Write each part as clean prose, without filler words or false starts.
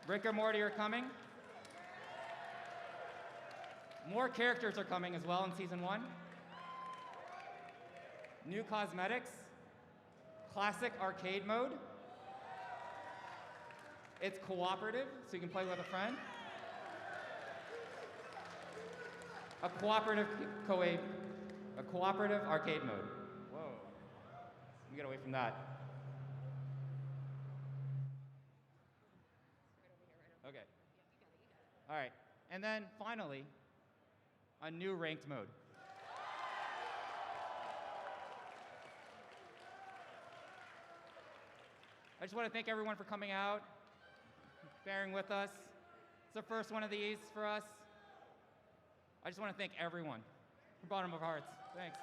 Rick and Morty are coming. More characters are coming as well in Season 1. New cosmetics. Classic arcade mode. It's cooperative, so you can play with a friend. A cooperative arcade mode. Whoa. Let me get away from that. Okay. All right. And then finally, a new ranked mode. I just want to thank everyone for coming out, bearing with us. It's the first one of these for us. I just want to thank everyone from the bottom of our hearts. Thanks.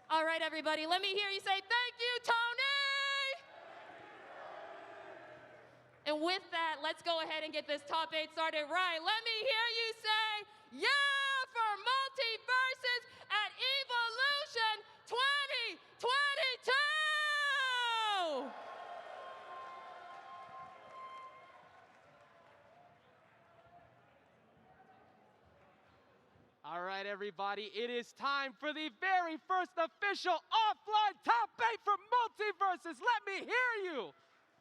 All right, everybody, let me hear you say thank you, Tony! And with that, let's go ahead and get this top 8 started right. Let me hear you say, yeah, for Multiversus at Evolution 2022! All right, everybody, it is time for the very first official offline top 8 for Multiversus. Let me hear you.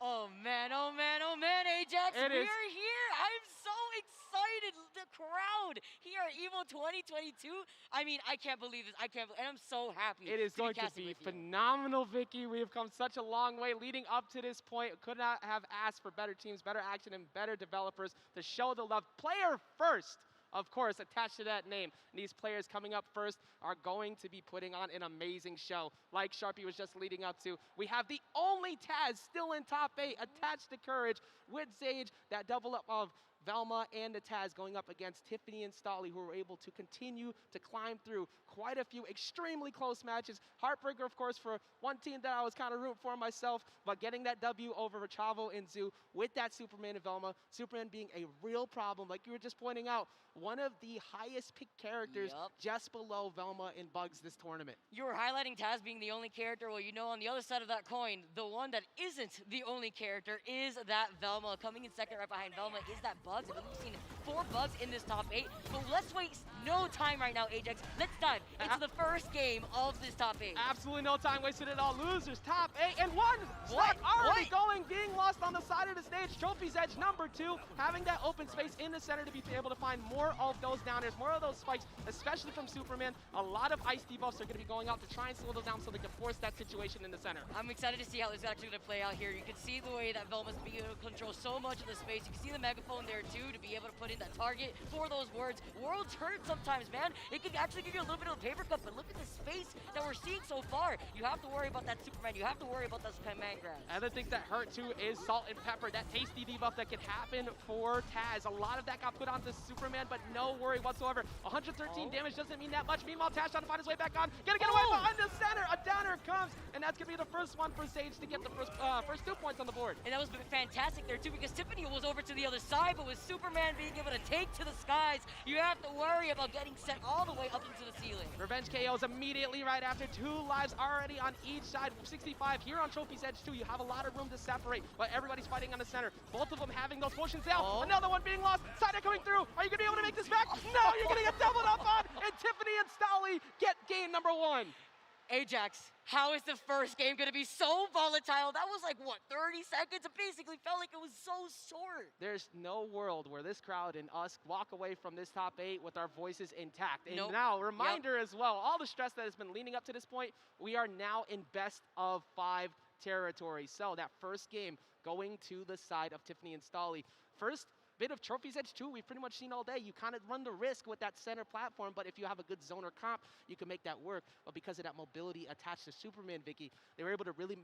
Oh man, oh man, oh man, Ajax, we're here. I'm so excited. The crowd here at EVO 2022. I mean, I can't believe this. And I'm so happy. It is going to be phenomenal, Vicky. We have come such a long way leading up to this point. Could not have asked for better teams, better action, and better developers to show the love. Player first, of course, attached to that name. And these players coming up first are going to be putting on an amazing show. Like Sharpie was just leading up to, we have the only Taz still in top 8, attached to Courage, with Sage, that double up of Velma and the Taz going up against Tiffany and Stolly, who were able to continue to climb through quite a few extremely close matches. Heartbreaker, of course, for one team that I was kind of rooting for myself, but getting that W over Chavo and Zoo with that Superman and Velma. Superman being a real problem, like you were just pointing out, one of the highest picked characters just below Velma and Bugs this tournament. You were highlighting Taz being the only character. Well, you know, on the other side of that coin, the one that isn't the only character is that Velma. Coming in second right behind Velma is that Bugs. I believe we've seen 4 Bugs in this top 8. But let's waste no time right now, Ajax. Let's dive into the first game of this top 8. Absolutely no time wasted at all. Losers, top 8, and one stock already going, being lost on the side of the stage. Trophy's Edge number 2, having that open space in the center to be able to find more of those downers, more of those spikes, especially from Superman. A lot of ice debuffs are going to be going out to try and slow those down so they can force that situation in the center. I'm excited to see how this is actually going to play out here. You can see the way that Velma's being able to control so much of the space. You can see the megaphone there too, to be able to put in that target for those words. Worlds hurt sometimes, man. It can actually give you a little bit of a paper cut, but look at the space that we're seeing so far. You have to worry about that Superman. You have to worry about those command grabs. Other things that hurt too is Salt and Pepper, that tasty debuff that can happen for Taz. A lot of that got put onto Superman, but no worry whatsoever. 113 damage doesn't mean that much. Meanwhile, Taz trying to find his way back on. Gonna get away behind the center. A downer comes, and that's gonna be the first one for Sage to get the first 2 points on the board. And that was fantastic there too, because Tiffany was over to the other side, but with Superman being able to take to the skies, you have to worry about getting sent all the way up into the ceiling. Revenge KOs immediately right after. 2 lives already on each side. 65 here on Trophy's Edge too. You have a lot of room to separate, but everybody's fighting on the center. Both of them having those potions out. Another one being lost. Cider coming through. Are you gonna be able to make this back? No, you're gonna get doubled up on, and Tiffany and Stolly get game number 1. Ajax, how is the first game going to be so volatile? That was like, what, 30 seconds? It basically felt like it was so short. There's no world where this crowd and us walk away from this top 8 with our voices intact. And now, reminder as well, all the stress that has been leading up to this point, we are now in best of 5 territory. So that first game going to the side of Tiffany and Stolly. First bit of Trophy's Edge 2 we've pretty much seen all day. You kind of run the risk with that center platform, but if you have a good zoner comp, you can make that work. But because of that mobility attached to Superman, Vicky, they were able to really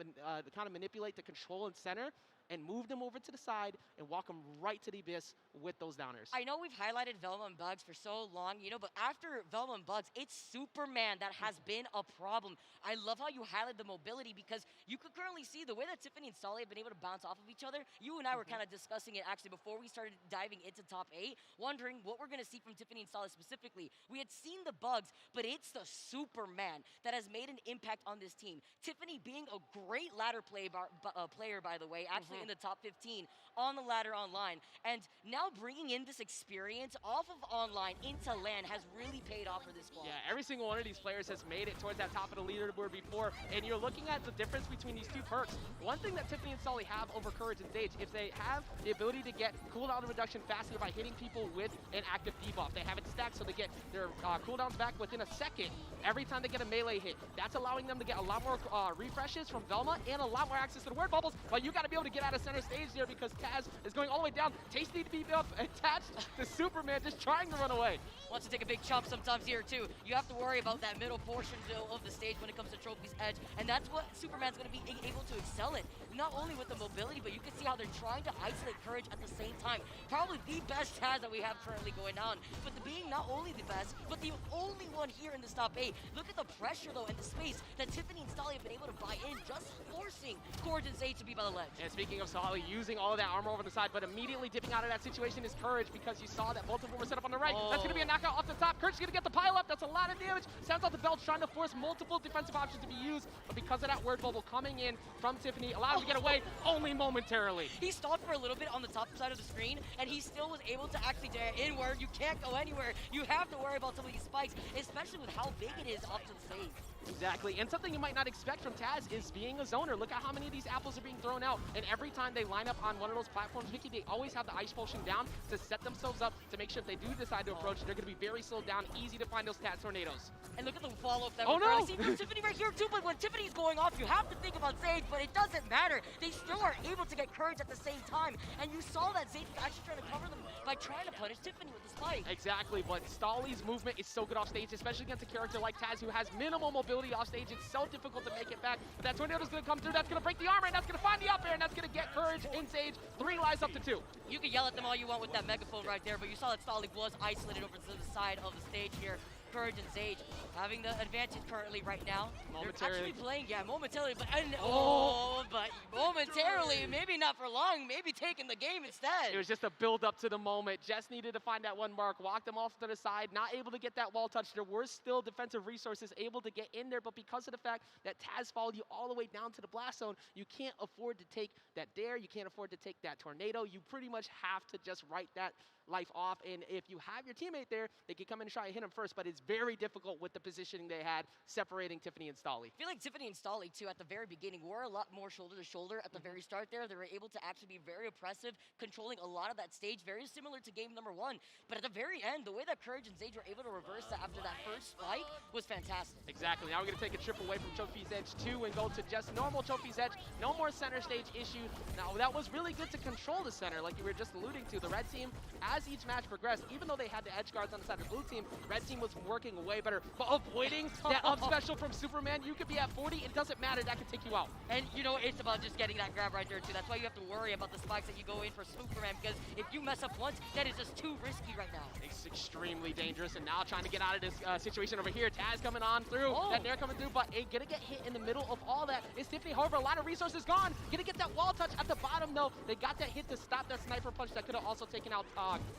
kind of manipulate the control in center and move them over to the side and walk them right to the abyss with those downers. I know we've highlighted Velma and Bugs for so long, you know, but after Velma and Bugs, it's Superman that has been a problem. I love how you highlight the mobility because you could currently see the way that Tiffany and Solly have been able to bounce off of each other. You and I were kind of discussing it actually before we started diving into top 8, wondering what we're going to see from Tiffany and Solly specifically. We had seen the Bugs, but it's the Superman that has made an impact on this team. Tiffany being a great ladder player, by the way, actually in the top 15 on the ladder online. And now bringing in this experience off of online into LAN has really paid off for this squad. Yeah, every single one of these players has made it towards that top of the leaderboard before, and you're looking at the difference between these two perks. One thing that Tiffany and Sully have over Courage and Sage, if they have the ability to get cooldown reduction faster by hitting people with an active debuff. They have it stacked so they get their cooldowns back within a second every time they get a melee hit. That's allowing them to get a lot more refreshes from Velma and a lot more access to the word bubbles, but you got to be able to get out of center stage there because Taz is going all the way down. Tasty to be up attached to Superman, just trying to run away. Wants to take a big chunk sometimes here too. You have to worry about that middle portion of the stage when it comes to Trophy's Edge, and that's what Superman's going to be able to excel in. Not only with the mobility, but you can see how they're trying to isolate Courage at the same time. Probably the best Taz that we have currently going on, but being not only the best, but the only one here in this top 8. Look at the pressure though and the space that Tiffany and Stolly have been able to buy in, just forcing Courage and Sage to be by the ledge. And speaking of Stolly using all of that armor over the side, but immediately dipping out of that situation is Courage because you saw that both of them were set up on the right. That's going to be a knockout off the top. Courage is going to get the pile up. That's a lot of damage. Sounds like the Belt's trying to force multiple defensive options to be used, but because of that word bubble coming in from Tiffany, allowed him to get away only momentarily. He stopped for a little bit on the top side of the screen, and he still was able to actually get inward. You can't go anywhere. You have to worry about some of these spikes, especially with how big it is off to the stage. Exactly, and something you might not expect from Taz is being a zoner. Look at how many of these apples are being thrown out, and every time they line up on one of those platforms, Vicky, they always have the ice potion down to set themselves up to make sure if they do decide to approach, they're going to be very slowed down, easy to find those Taz tornadoes. And look at the follow-up that we're currently seeing from Tiffany right here too, but when Tiffany's going off, you have to think about Sage, but it doesn't matter. They still are able to get Courage at the same time, and you saw that Sage was actually trying to cover them by trying to punish Tiffany with the spike. Exactly, but Stolly's movement is so good off stage, especially against a character like Taz who has minimal mobility off stage. It's so difficult to make it back, but that tornado's gonna come through, that's gonna break the armor, and that's gonna find the up air, and that's gonna get Courage in Sage. 3 lives up to 2. You can yell at them all you want with that megaphone right there, but you saw that Stolly was isolated over to the side of the stage here. Courage and Sage having the advantage currently right now. They're actually playing, momentarily, but but momentarily, maybe not for long, maybe taking the game instead. It was just a build up to the moment. Just needed to find that one mark, walk them off to the side, not able to get that wall touch. There were still defensive resources able to get in there, but because of the fact that Taz followed you all the way down to the blast zone, you can't afford to take that dare, you can't afford to take that tornado. You pretty much have to just write that life off, and if you have your teammate there, they can come in and try and hit him first, but it's very difficult with the positioning they had separating Tiffany and Stolly. I feel like Tiffany and Stolly, too, at the very beginning, were a lot more shoulder to shoulder at the very start there. They were able to actually be very oppressive, controlling a lot of that stage, very similar to game number 1. But at the very end, the way that Courage and Sage were able to reverse that after that first spike was fantastic. Exactly. Now we're going to take a trip away from Trophy's Edge 2 and go to just normal Trophy's Edge. No more center stage issue. Now, that was really good to control the center, like you were just alluding to. The red team, as each match progressed, even though they had the edge guards on the side of the blue team, red team was working way better. But avoiding that up special from Superman, you could be at 40, it doesn't matter, that can take you out. And you know, it's about just getting that grab right there too. That's why you have to worry about the spikes that you go in for Superman, because if you mess up once, that is just too risky right now. It's extremely dangerous, and now trying to get out of this situation over here. Taz coming on through, that Nair coming through, but gonna get hit in the middle of all that is Tiffany. However, a lot of resources gone. Gonna get that wall touch at the bottom though. They got that hit to stop that sniper punch that could have also taken out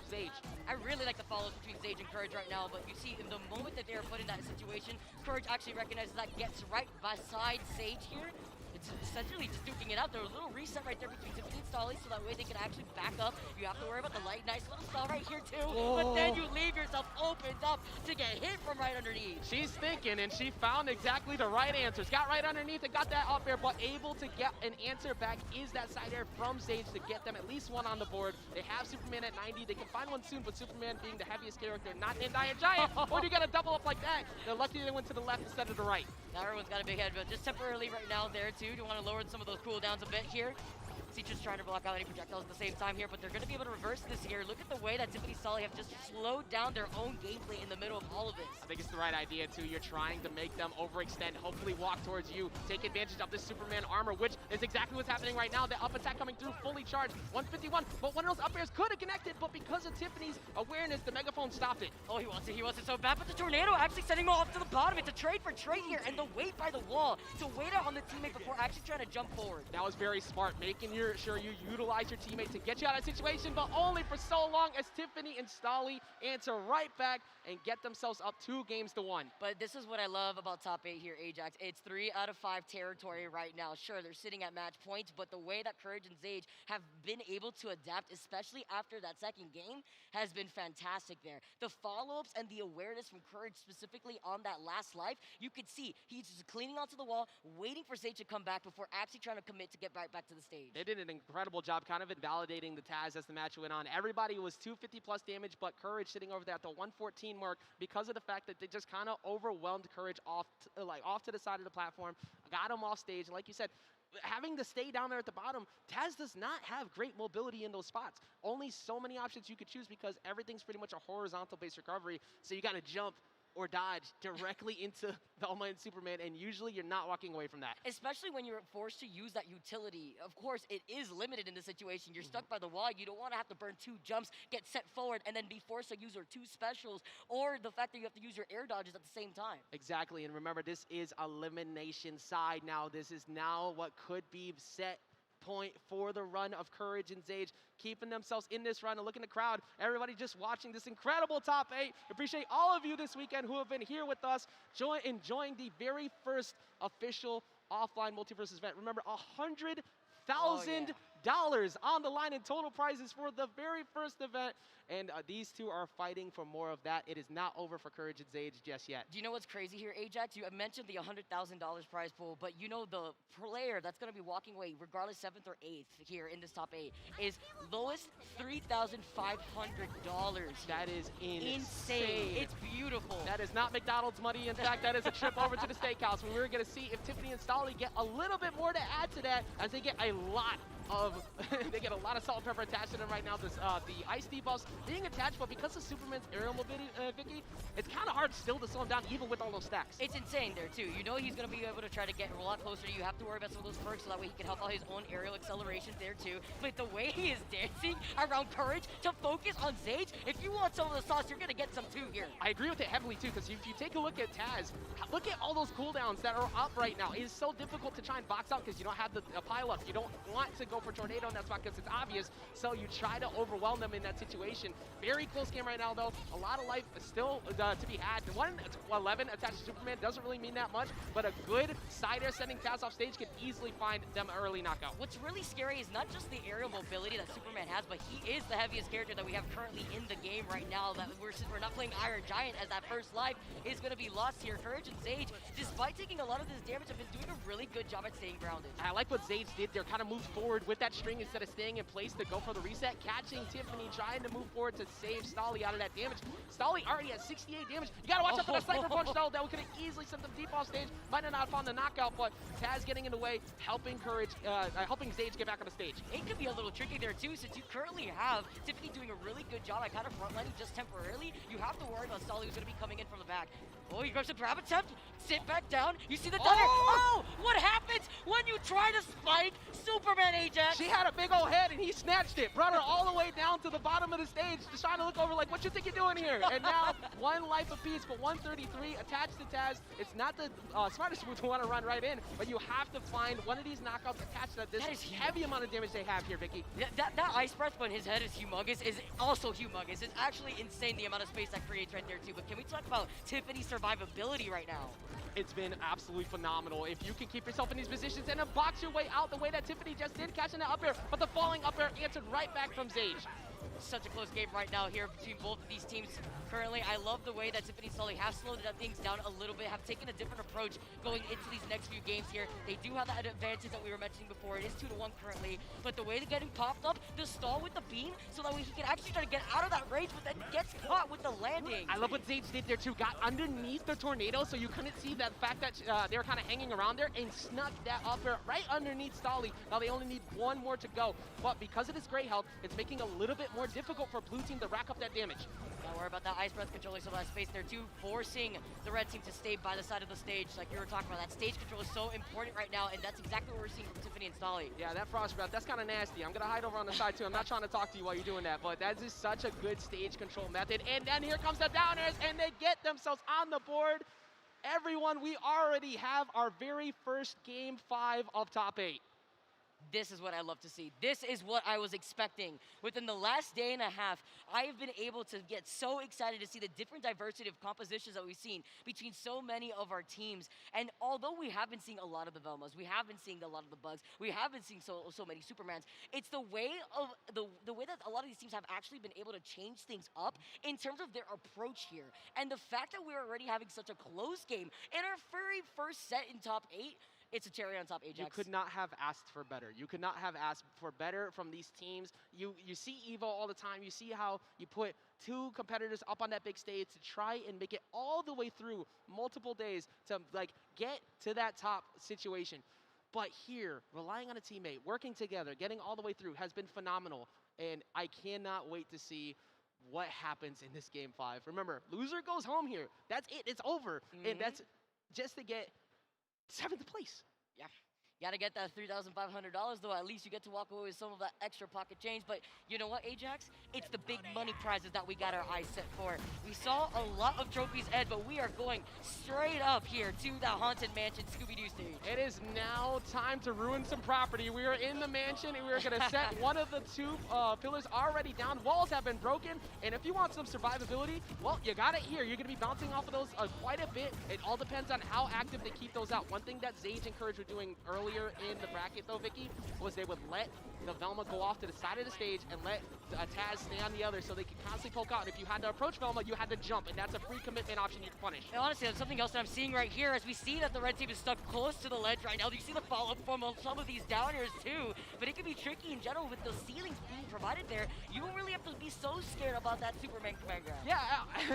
Sage. I really like the follows between Sage and Courage right now, but you see in the moment that they're put in that situation, Courage actually recognizes that, gets right beside Sage here. It's essentially just duking it out. There's a little reset right there between Tiffany and Stolly, so that way they can actually back up. You have to worry about the light, nice little stall right here too, but then you leave yourself opened up to get hit from right underneath. She's thinking, and she found exactly the right answers. Got right underneath and got that up air, but able to get an answer back is that side air from Sage to get them at least one on the board. They have Superman at 90. They can find one soon, but Superman being the heaviest character, not an Iron Giant. When you got to double up like that, they're lucky they went to the left instead of the right. Now everyone's got a big head, but just temporarily right now there too. Do you want to lower some of those cooldowns a bit here? Siege is trying to block out any projectiles at the same time here, but they're going to be able to reverse this here. Look at the way that Tiffany Solly have just slowed down their own gameplay in the middle of all of this. I think it's the right idea, too. You're trying to make them overextend, hopefully walk towards you, take advantage of this Superman armor, which is exactly what's happening right now. The up attack coming through, fully charged, 151, but one of those up airs could have connected, but because of Tiffany's awareness, the Megaphone stopped it. Oh, he wants it so bad, but the Tornado actually sending him off to the bottom. It's a trade for trade here, and the wait by the wall to wait out on the teammate before actually trying to jump forward. That was very smart, making sure you utilize your teammate to get you out of that situation, but only for so long as Tiffany and Stolly answer right back and get themselves up 2-1. But this is what I love about top 8 here, Ajax. It's 3 out of 5 territory right now. Sure, they're sitting at match points, but the way that Courage and Zage have been able to adapt, especially after that second game, has been fantastic there. The follow-ups and the awareness from Courage specifically on that last life, you could see he's just cleaning onto the wall, waiting for Zage to come back before actually trying to commit to get right back to the stage. They did an incredible job kind of invalidating the Taz as the match went on. Everybody was 250 plus damage, but Courage sitting over there at the 114 mark because of the fact that they just kind of overwhelmed Courage off to the side of the platform, got him off stage. And like you said, having to stay down there at the bottom, Taz does not have great mobility in those spots. Only so many options you could choose because everything's pretty much a horizontal-based recovery, so you got to jump or dodge directly into the Almighty Superman, and usually you're not walking away from that. Especially when you're forced to use that utility. Of course, it is limited in this situation. You're stuck by the wall. You don't want to have to burn 2 jumps, get set forward, and then be forced to use your 2 specials, or the fact that you have to use your air dodges at the same time. Exactly, and remember, this is elimination side now. This is now what could be set point for the run of Courage and Zage, keeping themselves in this run. And look in the crowd, everybody just watching this incredible top 8. Appreciate all of you this weekend who have been here with us, enjoying the very first official offline Multiversus event. Remember, $100,000 on the line in total prizes for the very first event. And these two are fighting for more of that. It is not over for Courage and Zage just yet. Do you know what's crazy here, Ajax? You mentioned the $100,000 prize pool, but you know the player that's going to be walking away, regardless 7th or 8th here in this top 8, is lowest $3,500. That is insane. It's beautiful. That is not McDonald's money. In fact, that is a trip over to the steakhouse. We're going to see if Tiffany and Stolly get a little bit more to add to that, as they get a lot of salt and pepper attached to them right now. The ice debuffs being attached, but because of Superman's aerial mobility, Vicky, it's kind of hard still to slow him down even with all those stacks. It's insane there too. You know he's going to be able to try to get a lot closer to you. You have to worry about some of those perks so that way he can help out his own aerial accelerations there too. But the way he is dancing around Courage to focus on Zage, if you want some of the sauce, you're going to get some too here. I agree with it heavily too, because if you take a look at Taz, look at all those cooldowns that are up right now. It is so difficult to try and box out because you don't have the pile-ups. You don't want to go for Tornado in that spot because it's obvious, so you try to overwhelm them in that situation. Very close game right now, though. A lot of life is still to be had. 111 attached to Superman doesn't really mean that much, but a good side air sending Taz off stage can easily find them early knockout. What's really scary is not just the aerial mobility that Superman has, but he is the heaviest character that we have currently in the game right now. That we're not playing Iron Giant, as that first life is going to be lost here. Courage and Zage, despite taking a lot of this damage, have been doing a really good job at staying grounded. I like what Zage did there, kind of moved forward with that string instead of staying in place to go for the reset, catching Tiffany, trying to move forward to save Stolly out of that damage. Stolly already has 68 damage. You gotta watch out for that sniper punch, though. That could have easily sent them deep off stage. Might have not found the knockout, but Taz getting in the way, helping Zage get back on the stage. It could be a little tricky there too, since you currently have Tiffany doing a really good job at kind of frontlining just temporarily. You have to worry about Stolly, who's gonna be coming in from the back. Oh, he grabs a grab attempt, sit back down. You see the thunder. Oh! What happens when you try to spike Superman, Ajax? She had a big old head and he snatched it, brought her all the way down to the bottom of the stage, just trying to look over like, what you think you're doing here? And now 1 life apiece, but 133 attached to Taz. It's not the smartest move to want to run right in, but you have to find one of these knockouts attached to this heavy amount of damage they have here, Vicky. That ice breath when his head is humongous is also humongous. It's actually insane the amount of space that creates right there too. But can we talk about Tiffany's survivability right now? It's been absolutely phenomenal. If you can keep yourself in these positions and then box your way out the way that Tiffany just did, catching that up air, but the falling up air answered right back from Zage. such a close game right now here between both of these teams. Currently, I love the way that Tiffany and Sully have slowed things down a little bit, have taken a different approach going into these next few games here. They do have that advantage that we were mentioning before. It is 2-1 currently, but the way they're getting popped up, the stall with the beam, so that way he can actually try to get out of that range, but then gets caught with the landing. I love what Zage did there too. Got underneath the tornado, so you couldn't see that fact that they were kind of hanging around there, and snuck that up there right underneath Stolly. Now they only need one more to go, but because of his great health, it's making a little bit more difficult for blue team to rack up that damage. Don't worry about that Ice Breath controlling some of that space there too, forcing the red team to stay by the side of the stage like you were talking about. That stage control is so important right now, and that's exactly what we're seeing from Tiffany and Stolly. Yeah, that Frost Breath, that's kind of nasty. I'm going to hide over on the side too. I'm not trying to talk to you while you're doing that, but that is such a good stage control method. And then here comes the down airs, and they get themselves on the board. Everyone, we already have our very first Game 5 of Top 8. This is what I love to see. This is what I was expecting. Within the last day and a half, I have been able to get so excited to see the different diversity of compositions that we've seen between so many of our teams. And although we have been seeing a lot of the Velmas, we have been seeing a lot of the Bugs, we have been seeing so many Supermans, it's the way of the way that a lot of these teams have actually been able to change things up in terms of their approach here. And the fact that we're already having such a close game in our very first set in top 8, it's a cherry on top, Ajax. You could not have asked for better. You could not have asked for better from these teams. You see EVO all the time. You see how you put two competitors up on that big stage to try and make it all the way through multiple days to like get to that top situation. But here, relying on a teammate, working together, getting all the way through has been phenomenal. And I cannot wait to see what happens in this Game 5. Remember, loser goes home here. That's it. It's over. And that's just to get 7th place. Yeah. You gotta get that $3,500 though. At least you get to walk away with some of that extra pocket change. But you know what, Ajax? It's the big money prizes that we got our eyes set for. We saw a lot of trophies, Ed, but we are going straight up here to the Haunted Mansion Scooby-Doo stage. It is now time to ruin some property. We are in the mansion, and we are gonna set one of the two pillars already down. Walls have been broken, and if you want some survivability, well, you got it here. You're gonna be bouncing off of those quite a bit. It all depends on how active they keep those out. One thing that Zage and Courage were doing earlier in the bracket though, Vicky, was they would let the Velma go off to the side of the stage and let Taz stay on the other so they could constantly poke out. And if you had to approach Velma, you had to jump, and that's a free commitment option you can punish. And honestly, that's something else that I'm seeing right here as we see that the red team is stuck close to the ledge right now. You see the follow-up from some of these downers too, but it can be tricky in general with those ceilings being provided there. You don't really have to be so scared about that Superman command grab. Yeah,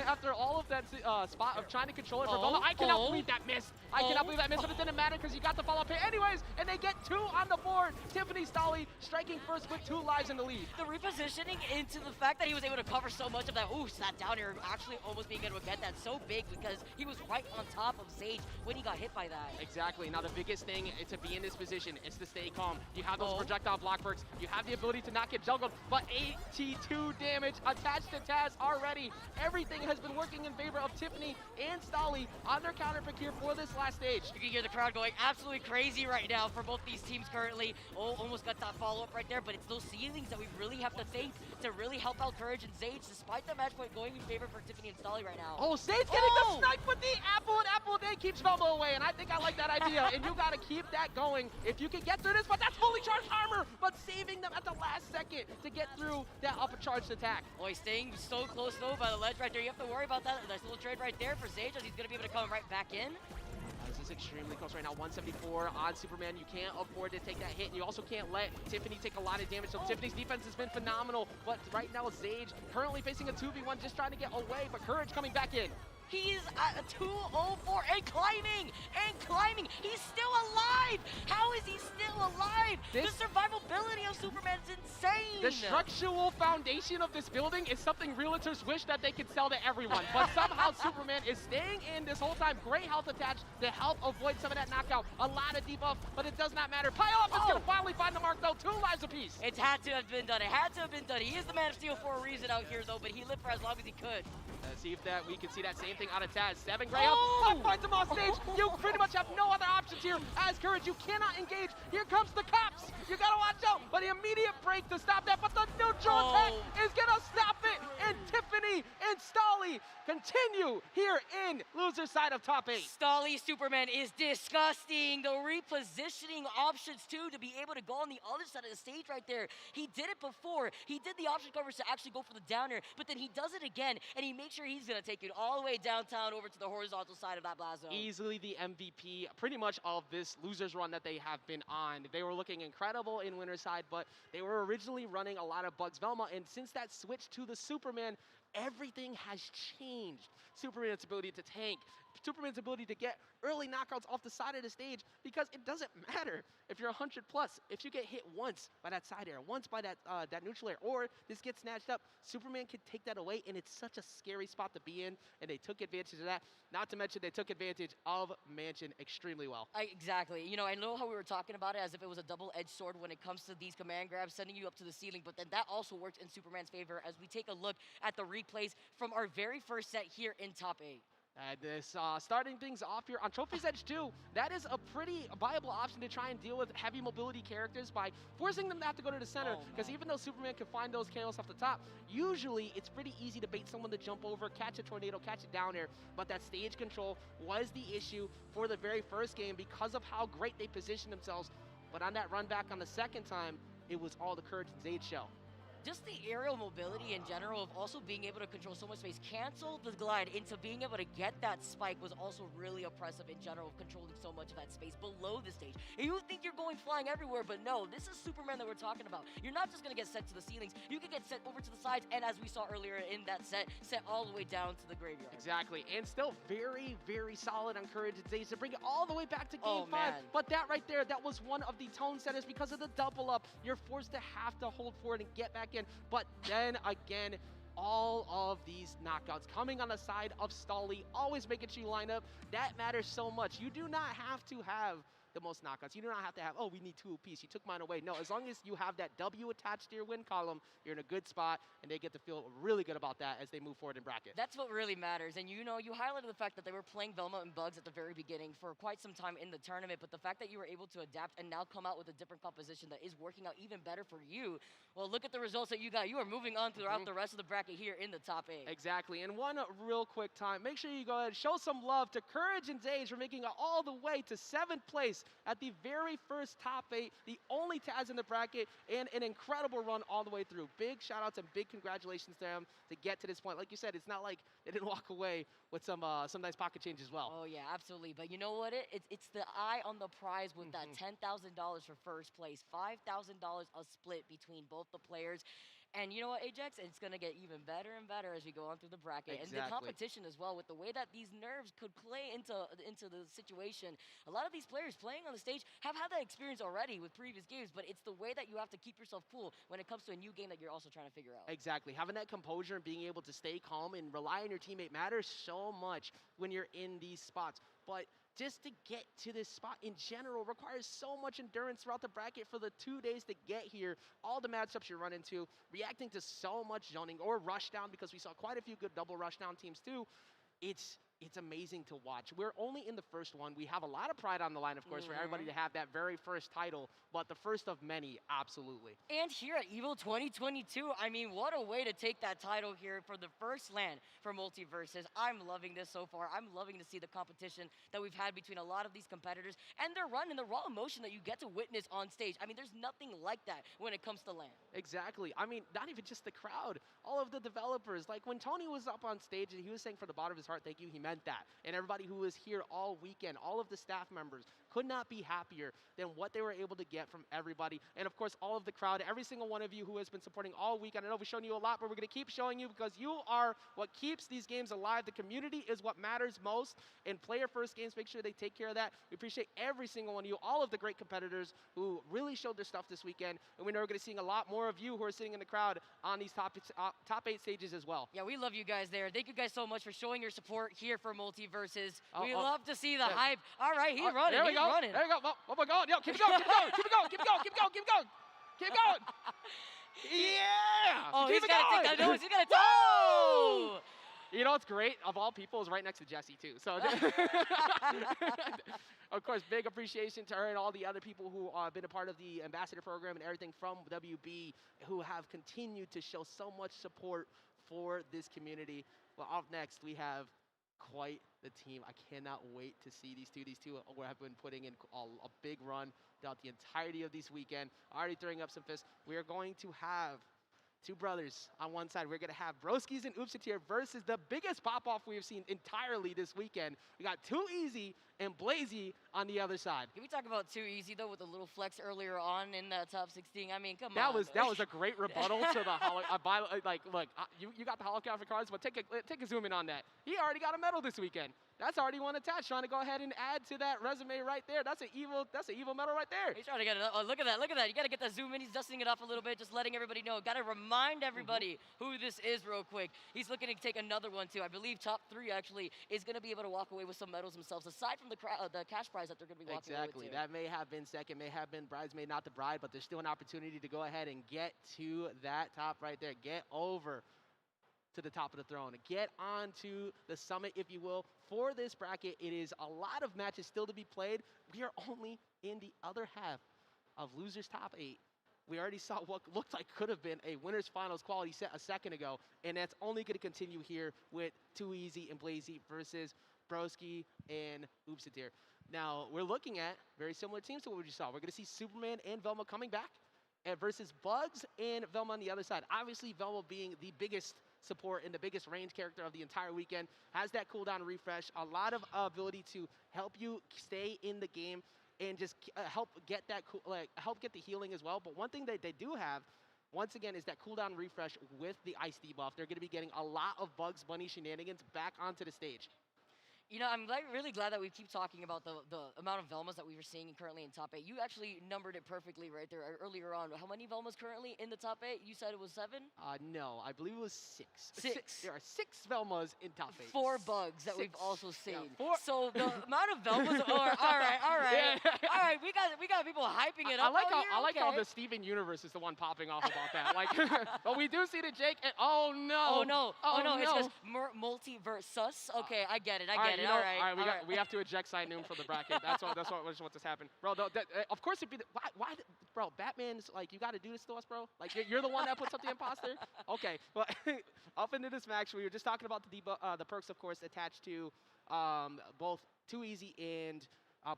after all of that spot of trying to control it for Velma, I cannot believe that miss. I cannot believe that miss, but it didn't matter because you got the follow-up hit anyways, and they get 2 on the board. Tiffany Stolly striking first with 2 lives in the lead. The repositioning into the fact that he was able to cover so much of that, that down air, actually almost being able to get that so big because he was right on top of Sage when he got hit by that. Exactly. Now the biggest thing to be in this position is to stay calm. You have those projectile block perks. You have the ability to not get juggled, but 82 damage attached to Taz already. Everything has been working in favor of Tiffany and Stolly on their counter pick here for this last stage. You can hear the crowd going absolutely crazy right now for both these teams currently. Almost got that follow-up right there, but it's those ceilings that we really have to thank to really help out Courage and Sage, despite the match point going in favor for Tiffany and Stolly right now. Oh, Sage getting the snipe with the apple, and Apple Day keeps Velma away, and I think I like that idea, and you gotta keep that going if you can get through this, but that's fully charged armor, but saving them at the last second to get through that upper-charged attack. Oh, he's staying so close though by the ledge right there. You have to worry about that. Nice little trade right there for Sage as he's gonna be able to come right back in. This is extremely close right now. 174 on Superman. You can't afford to take that hit, and you also can't let Tiffany take a lot of damage. So Tiffany's defense has been phenomenal, but right now Sage currently facing a 2v1, just trying to get away, but Courage coming back in. He's at a 204 and climbing and climbing. He's still alive. How is he still alive? The survivability of Superman's insane. The structural foundation of this building is something realtors wish that they could sell to everyone. But somehow Superman is staying in this whole time. Great health attached to help avoid some of that knockout. A lot of debuff, but it does not matter. Pile up is going to finally find the mark though. 2 lives apiece. It's had to have been done. It had to have been done. He is the Man of Steel for a reason out here though, but he lived for as long as he could. Let's see if we can see that same thing out of Taz. 7 gray health. Finds him off stage. You pretty much have no other options here. As Courage, you cannot engage. Here comes the cops. You gotta watch out. But the immediate break to stop that. But the neutral attack is gonna stop it. And Can Tiffany and Stolly continue here in loser side of top 8? Stolly Superman is disgusting. The repositioning options too to be able to go on the other side of the stage right there. He did it before. He did the option covers to actually go for the down air, but then he does it again, and he makes sure he's gonna take it all the way downtown over to the horizontal side of that blast zone. Easily the MVP pretty much of this losers run that they have been on. They were looking incredible in winner side, but they were originally running a lot of Bugs Velma, and since that switch to the Superman, everything has changed. Superman's ability to tank, Superman's ability to get early knockouts off the side of the stage, because it doesn't matter if you're 100 plus. If you get hit once by that side air, once by that neutral air, or this gets snatched up, Superman can take that away, and it's such a scary spot to be in, and they took advantage of that. Not to mention they took advantage of Mansion extremely well. Exactly. You know, I know how we were talking about it as if it was a double-edged sword when it comes to these command grabs, sending you up to the ceiling, but then that also worked in Superman's favor as we take a look at the replays from our very first set here in top 8. This starting things off here on Trophy's Edge 2, that is a pretty viable option to try and deal with heavy mobility characters by forcing them to have to go to the center, because even though Superman can find those KOs off the top, usually it's pretty easy to bait someone to jump over, catch a tornado, catch it down air, but that stage control was the issue for the very first game because of how great they positioned themselves, but on that run back on the second time, it was all the Courage and Zayd show. Just the aerial mobility in general of also being able to control so much space, cancel the glide into being able to get that spike was also really oppressive in general of controlling so much of that space below the stage. And you think you're going flying everywhere, but no, this is Superman that we're talking about. You're not just going to get sent to the ceilings, you can get sent over to the sides, and as we saw earlier in that set, sent all the way down to the graveyard. Exactly, and still very, very solid on Courage and Zayd to bring it all the way back to game 5. Man. But that right there, that was one of the tone setters because of the double up. You're forced to have to hold forward and get back in. But then again, all of these knockouts coming on the side of Stolly, always making sure you line up. That matters so much. You do not have to have the most knockouts. You do not have to have, oh, we need 2 apiece. You took mine away. No, as long as you have that W attached to your win column, you're in a good spot, and they get to feel really good about that as they move forward in bracket. That's what really matters. And you know, you highlighted the fact that they were playing Velma and Bugs at the very beginning for quite some time in the tournament, but the fact that you were able to adapt and now come out with a different composition that is working out even better for you, well, look at the results that you got. You are moving on throughout the rest of the bracket here in the top 8. Exactly. And one real quick time, make sure you go ahead and show some love to Courage and Zayd for making it all the way to 7th place at the very first top 8, the only Taz in the bracket, and an incredible run all the way through. Big shout outs and big congratulations to them to get to this point. Like you said, it's not like they didn't walk away with some nice pocket change as well. Oh yeah, absolutely. But you know what? It's the eye on the prize with that $10,000 for first place, $5,000 a split between both the players. And you know what, Ajax? It's going to get even better and better as we go on through the bracket. Exactly. And the competition as well, with the way that these nerves could play into the situation. A lot of these players playing on the stage have had that experience already with previous games, but it's the way that you have to keep yourself cool when it comes to a new game that you're also trying to figure out. Exactly. Having that composure and being able to stay calm and rely on your teammate matters so much when you're in these spots. But just to get to this spot in general requires so much endurance throughout the bracket for the 2 days to get here. All the matchups you run into, reacting to so much zoning or rush down, because we saw quite a few good double rush down teams too. It's amazing to watch. We're only in the first one. We have a lot of pride on the line, of course, for everybody to have that very first title, but the first of many, absolutely. And here at EVO 2022, I mean, what a way to take that title here for the first LAN for Multiversus. I'm loving this so far. I'm loving to see the competition that we've had between a lot of these competitors and their run and the raw emotion that you get to witness on stage. I mean, there's nothing like that when it comes to LAN. Exactly. I mean, not even just the crowd, all of the developers. Like when Tony was up on stage and he was saying from the bottom of his heart, thank you, he meant that. And everybody who was here all weekend, all of the staff members, could not be happier than what they were able to get from everybody. And of course, all of the crowd, every single one of you who has been supporting all weekend. I know we've shown you a lot, but we're going to keep showing you because you are what keeps these games alive. The community is what matters most. And player first games, make sure they take care of that. We appreciate every single one of you, all of the great competitors who really showed their stuff this weekend. And we know we're going to see a lot more of you who are sitting in the crowd on these top 8 stages as well. Yeah, we love you guys there. Thank you guys so much for showing your support here for Multiversus. We love to see the hype. All right, he's running. There we go. Running. There we go. Oh my God. Yo, keep it going. Keep it going. Keep it going. Keep it going. Keep it going. Keep it going. Keep it going. Yeah. Oh, keep he's it got to going. take that nose. He's got to. Oh! You know what's great? Of all people, is right next to Jesse too. So, of course, big appreciation to her and all the other people who have been a part of the ambassador program and everything from WB, who have continued to show so much support for this community. Well, up next, we have quite the team. I cannot wait to see these two. These two have been putting in a big run throughout the entirety of this weekend. Already throwing up some fists. We are going to have two brothers on one side. We're going to have Broskis and Oopsatier versus the biggest pop-off we've seen entirely this weekend. We got Too Easy and Blazy on the other side. Can we talk about Too Easy, though, with a little flex earlier on in that top 16? I mean, come That on. was a great rebuttal to the look, you got the holographic cards, but take a zoom in on that. He already got a medal this weekend. That's already one attached. Trying to go ahead and add to that resume right there. That's an EVO medal right there. He's trying to get it. Oh, look at that. Look at that. You got to get that zoom in. He's dusting it off a little bit, just letting everybody know. Got to remind everybody who this is real quick. He's looking to take another one, too. I believe top 3, actually, is going to be able to walk away with some medals themselves, aside from the cash prize that they're going to be walking away with, too. That may have been second, may have been bridesmaid, not the bride, but there's still an opportunity to go ahead and get to that top right there. Get over to the top of the throne. Get onto the summit, if you will. For this bracket, it is a lot of matches still to be played. We are only in the other half of losers top 8. We already saw what looked like could have been a winners finals quality set a second ago, and that's only going to continue here with Too Easy and Blazy versus Broski and Oopsatier. Now, we're looking at very similar teams to what we just saw. We're going to see Superman and Velma coming back versus Bugs and Velma on the other side. Obviously, Velma being the biggest support and the biggest range character of the entire weekend, has that cooldown refresh, a lot of ability to help you stay in the game and just help get that help get the healing as well. But one thing that they do have, once again, is that cooldown refresh with the ice debuff. They're going to be getting a lot of Bugs Bunny shenanigans back onto the stage. You know, I'm really glad that we keep talking about the amount of Velmas that we were seeing currently in top 8. You actually numbered it perfectly right there earlier on. How many Velmas currently in the top 8? You said it was 7? No, I believe it was 6. 6. There are 6 Velmas in top 8. 4 Bugs that 6. we've also seen. Yeah, 4. So the amount of Velmas. All right. Yeah. All right, we got people hyping it up. I like how the Steven universe is the one popping off about that. Like, but we do see the Jake. And, oh no. It says Multiversus. Okay, I get it. All right. We have to eject Side Noom from the bracket. That's what just happened, bro. Of course it'd be why, bro? Batman's like, you got to do this to us, bro. Like you're the one that puts up the imposter. Okay, well, up into this match, we were just talking about the perks, of course, attached to both Too Easy and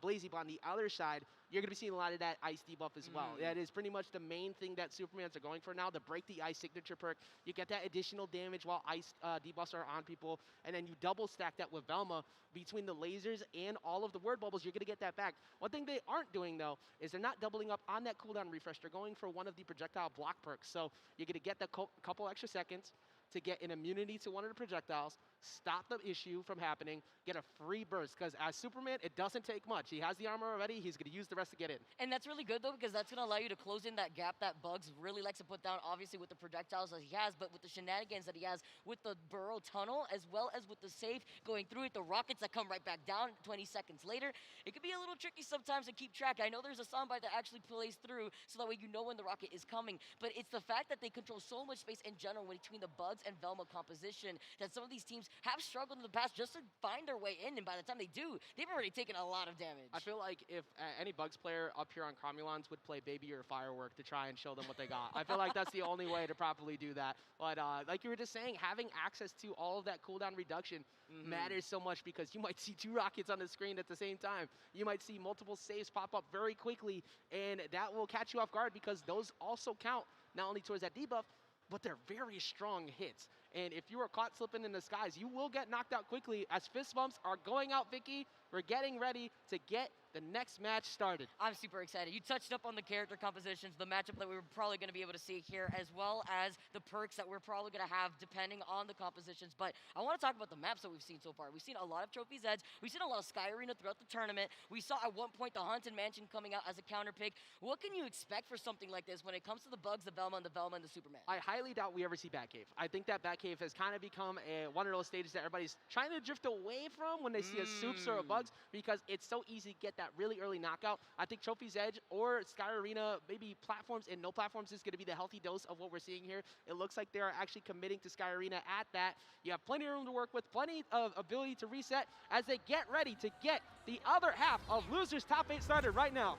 Blazy. But on the other side, you're going to be seeing a lot of that ice debuff as well. That is pretty much the main thing that Supermans are going for now, the break the ice signature perk. You get that additional damage while ice debuffs are on people, and then you double stack that with Velma between the lasers and all of the word bubbles. You're going to get that back. One thing they aren't doing, though, is they're not doubling up on that cooldown refresh. They're going for one of the projectile block perks. So you're going to get that couple extra seconds to get an immunity to one of the projectiles, stop the issue from happening, get a free burst. Because as Superman, it doesn't take much. He has the armor already. He's going to use the rest to get in. And that's really good, though, because that's going to allow you to close in that gap that Bugs really likes to put down, obviously, with the projectiles that he has, but with the shenanigans that he has with the burrow tunnel, as well as with the safe going through it, the rockets that come right back down 20 seconds later. It can be a little tricky sometimes to keep track. I know there's a soundbite that actually plays through, so that way you know when the rocket is coming. But it's the fact that they control so much space in general between the Bugs and Velma composition that some of these teams have struggled in the past just to find their way in, and by the time they do, they've already taken a lot of damage. I feel like if any Bugs player up here on Cromulons would play Baby or Firework to try and show them what they got. I feel like that's the only way to properly do that. But like you were just saying, having access to all of that cooldown reduction matters so much, because you might see 2 rockets on the screen at the same time. You might see multiple saves pop up very quickly, and that will catch you off guard, because those also count not only towards that debuff, but they're very strong hits. And if you are caught slipping in the skies, you will get knocked out quickly. As fist bumps are going out, Vicky, we're getting ready to get the next match started. I'm super excited. You touched up on the character compositions, the matchup that we were probably going to be able to see here, as well as the perks that we're probably going to have depending on the compositions. But I want to talk about the maps that we've seen so far. We've seen a lot of Trophy's Edge. We've seen a lot of Sky Arena throughout the tournament. We saw at one point the Haunted Mansion coming out as a counter pick. What can you expect for something like this when it comes to the Bugs, the Velma, and the Superman? I highly doubt we ever see Batcave. I think that Batcave has kind of become one of those stages that everybody's trying to drift away from when they see a Supes or a Bugs, because it's so easy to get that really early knockout. I think Trophy's Edge or Sky Arena, maybe platforms and no platforms, is going to be the healthy dose of what we're seeing here. It looks like they are actually committing to Sky Arena at that. You have plenty of room to work with, plenty of ability to reset as they get ready to get the other half of Losers Top 8 started right now.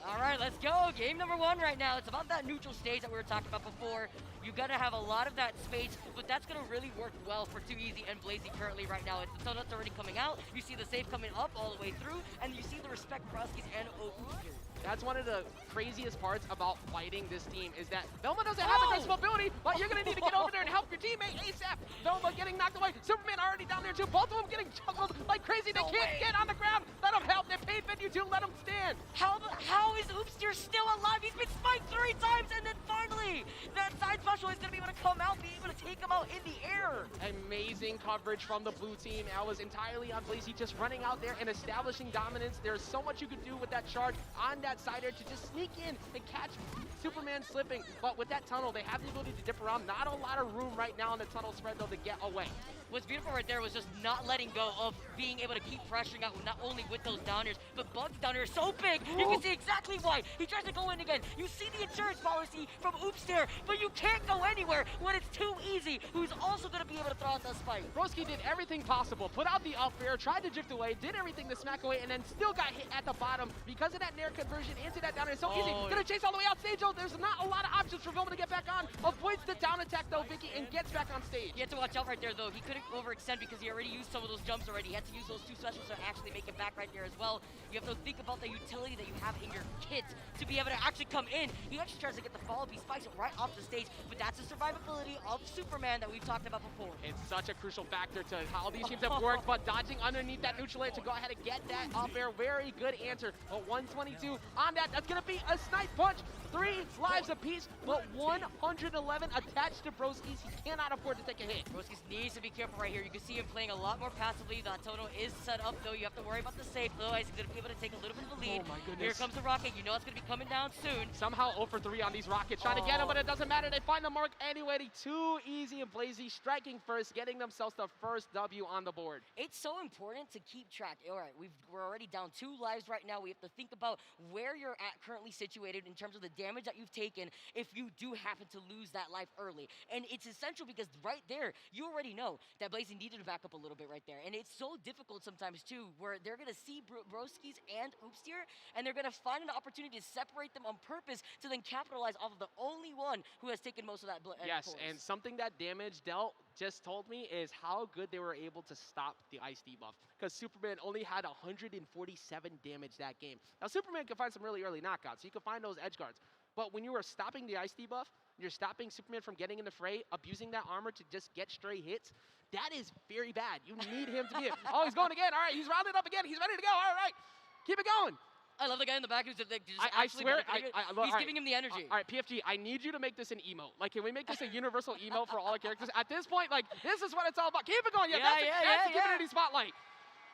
All right, let's go. Game number 1 right now. It's about that neutral stage that we were talking about before. You gotta have a lot of that space, but that's gonna really work well for 2Easy and Blazy currently right now. It's the Donut's already coming out. You see the save coming up all the way through, and you see the respect Broskies and Oaks here. That's one of the craziest parts about fighting this team is that Velma doesn't have a nice mobility, but you're going to need to get over there and help your teammate ASAP. Velma getting knocked away. Superman already down there too. Both of them getting juggled like crazy. They can't get on the ground. Let them help. They paid venue too. Let them stand. How is Oopster still alive? He's been spiked 3 times, and then finally, that side special is going to be able to come out, be able to take him out in the air. Amazing coverage from the blue team. I was entirely on Blazy just running out there and establishing dominance. There's so much you could do with that charge on that sider to just sneak in and catch Superman slipping. But with that tunnel, they have the ability to dip around. Not a lot of room right now in the tunnel spread, though, to get away. What's beautiful right there was just not letting go of being able to keep pressuring out, not only with those downers, but Bug's downer is so big. You can see exactly why. He tries to go in again. You see the insurance policy from Oopster, but you can't go anywhere when it's 2Easy, who's also going to be able to throw out that spike. Broski did everything possible, put out the up air, tried to drift away, did everything to smack away, and then still got hit at the bottom because of that nair conversion into that downer. It's so easy. Gonna chase all the way out stage, though. There's not a lot of options for Velma to get back on. Avoids the down attack, though, Vicky, and gets back on stage. You have to watch out right there, though. He couldn't overextend because he already used some of those jumps already. He had to use those 2 specials to actually make it back right there as well. You have to think about the utility that you have in your kit to be able to actually come in. He actually tries to get the follow-up. He spikes it right off the stage, but that's the survivability of Superman that we've talked about before. It's such a crucial factor to how these teams have worked, but dodging underneath that neutral air to go ahead and get that up air, very good answer. But 122 on that, that's gonna be a snipe punch. 3 lives apiece, but 111 attached to Broskies. He cannot afford to take a hit. Broskies needs to be careful right here. You can see him playing a lot more passively. That total is set up, though. You have to worry about the safe. Otherwise, he's going to be able to take a little bit of a lead. Oh, my goodness. Here comes the rocket. You know it's going to be coming down soon. Somehow 0 for 3 on these rockets. Trying to get him, but it doesn't matter. They find the mark anyway. 2Easy and Blazy striking first, getting themselves the first W on the board. It's so important to keep track. All right, we're already down 2 lives right now. We have to think about where you're at currently situated in terms of the damage that you've taken if you do happen to lose that life early. And it's essential because right there, you already know that Blazy needed to back up a little bit right there. And it's so difficult sometimes too, where they're going to see Broskies and Oopstier, and they're going to find an opportunity to separate them on purpose to then capitalize off of the only one who has taken most of that Yes, and something that Damage dealt just told me is how good they were able to stop the ice debuff, because Superman only had 147 damage that game. Now Superman can find some really early knockouts, so you can find those edge guards, but when you are stopping the ice debuff, you're stopping Superman from getting in the fray, abusing that armor to just get stray hits. That is very bad. You need him to be oh, he's going again. All right, he's rounded up again. He's ready to go. All right, keep it going. I love the guy in the back who's just I swear, he's giving him the energy. All right, PFG, I need you to make this an emote. Like, can we make this a universal emote for all our characters? At this point, like, this is what it's all about. Keep it going. That's the community spotlight.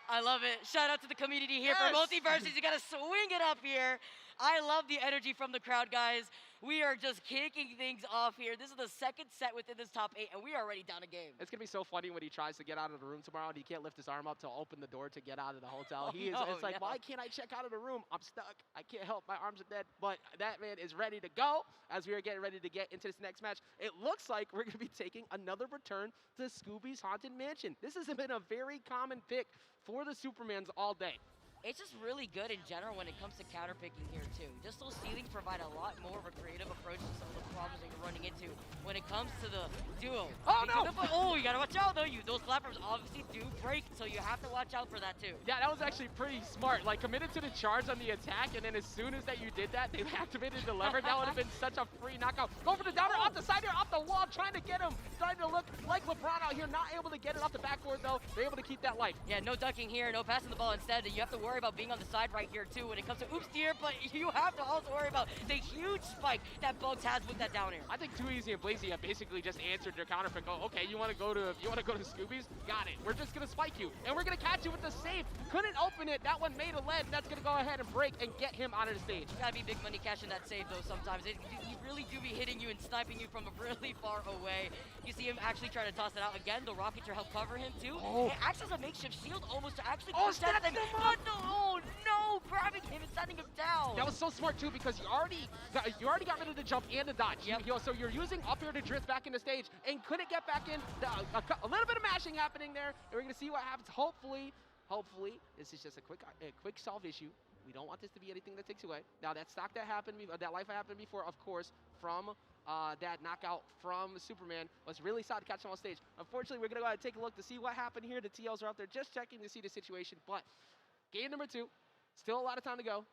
I love it. Shout out to the community here for Multiversus. You got to swing it up here. I love the energy from the crowd, guys. We are just kicking things off here. This is the second set within this top 8, and we are already down a game. It's going to be so funny when he tries to get out of the room tomorrow and he can't lift his arm up to open the door to get out of the hotel. It's like, why can't I check out of the room? I'm stuck. I can't help. My arms are dead. But that man is ready to go as we are getting ready to get into this next match. It looks like we're going to be taking another return to Scooby's Haunted Mansion. This has been a very common pick for the Supermans all day. It's just really good in general when it comes to counterpicking here too. Just those ceilings provide a lot more of a creative approach to some of the problems that you're running into when it comes to the duo. Oh no! Oh, you gotta watch out though. Those platforms obviously do break, so you have to watch out for that too. Yeah, that was actually pretty smart. Like, committed to the charge on the attack, and then as soon as that you did that, they activated the lever. That would have been such a free knockout. Go for the downer off the side here, off the wall, trying to get him. Trying to look like LeBron out here, not able to get it off the backboard though. They're able to keep that life. Yeah, no dunking here, no passing the ball instead. You have to worry about being on the side right here too when it comes to Oopstier, but you have to also worry about the huge spike that Bugs has with that down air. I think 2Easy and Blazy have basically just answered their counter pick. Oh, okay, you want to go to Scooby's? Got it. We're just gonna spike you, and we're gonna catch you with the safe. Couldn't open it. That one made a lead. That's gonna go ahead and break and get him out of the stage. You gotta be big money cashing that save though. Sometimes he really do be hitting you and sniping you from really far away. You see him actually trying to toss it out again. The rocket to help cover him too. It acts as a makeshift shield almost to actually protect him. But no, grabbing him and sending him down. That was so smart too, because you already got rid of the jump and the dodge. Yep. So you're using up air to drift back in the stage and couldn't get back in. A little bit of mashing happening there, and we're gonna see what happens. Hopefully, this is just a quick solve issue. We don't want this to be anything that takes away. Now, that stock that happened, that life happened before, of course, from that knockout from Superman was really solid to catch him on stage. Unfortunately, we're going to go ahead and take a look to see what happened here. The TLs are out there just checking to see the situation. But game number 2, still a lot of time to go.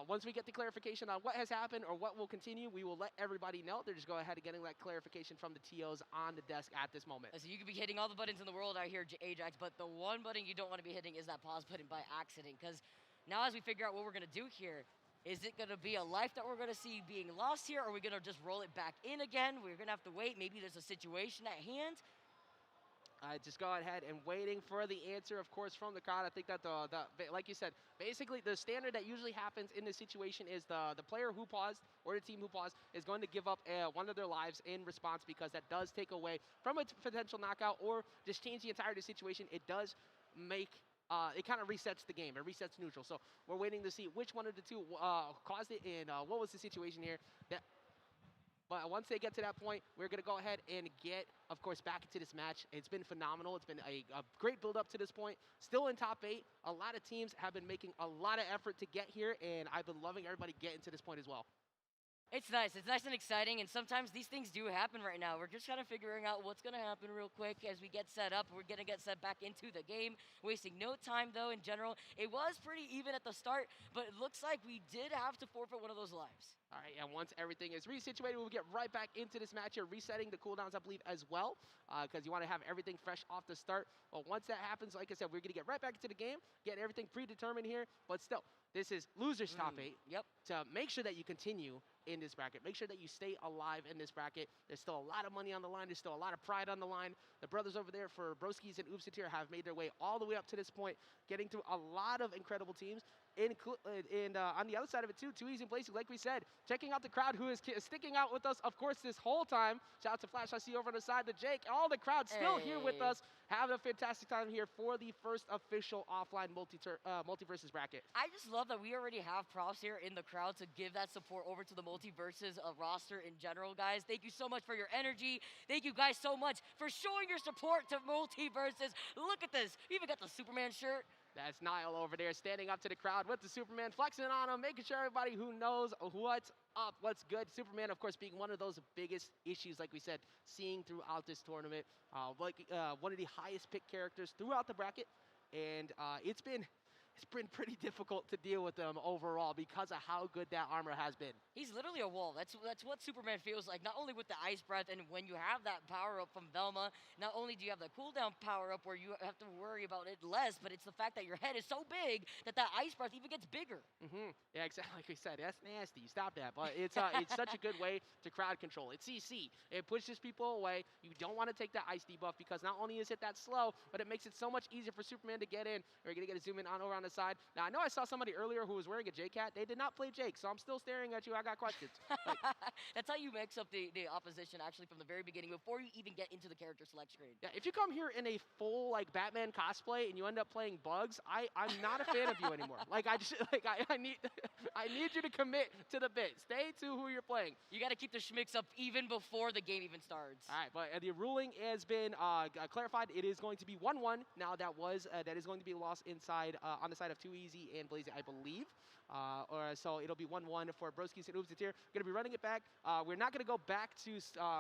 Once we get the clarification on what has happened or what will continue, we will let everybody know. They're just go ahead and getting that clarification from the TOs on the desk at this moment. So you could be hitting all the buttons in the world out here, Ajax, but the one button you don't want to be hitting is that pause button by accident. Because now as we figure out what we're going to do here, is it going to be a life that we're going to see being lost here, or are we going to just roll it back in again? We're going to have to wait. Maybe there's a situation at hand. Just go ahead and waiting for the answer, of course, from the crowd. I think that like you said, basically the standard that usually happens in this situation is the player who paused or the team who paused is going to give up one of their lives in response, because that does take away from a potential knockout or just change the entire situation. It does make it kind of resets the game. It resets neutral. So we're waiting to see which one of the two caused it and what was the situation here. But once they get to that point, we're going to go ahead and get, of course, back into this match. It's been phenomenal. It's been a great build up to this point. Still in top 8. A lot of teams have been making a lot of effort to get here, and I've been loving everybody getting to this point as well. It's nice and exciting, and sometimes these things do happen right now. We're just kind of figuring out what's going to happen real quick as we get set up. We're going to get set back into the game, wasting no time, though, in general. It was pretty even at the start, but it looks like we did have to forfeit one of those lives. All right, and once everything is resituated, we'll get right back into this match here, resetting the cooldowns, I believe, as well, because you want to have everything fresh off the start. Well, once that happens, like I said, we're going to get right back into the game, get everything predetermined here, but still, this is losers top 8. Yep. To make sure that you continue in this bracket. Make sure that you stay alive in this bracket. There's still a lot of money on the line. There's still a lot of pride on the line. The brothers over there for Broskis and Oopsatir have made their way all the way up to this point, getting through a lot of incredible teams. And on the other side of it, too easy places, like we said, checking out the crowd who is sticking out with us, of course, this whole time. Shout out to Flash, I see over on the side, to Jake. All the crowd still here with us. Having a fantastic time here for the first official offline Multiversus bracket. I just love that we already have props here in the crowd to give that support over to the Multiversus roster in general, guys. Thank you so much for your energy. Thank you guys so much for showing your support to Multiversus. Look at this. We even got the Superman shirt. That's Niall over there standing up to the crowd with the Superman, flexing on him, making sure everybody who knows what's up, what's good. Superman, of course, being one of those biggest issues, like we said, seeing throughout this tournament. One of the highest pick characters throughout the bracket. And it's been pretty difficult to deal with them overall because of how good that armor has been. He's literally a wall. That's what Superman feels like, not only with the ice breath, and when you have that power-up from Velma, not only do you have the cooldown power-up where you have to worry about it less, but it's the fact that your head is so big that ice breath even gets bigger. Yeah, exactly. Like we said, that's nasty. Stop that. But it's such a good way to crowd control. It's CC. It pushes people away. You don't want to take that ice debuff because not only is it that slow, but it makes it so much easier for Superman to get in. We're going to get a zoom in over on the side. Now, I know I saw somebody earlier who was wearing a J-Cat. They did not play Jake, so I'm still staring at you. I got questions. That's how you mix up the opposition, actually, from the very beginning, before you even get into the character select screen. Yeah, if you come here in a full, Batman cosplay and you end up playing Bugs, I'm not a fan of you anymore. I need you to commit to the bit. Stay to who you're playing. You got to keep the schmicks up even before the game even starts. All right, but the ruling has been clarified. It is going to be 1-1. Now, that is going to be lost inside on the side of Too Easy and Blazy, I believe. So it'll be 1-1 for Broskis and Oopsatir. Going to be running it back. We're not going to go back to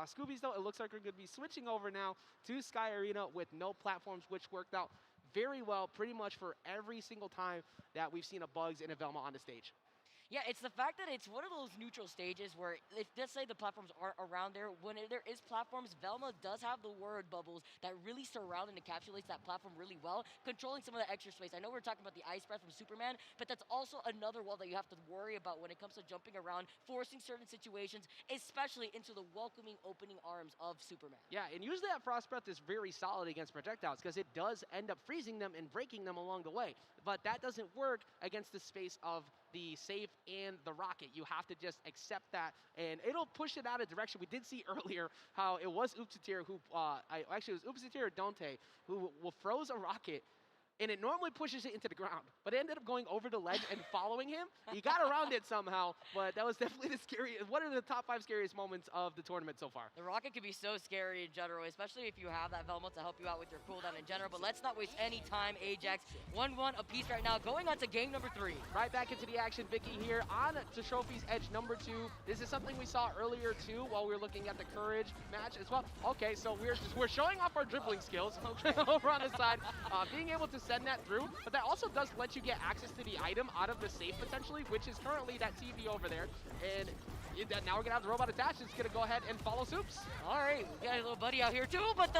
Scooby's, though. It looks like we're going to be switching over now to Sky Arena with no platforms, which worked out very well pretty much for every single time that we've seen a Bugs and a Velma on the stage. Yeah, it's the fact that it's one of those neutral stages where, let's say the platforms aren't around there, when there is platforms, Velma does have the word bubbles that really surround and encapsulates that platform really well, controlling some of the extra space. I know we're talking about the ice breath from Superman, but that's also another wall that you have to worry about when it comes to jumping around, forcing certain situations, especially into the welcoming opening arms of Superman. Yeah, and usually that frost breath is very solid against projectiles because it does end up freezing them and breaking them along the way. But that doesn't work against the space of the safe and the rocket. You have to just accept that, and it'll push it out of direction. We did see earlier how it was Oopsatir who, actually it was Oopsatir or Dante who froze a rocket and it normally pushes it into the ground, but it ended up going over the ledge and following him. He got around it somehow, but that was definitely the scariest, one of the top 5 scariest moments of the tournament so far. The rocket can be so scary in general, especially if you have that Velma to help you out with your cooldown in general, but let's not waste any time, Ajax. 1-1 apiece right now, going on to game number 3. Right back into the action, Vicky here on to Trophy's Edge number 2. This is something we saw earlier too while we were looking at the Courage match as well. Okay, so we're showing off our dribbling skills over on the side, being able to send that through, but that also does let you get access to the item out of the safe potentially, which is currently that TV over there. And now we're gonna have the robot attached. It's gonna go ahead and follow Soups. All right, we got a little buddy out here too, but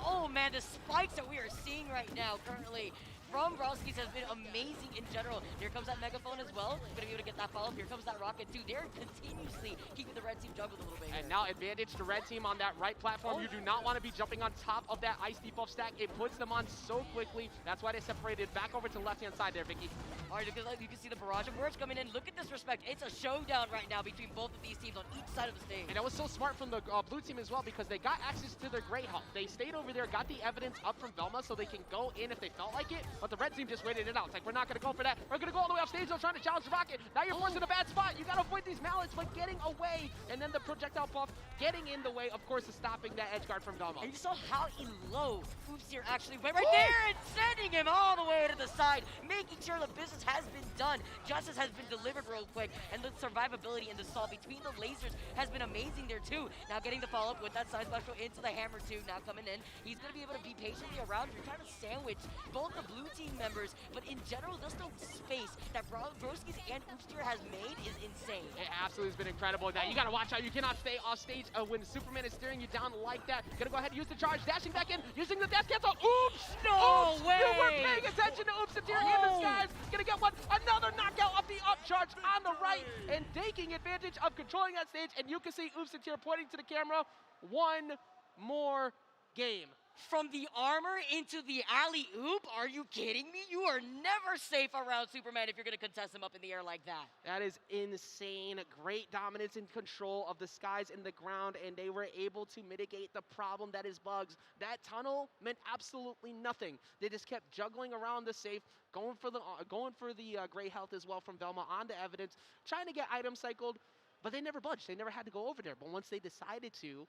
oh man, the spikes that we are seeing right now currently from Browskis has been amazing in general. Here comes that megaphone as well. Gonna be able to get that follow-up. Here comes that rocket too. They're continuously keeping the red team juggled a little bit. And now advantage to red team on that right platform. You do not want to be jumping on top of that ice debuff stack. It puts them on so quickly. That's why they separated back over to the left-hand side there, Vicky. All right, because you can see the barrage of words coming in. Look at this respect. It's a showdown right now between both of these teams on each side of the stage. And that was so smart from the blue team as well, because they got access to their Grey Hulk. They stayed over there, got the evidence up from Velma so they can go in if they felt like it, but the red team just waited it out. It's like, we're not going to go for that. We're going to go all the way off stage though, trying to challenge the rocket. Now you're forced in a bad spot. You got to avoid these mallets, but getting away. And then the projectile buff getting in the way, of course, is stopping that edge guard from Velma. And you saw how low Oops here actually went right there and sending him all the way to the side, making sure the business has been done. Justice has been delivered real quick, and the survivability and the solve between the lasers has been amazing there too. Now getting the follow-up with that side special into the hammer too, now coming in. He's going to be able to be patiently around. You're trying to sandwich both the blue team members, but in general, just the space that Broskies and Oopster has made is insane. It absolutely has been incredible. Now you got to watch out. You cannot stay off stage when Superman is steering you down like that. Gonna go ahead and use the charge, dashing back in, using the dash cancel. Oops! No way! You weren't paying attention to Oops in the skies. Gonna get one. Another knockout of the up charge on the right, and taking advantage of controlling that stage. And you can see Oops pointing to the camera. One more game. From the armor into the alley-oop? Are you kidding me? You are never safe around Superman if you're going to contest him up in the air like that. That is insane. Great dominance and control of the skies and the ground, and they were able to mitigate the problem that is bugs. That tunnel meant absolutely nothing. They just kept juggling around the safe, going for the gray health as well from Velma on the evidence, trying to get items cycled, but they never budged. They never had to go over there. But once they decided to,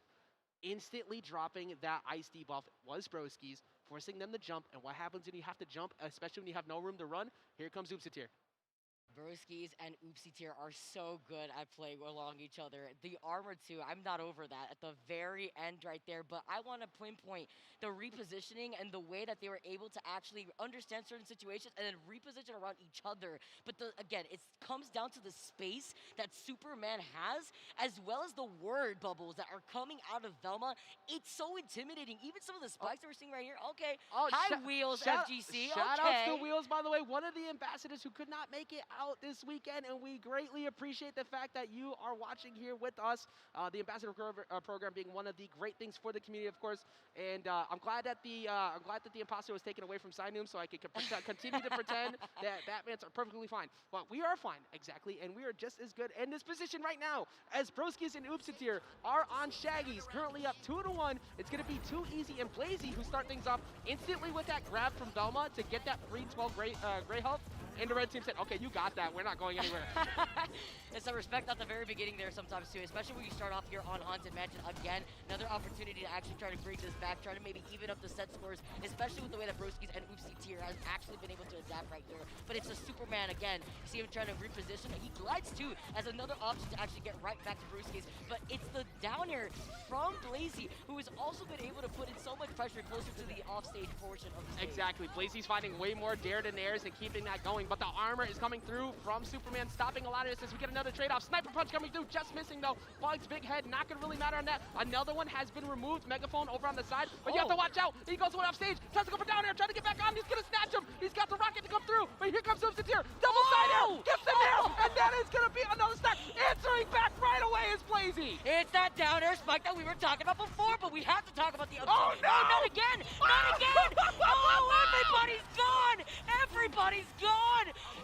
instantly dropping that ice debuff was Broskies, forcing them to jump. And what happens when you have to jump, especially when you have no room to run? Here comes Oopsitir. Broskies and Oopsitir are so good at playing along each other. The armor too, I'm not over that at the very end right there, but I want to pinpoint the repositioning and the way that they were able to actually understand certain situations and then reposition around each other. But again, it comes down to the space that Superman has, as well as the word bubbles that are coming out of Velma. It's so intimidating. Even some of the spikes that we're seeing right here. Okay, hi Wheels, FGC. Shout out to Wheels, by the way, one of the ambassadors who could not make it out this weekend, and we greatly appreciate the fact that you are watching here with us. The ambassador program being one of the great things for the community, of course, and I'm glad that the imposter was taken away from Sinum, so I could continue to pretend that Batman's are perfectly fine. But we are fine, exactly, and we are just as good in this position right now as Broskies and Oopsitir are on Shaggy's, currently up 2-1. It's going to be too easy, and Blazy, who start things off instantly with that grab from Velma to get that free 12 gray health. And the red team said, okay, you got that. We're not going anywhere. It's a respect at the very beginning there sometimes too, especially when you start off here on Haunted Mansion. Again, another opportunity to actually try to bring this back, try to maybe even up the set scores, especially with the way that Broskies and Oopsitir has actually been able to adapt right there. But it's a Superman again. You see him trying to reposition. He glides too as another option to actually get right back to Broskies. But it's the down air from Blazy, who has also been able to put in so much pressure closer to the offstage portion of the stage. Exactly. Blazy's finding way more dare than airs and keeping that going. But the armor is coming through from Superman, stopping a lot of this as we get another trade-off. Sniper punch coming through, just missing though. Bug's big head, not gonna really matter on that. Another one has been removed. Megaphone over on the side, but you have to watch out. He goes one off stage, tries to go for down air, trying to get back on. He's gonna snatch him. He's got the rocket to come through, but here comes Oopsitir. Double side air, gets the nail, and that is gonna be another stack. Answering back right away is Blazy. It's that down air spike that we were talking about before, but we have to talk about the upside. Oh no! Not again! Not again! Oh, everybody's gone! Everybody's gone!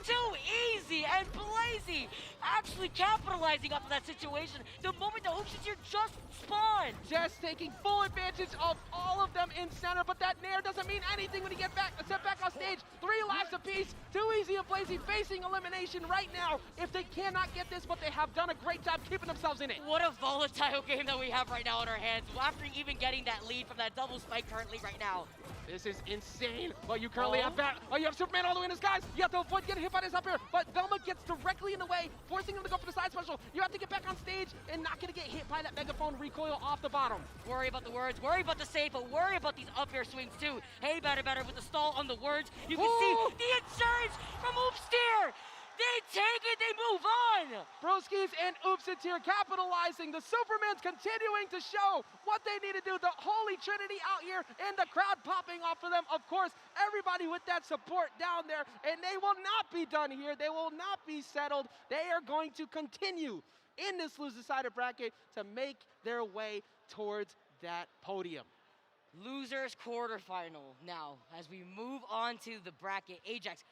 Too easy, and Blazy actually capitalizing off of that situation. The moment the Oopsies here just spawned. Just taking full advantage of all of them in center, but that Nair doesn't mean anything when you get back, set back on stage. 3 lives apiece, Too Easy and Blazy facing elimination right now if they cannot get this, but they have done a great job keeping themselves in it. What a volatile game that we have right now in our hands after even getting that lead from that double spike currently right now. This is insane, but you currently have that. Oh, you have Superman all the way in the skies. You have to avoid getting hit by this up here, but Velma gets directly in the way, forcing him to go for the side special. You have to get back on stage and not gonna get hit by that megaphone recoil off the bottom. Worry about the words, worry about the save, but worry about these up air swings too. Hey, better with the stall on the words. You can see the insurance from Oopsteer. They take it, they move on! Broskis and Oopsiteer capitalizing. The Supermans continuing to show what they need to do. The Holy Trinity out here and the crowd popping off for them. Of course, everybody with that support down there. And they will not be done here. They will not be settled. They are going to continue in this loser-decided bracket to make their way towards that podium. Losers quarterfinal now as we move on to the bracket. Ajax,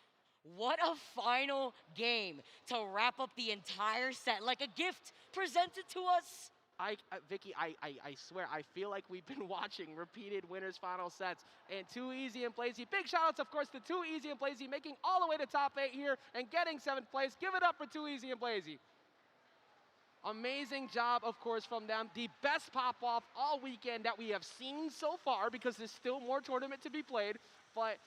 what a final game to wrap up the entire set, like a gift presented to us. Vicky, I swear, I feel like we've been watching repeated winners final sets. And Too Easy and Blazy, big shout outs, of course, to Too Easy and Blazy, making all the way to top 8 here and getting 7th place. Give it up for Too Easy and Blazy. Amazing job, of course, from them. The best pop-off all weekend that we have seen so far, because there's still more tournament to be played, but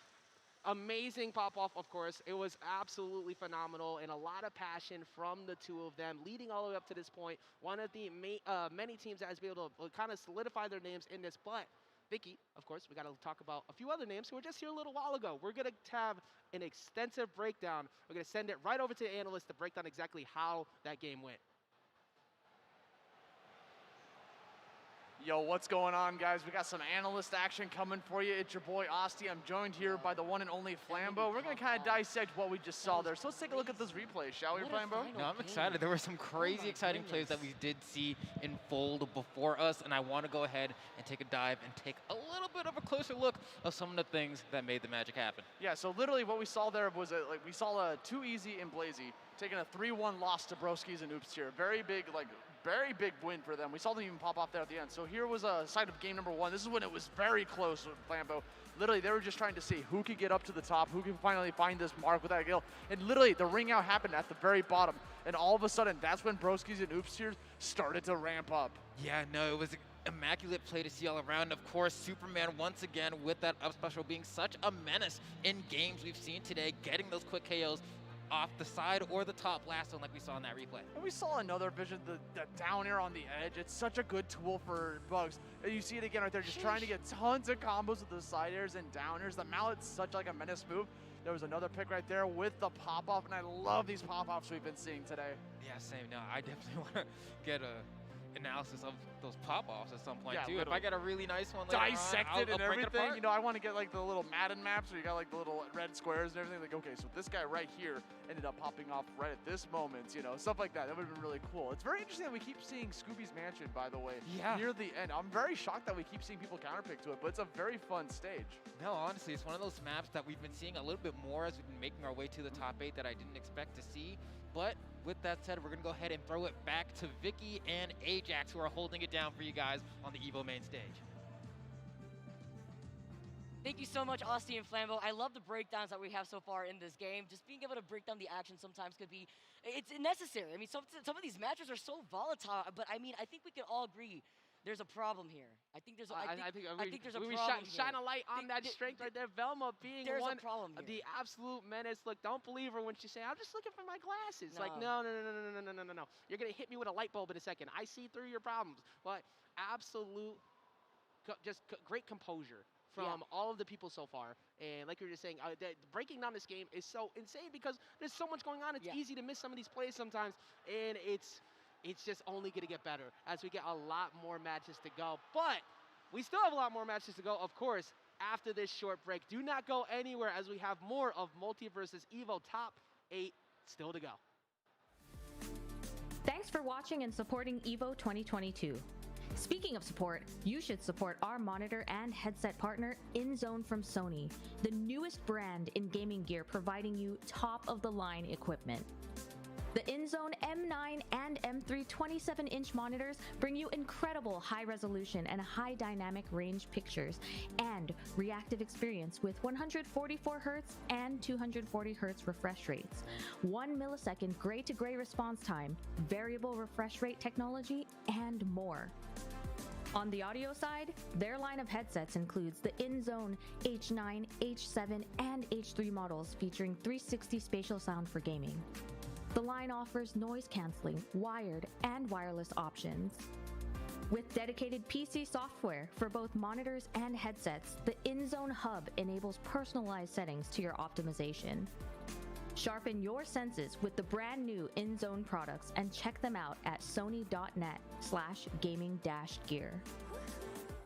amazing pop-off, of course. It was absolutely phenomenal and a lot of passion from the two of them, leading all the way up to this point. One of the many teams that has been able to kind of solidify their names in this, but Vicky, of course, we got to talk about a few other names who were just here a little while ago. We're going to have an extensive breakdown. We're going to send it right over to the analyst to break down exactly how that game went. Yo, what's going on, guys? We got some analyst action coming for you. It's your boy, Asti. I'm joined here by the one and only Flambeau. We're going to kind of dissect what we just saw there. So let's take a look at this replay, shall we, Flambeau? No, I'm excited. There were some crazy exciting plays that we did see unfold before us, and I want to go ahead and take a dive and take a little bit of a closer look of some of the things that made the magic happen. Yeah, so literally what we saw there was we saw a Too Easy and Blazy taking a 3-1 loss to Broskis and Oops here. Very big win for them. We saw them even pop off there at the end. So here was a side of game number 1. This is when it was very close with Flambeau. Literally, they were just trying to see who could get up to the top, who can finally find this mark with that kill. And literally, the ring out happened at the very bottom. And all of a sudden, that's when Broskis and Oops here started to ramp up. Yeah, no, it was an immaculate play to see all around. Of course, Superman once again with that up special being such a menace in games we've seen today, getting those quick KOs off the side or the top blast zone like we saw in that replay. And we saw another vision, the down air on the edge. It's such a good tool for Bugs. And you see it again right there, just trying to get tons of combos with the side airs and down airs. The mallet's such like a menace move. There was another pick right there with the pop-off, and I love these pop-offs we've been seeing today. Yeah, same. No, I definitely want to get a analysis of those pop-offs at some point, too. Literally. If I get a really nice one later Dissected on, and everything. You know, I want to get like the little Madden maps where you got like the little red squares and everything. Like, okay, so this guy right here ended up popping off right at this moment, you know, stuff like that. That would have been really cool. It's very interesting that we keep seeing Scooby's Mansion, by the way, near the end. I'm very shocked that we keep seeing people counterpick to it, but it's a very fun stage. No, honestly, it's one of those maps that we've been seeing a little bit more as we've been making our way to the top 8 that I didn't expect to see. But with that said, we're going to go ahead and throw it back to Vicky and Ajax, who are holding it down for you guys on the EVO main stage. Thank you so much, Asti and Flambeau. I love the breakdowns that we have so far in this game. Just being able to break down the action sometimes could be, it's necessary. I mean, some of these matches are so volatile, but I mean, I think we can all agree there's a problem here. I think there's a problem shine a light on that strength right there. Velma being one, the absolute menace. Look, don't believe her when she's saying, I'm just looking for my glasses. No. Like, no. You're going to hit me with a light bulb in a second. I see through your problems. But absolute, great composure from all of the people so far. And like you were just saying, breaking down this game is so insane because there's so much going on. It's easy to miss some of these plays sometimes. And it's just only going to get better as we get a lot more matches to go. But we still have a lot more matches to go, of course, after this short break. Do not go anywhere as we have more of Multiversus EVO top 8 still to go. Thanks for watching and supporting EVO 2022. Speaking of support, you should support our monitor and headset partner, InZone from Sony, the newest brand in gaming gear providing you top-of-the-line equipment. The InZone M9 and M3 27-inch monitors bring you incredible high-resolution and high dynamic range pictures and reactive experience with 144Hz and 240Hz refresh rates, 1 millisecond gray-to-gray response time, variable refresh rate technology, and more. On the audio side, their line of headsets includes the InZone H9, H7, and H3 models featuring 360 spatial sound for gaming. The line offers noise-canceling, wired, and wireless options. With dedicated PC software for both monitors and headsets, the InZone Hub enables personalized settings to your optimization. Sharpen your senses with the brand new InZone products and check them out at sony.net/gaming-gear.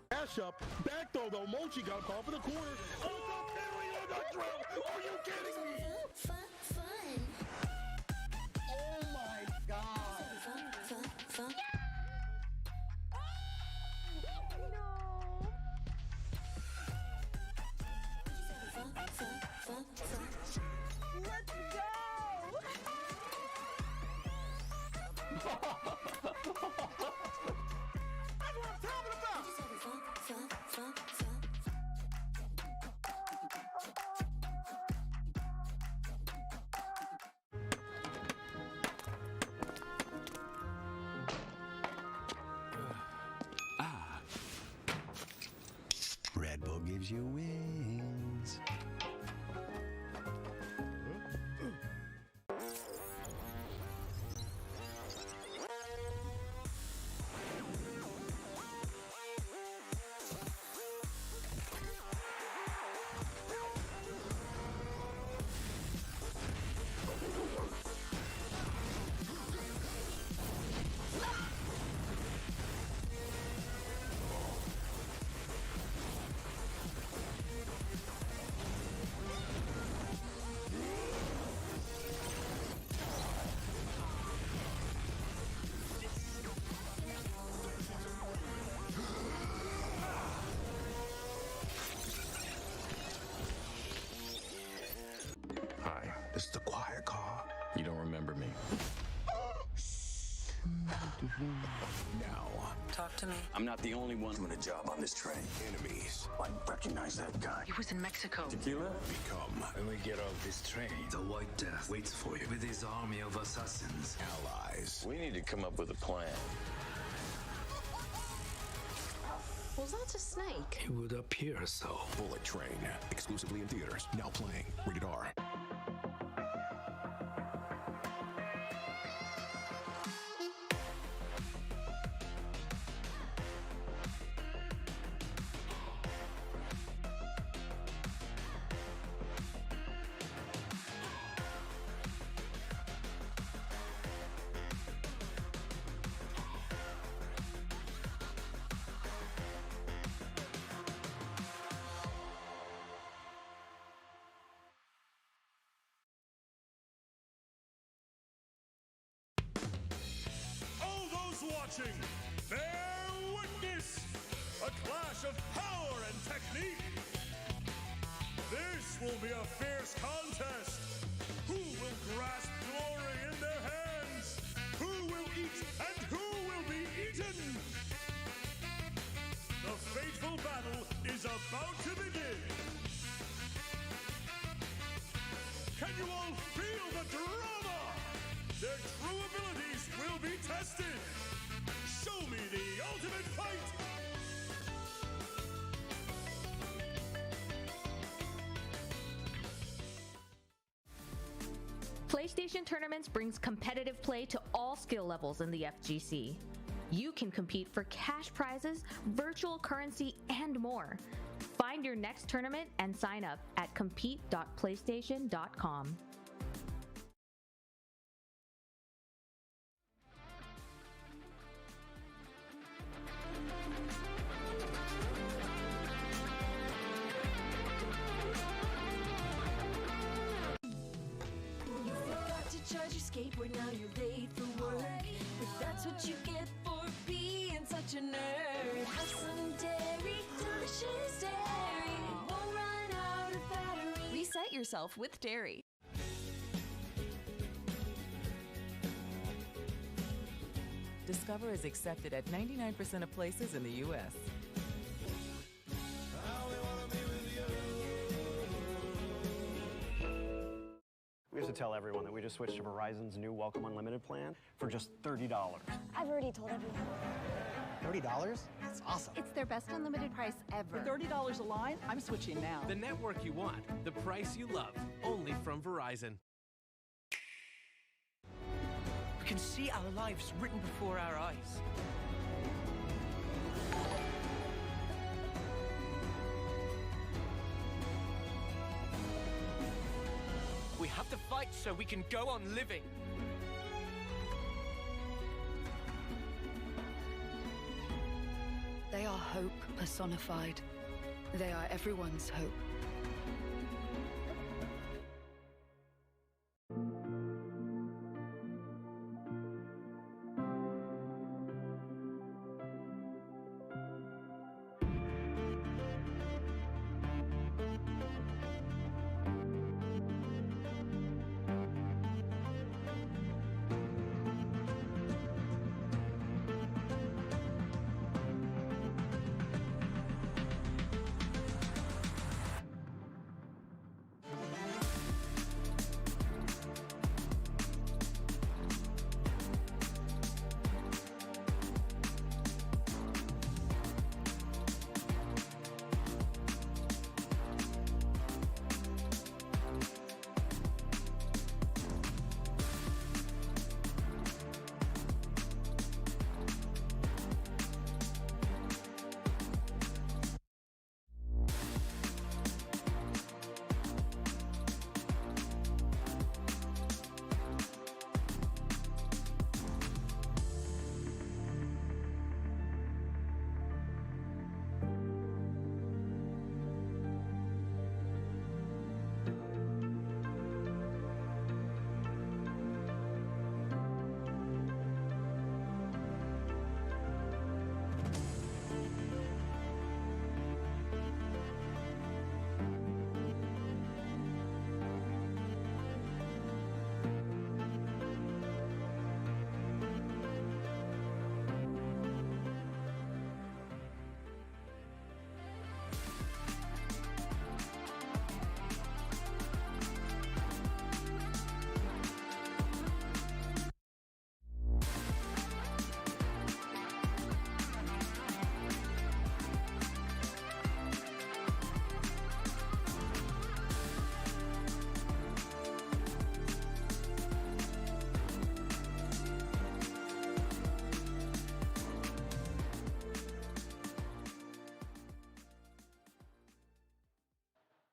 Dash up, back throw though, Mochi got called for the corner. Oh, the period of drill. Are you kidding me? Fun. Oh my God. Fun. Let's go! That's what I'm talking about. Fun. Red Bull gives you wings. Hi, this is the quiet car. You don't remember me. Now, Talk to me. I'm not the only one doing a job on this train. Enemies. I recognize that guy. He was in Mexico. Tequila? Become. When we get off this train, the White Death waits for you with his army of assassins. Allies. We need to come up with a plan. Was that a snake? It would appear so. Bullet Train. Exclusively in theaters. Now playing. Rated R. All those watching, bear witness. A clash of power and technique. This will be a fierce contest. Who will grasp glory in their hands? Who will eat and who will be eaten? The fateful battle is about to begin. Can you all feel the drama? Their true abilities will be tested. Show me the ultimate fight. PlayStation Tournaments brings competitive play to all skill levels in the FGC. You can compete for cash prizes, virtual currency, and more. Find your next tournament and sign up at compete.playstation.com. Charge your skateboard, now you're late for work. But that's what you get for being such a nerd. Have some dairy, delicious dairy. It won't run out of battery. Reset yourself with dairy. Discover is accepted at 99% of places in the U.S. We have to tell everyone that we just switched to Verizon's new Welcome Unlimited plan for just $30. I've already told everyone. $30? That's awesome. It's their best unlimited price ever. For $30 a line, I'm switching now. The network you want, the price you love, only from Verizon. We can see our lives written before our eyes. We have to fight so we can go on living. They are hope personified. They are everyone's hope.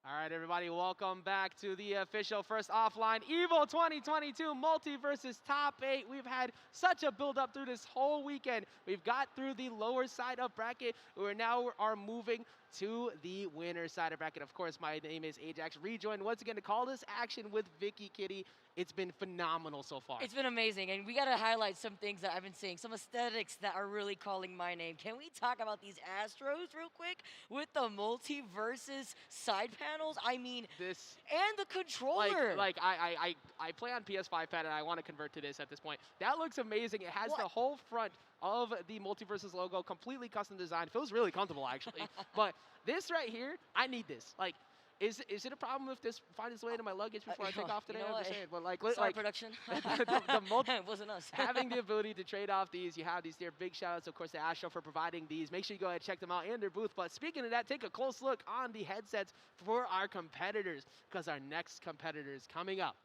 All right, everybody, welcome back to the official first offline EVO 2022 Multiversus Top 8. We've had such a build-up through this whole weekend. We've got through the lower side of bracket. We now are moving to the winner side of bracket. Of course, my name is Ajax. Rejoined once again to call this action with Vicky Kitty. It's been phenomenal so far. It's been amazing, and we got to highlight some things that I've been seeing, some aesthetics that are really calling my name. Can we talk about these Astros real quick with the Multiversus side panels? I mean, this and the controller. I play on PS5 pad, and I want to convert to this at this point. That looks amazing. It has the whole front of the Multiversus logo, completely custom designed. Feels really comfortable, actually. But this right here, I need this. Like, is it a problem if this finds its way into my luggage before I take off today? I'm just saying, but sorry, production. It wasn't us. Having the ability to trade off these, you have these there. Big shout outs, of course, to Astro for providing these. Make sure you go ahead and check them out in their booth. But speaking of that, take a close look on the headsets for our competitors, because our next competitor is coming up.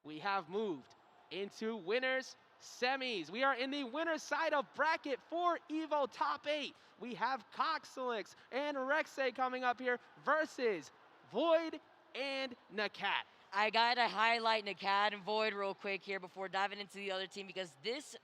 We have moved into winners semis. We are in the winner's side of bracket for EVO Top 8. We have Coxelix and Rexay coming up here versus Void and Nakat. I gotta highlight Nakat and Void real quick here before diving into the other team, because these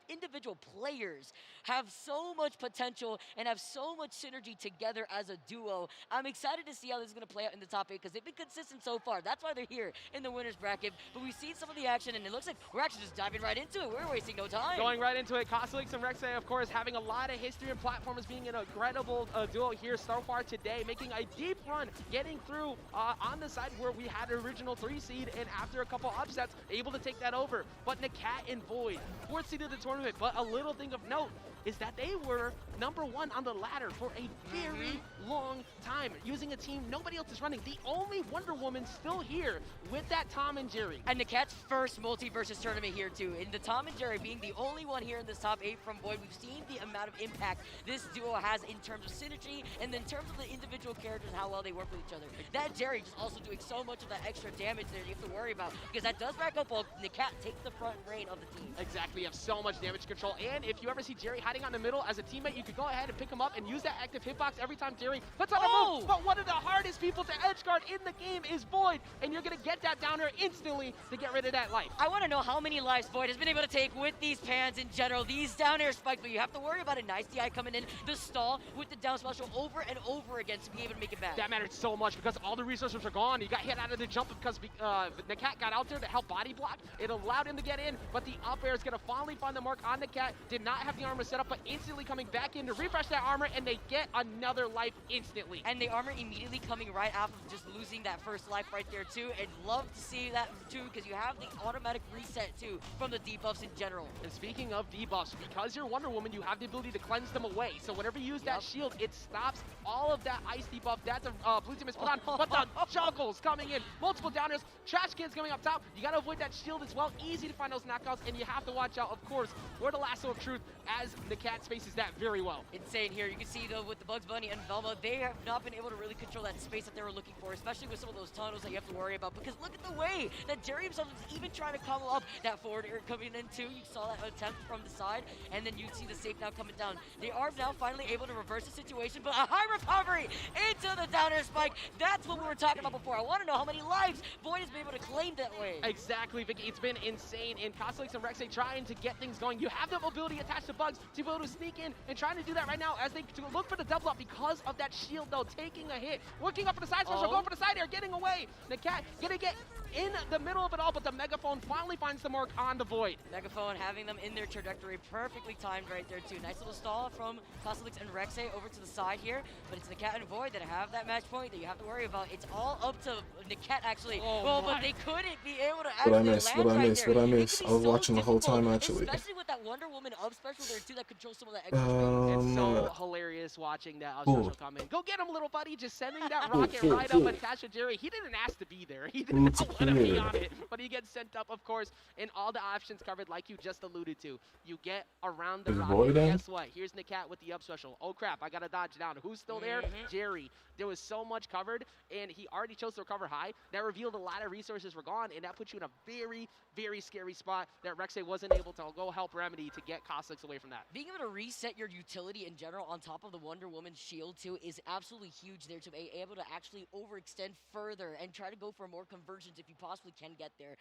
individual players have so much potential and have so much synergy together as a duo. I'm excited to see how this is going to play out in the top 8, because they've been consistent so far. That's why they're here in the winner's bracket. But we've seen some of the action, and it looks like we're actually just diving right into it. We're wasting no time. Going right into it. Coxelix and Rexay, of course, having a lot of history and platformers, being an incredible duo here so far today, making a deep run, getting through on the side where we had an original 3 seed, and after a couple upsets, able to take that over. But Nakat and Void, 4th seed of the tournament, tournament. But a little thing of note is that they were #1 on the ladder for a very long time, using a team nobody else is running. The only Wonder Woman still here with that Tom and Jerry. And Nakat's first Multiversus tournament here too. In the Tom and Jerry being the only one here in this top 8 from Void, we've seen the amount of impact this duo has in terms of synergy and in terms of the individual characters and how well they work with each other. That Jerry just also doing so much of that extra damage there you have to worry about, because that does rack up while Nakat takes the front reign of the team. Exactly, you have so much damage control, and if you ever see Jerry hiding on the middle as a teammate, you could go ahead and pick him up and use that active hitbox every time Jerry puts on a move. But one of the hardest people to edge guard in the game is Void, and you're gonna get that downer instantly to get rid of that life. I want to know how many lives Void has been able to take with these pans in general, these down air spikes, but you have to worry about a nice DI coming in, the stall with the down special over and over again to be able to make it back. That mattered so much because all the resources are gone. He got hit out of the jump because Nakat got out there to help body block. It allowed him to get in, but the up air is gonna finally find the mark on Nakat. Did not have the armor set up, but instantly coming back in to refresh that armor, and they get another life instantly. And the armor immediately coming right after just losing that first life right there too, and love to see that too, because you have the automatic reset too from the debuffs in general. And speaking of debuffs, because you're Wonder Woman, you have the ability to cleanse them away. So whenever you use that shield, it stops all of that ice debuff that the blue team has put on. But the juggles coming in, multiple downers, trash cans coming up top. You gotta avoid that shield as well. Easy to find those knockouts, and you have to watch out, of course, for the lasso of truth, as Nakat spaces that very well. Insane here. You can see though with the Bugs Bunny and Velma, they have not been able to really control that space that they were looking for, especially with some of those tunnels that you have to worry about. Because look at the way that Jerry himself is even trying to come up that forward air coming in too. You saw that attempt from the side, and then you see the safe now coming down. They are now finally able to reverse the situation, but a high recovery into the down air spike. That's what we were talking about before. I want to know how many lives Void has been able to claim that way. Exactly, Vicky. It's been insane. And Costelix and Rexay trying to get things going. You have the mobility attached to Bugs to be able to sneak in and trying to do that right now as they look for the double up because of that shield, though, taking a hit. Working up for the side special, going for the side air, getting away. Nakat gonna get in the middle of it all, but the Megaphone finally finds the mark on the Void. Megaphone having them in their trajectory, perfectly timed right there too. Nice little stall from Costelix and Rexay over to the side here, but it's Nakat and Void that have that match point that you have to worry about. It's all up to Nakat actually. But they couldn't be able to actually land What I missed? I was watching the whole time actually. Especially with that Wonder Woman up special there too that controls some of that extra space. It's so hilarious watching that up special come in. Go get him, little buddy, just sending that rocket right up at Tasha Jerry. He didn't ask to be there. He didn't want to be on it, but he gets sent up, of course, and all the options covered like you just alluded to. You get around the rocket. Guess what? Here's Nakat with the up special. Oh crap, I gotta dodge down. Who's still there? Jerry. There was so much covered, and he already chose to recover high. That revealed a lot of resources were gone, and that puts you in a very, very scary spot that Rexay wasn't able to go help Remedy to get Costelix away from that. Being able to reset your utility in general on top of the Wonder Woman shield too is absolutely huge there to be able to actually overextend further and try to go for more conversions if you possibly can get there.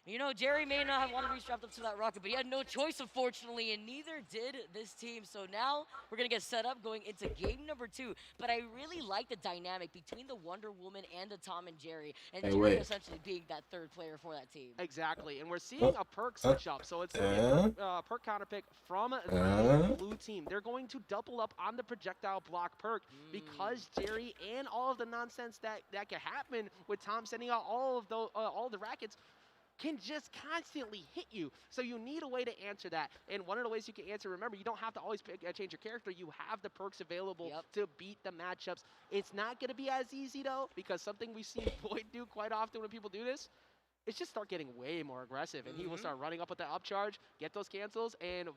You know, Jerry may not have wanted to be strapped up to that rocket, but he had no choice, unfortunately, and neither did this team. So now we're going to get set up going into game number 2. But I really like the dynamic between the Wonder Woman and the Tom and Jerry, and Jerry essentially being that third player for that team. Exactly, and we're seeing a perk switch up. So it's a perk counter pick from the blue team. They're going to double up on the projectile block perk because Jerry and all of the nonsense that can happen with Tom sending out all of the rackets can just constantly hit you. So you need a way to answer that. And one of the ways you can answer, remember, you don't have to always change your character. You have the perks available to beat the matchups. It's not going to be as easy, though, because something we've seen Void do quite often when people do this is just start getting way more aggressive. And he will start running up with the upcharge, get those cancels, and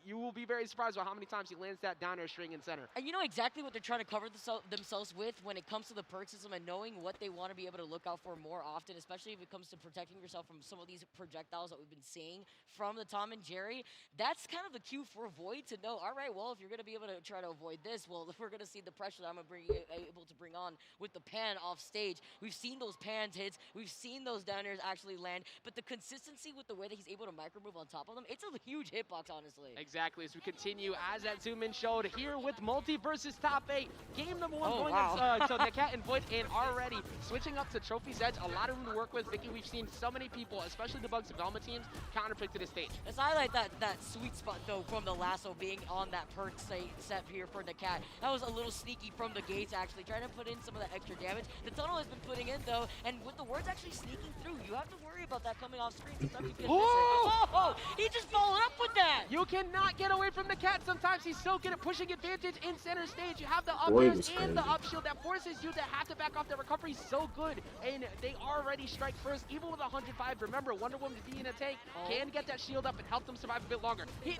you will be very surprised by how many times he lands that down air string in center. And you know exactly what they're trying to cover themselves with when it comes to the perk system and knowing what they want to be able to look out for more often, especially if it comes to protecting yourself from some of these projectiles that we've been seeing from the Tom and Jerry. That's kind of the cue for Void to know, all right, well, if you're going to be able to try to avoid this, well, we're going to see the pressure that I'm able to bring on with the pan off stage. We've seen those pans hits. We've seen those down airs actually land. But the consistency with the way that he's able to micro move on top of them, it's a huge hitbox, honestly. Exactly, as we continue, as that zoom in showed, here with Multiversus top 8. Game number 1 going to Nakat and Void, and already switching up to Trophy's Edge. A lot of room to work with. Vicky, we've seen so many people, especially the Bugs and Velma teams, counterpick to this stage. Let's highlight that sweet spot, though, from the lasso being on that perk set here for Nakat. That was a little sneaky from the gates, actually, trying to put in some of that extra damage. The tunnel has been putting in, though, and with the words actually sneaking through, you have to worry worry about that coming off screen. Sometimes you can miss it. Oh, he just followed up with that. You cannot get away from the cat. Sometimes he's so good at pushing advantage in center stage. You have the up Boyd airs is and the crazy. up shield that forces you to have to back off. The recovery so good, and they already strike first, even with 105. Remember, Wonder Woman being a tank can get that shield up and help them survive a bit longer. He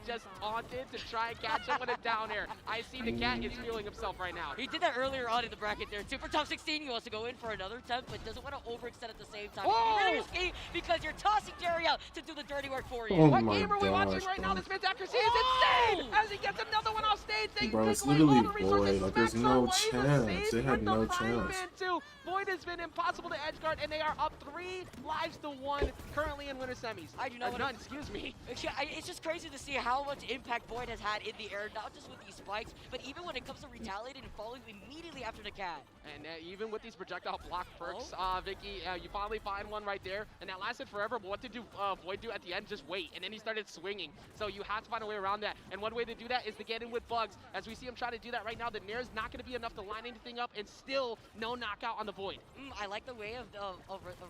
just taunted to try and catch him with a down air. I see the cat is feeling himself right now. He did that earlier on in the bracket there too. For top 16, he wants to go in for another attempt, but doesn't want to overextend at the same time. Oh! Really risky because you're tossing Jerry out to do the dirty work for you. Oh What my game are we watching gosh, right now? bro. This man's accuracy is insane! As he gets another one off stage, they Bro, take it's away all literally the resources. Boyd. Like, there's Smacks no away the chance. stage They had with the no Fireman chance. too. Boyd has been impossible to edge guard, and they are up 3 lives to 1 currently in winter semis. I do not none, excuse me. It's just crazy to see how much impact Boyd has had in the air, not just with these spikes, but even when it comes to retaliating and falling immediately after the cat. And even with these projectile block perks, Vicky, you finally find one right there, and that lasted forever, but what did Boyd do at the end? Just wait, and then he started swinging. So you have to find a way around that, and one way to do that is to get in with bugs. As we see him try to do that right now, the Nair's not going to be enough to line anything up, and still no knockout on the Void. I like the way of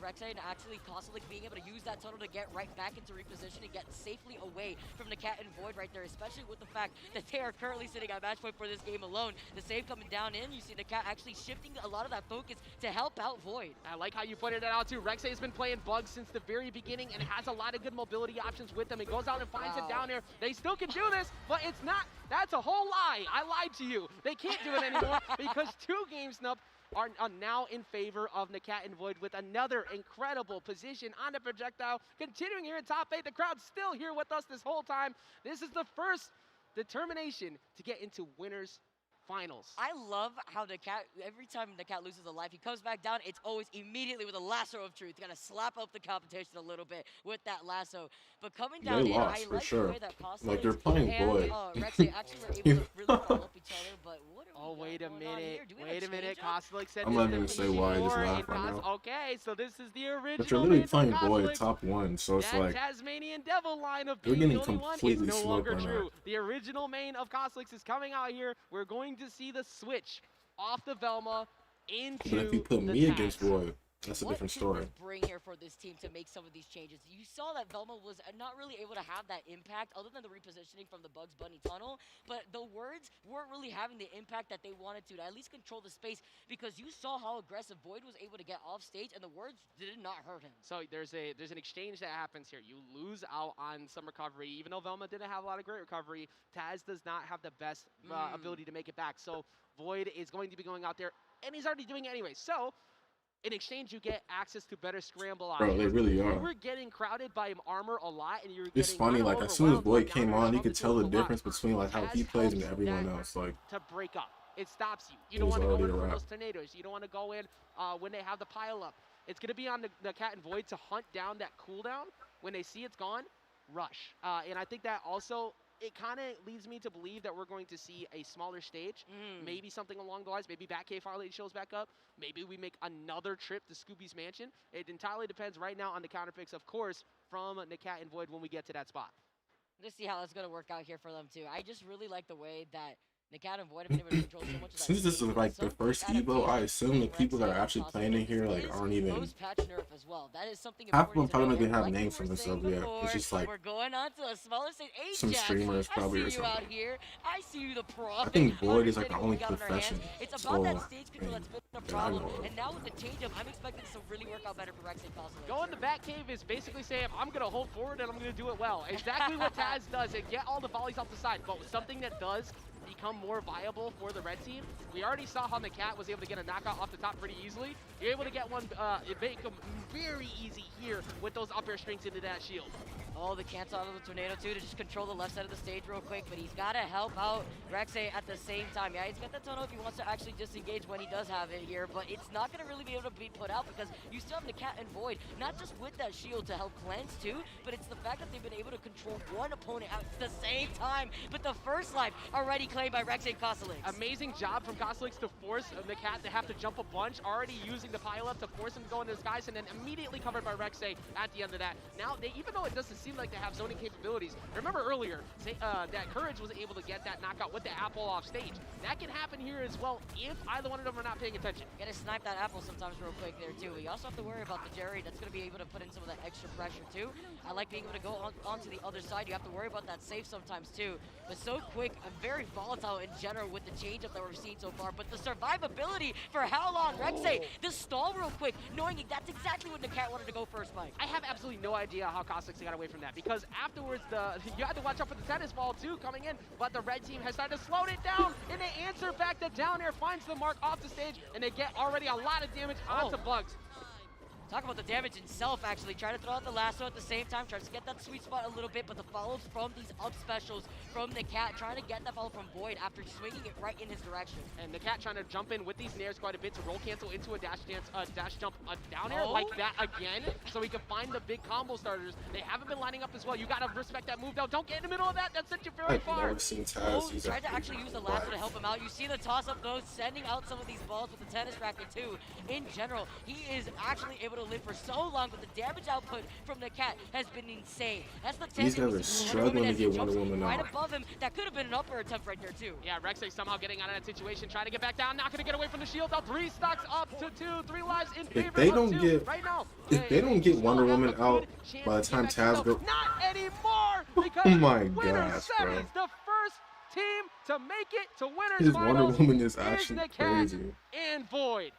Rek'Sai and actually Kosalik being able to use that tunnel to get right back into reposition and get safely away from the cat and Void right there, especially with the fact that they are currently sitting at match point for this game alone. The save coming down in, you see the cat actually shifting a lot of that focus to help out Void. I like how you pointed that out too. Rek'Sai has been playing bugs since the very beginning and has a lot of good mobility options with them. He goes out and finds it down there. They still can do this, but it's not. That's a whole lie. I lied to you. They can't do it anymore because 2 games are now in favor of Nakat and Void with another incredible position on the projectile. Continuing here in top 8, the crowd's still here with us this whole time. This is the first determination to get into winners finals. I love how the cat, every time the cat loses a life, he comes back down, it's always immediately with a lasso of truth. You gotta slap up the competition a little bit with that lasso. But coming down They in, lost I for like sure. the way that Costa Like, they're playing Boyd. Rek'Sai actually were able to really follow up each other, but what are we Wait a minute. Wait a minute. change-up? Kosalik said I'm this not is even the say why I just before laugh in right now. Okay, so this is the original. But you're literally main playing for Boyd Kosalik. top 1, so it's That like Tasmanian Devil line of they're being getting the only one is completely no smoked longer right now. true. The original main of Kosalik is coming out here. We're going to see the switch off the Velma into But if you put the me Taz. against Boyd, that's a What different can story. we bring here for this team to make some of these changes? You saw that Velma was not really able to have that impact other than the repositioning from the Bugs Bunny tunnel, but the words weren't really having the impact that they wanted to at least control the space, because you saw how aggressive Void was able to get off stage and the words did not hurt him. So there's an exchange that happens here. You lose out on some recovery, even though Velma didn't have a lot of great recovery. Taz does not have the best ability to make it back. So Void is going to be going out there, and he's already doing it anyway. So in exchange, you get access to better scramble options. Bro, they really are. You were getting crowded by armor a lot, and you were It's getting funny, kinda like, as soon as overwhelmed Boyd by came counters on, you of could the tell the team a lot. difference between, like, how he Taz plays and helps everyone that else. Like, to break up. It stops you. You It don't was want to go already in a for wrap. those tornadoes. You don't want to go in when they have the pile up. It's going to be on the Cat and Void to hunt down that cooldown. When they see it's gone, rush. And I think that also, it kind of leads me to believe that we're going to see a smaller stage. Maybe something along the lines. Maybe Batcave finally shows back up. Maybe we make another trip to Scooby's Mansion. It entirely depends right now on the counter picks, of course, from Nakat and Void when we get to that spot. Let's see how that's going to work out here for them, too. I just really like the way that Nakat and Void have been able to control so much of that. since this is like the first EVO, I assume the people that are actually playing in here like aren't even. Patch nerf as well. That is something Half of them important to probably know. don't even have Like we names for were themselves saying yet. before, It's just like we're going on to a smaller stage. some Ajax, streamers probably I or see you out something. here. I see you, the pro. I think Void is like the Understanding what only we got on our hands. profession. It's about that Oh, stage control that's been a yeah, I problem. know. And now with the change-up, I'm expecting this to really work out better for Rex and Cosmo. Going to Batcave is basically saying, I'm going to hold forward and I'm going to do it well. Exactly what Taz does, and get all the volleys off the side. But something that does become more viable for the red team, we already saw how Nakat was able to get a knockout off the top pretty easily. You're able to get one, make them very easy here with those up air strings into that shield. Oh, the cancel out of the tornado too to just control the left side of the stage real quick, but he's got to help out Rek'Sai at the same time. Yeah, he's got the tunnel if he wants to actually disengage when he does have it here, but it's not going to really be able to be put out because you still have Nakat and Void, not just with that shield to help cleanse too, but it's the fact that they've been able to control one opponent at the same time. But the first life already claimed by Rek'Sai and Kosalik. Amazing job from Kosalik to force Nakat to have to jump a bunch, already using using the pile up to force him to go into disguise, and then immediately covered by Rexay at the end of that. Now, even though it doesn't seem like they have zoning capabilities, remember earlier that Courage was able to get that knockout with the apple off stage. That can happen here as well if either one of them are not paying attention. Gotta snipe that apple sometimes real quick there too. We also have to worry about the Jerry that's gonna be able to put in some of that extra pressure too. I like being able to go onto the other side. You have to worry about that save sometimes too. But so quick and very volatile in general with the changeup that we're seeing so far. But the survivability for how long? Rexay, just stall real quick, knowing that's exactly what Nakat wanted to go first, Mike. I have absolutely no idea how Caustic got away from that, because afterwards you had to watch out for the tennis ball too coming in, but the red team has started to slow it down, and they answer back. The down air finds the mark off the stage, and they get already a lot of damage onto Bugs. Talk about the damage itself, actually. Try to throw out the lasso at the same time, tries to get that sweet spot a little bit, but the follows from these up specials from Nakat, trying to get that follow from Void after swinging it right in his direction. And Nakat trying to jump in with these nairs quite a bit to roll cancel into a dash jump, down air like that again, so he can find the big combo starters. They haven't been lining up as well. You gotta respect that move, though. Don't get in the middle of that. That sent you very far. I've never seen Taz use Tried to actually use the lasso to help him out. You see the toss-up, though, sending out some of these balls with the tennis racket, too. In general, he is actually able to live for so long, but the damage output from Nakat has been insane. That's the These guys are struggling to get Wonder Woman right out. above him. That could have been an upper attempt right there, too. Yeah, Rexay somehow getting out of that situation, trying to get back down, not gonna get away from the shield. Now 3 stocks up to 2, 3 lives in favor If they of don't 2 get, right now. if they don't get Wonder Woman out by the time Taz goes, not anymore, because oh my winner gosh, seven bro. is the first team to make it to winners His finals. Wonder Woman is actually Nakat crazy. and Void.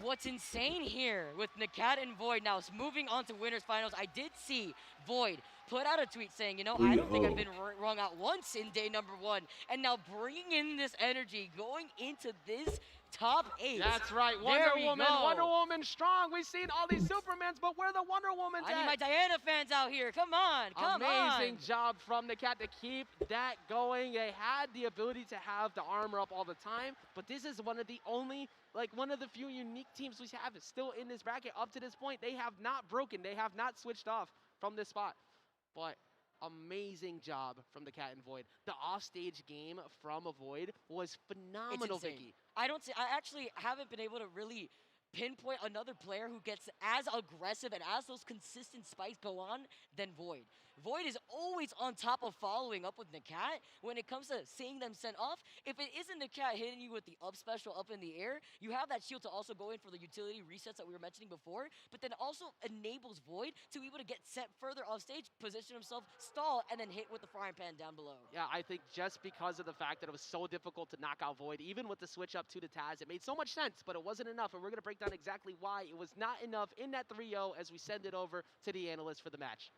What's insane here with Nakat and Void now moving on to winners finals, I did see Void put out a tweet saying, you know, I don't think I've been wrong out once in day number 1, and now bringing in this energy going into this top 8. That's right, Wonder Woman strong. We've seen all these Supermans, but where the Wonder Woman's I need my Diana fans out here. Come on, come on. Amazing job from Nakat to keep that going. They had the ability to have the armor up all the time, but this is one of the only, one of the few unique teams we have still in this bracket. Up to this point, they have not broken. They have not switched off from this spot. But amazing job from the Cat and Void. The offstage game from Void was phenomenal, Vicky. I actually haven't been able to really pinpoint another player who gets as aggressive and as those consistent spikes go on than Void. Void is always on top of following up with Nakat when it comes to seeing them sent off. If it isn't Nakat hitting you with the up special up in the air, you have that shield to also go in for the utility resets that we were mentioning before, but then also enables Void to be able to get sent further off stage, position himself, stall, and then hit with the frying pan down below. Yeah, I think just because of the fact that it was so difficult to knock out Void, even with the switch up to the Taz, it made so much sense, but it wasn't enough, and we're going to break down exactly why it was not enough in that 3-0 as we send it over to the analyst for the match.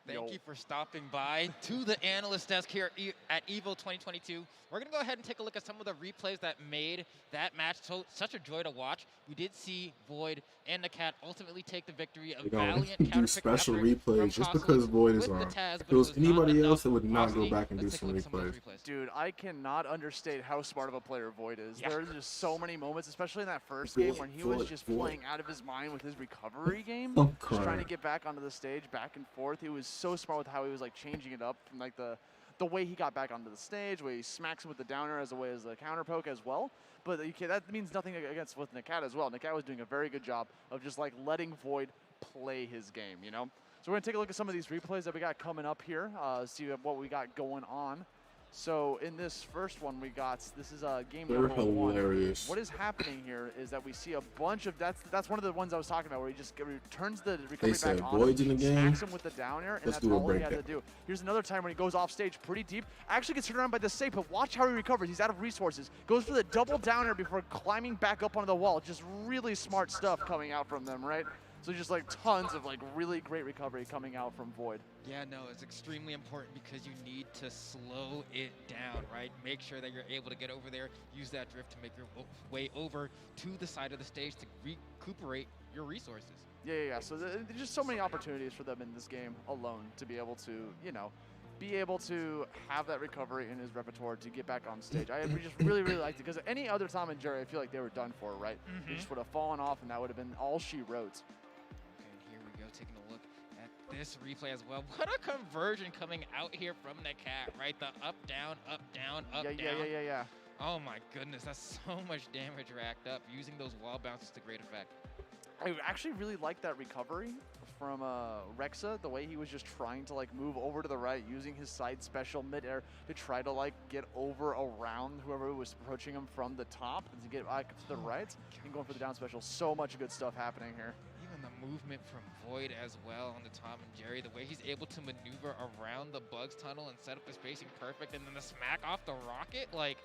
Thank you for stopping by to the analyst desk here at EVO 2022. We're going to go ahead and take a look at some of the replays that made that match such a joy to watch. We did see Void and Nakat ultimately take the victory. A valiant do special replays just because Void is on. If it was anybody else that would not go back and do some replays. Dude, I cannot understate how smart of a player Void is. Yeah. There's just so many moments, especially in that first game when he was just playing out of his mind with his recovery game. Just trying to get back onto the stage, back and forth. He was so smart with how he was changing it up from the way he got back onto the stage, where he smacks him with the downer as a way as the counter poke as well. But that means nothing against with Nakat as well. Nakat was doing a very good job of just letting Void play his game, you know? So we're gonna take a look at some of these replays that we got coming up here, see what we got going on. So in this first one this is game number 1. Hilarious. What is happening here is that we see a bunch of, that's one of the ones I was talking about, where he just turns the recovery back on, Void's in the game. smacks him with the down air, and that's all he had to do. Here's another time when he goes off stage pretty deep, actually gets turned around by the safe, but watch how he recovers. He's out of resources. Goes for the double down air before climbing back up onto the wall. Just really smart stuff coming out from them, right? So just tons of really great recovery coming out from Void. Yeah, no, it's extremely important because you need to slow it down, right? Make sure that you're able to get over there, use that drift to make your way over to the side of the stage to recuperate your resources. Yeah. So there's just so many opportunities for them in this game alone to be able to, be able to have that recovery in his repertoire to get back on stage. I just really liked it, because any other Tom and Jerry, I feel like they were done for, right? They just would have fallen off, and that would have been all she wrote. Taking a look at this replay as well. What a conversion coming out here from Nakat, right? The up, down, up, down, up, down. Yeah. Oh my goodness, that's so much damage racked up. Using those wall bounces to great effect. I actually really like that recovery from Rexa, the way he was just trying to like move over to the right, using his side special midair to try to like get over around whoever was approaching him from the top and to get back to the right and going for the down special. So much good stuff happening here. Even the movement from Void as well on the Tom and Jerry, the way he's able to maneuver around the Bugs tunnel and set up the spacing perfect, and then the smack off the rocket, like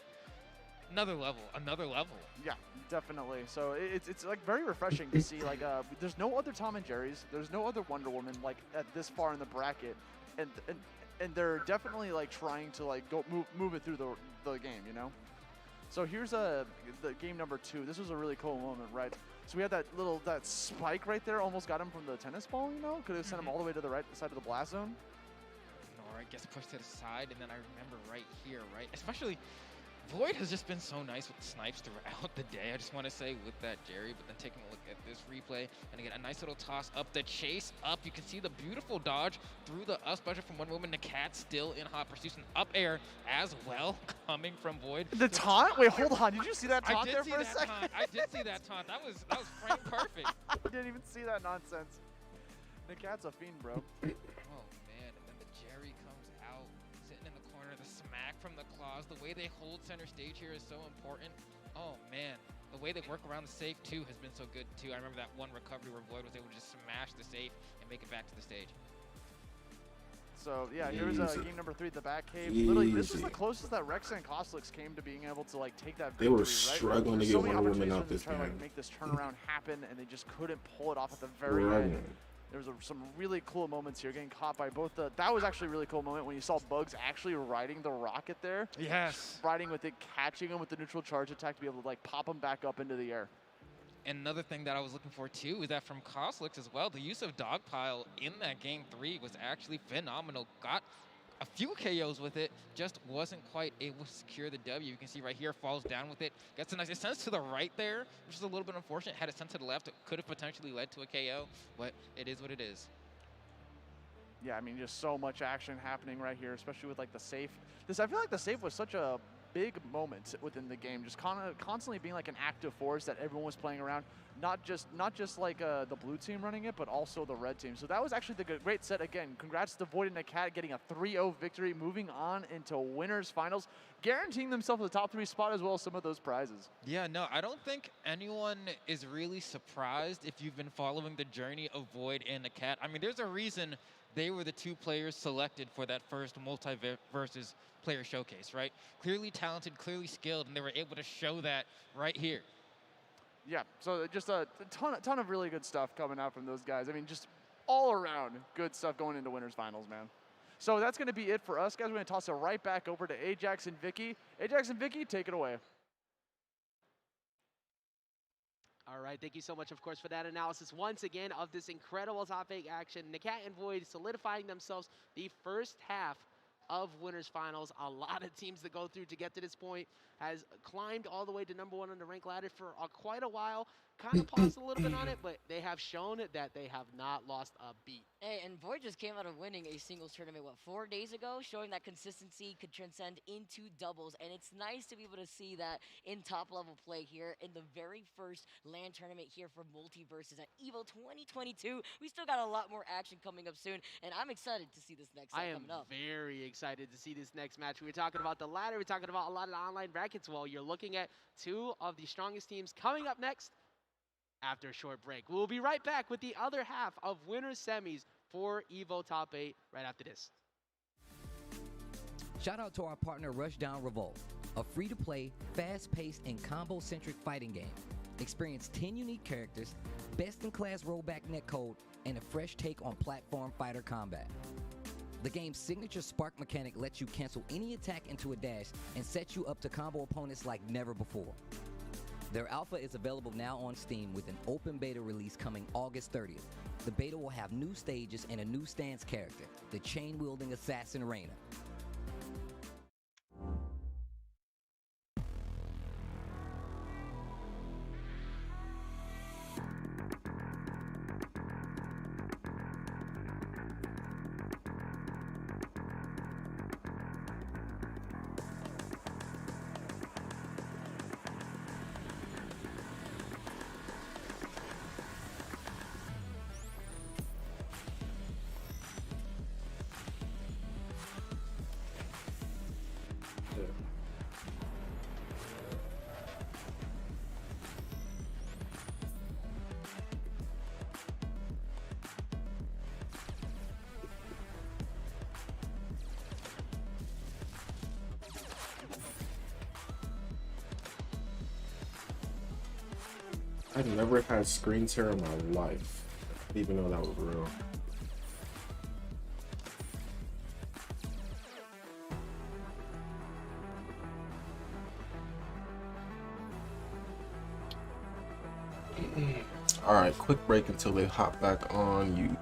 another level, another level. Yeah, definitely. So it's like very refreshing to see like there's no other Tom and Jerry's, there's no other Wonder Woman like at this far in the bracket, and they're definitely like trying to like go move it through the game, you know. So here's the game number 2. This was a really cool moment, right? So we had that spike right there, almost got him from the tennis ball, you know? Could have sent him all the way to the right side of the blast zone. Nora gets pushed to the side, and then I remember right here, right? Especially Void has just been so nice with the snipes throughout the day. I just want to say with that Jerry, but then taking a look at this replay, and again, a nice little toss up the chase up. You can see the beautiful dodge through the up special from Wonder Woman. The cat still in hot pursuit, and up air as well coming from Void. The taunt? Wait, hold on. Did you see that taunt there for a second? I did see that taunt. That was frame perfect. I didn't even see that nonsense. The cat's a fiend, bro. Oh man, and then the Jerry comes out, sitting in the corner, the smack from the claws. The way they hold center stage here is so important. Oh man, the way they work around the safe too has been so good too. I remember that one recovery where Void was able to just smash the safe and make it back to the stage. So yeah, here's game number 3, the back cave. Literally, this is the closest that Rex and Koslix came to being able to like take that victory. They were right? struggling to get Wonder Woman out this game. To like, make this turnaround happen, and they just couldn't pull it off at the very end. There was some really cool moments here, getting caught by both the. That was actually a really cool moment when you saw Bugs actually riding the rocket there. Yes. Riding with it, catching him with the neutral charge attack to be able to like pop him back up into the air. And another thing that I was looking for too is that from Koslix as well, the use of Dogpile in that game 3 was actually phenomenal. Got a few KOs with it, just wasn't quite able to secure the W. You can see right here, falls down with it, gets a nice, it sends to the right there, which is a little bit unfortunate. Had it sent to the left, it could have potentially led to a KO, but it is what it is. Yeah, I mean, just so much action happening right here, especially with like the safe. I feel like the safe was such a big moment within the game, just constantly being like an active force that everyone was playing around, not just like the blue team running it, but also the red team. So that was actually the great set. Again, congrats to Void and the Cat getting a 3-0 victory, moving on into winners finals, guaranteeing themselves the top 3 spot as well as some of those prizes. Yeah, no, I don't think anyone is really surprised if you've been following the journey of Void and the Cat. I mean, there's a reason they were the 2 players selected for that first Multiversus player showcase, right? Clearly talented, clearly skilled, and they were able to show that right here. Yeah, so just a ton of really good stuff coming out from those guys. I mean, just all around good stuff going into winners finals, man. So that's going to be it for us, guys. We're going to toss it right back over to Ajax and Vicky. Ajax and Vicky, take it away. All right, thank you so much, of course, for that analysis once again of this incredible top 8 action. Nakat and Void solidifying themselves the first half of winners finals. A lot of teams to go through to get to this point. Has climbed all the way to #1 on the rank ladder for quite a while. Kind of paused a little bit on it, but they have shown that they have not lost a beat. Hey, and Void just came out of winning a singles tournament, 4 days ago, showing that consistency could transcend into doubles. And it's nice to be able to see that in top-level play here in the very first LAN tournament here for Multiversus at EVO 2022. We still got a lot more action coming up soon, and I'm excited to see this next set coming up. I am very excited to see this next match. We were talking about the ladder. We're talking about a lot of the online brackets. Well, you're looking at 2 of the strongest teams coming up next after a short break. We'll be right back with the other half of winners semis for EVO Top 8 right after this. Shout out to our partner Rushdown Revolt, a free-to-play, fast-paced, and combo-centric fighting game. Experience 10 unique characters, best-in-class rollback netcode, and a fresh take on platform fighter combat. The game's signature spark mechanic lets you cancel any attack into a dash and sets you up to combo opponents like never before. Their alpha is available now on Steam with an open beta release coming August 30th. The beta will have new stages and a new stance character, the chain-wielding assassin Reyna. I've never had screen tear in my life. I didn't even know that was real. All right, quick break until they hop back on you.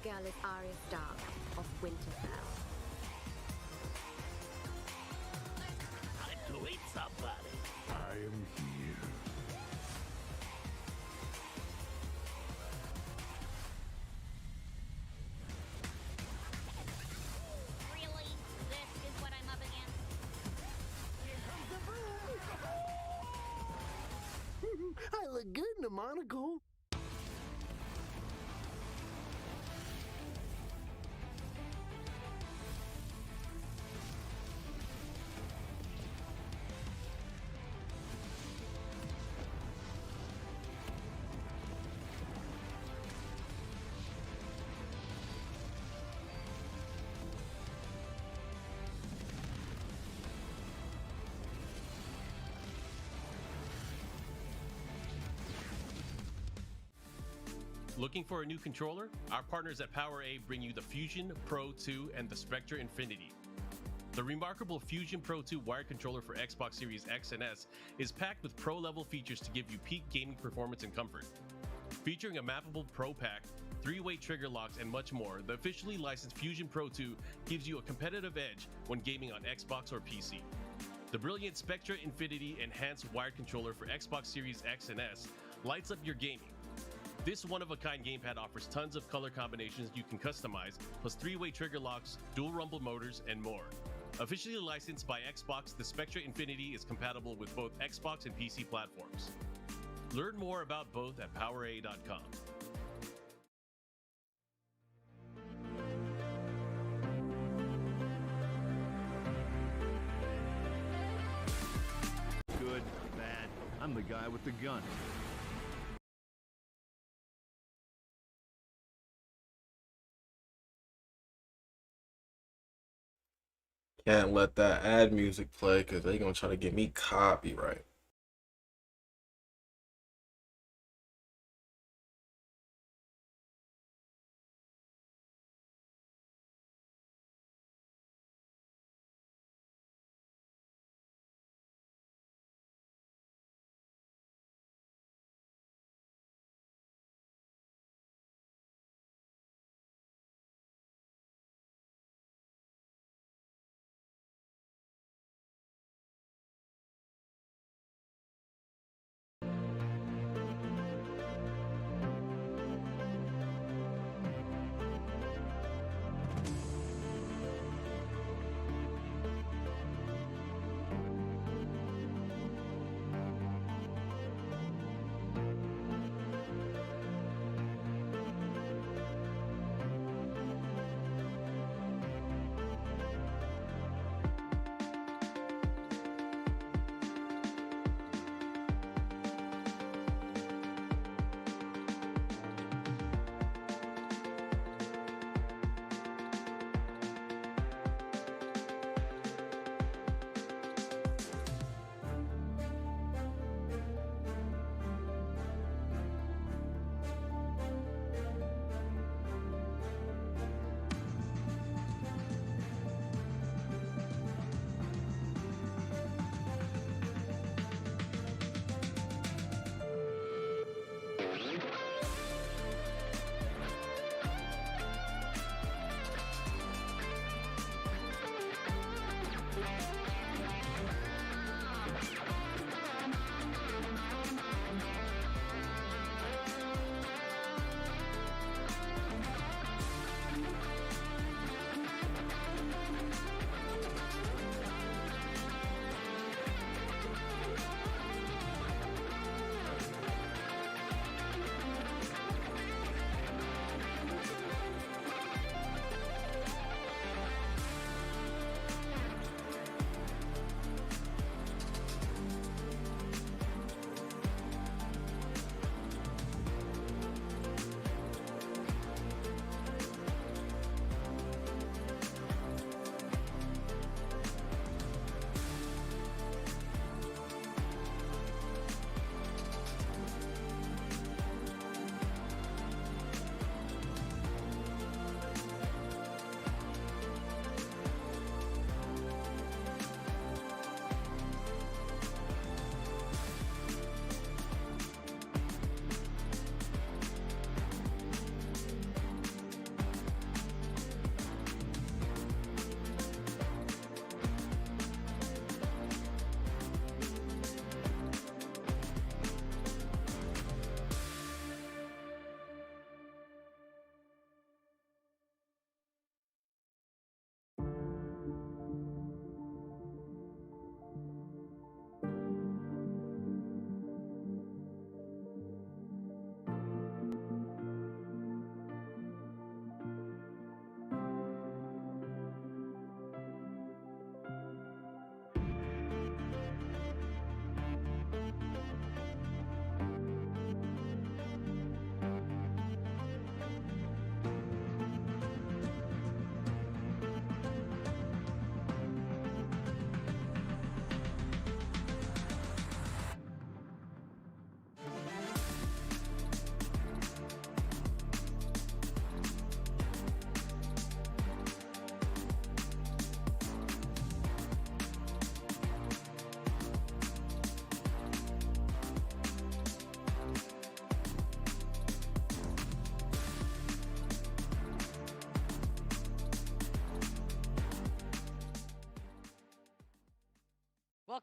Girl is Arya Stark of Winterfell. Time to eat somebody. I am here. Really? This is what I'm up against? Here comes the boom! I look good in a monocle. Looking for a new controller? Our partners at PowerA bring you the Fusion Pro 2 and the Spectra Infinity. The remarkable Fusion Pro 2 wired controller for Xbox Series X and S is packed with pro-level features to give you peak gaming performance and comfort. Featuring a mappable Pro Pack, 3-way trigger locks, and much more, the officially licensed Fusion Pro 2 gives you a competitive edge when gaming on Xbox or PC. The brilliant Spectra Infinity enhanced wired controller for Xbox Series X and S lights up your gaming. This one-of-a-kind gamepad offers tons of color combinations you can customize, plus 3-way trigger locks, dual rumble motors, and more. Officially licensed by Xbox, the Spectra Infinity is compatible with both Xbox and PC platforms. Learn more about both at PowerA.com. Good, bad. I'm the guy with the gun. Can't let that ad music play because they gonna try to get me copyright.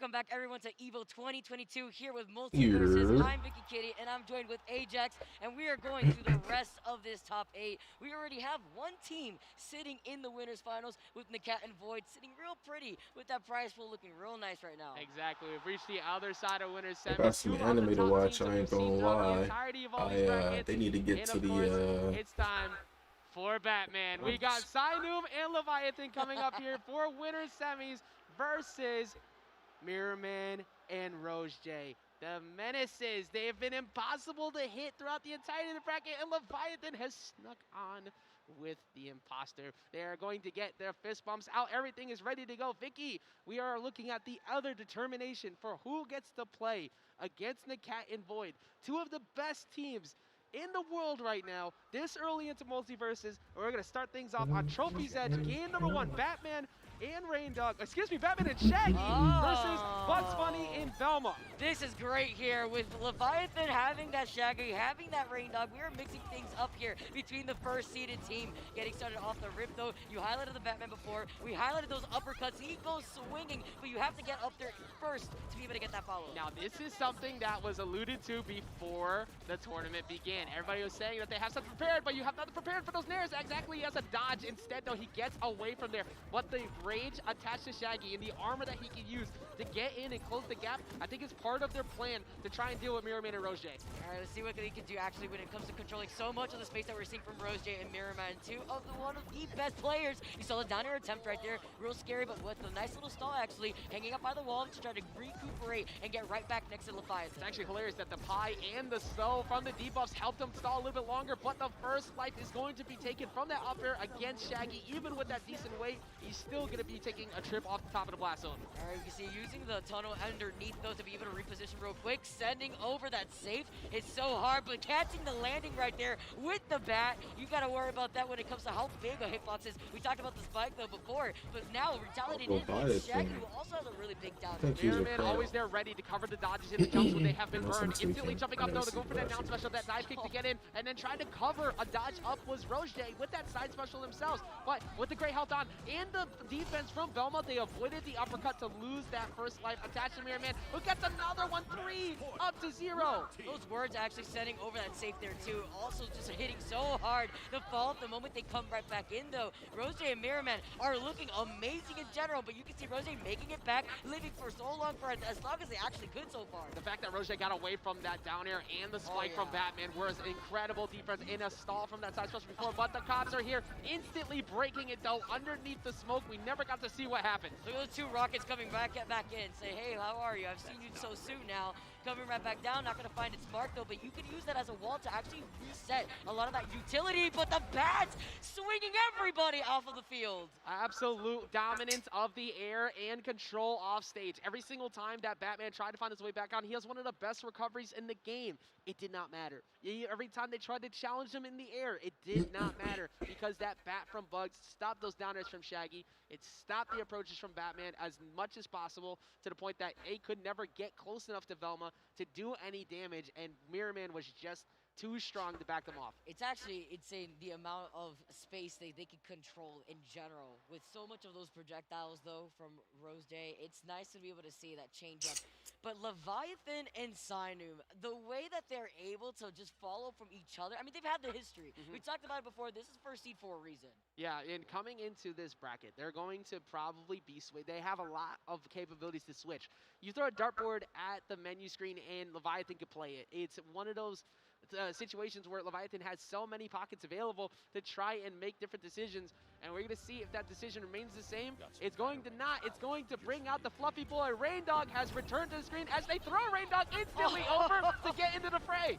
Welcome back, everyone, to EVO 2022 here with Multiversus. Yeah. I'm Vicky Kitty, and I'm joined with Ajax, and we are going through the rest of this top 8. We already have one team sitting in the winners finals with Nakat and Void sitting real pretty with that prize pool looking real nice right now. Exactly. We've reached the other side of winners semi. I got some anime to watch, I ain't gonna lie. They need to get to the It's time for Batman. We got Sinum and Leviathan coming up here for winners semis versus Mirrorman and Rose J. The menaces, they have been impossible to hit throughout the entirety of the bracket, and Leviathan has snuck on with the imposter. They are going to get their fist bumps out. Everything is ready to go. Vicky, we are looking at the other determination for who gets to play against Nakat and Void. Two of the best teams in the world right now, this early into Multiversus. We're going to start things off on Trophy's Edge. Game number 1, Batman and Batman and Shaggy versus Bugs Bunny and Velma. This is great here with Leviathan having that Shaggy, having that Rain Dog. We are mixing things up here between the first seeded team. Getting started off the rip though. You highlighted the Batman before. We highlighted those uppercuts. He goes swinging, but you have to get up there first to be able to get that follow. Now this is something that was alluded to before the tournament began. Everybody was saying that they have something prepared, but you have nothing prepared for those nairs. Exactly, he has a dodge. Instead though, he gets away from there. But the rage attached to Shaggy and the armor that he can use to get in and close the gap, I think is part of their plan to try and deal with Mirrorman and Rose J. All right, let's see what he can do actually when it comes to controlling so much of the space that we're seeing from Rose J and Mirrorman, one of the best players. You saw the down air attempt right there, real scary, but with a nice little stall actually, hanging up by the wall to try to recuperate and get right back next to Leviathan. It's actually hilarious that the pie and the slow from the debuffs helped him stall a little bit longer, but the first life is going to be taken from that up air against Shaggy. Even with that decent weight, he's still going to be taking a trip off the top of the blast zone. All right, you can see using the tunnel underneath though to be able to reposition real quick, sending over that safe. It's so hard, but catching the landing right there with the bat, you got to worry about that when it comes to how big a hitbox is. We talked about the spike though before, but now retaliating in Shaggy, who also has a really big down. Mirrorman always there ready to cover the dodges and the jumps when they have been burned. Instantly jumping up though to go for that down special, that dive kick to get in, and then trying to cover a dodge up was Rose J with that side special themselves. But with the great health on and the defense from Velma, they avoided the uppercut to lose that first life attached to Mirrorman, who gets another one, 3 up to 0. Those words actually sending over that safe there too. Also just hitting so hard. The fall the moment they come right back in though. Rose J and Mirrorman are looking amazing in general, but you can see Rose J making it back, living for so long, for as long as they actually could so far. The fact that Rose J got away from that down air and the spike from Batman was incredible defense in a stall from that side special before, but the cops are here instantly breaking it though underneath the smoke. We never got to see what happened. Look at those two rockets coming back in. Say, hey, how are you? I've seen you so soon now. Coming right back down, not gonna find its mark though, but you can use that as a wall to actually reset a lot of that utility, but the bats swinging everybody off of the field. Absolute dominance of the air and control off stage. Every single time that Batman tried to find his way back on, he has one of the best recoveries in the game. It did not matter. Every time they tried to challenge him in the air, it did not matter because that bat from Bugs stopped those down airs from Shaggy. It stopped the approaches from Batman as much as possible to the point that A could never get close enough to Velma to do any damage, and Mirrorman was just too strong to back them off. It's actually insane the amount of space they can control in general. With so much of those projectiles though from Rose J, it's nice to be able to see that change up. But Leviathan and Sinum, the way that they're able to just follow from each other, I mean, they've had the history. We talked about it before. This is first seed for a reason. Yeah, and coming into this bracket, they're going to probably be switched. They have a lot of capabilities to switch. You throw a dartboard at the menu screen and Leviathan can play it. It's one of those situations where Leviathan has so many pockets available to try and make different decisions, and we're going to see if that decision remains the same. It's going to not. It's going to bring out the fluffy boy. Rain Dog has returned to the screen as they throw Rain Dog instantly over to get into the fray.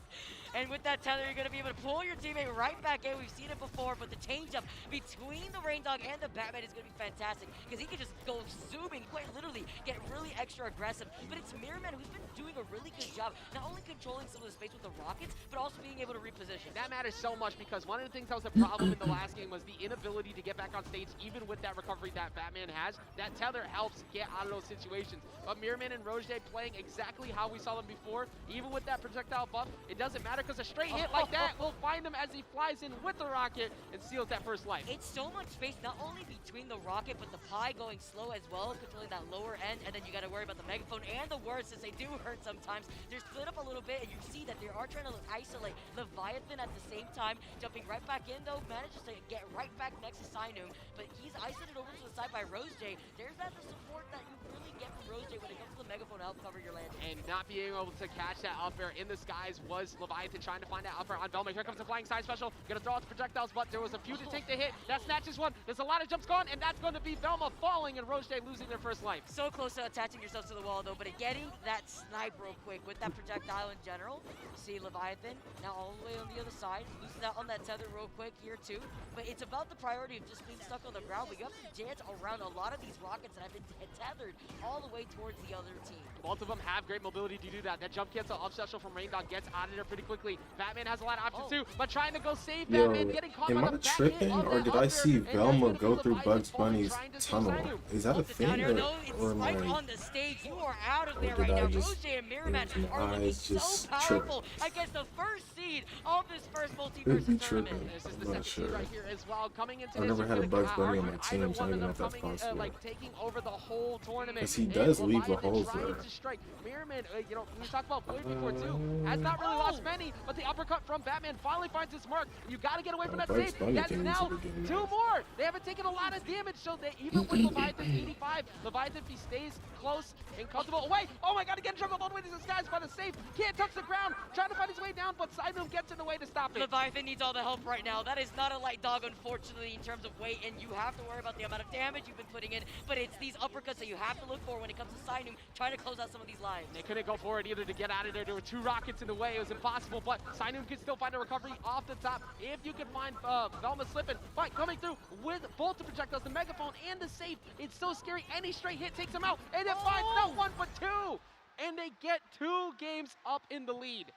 And with that tether, you're going to be able to pull your teammate right back in. We've seen it before, but the change-up between the Rain Dog and the Batman is going to be fantastic because he can just go zooming, quite literally, get really extra aggressive. But it's Mirrorman who's been doing a really good job, not only controlling some of the space with the rockets, but also being able to reposition. That matters so much because one of the things that was a problem in the last game was the inability to get back on stage, even with that recovery that Batman has. That tether helps get out of those situations. But Mirrorman and Roger playing exactly how we saw them before, even with that projectile buff, it doesn't matter because a straight hit like that will find him as he flies in with the rocket and seals that first life. It's so much space, not only between the rocket, but the pie going slow as well, controlling that lower end, and then you got to worry about the megaphone and the words, since they do hurt sometimes. They're split up a little bit, and you see that they are trying to isolate Leviathan at the same time, jumping right back in though, manages to get right back next to Sinum, but he's isolated over to the side by Rose J. There's that the support that you really get from Rose J when it comes to the megaphone to help cover your land. And not being able to catch that up air in the skies was Leviathan trying to find that up air on Velma. Here comes the flying side special, gonna throw out the projectiles, but there was a few to take the hit. That snatches one. There's a lot of jumps going, and that's going to be Velma falling and Rose J losing their first life. So close to attaching yourself to the wall though, but getting that snipe real quick with that projectile in general. You see Leviathan now all the way on the other side, loses out on that tether real quick here too. But it's about the priority of just being stuck on the ground. But you have to dance around a lot of these rockets that have been tethered all the way towards the other team. Both of them have great mobility to do that. That jump cancel up special from Raindog gets out of there pretty quickly. Batman has a lot of options too, but trying to go save Batman, getting caught am by I the back tripping, hit or did I see Velma go through Bugs Bunny's tunnel? Is that a thing, No, it's or right like, on the stage. You are out of there did right I now. just- Rose J and Mirrorman are my looking eyes so just powerful against the first seed of this first Could be Multiversus tournament. tripping. This is I'm the not second seed sure. right here as well. Coming into I've this, never it's had a gonna Bugs be Bunny on hard my for either team, so I one don't of even know if them that's coming, possible. like taking over the whole tournament. 'Cause he And does leave the Leviathan holes trying there. to strike. Mirrorman, you know, we talked about Boyd before too, has not really lost many, but the uppercut from Batman finally finds his mark. You got to get away from that Bugs stage. Bunny That's can now easily get 2 more. They haven't taken a lot of damage, so they even with Leviathan's 85, Leviathan, if he stays close and comfortable away. Oh my God, again, juggled all the way to the skies by the safe. Can't touch the ground. Trying to find his way down, but Sidon gets in the way to stop it. Leviathan needs all the help right now. That is not a light dog, unfortunately, in terms of weight, and you have to worry about the amount of damage you've been putting in, but it's these uppercuts that you have to look for when it comes to Sinum, trying to close out some of these lives. They couldn't go for it either to get out of there. There were 2 rockets in the way. It was impossible, but Sinum could still find a recovery off the top. If you could find Velma slipping, but coming through with both the projectiles, the megaphone and the safe. It's so scary. Any straight hit takes them out, and it finds not 1 but 2. And they get 2 games up in the lead.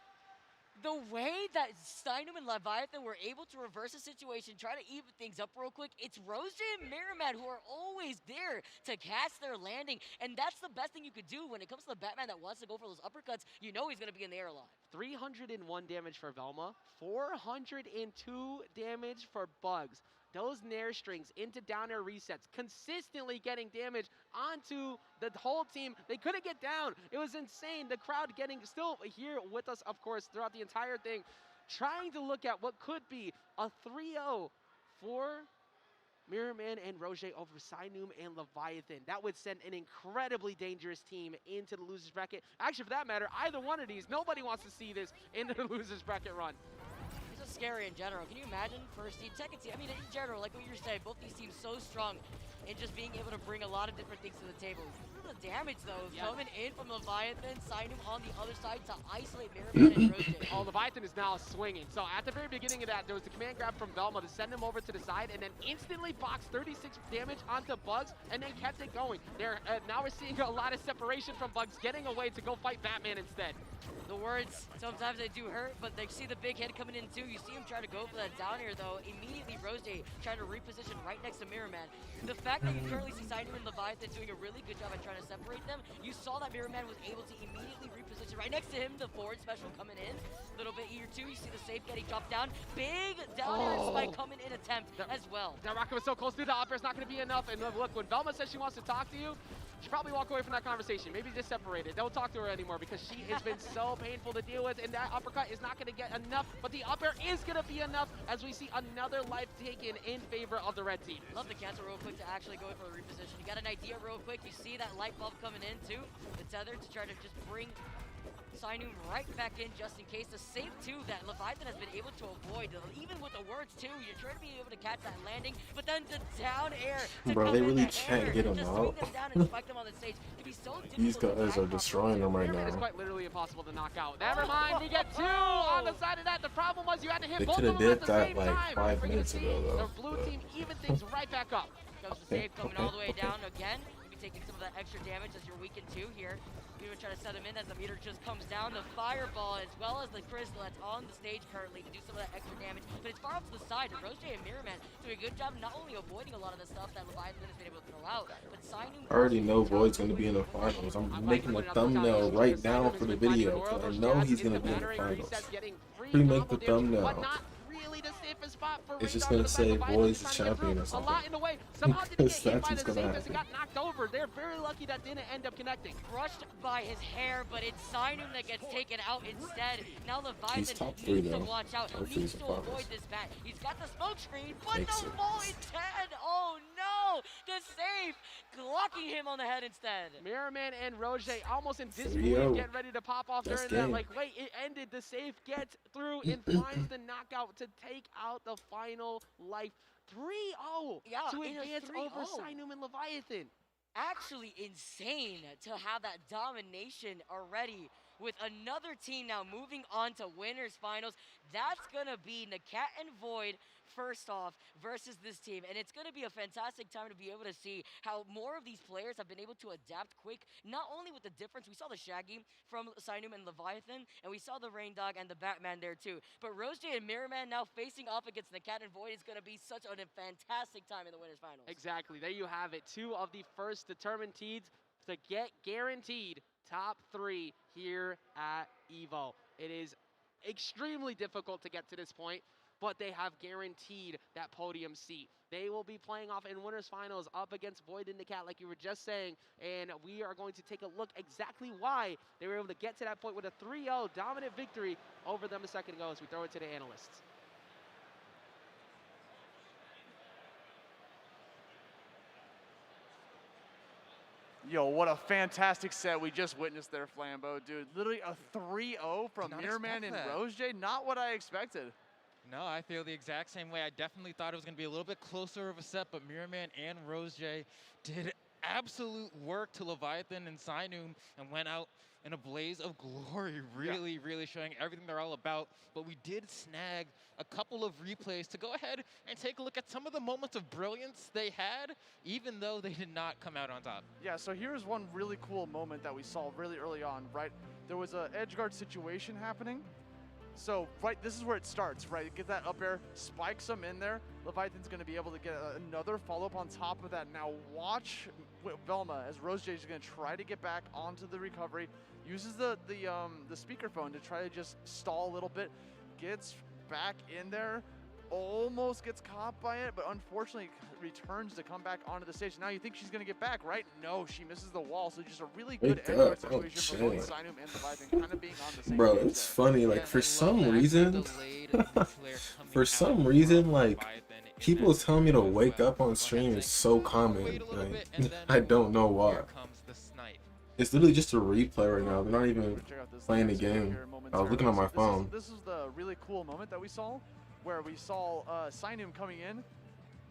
The way that Sinum and Leviathan were able to reverse the situation, try to even things up real quick, it's Rose J and Mirrorman who are always there to catch their landing, and that's the best thing you could do when it comes to the Batman that wants to go for those uppercuts. You know he's going to be in the air alive. 301 damage for Velma, 402 damage for Bugs. Those Nair strings into down air resets, consistently getting damage onto the whole team. They couldn't get down. It was insane. The crowd getting still here with us, of course, throughout the entire thing, trying to look at what could be a 3-0 for Mirrorman and Roger over Sinum and Leviathan. That would send an incredibly dangerous team into the losers bracket. Actually, for that matter, either one of these, nobody wants to see this into the losers bracket run. This is scary in general. Can you imagine first seed, second seed? I mean, in general, like what you're saying, both these teams so strong in just being able to bring a lot of different things to the table. Look at the damage, though, coming in from Leviathan, Sinum on the other side to isolate Mirrorman and Roger. Oh, Leviathan is now swinging. So at the very beginning of that, there was the command grab from Velma to send him over to the side, and then instantly boxed 36 damage onto Bugs, and then kept it going. Now we're seeing a lot of separation from Bugs, getting away to go fight Batman instead. The words, sometimes they do hurt, but they see the big head coming in too. You see him try to go for that down air though. Immediately Rose J trying to reposition right next to Mirrorman. The fact that you currently see Sinum and Leviathan doing a really good job at trying to separate them, you saw that Mirrorman was able to immediately reposition right next to him, the forward special coming in. A little bit here too, you see the safe getting dropped down. Big down air spike coming in attempt as well. That rocket was so close to the up air, it's not going to be enough. And look, when Velma says she wants to talk to you, she probably walk away from that conversation. Maybe just separate it. Don't talk to her anymore because she has been so painful to deal with, and that uppercut is not going to get enough, but the up air is going to be enough as we see another life taken in favor of the red team. Love the cancel real quick to actually go for the reposition. You got an idea real quick. You see that light bulb coming in too. The tether to try to just bring Sinum right back in just in case. The safe too that Leviathan has been able to avoid. Even with the words too, you're trying to be able to catch that landing, but then the down air to Bro, come they in really the can't air, get him just out. swing them down and spike them on the stage. It'd be so These guys are destroying them right Mirrorman is now. quite literally impossible to knock out. Never mind, we get 2 on the side of that. The problem was you had to hit They both coulda of them at did the that, same like, time. 5 We're minutes gonna ago, see though, the blue but- team even things right back up. Comes the save coming all the way down again. You'll be taking some of that extra damage as you're weakened too here. even try to set him in as the meter just comes down. The fireball as well as the crystal that's on the stage currently to do some of that extra damage, but it's far off to the side. And Rose and Mirrorman doing a good job not only avoiding a lot of the stuff that Leviathan has been able to throw out, but Sainu I already know Void's going to be in the finals. I'm making a thumbnail right now for the video because I know he's going to be in the finals. Pre-make the thumbnail. It's just going to say Void's the champion or something. Because that's what's going to happen. Got knocked over. They're very lucky that didn't end up connecting. Brushed by his hair, but it's Sainum that gets taken out instead. Now He's Leviathan top 3 needs to though. watch out. Hopefully Needs he's to the avoid finals. this bat. He's got the smoke screen, but Makes the it. ball instead. Oh no! The save, glocking him on the head instead. Mirrorman and Roger almost in Yo, disbelief, getting ready to pop off that's during that. game. Like, wait, it ended. The save gets through and finds the knockout to take out the final life. 3-0 Yeah, to in a advance 3-0. over Sainum and Leviathan. Actually insane to have that domination already with another team now moving on to winners finals. That's gonna be Nakat and Void first off versus this team, and it's gonna be a fantastic time to be able to see how more of these players have been able to adapt quick, not only with the difference, we saw the Shaggy from Sainum and Leviathan, and we saw the Rain Dog and the Batman there too, but Rose J and Mirrorman now facing off against Nakat and Void is gonna be such a fantastic time in the winners finals. Exactly, there you have it. 2 of the first determined teams to get guaranteed top 3 here at EVO. It is extremely difficult to get to this point, but they have guaranteed that podium seat. They will be playing off in winners finals up against Void and Nakat, like you were just saying, and we are going to take a look exactly why they were able to get to that point with a 3-0 dominant victory over them a second ago as we throw it to the analysts. Yo, what a fantastic set we just witnessed there, Flambeau, dude. Literally a 3-0 from Mirrorman and Rose J. Not what I expected. No, I feel the exact same way. I definitely thought it was going to be a little bit closer of a set, but Mirrorman and Rose J did absolute work to Leviathan and Sainum and went out in a blaze of glory, really showing everything they're all about. But we did snag a couple of replays to go ahead and take a look at some of the moments of brilliance they had, even though they did not come out on top. Yeah, so here's one really cool moment that we saw really early on, right? There was a edge guard situation happening. So, right, this is where it starts, right? Get that up air, spikes him in there. Leviathan's going to be able to get another follow-up on top of that. Now watch Velma as Rose J is going to try to get back onto the recovery. Uses the speakerphone to try to just stall a little bit. Gets back in there. Almost gets caught by it, but unfortunately returns to come back onto the stage. Now you think she's going to get back, right? No, she misses the wall. So just a really good edge guard situation for both Sainum and Leviathan kind of being on the same Bro, page it's there. funny, like for some reason, like people telling me to wake up on stream is so common. Like, I don't know why. It's literally just a replay right now. They're not even playing the game. I was looking on my phone. This is the really cool moment that we saw, where we saw Sainum coming in,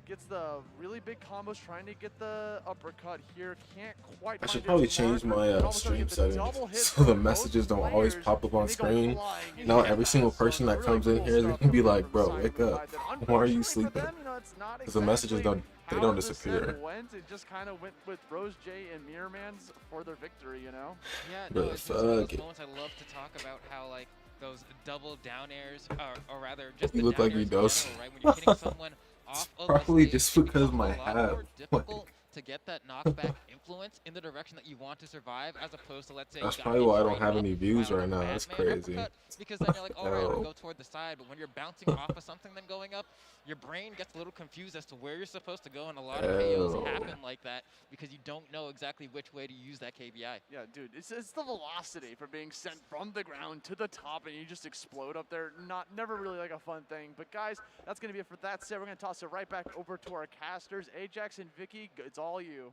gets the really big combos, trying to get the uppercut here. Can't quite. I should probably change my stream settings so the messages don't always pop up on screen. Now every single person that comes in here, they can be like, "Bro, wake up! Why are you sleeping?" Because the messages don't disappear. It just kind of went with Rose J and Mirrorman's for their victory, you know. Yeah, no, it's one of those moments I love to talk about, how like those double down airs, or rather just You the look down like airs in Ridos. general, right? When you're hitting someone off of Probably the stage, just because my it's a lot hat. more difficult to get that knockback influence in the direction that you want to survive, as opposed to, let's say, That's you probably got why I hit don't straight have up any views by, like, right a now. That's Batman crazy. uppercut, because then you're like, all right, I'm No. gonna go toward the side. But when you're bouncing off of something then going up, your brain gets a little confused as to where you're supposed to go, and a lot of KOs Oh. happen like that because you don't know exactly which way to use that KBI. Yeah, dude, it's the velocity from being sent from the ground to the top and you just explode up there. Never really like a fun thing. But guys, that's gonna be it for that set. We're gonna toss it right back over to our casters. Ajax and Vicky, it's all you.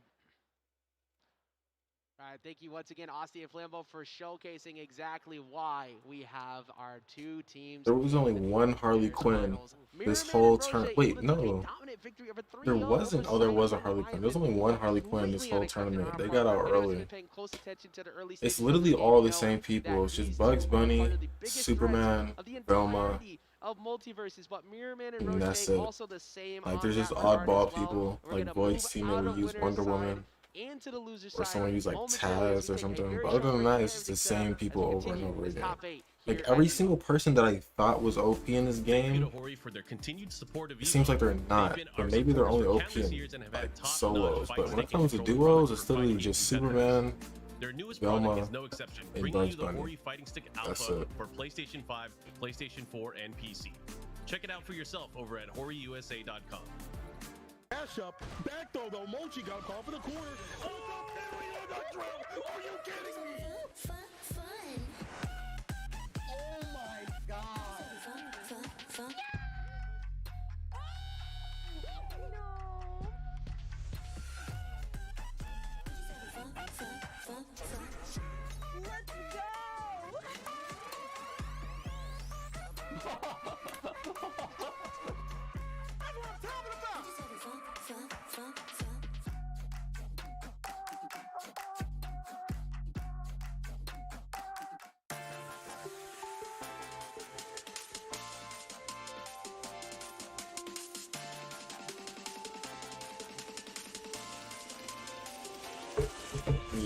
All right, thank you once again, Austin and Flambeau, for showcasing exactly why we have our 2 teams. There was only one Harley Quinn this whole turn. Wait, no. There wasn't. Oh, there was a Harley Quinn. There's only one Harley Quinn this whole tournament. They got out early. It's literally all the same people. It's just Bugs Bunny, Superman, Velma, of Multiversus, but Mirrorman and and that's Roche it. also the same. Like, on there's just that regard oddball as well. people. We're Like gonna Void's move team out that of would use winner's Wonder side Woman. and to the loser or side. someone use like Momentarily, as Taz we or take a something. very But other short than break that, here, it's just the everything's set same up people as we over and continue over this again. top 8 Like here every at single person that I thought was OP in this Thank you game, to Hori for their continued support of it EVO. seems like they're They've not. been But our maybe they're only supporters for OP countless in years and have like had top-notch solos. fight But when it stick and comes to controller duos, products it's for literally fighting just game competitors. Superman, Their newest product Velma, is no exception, and bringing Bugs you the Bunny. Hori Fighting Stick That's Alpha it. for PlayStation 5, PlayStation 4, and PC. Check it out for yourself over at HoriUSA.com. Dash up, back throw though. Mochi got called for the corner. Oh, the drill. Are you kidding me? Oh my God.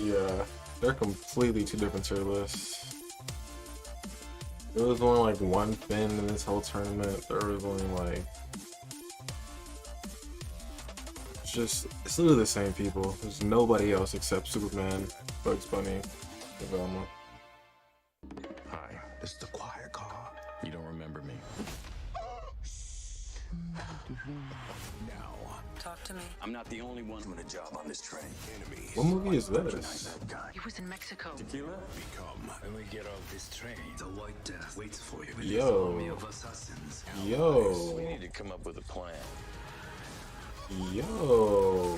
Yeah, they're completely two different tier lists. There was only like one Finn in this whole tournament. There was only like it's literally the same people. There's nobody else except Superman, Bugs Bunny, and Velma. Hi, it's the quiet car. You don't remember me. Now, Talk to me. I'm not the only one doing a job on this train. Enemies. What movie is this? He was in Mexico. Tequila? Become. When we get off this train, the White Death waits for you. Yo. Army of assassins. Yo. We need to come up with a plan. Yo.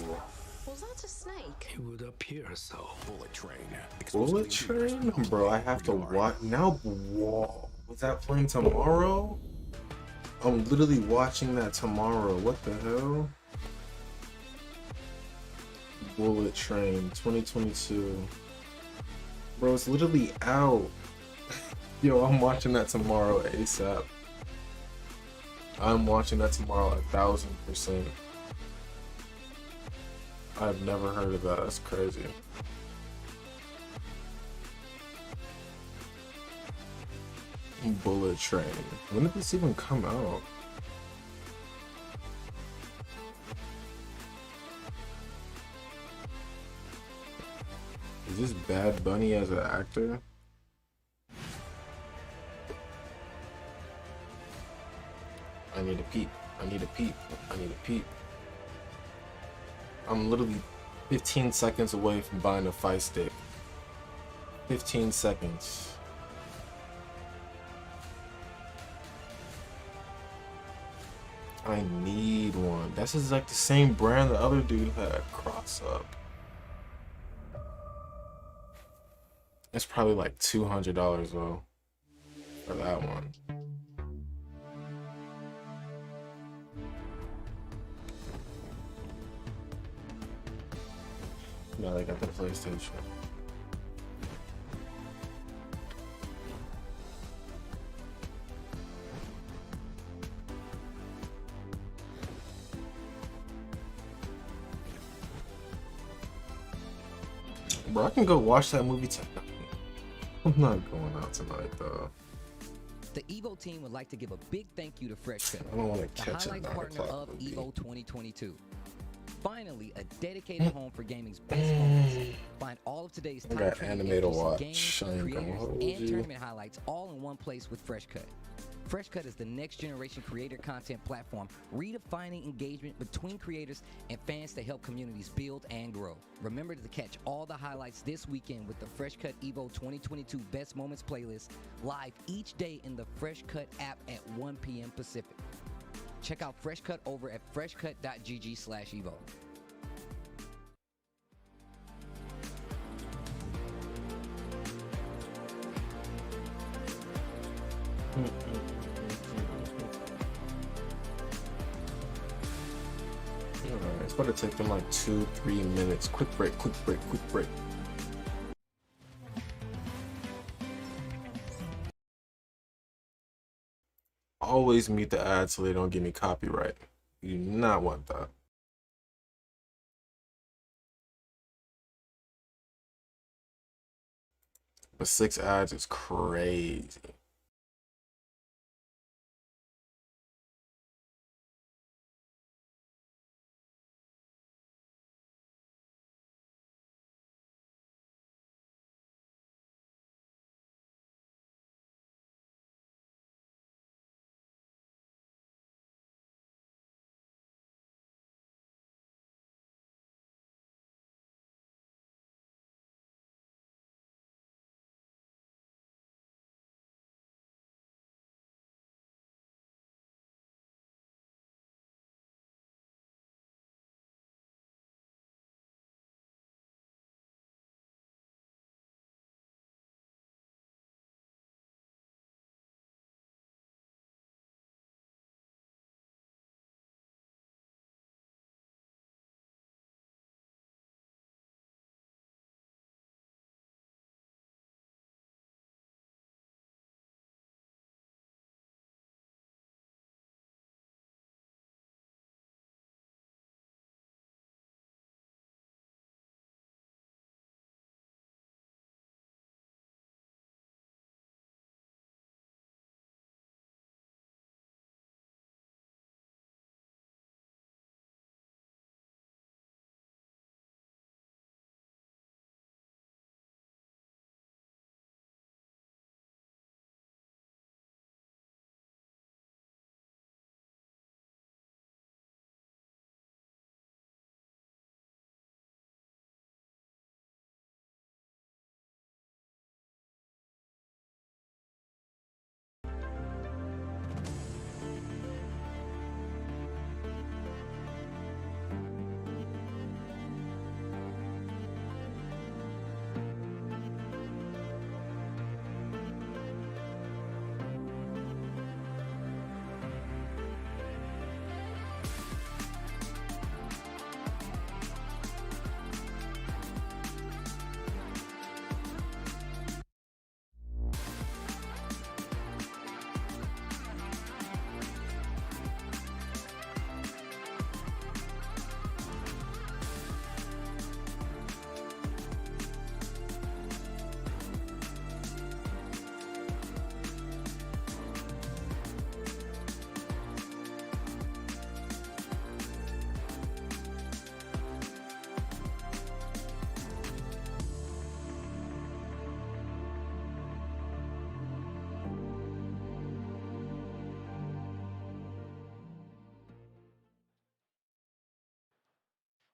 Was that a snake? It would appear so. Bullet train. Bullet Train? Bro, I have to watch now. Whoa. Was that playing tomorrow? I'm literally watching that tomorrow. What the hell? Bullet Train 2022. Bro, it's literally out. Yo, I'm watching that tomorrow ASAP. I'm watching that tomorrow 1000%. I've never heard of that. That's crazy. Bullet Train. When did this even come out? Is this Bad Bunny as an actor? I need a peep. I need a peep. I need a peep. I'm literally 15 seconds away from buying a fight stick. 15 seconds. I need one. This is like the same brand the other dude had. Cross up. It's probably like $200 though for that one. Now they got the PlayStation. Bro, I can go watch that movie tonight. I'm not going out tonight though. The EVO team would like to give a big thank you to Fresh Cut, I don't want to the catch a highlight 9 partner o'clock of movie. EVO 2022. Finally, a dedicated home for gaming's best moments. Find all of today's I top got trending anime to entries, watch. games, I ain't gonna creators, hold and you. tournament highlights all in one place with Fresh Cut. Fresh Cut is the next generation creator content platform, redefining engagement between creators and fans to help communities build and grow. Remember to catch all the highlights this weekend with the Fresh Cut EVO 2022 Best Moments playlist, live each day in the Fresh Cut app at 1 p.m. Pacific. Check out Fresh Cut over at freshcut.gg/evo. Alright, it's about to take them like 2-3 minutes. Quick break, quick break, quick break. Always mute the ads so they don't give me copyright. You do not want that. But 6 ads is crazy.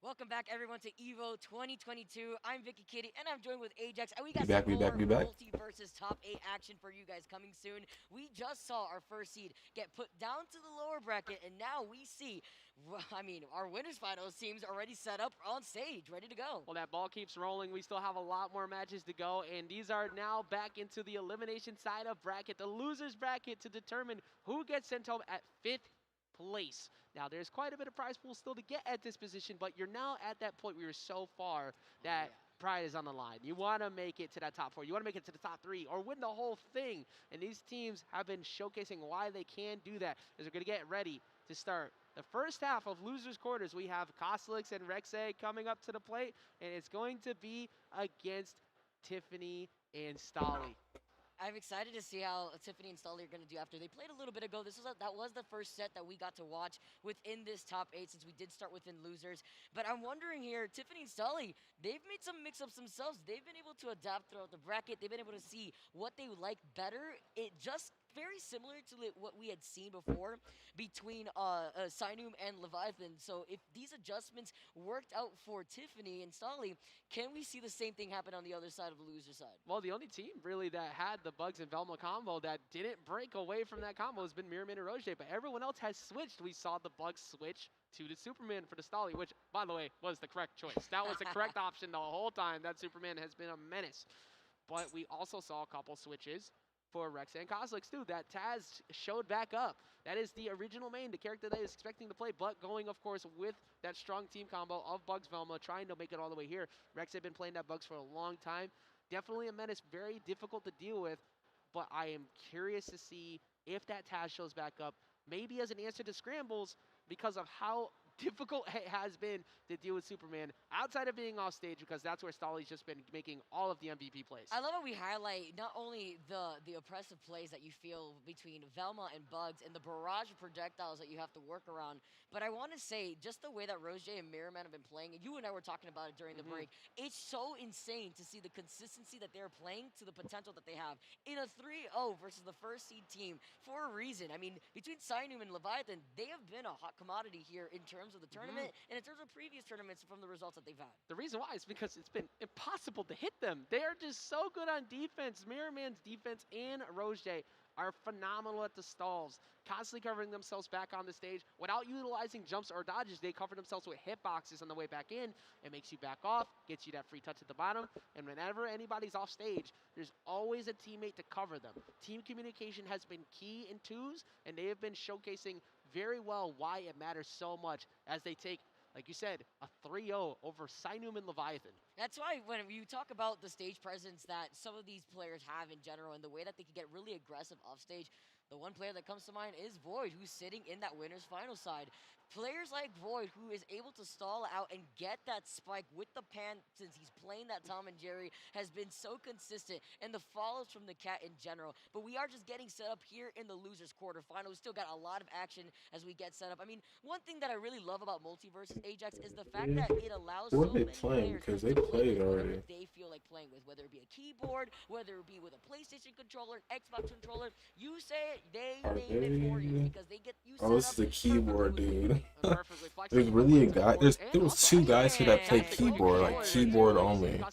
Welcome back, everyone, to EVO 2022. I'm Vicky Kitty, and I'm joined with Ajax, and we We got back, some we more back, we back. Multiversus top 8 action for you guys coming soon. We just saw our first seed get put down to the lower bracket, and now we see, I mean, our winners finals teams already set up on stage, ready to go. Well, that ball keeps rolling. We still have a lot more matches to go, and these are now back into the elimination side of bracket, the losers bracket, to determine who gets sent home at 5th place. Now, there's quite a bit of prize pool still to get at this position, but you're now at that point where you're so far that pride is on the line. You want to make it to that top 4. You want to make it to the top 3 or win the whole thing. And these teams have been showcasing why they can do that as they're going to get ready to start the first half of losers quarters. We have Koslix and Rexay coming up to the plate, and it's going to be against Tiffany and Stolly. I'm excited to see how Tiffany and Stolly are going to do after they played a little bit ago. That was the first set that we got to watch within this top 8 since we did start within losers. But I'm wondering here, Tiffany and Stolly, they've made some mix-ups themselves. They've been able to adapt throughout the bracket. They've been able to see what they like better. It just very similar to what we had seen before between Sinum and Leviathan. So if these adjustments worked out for Tiffany and Stolly, can we see the same thing happen on the other side of the loser side? Well, the only team really that had the Bugs and Velma combo that didn't break away from that combo has been Mirrorman and Roger, but everyone else has switched. We saw the Bugs switch to the Superman for the Stolly, which, by the way, was the correct choice. That was the correct option the whole time. That Superman has been a menace. But we also saw a couple switches for Rex and Koslix too. That Taz showed back up. That is the original main, the character that is expecting to play, but going, of course, with that strong team combo of Bugs Velma, trying to make it all the way here. Rex had been playing that Bugs for a long time. Definitely a menace, very difficult to deal with, but I am curious to see if that Taz shows back up, maybe as an answer to scrambles, because of how difficult it has been to deal with Superman outside of being off stage, because that's where Stolly's just been making all of the MVP plays. I love how we highlight not only the oppressive plays that you feel between Velma and Bugs and the barrage of projectiles that you have to work around, but I want to say just the way that Rose J and Mirrorman have been playing, and you and I were talking about it during the break, it's so insane to see the consistency that they're playing to the potential that they have in a 3-0 versus the first seed team for a reason. I mean, between Sinum and Leviathan, they have been a hot commodity here in terms of the tournament and in terms of previous tournaments from the results that they've had. The reason why is because it's been impossible to hit them. They are just so good on defense. Mirrorman's defense and Rose J are phenomenal at the stalls, constantly covering themselves back on the stage. Without utilizing jumps or dodges, they cover themselves with hitboxes on the way back in. It makes you back off, gets you that free touch at the bottom, and whenever anybody's off stage, there's always a teammate to cover them. Team communication has been key in twos, and they have been showcasing very well why it matters so much as they take, like you said, a 3-0 over Sinum and Leviathan. That's why when you talk about the stage presence that some of these players have in general and the way that they can get really aggressive off stage, the one player that comes to mind is Void, who's sitting in that winner's final side. Players like Void, who is able to stall out and get that spike with the pan since he's playing that Tom and Jerry, has been so consistent, and the follows from the cat in general. But we are just getting set up here in the losers quarterfinal. We still got a lot of action as we get set up. I mean, one thing that I really love about Multiversus Ajax is the fact that it allows What so are they many playing? players Because to they play played with already. whatever they feel like playing with, whether it be a keyboard, whether it be with a PlayStation controller, Xbox controller. You say it, they name it for you because they get you set Oh, this up is the keyboard dude. Perfectly There's really a guy. There was two guys here that played keyboard, like keyboard only.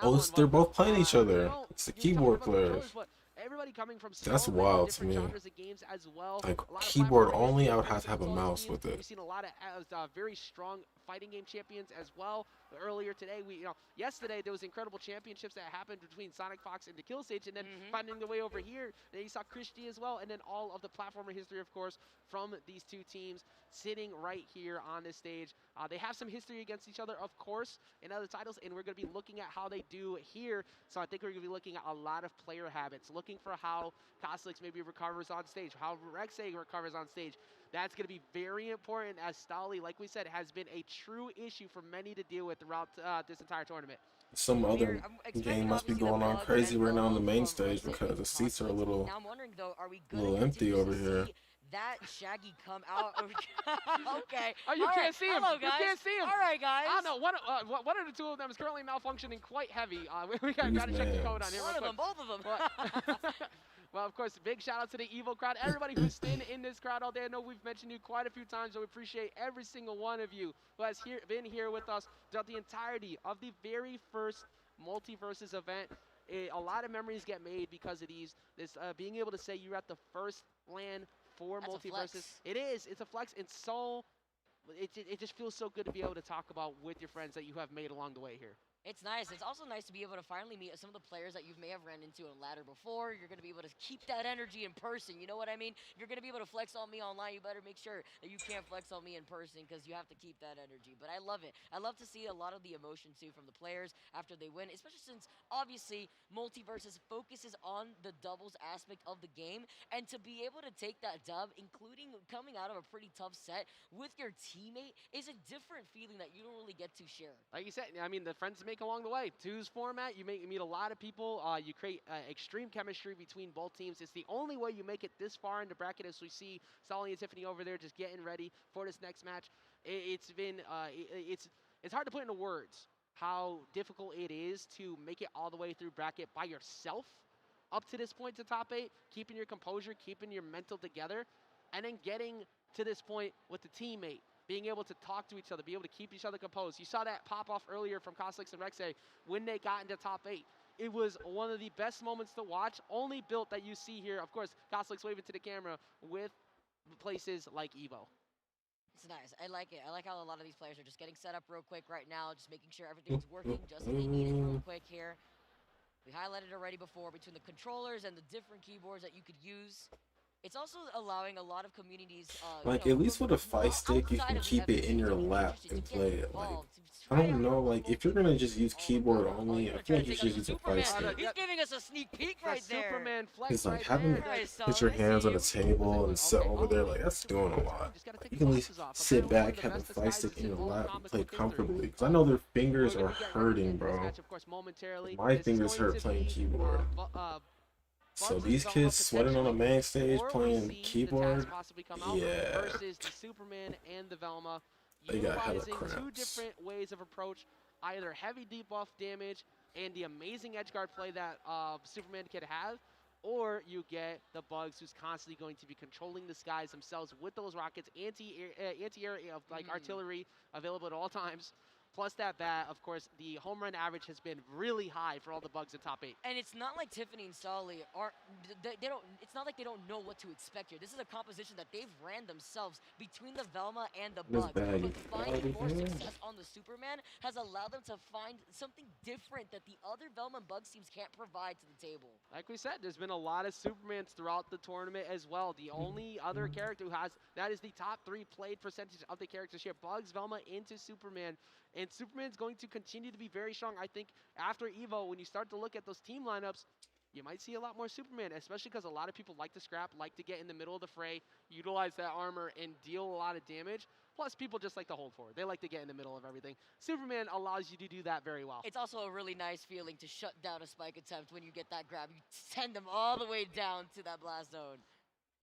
Oh, they're both playing each other. It's the keyboard players. Everybody coming from That's so wild to many me. different genres of games as well. Like A lot of keyboard platform only, history I would when have to have a comes on mouse teams. with it. We've seen a lot of very strong fighting game champions as well. Earlier today, yesterday there was incredible championships that happened between Sonic Fox and the Kill Stage, and then finding the way over here. Then you saw Christie as well, and then all of the platformer history, of course, from these two teams sitting right here on this stage. They have some history against each other, of course, in other titles, and we're going to be looking at how they do here. So I think we're going to be looking at a lot of player habits, looking for how Costlix maybe recovers on stage, how Rexay recovers on stage. That's going to be very important, as Stolly, like we said, has been a true issue for many to deal with throughout this entire tournament. Some other game must be going on crazy right now on the main stage because the seats are a little, Now I'm wondering though, are we empty over here. that Shaggy come out? Okay. Oh, you can't see him. Hello, guys. You can't see him. All right, guys. I don't know. One of the two of them is currently malfunctioning quite heavy. We got to check the code on here. One of them, both of them. Well, of course, big shout out to the EVO crowd. Everybody who's been in this crowd all day. I know we've mentioned you quite a few times, so we appreciate every single one of you who has been here with us throughout the entirety of the very first Multiversus event. A lot of memories get made because of these. Being able to say you're at the first LAN for Multiversus. It is. It's a flex. And so it just feels so good to be able to talk about with your friends that you have made along the way here. It's nice. It's also nice to be able to finally meet some of the players that you may have ran into on ladder before. You're going to be able to keep that energy in person. You know what I mean? If you're going to be able to flex on me online, you better make sure that you can't flex on me in person because you have to keep that energy. But I love it. I love to see a lot of the emotion, too, from the players after they win, especially since, obviously, Multiversus focuses on the doubles aspect of the game. And to be able to take that dub, including coming out of a pretty tough set with your teammate, is a different feeling that you don't really get to share. Like you said, I mean, the friends make along the way. Twos format, you meet a lot of people. You create extreme chemistry between both teams. It's the only way you make it this far in the bracket, as we see Solly and Tiffany over there just getting ready for this next match. It's hard to put into words how difficult it is to make it all the way through bracket by yourself up to this point to top 8, keeping your composure, keeping your mental together, and then getting to this point with the teammate, being able to talk to each other, be able to keep each other composed. You saw that pop off earlier from Costlix and Rexay when they got into top 8. It was one of the best moments to watch, only built that you see here. Of course, Costlix waving to the camera with places like EVO. It's nice. I like it. I like how a lot of these players are just getting set up real quick right now, just making sure everything's working just as they need it real quick here. We highlighted already before between the controllers and the different keyboards that you could use. It's also allowing a lot of communities, Like, you know, at least with a fight stick, you outside can of the keep it EVO in scene your to be lap interested, and to get play it. Like, involved, to I try don't out know, like, if you're gonna just use keyboard only, I feel like you take should out use a Superman. fight stick. He's giving us a sneak peek right there. Superman flex It's like right having there. to put your hands on the table and sit over there, like, that's doing a lot. Like, you can at least sit back, have a fight stick in your lap, and play comfortably. Because I know their fingers are hurting, bro. My fingers hurt playing keyboard. So these kids sweating on the main stage playing keyboard, yeah, Versus the Superman and the Velma, they got hella utilizing two cramps. different ways of approach, either heavy debuff damage and the amazing edge guard play that Superman can have, or you get the Bugs, who's constantly going to be controlling the skies themselves with those rockets, anti-air like artillery available at all times. Plus that bat, of course, the home run average has been really high for all the Bugs in top 8. And it's not like Tiffany and Solly are, they don't, it's not like they don't know what to expect here. This is a composition that they've ran themselves between the Velma and the This Bugs. bag But is finding more bad. success on the Superman has allowed them to find something different that the other Velma and Bugs teams can't provide to the table. Like we said, there's been a lot of Supermans throughout the tournament as well. The only other character who has, that is the top 3 played percentage of the characters here. Bugs, Velma into Superman. And Superman's going to continue to be very strong. I think after EVO, when you start to look at those team lineups, you might see a lot more Superman, especially because a lot of people like to scrap, like to get in the middle of the fray, utilize that armor, and deal a lot of damage. Plus, people just like to hold forward. They like to get in the middle of everything. Superman allows you to do that very well. It's also a really nice feeling to shut down a spike attempt when you get that grab. You send them all the way down to that blast zone.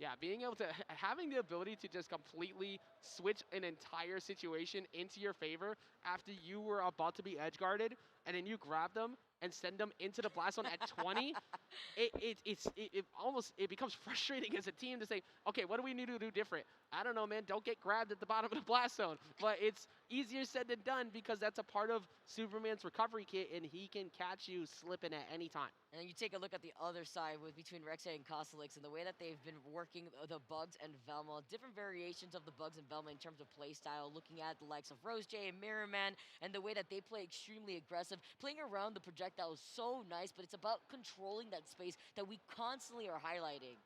Yeah, being able to, having the ability to just completely switch an entire situation into your favor after you were about to be edge guarded, and then you grab them and send them into the blast zone at 20, it becomes frustrating as a team to say, okay, what do we need to do different? I don't know, man, don't get grabbed at the bottom of the blast zone. But it's easier said than done because that's a part of Superman's recovery kit, and he can catch you slipping at any time. And then you take a look at the other side with between Rek'Sai and Kosalix and the way that they've been working the Bugs and Velma, different variations of the Bugs and Velma in terms of play style, looking at the likes of Rose J and Mirror Man, and the way that they play extremely aggressive, playing around the projectile is so nice, but it's about controlling that space that we constantly are highlighting.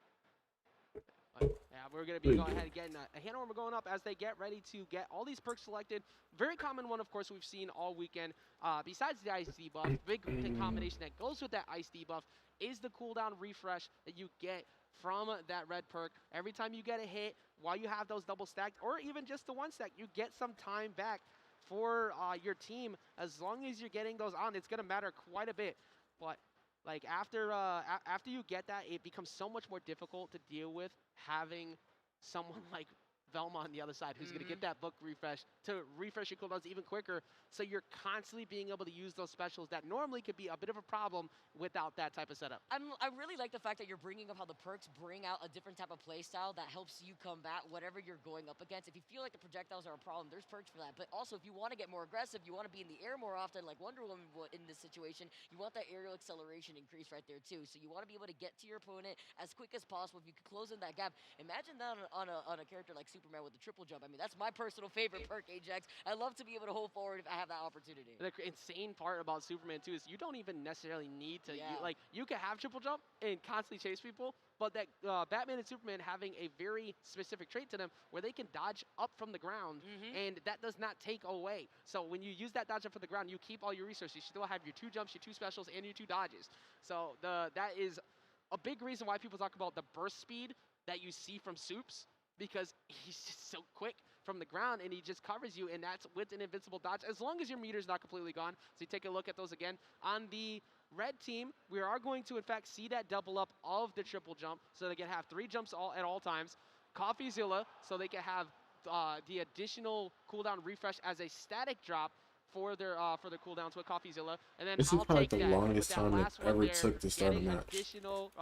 Yeah, we're going to be going ahead and getting a hand warmer going up as they get ready to get all these perks selected. Very common one, of course, we've seen all weekend. Besides the ice debuff, big combination that goes with that ice debuff is the cooldown refresh that you get from that red perk. Every time you get a hit, while you have those double stacked, or even just the one stack, you get some time back for your team. As long as you're getting those on, it's going to matter quite a bit. But like after you get that, it becomes so much more difficult to deal with having someone like Velma on the other side who's going to get that book refresh to refresh your cooldowns even quicker. So you're constantly being able to use those specials that normally could be a bit of a problem without that type of setup. I really like the fact that you're bringing up how the perks bring out a different type of play style that helps you combat whatever you're going up against. If you feel like the projectiles are a problem, there's perks for that. But also, if you want to get more aggressive, you want to be in the air more often, like Wonder Woman would in this situation, you want that aerial acceleration increase right there too. So you want to be able to get to your opponent as quick as possible. If you can close in that gap, imagine that on a character like Superman with the triple jump. I mean, that's my personal favorite perk, Ajax. I love to be able to hold forward if I have that opportunity. The insane part about Superman too is you don't even necessarily need to, you can have triple jump and constantly chase people, but that Batman and Superman having a very specific trait to them where they can dodge up from the ground, and that does not take away. So when you use that dodge up from the ground, you keep all your resources. You still have your 2 jumps, your 2 specials, and your 2 dodges. So that is a big reason why people talk about the burst speed that you see from Supes, because he's just so quick from the ground and he just covers you, and that's with an invincible dodge as long as your meter's not completely gone. So you take a look at those again. On the red team, we are going to in fact see that double up of the triple jump, so they can have 3 jumps at all times. Coffeezilla, so they can have the additional cooldown refresh as a static drop for their cooldowns with Coffeezilla, and then This is probably the longest time it ever took to start a match. Additional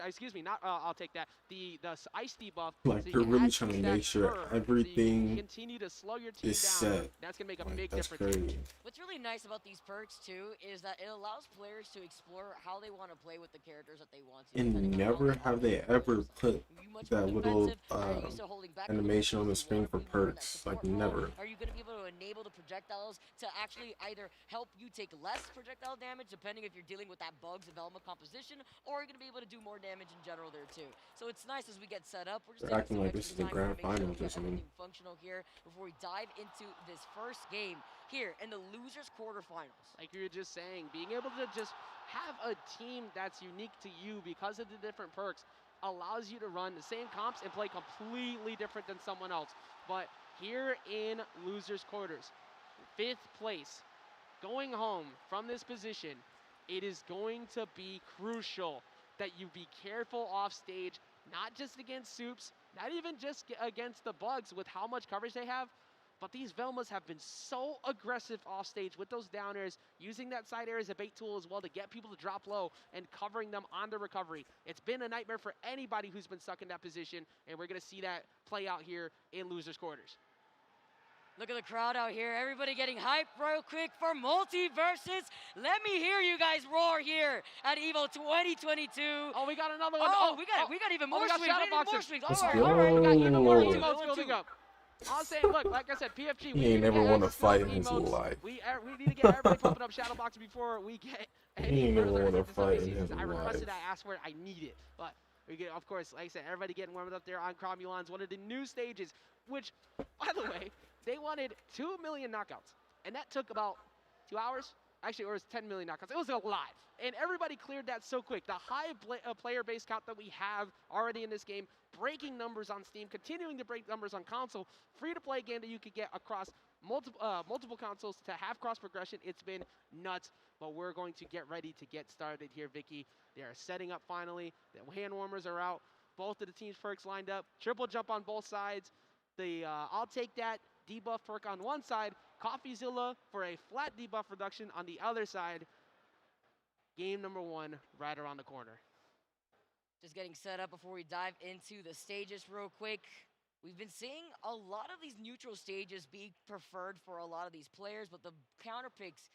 excuse me, not I'll take that. The ice debuff. Like, so they're really trying to make sure everything continue to slow your team is down. set. That's gonna make a Like, big that's difference. crazy. What's really nice about these perks too is that it allows players to explore how they want to play with the characters that they want to. And never have they ever put much that more little defensive? Are you still holding back? animation on the screen for perks, like never. Are you going to be able to enable the projectiles to actually either help you take less projectile damage, depending if you're dealing with that bugs of Velma composition, or are you going to be able to do more damage in general there too? So it's nice as we get set up. We're just They're acting like this is the grand finals or something. Functional here before we dive into this first game here in the losers quarterfinals. Like you were just saying, being able to just have a team that's unique to you because of the different perks allows you to run the same comps and play completely different than someone else. But here in losers quarters, 5th place, going home from this position, it is going to be crucial that you be careful off stage, not just against Soups, not even just against the Bugs with how much coverage they have, but these Velmas have been so aggressive off stage with those down airs, using that side air as a bait tool as well to get people to drop low and covering them on the recovery. It's been a nightmare for anybody who's been stuck in that position, and we're going to see that play out here in losers quarters. Look at the crowd out here. Everybody getting hyped real quick for Multiversus. Let me hear you guys roar here at EVO 2022. Oh, we got another one. Oh, we got even more swings. More swings. All right, we got even more emotes building up. I'll say, look, like I said, PFG. He ain't never won a fight in his life. We need to get everybody pumping up shadow boxing before we get He ain't never won a fight in his I life. requested, I asked for it, I need it. But we get, of course, like I said, everybody getting warmed up there on Cromulons, one of the new stages, which, by the way, they wanted 2 million knockouts, and that took about 2 hours. Actually, it was 10 million knockouts. It was a lot, and everybody cleared that so quick. The high player base count that we have already in this game, breaking numbers on Steam, continuing to break numbers on console, free-to-play game that you could get across multiple consoles to have cross progression. It's been nuts, but we're going to get ready to get started here, Vicky. They are setting up finally. The hand warmers are out. Both of the team's perks lined up. Triple jump on both sides. The I'll take that debuff perk on one side, CoffeeZilla for a flat debuff reduction on the other side. Game number 1 right around the corner. Just getting set up before we dive into the stages real quick. We've been seeing a lot of these neutral stages be preferred for a lot of these players, but the counter picks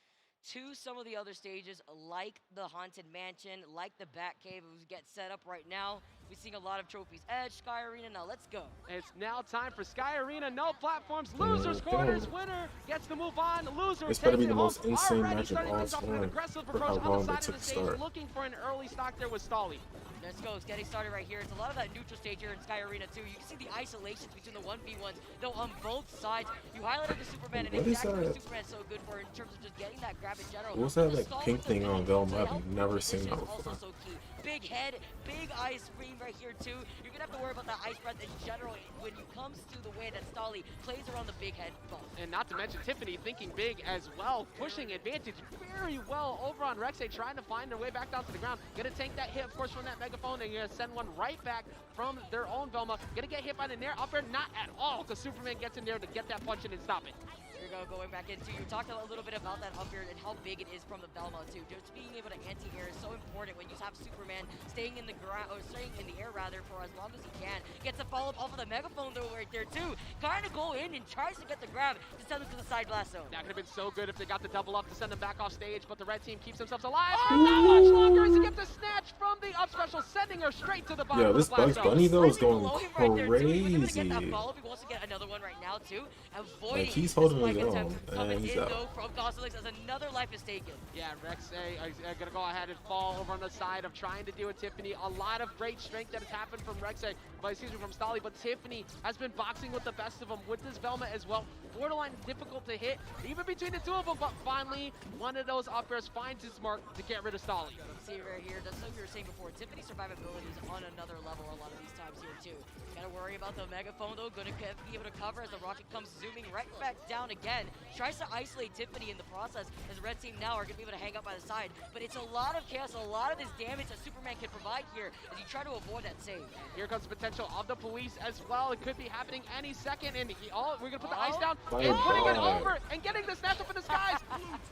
to some of the other stages, like the Haunted Mansion, like the Batcave, we get set up right now. We're seeing a lot of trophies. Edge, Sky Arena, now let's go. It's now time for Sky Arena, no platforms, losers quarters, winner gets to move on, loser It's better be takes the it most home. insane Already match of starting all things off with an time aggressive for approach how on the long side it of the took to stage, start. looking for an early stock there with Stolly. Let's go, it's getting started right here. It's a lot of that neutral stage here in Sky Arena too. You can see the isolations between the 1v1s, though on both sides. You highlighted the Superman and exactly what Superman's so good for in terms of just getting that grab in general. What's that like pink thing on Velma? I've never seen that before. Also so key. Big head, big ice cream right here too. You're gonna have to worry about that ice breath in general when it comes to the way that Stolly plays around the big head buff. And not to mention Tiffany thinking big as well, pushing advantage very well over on Rexay, trying to find their way back down to the ground. Gonna take that hit, of course, from that megaphone, and gonna send one right back from their own Velma. Gonna get hit by the Nair up air, not at all, because Superman gets in there to get that punch in and stop it. Here we go, going back into, you talked a little bit about that up air and how big it is from the Velma too. Just being able to anti-air is so important when you have Superman staying in the ground, or staying in the air rather, for as long as he can. Gets a follow-up off of the megaphone though right there too. Kind of go in and tries to get the grab to send him to the side blast zone. That could have been so good if they got the double up to send them back off stage, but the red team keeps themselves alive for not much longer as he gets the snatch from the up special, sending her straight to the bottom. Yo, this Bugs Bunny though is going crazy. He wants to get another one right now too. Avoiding like he's holding his own, coming and he's in out. though from Goslix as another life is taken. Yeah, Rexay gonna go ahead and fall over on the side of trying to deal with Tiffany. A lot of great strength that has happened from Rexay, from Stolly, but Tiffany has been boxing with the best of them with this Velma as well. Borderline difficult to hit, even between the two of them, but finally one of those up airs finds his mark to get rid of Stolly. See right here, that's what we were saying before. Tiffany's survivability is on another level a lot of these times here too. Gotta worry about the megaphone though, gonna be able to cover as the rocket comes zooming right back down again. Tries to isolate Tiffany in the process as red team now are gonna be able to hang up by the side. But it's a lot of chaos, a lot of this damage that Superman can provide here as you try to avoid that save. Here comes the potential of the police as well. It could be happening any second, and we're gonna put the ice down and putting it over and getting the snatch up in the skies.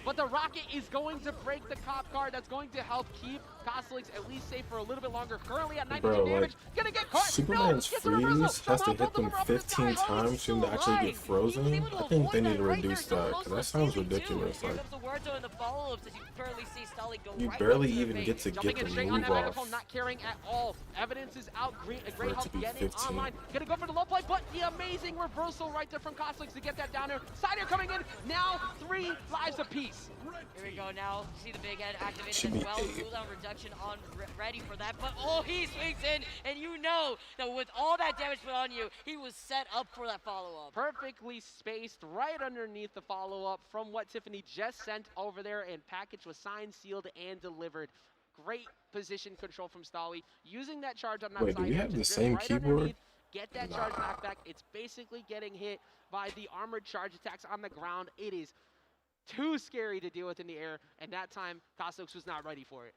But the rocket is going to break the cop car. That's going to help keep Goslix at least safe for a little bit longer. Currently at 92 damage. Gonna get Superman's freeze has to hit them 15 times for him to actually get frozen. I think they need to reduce that, because that sounds ridiculous. Like, you barely even get to get the move off. Not caring at all. Evidence is out. Great For it to help be getting 15. online. Gonna go for the low play, but the amazing reversal right there from Cosmix to get that down there. Side air coming in. Now 3 lives apiece. Here we go now. See the big head activated Should as be well. 8. Cooldown reduction on ready for that. But oh, he swings in, and you know that with all that damage put on you, he was set up for that follow-up. Perfectly spaced right underneath the follow-up from what Tiffany just sent over there, and package was signed, sealed, and delivered. Great position control from Stolly. Using that charge on that Wait, side. do you air have to the drip same right keyboard? underneath, get that charge knockback. It's basically getting hit by the armored charge attacks on the ground. It is too scary to deal with in the air, and that time, Cosmix was not ready for it.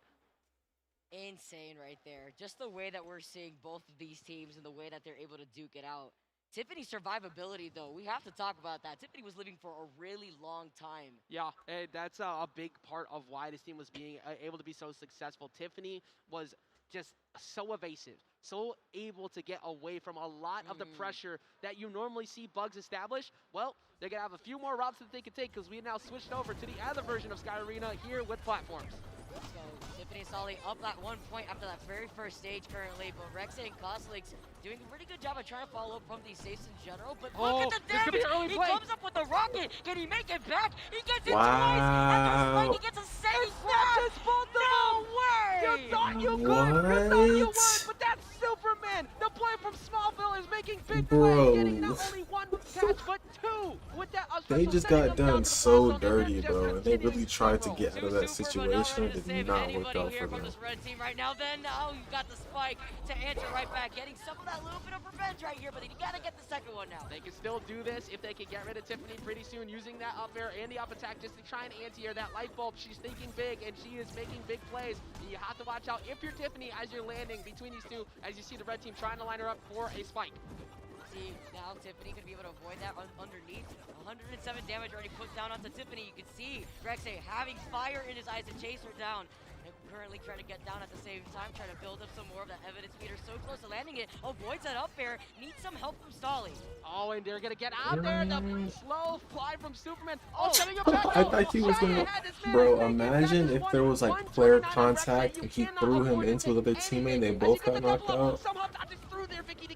Insane right there. Just the way that we're seeing both of these teams and the way that they're able to duke it out. Tiffany's survivability, though, we have to talk about that. Tiffany was living for a really long time. Yeah, and that's a big part of why this team was being able to be so successful. Tiffany was just so evasive, so able to get away from a lot of the pressure that you normally see Bugs establish. Well, they're going to have a few more routes that they can take, because we now switched over to the other version of Sky Arena here with platforms. So Tiffany and Solly up at 1 point after that very first stage currently, but Rex and Cosmix doing a pretty good job at trying to follow up from these safes in general. But look at the damage! He comes up with the rocket. Can he make it back? He gets it twice. After Spike, he gets a safe snap. No way! You thought you could. You thought you would, but that's Superman. The boy from Smallville is making big plays, getting not only 1 catch but 2 with that. They just got done so dirty, bro, and they really tried to get out of that situation. It did not work out for them. This red team right now. Then now you got the Spike to answer right back, getting some of that little bit of revenge right here, but you gotta get the second one now. They can still do this if they can get rid of Tiffany pretty soon, using that up air and the up attack just to try and anti-air that light bulb. She's thinking big, and she is making big plays. And you have to watch out if you're Tiffany as you're landing between these two, as you see the red team trying to line her up for a spike. See, now Tiffany could be able to avoid that underneath. 107 damage already put down onto Tiffany. You can see Rexay having fire in his eyes to chase her down. And currently trying to get down at the same time, trying to build up some more of that evidence meter. So close to landing it. Avoids that up air. Needs some help from Stolly. Oh, and they're gonna get out there. The slow fly from Superman. Oh, setting up back. I thought he was gonna. Bro, imagine if there was like player contact and he threw him into the other teammate and they both got knocked out.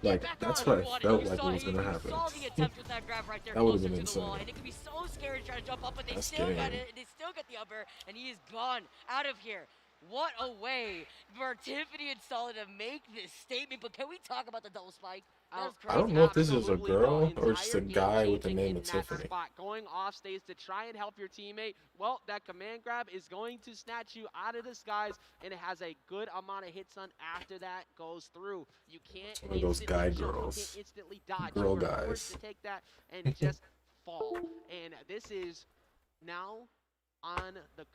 Like, that's what I felt like was gonna happen. That would have been insane. And it could be so scary trying to jump up, but they That's still got scary. it. They still get the up air, and he is gone out of here. What a way for Tiffany and Solid to make this statement. But can we talk about the double spike? That I don't know if this is a girl or just a guy with the name of Tiffany. Going off stage to try and help your teammate. Well, that command grab is going to snatch you out of the skies, and it has a good amount of hits on after that goes through. You can't One of those guy jump, girls. you can't instantly dodge. Girl You are guys. forced to take that and just fall. And this is now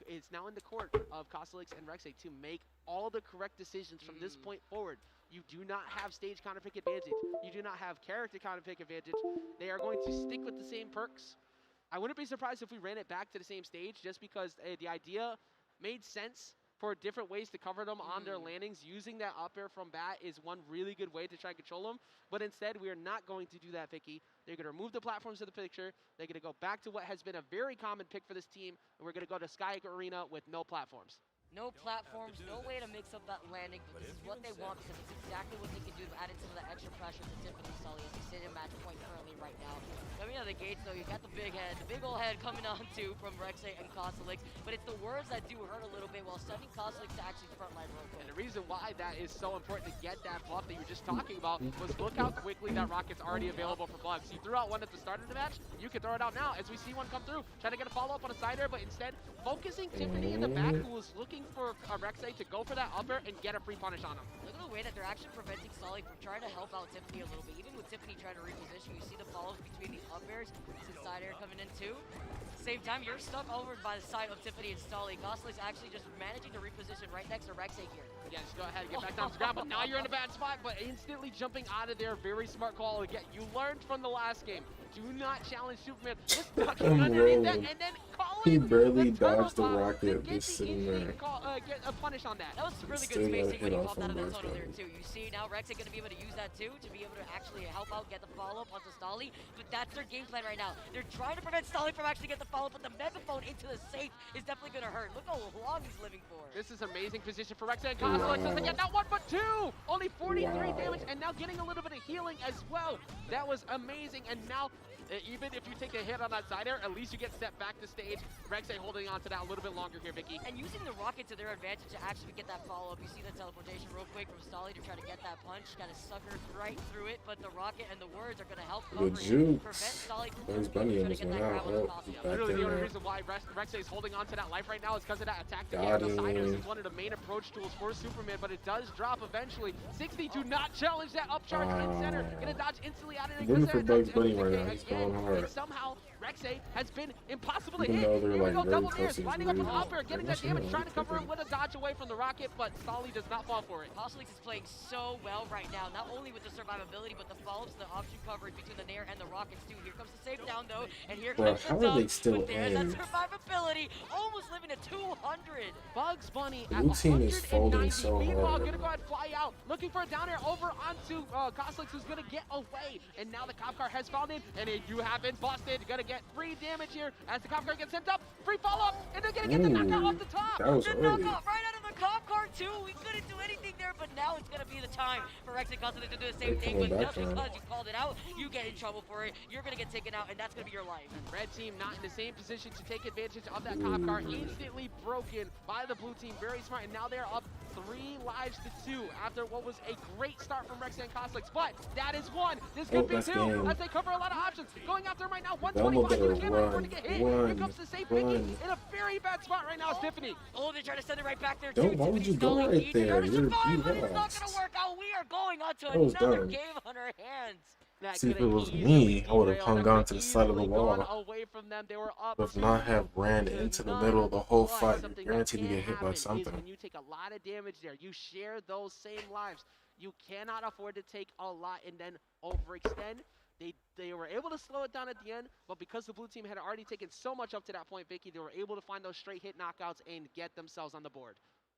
it's now in the court of Kostelix and Rexay to make all the correct decisions from this point forward. You do not have stage counter pick advantage. You do not have character counter pick advantage. They are going to stick with the same perks. I wouldn't be surprised if we ran it back to the same stage, just because the idea made sense for different ways to cover them on their landings. Using that up air from bat is one really good way to try and control them. But instead, we are not going to do that, Vicky. They're going to remove the platforms to the picture. They're going to go back to what has been a very common pick for this team, and we're going to go to Sky Arena with no platforms. No platforms, no way to mix up that landing, but this is what they want, because it's exactly what they can do to add in some of that extra pressure to Tiffany Sully as they sit in match point currently right now. Coming out of the gates, though, you got the big head, the big old head coming on too from Rexay and Kostelix, but it's the words that do hurt a little bit while sending Kostelix to actually frontline real quick. And the reason why that is so important to get that buff that you were just talking about was look how quickly that rocket's already available for Bugs. He threw out one at the start of the match, you can throw it out now as we see one come through. Trying to get a follow-up on a side air, but instead focusing Tiffany in the back, who was looking for Rexay to go for that up air and get a free punish on him. Look at the way that they're actually preventing Solly from trying to help out Tiffany a little bit. Even with Tiffany trying to reposition, you see the follows between the up airs, to side air coming in too. At the same time, you're stuck over by the side of Tiffany and Solly. Kostelix actually just managing to reposition right next to Rexay here. Yes, go ahead, get back down to the ground, but now you're in a bad spot, but instantly jumping out of there, very smart call. Again, you learned from the last game. Do not challenge Superman. Just ducking underneath that, and then calling He barely the turtle dodged the pop to rocket, get just the sitting there. instant get a punish on that. That was really Still good got spacing hit when he off popped out of on that both tunnel there sides. too. You see now Rex is going to be able to use that too to be able to actually help out, get the follow-up onto Stolly, but that's their game plan right now. They're trying to prevent Stolly from actually getting the follow-up, but the megaphone into the safe is definitely going to hurt. Look how long he's living for. This is amazing position for Rex and Cosmolix. Wow. Again, not one but two! Only 43 damage, and now getting a little bit of healing as well. That was amazing, and now even if you take a hit on that side air, at least you get set back to stage. Rek'Sai holding on to that a little bit longer here, Vicky. And using the rocket to their advantage to actually get that follow-up. You see the teleportation real quick from Stolly to try to get that punch. Kind of sucker right through it, but the rocket and the words are going to help cover it. Prevent Stolly from Bunny almost went out. Literally the only reason why Rek'Sai is holding on to that life right now is because of that attack to the side airs. It's one of the main approach tools for Superman, but it does drop eventually. 60 do not challenge that upcharge in center. Gonna dodge instantly out of it. Rooting for Bugs Bunny right now. He's going hard. And somehow Rek'Sai has been impossible to Even hit. though they're Here we like go, very double close mirrors, to his lining up with lead. up air, getting that damage, trying to cover him with a dodge away from the rocket, but Stolly does not fall for it. Cosmolix is playing so well right now, not only with the survivability, but the follow-ups and the option coverage between the Nair and the rockets too. Here comes the safe down though, and here comes the how are they dunk, still but there's in? that survivability, almost living to 200. Bugs Bunny The at blue team is folding 190. so Meanwhile, hard. gonna go ahead and fly out, looking for a down air over onto Cosmolix, who's gonna get away. And now the cop car has found it, and you have been busted. You're gonna get free damage here as the cop car gets sent up. Free follow-up, and they're gonna get the knockout off the top. That was The early. knockout right out of the cop car too. We couldn't do anything there, but now it's gonna be the time for Rex and Cosmolix to do the same thing. But just because you called it out, you get in trouble for it. You're gonna get taken out, and that's gonna be your life. Red team not in the same position to take advantage of that cop car. Instantly broken by the blue team. Very smart, and now they're up 3 lives to 2 after what was a great start from Rex and Cosmolix. But that is 1. This could be 2 as they cover a lot of options. Going after him right now. 125. You can't afford to get hit. Here comes the safe Vicky in a very bad spot right now. Is Tiffany. Oh, they're trying to send it right back there. Don't, why would you go right there? You're but it's not lost. gonna work out. We are going on to That was another dumb. game on our hands. See, if it was me, I would have hung on to the side of the wall. Away from them. They were up Would not have ran into the middle of the whole fight. You're guaranteed to get hit by Is something. when you take a lot of damage there, you share those same lives. You cannot afford to take a lot and then overextend. They were able to slow it down at the end, but because the blue team had already taken so much up to that point, Vicky, they were able to find those straight hit knockouts and get themselves on the board.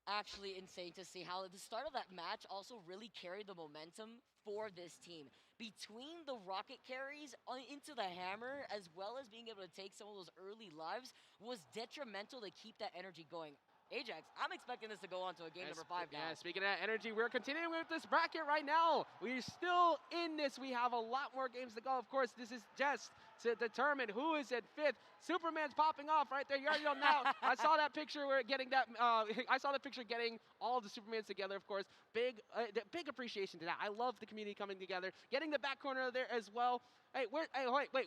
Actually insane to see how the start of that match also really carried the momentum for this team. Between the rocket carries into the hammer, as well as being able to take some of those early lives, was detrimental to keep that energy going. Ajax, I'm expecting this to go on to a game number 5 now. Yeah, speaking of that energy, we're continuing with this bracket right now. We're still in this. We have a lot more games to go. Of course, this is just to determine who is in 5th. Superman's popping off right there. You already know now. I saw that picture. We're getting that. I saw the picture getting all of the Supermans together. Of course, big appreciation to that. I love the community coming together. Getting the back corner there as well. Hey, wait.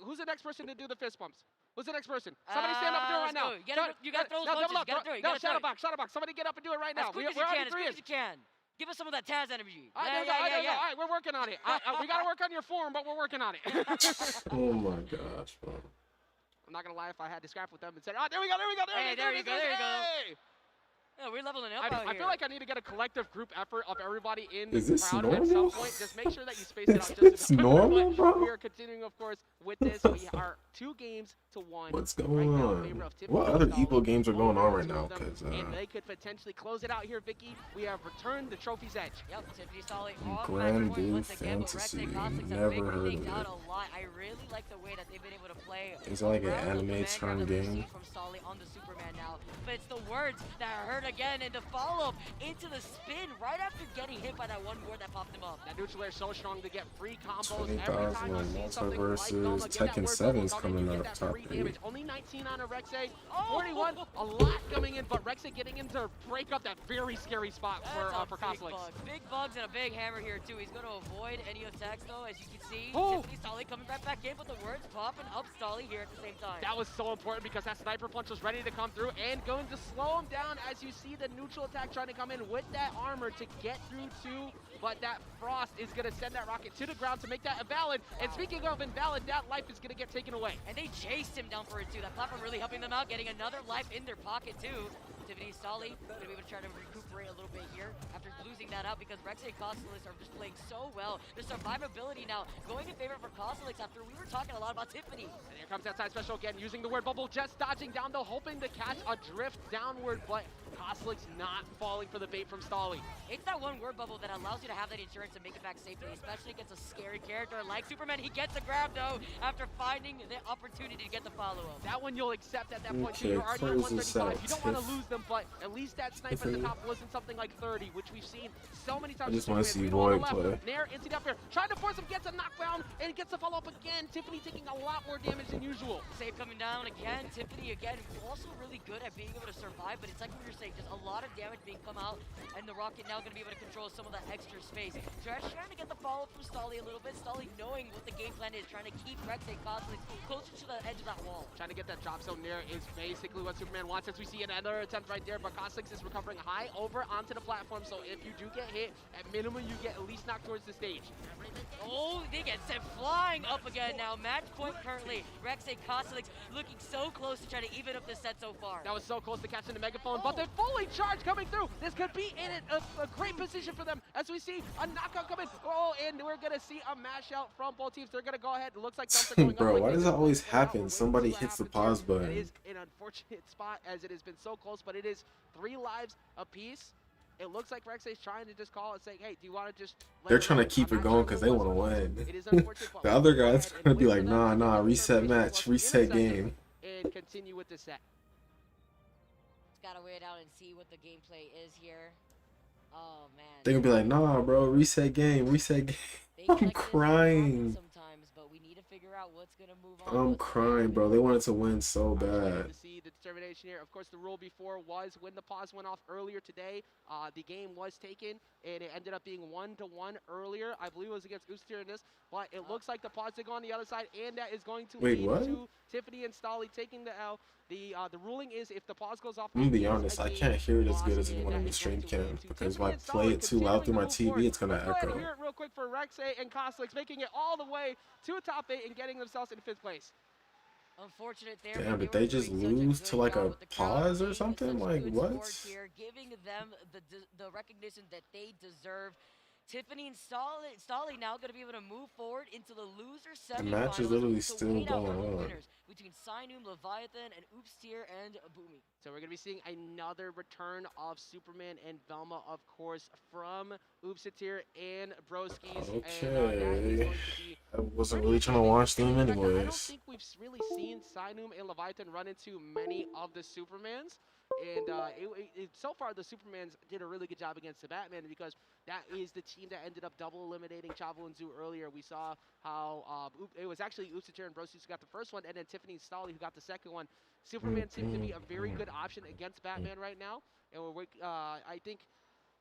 Who's the next person to do the fist bumps? Who's the next person? Somebody stand up and do it right now. You gotta throw those punches. You gotta throw it. No, Shadowbox. Somebody get up and do it right now. As quick as you can. Give us some of that Taz energy. All right, we're working on it. We gotta work on your form, but we're working on it. Oh my gosh, bro. I'm not gonna lie, if I had to scrap with them and said, oh, there we go. Hey, there you go. Yeah, we're leveling up out here. I feel like I need to get a collective group effort of everybody in Is the this crowd normal? at some point. Just make sure that you space it out just It's enough. normal, bro? We are continuing, of course, with this. We are 2 games to 1. What's right going now in on? favor of Tiffany What other Stolly. EVO games are going on right now? Because And they could potentially close it out here, Vicky. We have returned the trophy's edge. Yep, Tiffany Stolly on Grand match point Blue once again, but Rex Fantasy. and Cosmolix have Never figured heard things of out it. a lot. I really like the way that they've been able to play. Is it like an around the anime command turn grab that we've game? seen from Stolly on the Superman now. But it's the words that are heard again, and the follow-up into the spin right after getting hit by that one word that popped him up. That neutral air is so strong to get free combos 20,000 every time you see something like Multiversus. Velma, get that Tekken word 7's bubble coming you get up, that top free 8. damage. Only 19 on a Rek'Sai, 41, a lot coming in, but Rek'Sai getting in to break up that very scary spot for Cosmolix. Big bugs and a big hammer here too. He's going to avoid any attacks though, as you can see. Oh. Tiffany Stolly coming right back in, but the words popping up Stolly here at the same time. That was so important because that sniper punch was ready to come through and going to slow him down as you see the neutral attack trying to come in with that armor to get through too. But that Frost is going to send that rocket to the ground to make that invalid. And speaking of invalid, that life is going to get taken away. And they chased him down for it too. That platform really helping them out, getting another life in their pocket too. Tiffany Stolly going to be able to try to recuperate a little bit here after losing that out because Rex and Costalix are just playing so well. The survivability now going in favor for Costalix after we were talking a lot about Tiffany. And here comes that side special again, using the word bubble, just dodging down though, hoping to catch a drift downward, but Costalix not falling for the bait from Stolly. It's that one word bubble that allows you to have that insurance and make it back safely, especially against a scary character like Superman. He gets a grab though after finding the opportunity to get the follow-up. That one you'll accept at that point. Okay, You're already at close this 135. out, You don't want to Tiff. lose them, but at least that snipe at the top wasn't something like 30, which we've seen so many times. I just want to see Void Void play. Nair into the up air, trying to force him, gets a knockdown, and gets the follow-up again. Tiffany taking a lot more damage than usual. Save coming down again. Tiffany again, also really good at being able to survive, but it's like what you're saying, just a lot of damage being come out, and the Rocket now going to be able to control some of that extra space. Trash trying to get the follow-up from Stolly a little bit. Stolly knowing what the game plan is, trying to keep Rex and Costalix closer to the edge of that wall. Trying to get that drop zone near is basically what Superman wants, as we see another attempt right there, but Costalix is recovering high over onto the platform, so if you do get hit, at minimum you get at least knocked towards the stage. Oh, they get sent flying up again now. Match point currently. Rex and Costalix looking so close to try to even up the set so far. That was so close to catching the megaphone, but they're fully charged coming through. This could be in a great position for them as we see a knockout coming. Oh, and we're going to see a mash out from both teams. They're going to go ahead. It looks like something going Bro, on. why does that always happen? Somebody hits the pause It button. is an unfortunate spot as it has been so close, but it is 3 lives apiece. It looks like Rex is trying to just call and say, hey, do you want to just... They're trying to keep it going because they want to win. The other guy's going to be like, nah, reset match, reset game. And continue with the set. Just gotta wait out and see what the gameplay is here. Oh, man. They're going to be like, nah, bro, reset game, reset game. I'm crying. Sometimes, but we need to figure out what's gonna move on. I'm crying, bro. They wanted to win so bad. To see the determination here. Of course, the rule before was when the pause went off earlier today, the game was taken, and it ended up being 1-1 earlier. I believe it was against Ustir in this, but it looks like the pause did go on the other side, and that is going to lead to Tiffany and Stolly taking the L. The ruling is if the pause goes off. I'm gonna be honest, I can't hear it as good as anyone on the stream can, because if I play it too loud through my TV, it's gonna echo. Hear it real quick for Rexe and Costalix making it all the way to top 8 and getting themselves in 5th place. Unfortunate there. Damn, did they just lose to like a pause or something? Like what? Here, giving them the recognition that they deserve. Tiffany and Stolly now going to be able to move forward into the loser semifinals. The match is literally still going on. Between Sinum, Leviathan, and Oopstier and Boomy. So we're going to be seeing another return of Superman and Velma, of course, from Oopsitir and Broskies. Okay. I wasn't really trying to watch them anyways. I don't think we've really seen Sinum and Leviathan run into many of the Supermans. And so far, the Supermans did a really good job against the Batman because that is the team that ended up double eliminating Chavo and Zoo earlier. We saw how it was actually Oopsitir and Broskies who got the first one, and then Tiffany and Stolly who got the second one. Superman seems to be a very good option against Batman right now. And I think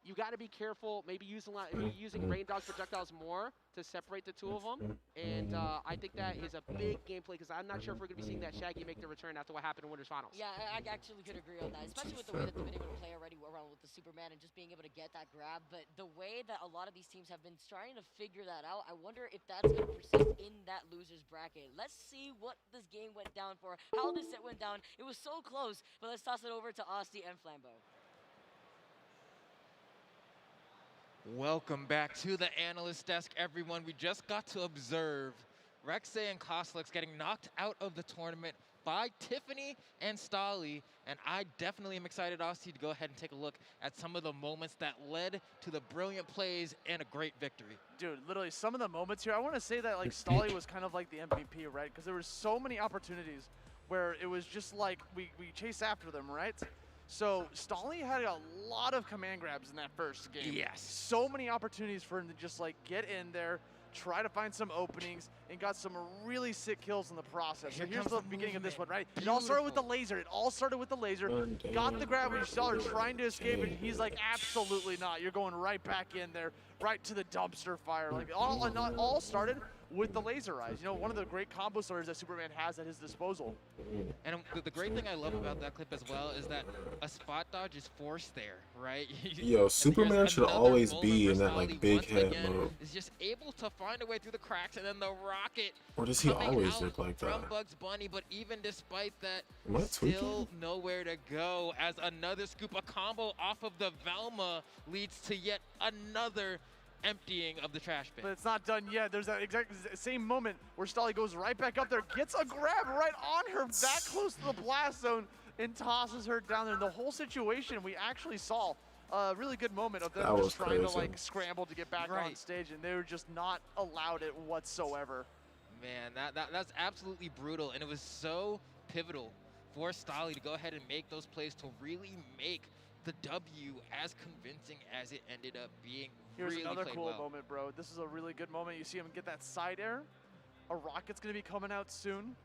you got to be careful, maybe using Rain Dog's projectiles more to separate the two of them. And I think that is a big gameplay because I'm not sure if we're going to be seeing that Shaggy make the return after what happened in Winter's Finals. Yeah, I actually could agree on that, especially with the way that they've been able to play already around with the Superman and just being able to get that grab. But the way that a lot of these teams have been trying to figure that out, I wonder if that's going to persist in that loser's bracket. Let's see what this game went down for, how this set went down. It was so close, but let's toss it over to Asti and Flambeau. Welcome back to the analyst desk, everyone. We just got to observe Rexe and Costalix getting knocked out of the tournament by Tiffany and Stolly, and I definitely am excited, Asti, to go ahead and take a look at some of the moments that led to the brilliant plays and a great victory. Dude, literally some of the moments here, I want to say that like Stolly was kind of like the MVP, right? Because there were so many opportunities where it was just like we chase after them, right? So Stolly had a lot of command grabs in that first game. Yes. So many opportunities for him to just like get in there, try to find some openings, and got some really sick kills in the process. So here's the beginning of this one, right? It all started with the laser. Got the grab when you saw her trying to escape, and he's like, absolutely not. You're going right back in there, right to the dumpster fire. Like all started with the laser eyes. You know, one of the great combo starters that Superman has at his disposal. And the great thing I love about that clip as well is that a spot dodge is forced there, right? Yo, Superman should always be in that like big head mode. Is just able to find a way through the cracks, and then the rocket. Or does he always look like from that? Bugs Bunny, but even despite that, Am I still nowhere to go. As another scoop, a combo off of the Velma leads to yet another emptying of the trash bin. But it's not done yet. There's that exact same moment where Stolly goes right back up there, gets a grab right on her, that close to the blast zone, and tosses her down there. And the whole situation, we actually saw a really good moment of them just trying to like scramble to get back on stage, and they were just not allowed it whatsoever. Man, that's absolutely brutal, and it was so pivotal for Stolly to go ahead and make those plays to really make the W as convincing as it ended up being. Here's really another played cool well. moment, bro. This is a really good moment. You see him get that side air. A rocket's gonna be coming out soon.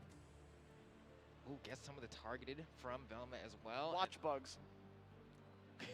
Ooh, get some of the targeted from Velma as well. Watch Bugs.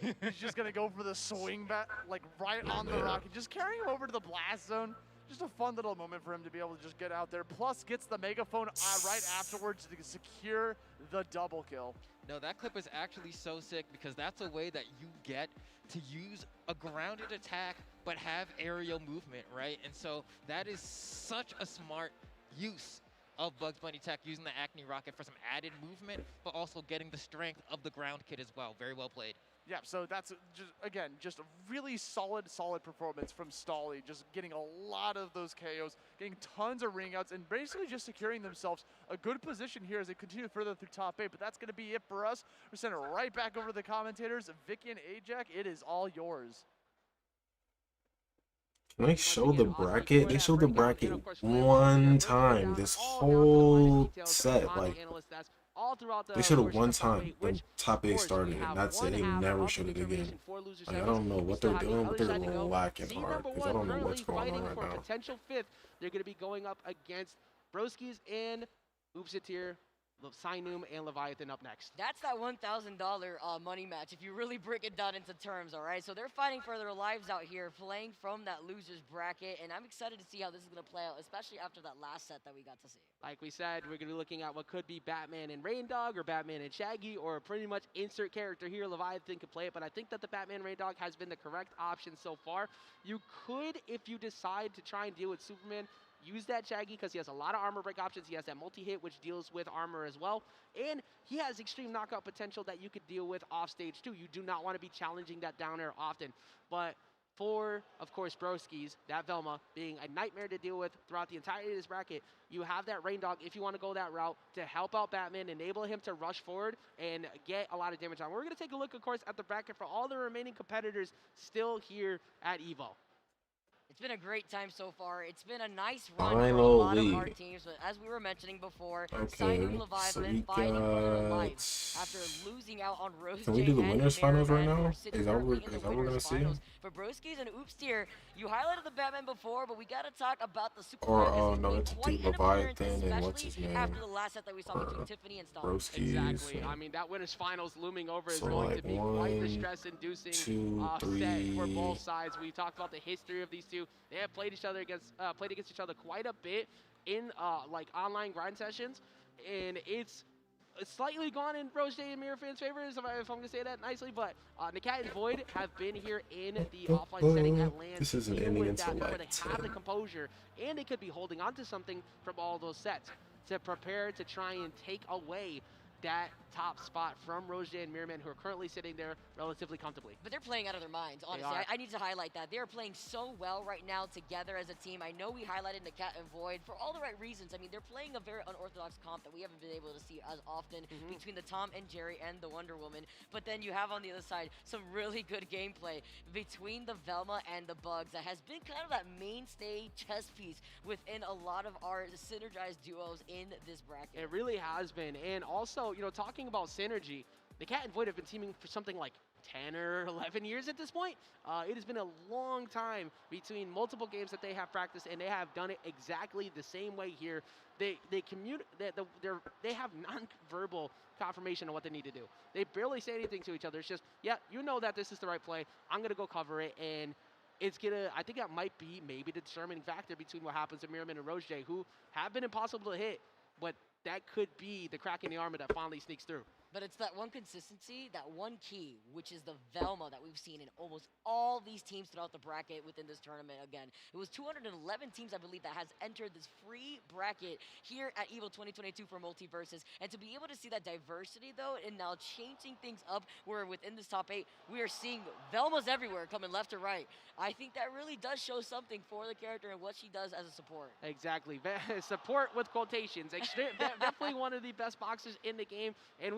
He's just gonna go for the swing back, like right on the rocket, just carrying him over to the blast zone. Just a fun little moment for him to be able to just get out there. Plus, gets the megaphone right afterwards to secure the double kill. No, that clip is actually so sick because that's a way that you get to use a grounded attack but have aerial movement, right? And so that is such a smart use of Bugs Bunny tech, using the Acne Rocket for some added movement, but also getting the strength of the ground kit as well. Very well played. Yeah, so that's just, again, just a really solid performance from Stolly, just getting a lot of those KOs, getting tons of ring outs, and basically just securing themselves a good position here as they continue further through top 8. But that's going to be it for us. We're sending it right back over to the commentators. Vicky and Ajax, it is all yours. Can they show the bracket? They showed the bracket one time this whole set. Like, they showed it one time when top 8 started, and that's it. They never showed it again. Like, I don't know what they're doing, but they're lacking hard, because I don't know what's going on right now. Potential 5th, they're going to be going up against Broskis and Oopsitir, Sinum, and Leviathan up next. That's that $1,000 money match if you really break it down into terms, all right? So they're fighting for their lives out here, playing from that loser's bracket, and I'm excited to see how this is going to play out, especially after that last set that we got to see. Like we said, we're going to be looking at what could be Batman and Rain Dog, or Batman and Shaggy, or pretty much insert character here. Leviathan could play it, but I think that the Batman Rain Dog has been the correct option so far. You could, if you decide to try and deal with Superman, use that Shaggy because he has a lot of armor break options. He has that multi-hit, which deals with armor as well. And he has extreme knockout potential that you could deal with off stage too. You do not want to be challenging that down air often. But for, of course, Broskis, that Velma being a nightmare to deal with throughout the entirety of this bracket, you have that Rain Dog if you want to go that route to help out Batman, enable him to rush forward and get a lot of damage on. We're going to take a look, of course, at the bracket for all the remaining competitors still here at EVO. It's been a great time so far. It's been a nice run for a lot of our teams, but as we were mentioning before, Sinum Leviathan fighting for their life after losing out on Rose. Can we do the winners finals right now? Is that what we're gonna see? For Broskis and Oopstier, you highlighted the Batman before, but we got to talk about the Super. Or no, it's Leviathan and what's his name? After the last set that we saw between Tiffany and Stomp. Exactly. I mean, that winners finals looming over is going to be quite the stress-inducing set for both sides. We talked about the history of these two. They have played against each other quite a bit in like online grind sessions, and it's slightly gone in Rose and Mirror fans' favor, if I'm going to say that nicely. But Nakat and Void have been here in the offline setting at LAN. This isn't ending until where like they have the composure, and they could be holding on to something from all those sets to prepare to try and take away that top spot from Rose and Mirrorman, who are currently sitting there relatively comfortably. But they're playing out of their minds, honestly. I need to highlight that. They're playing so well right now together as a team. I know we highlighted Nakat and Void for all the right reasons. I mean, they're playing a very unorthodox comp that we haven't been able to see as often between the Tom and Jerry and the Wonder Woman. But then you have on the other side some really good gameplay between the Velma and the Bugs that has been kind of that mainstay chess piece within a lot of our synergized duos in this bracket. It really has been. And also, you know, talking about synergy, Nakat and Void have been teaming for something like 10 or 11 years at this point. It has been a long time between multiple games that they have practiced, and they have done it exactly the same way here. They have non-verbal confirmation of what they need to do. They barely say anything to each other. It's just, yeah, you know that this is the right play. I'm going to go cover it, and I think that might be maybe the determining factor between what happens to Miraman and Roche, who have been impossible to hit, but that could be the crack in the armor that finally sneaks through. But it's that one consistency, that one key, which is the Velma that we've seen in almost all these teams throughout the bracket within this tournament. Again, it was 211 teams, I believe, that has entered this free bracket here at EVO 2022 for Multiversus. And to be able to see that diversity, though, and now changing things up, where within this top 8, we are seeing Velmas everywhere coming left to right. I think that really does show something for the character and what she does as a support. Exactly. Support with quotations. Definitely one of the best boxers in the game. And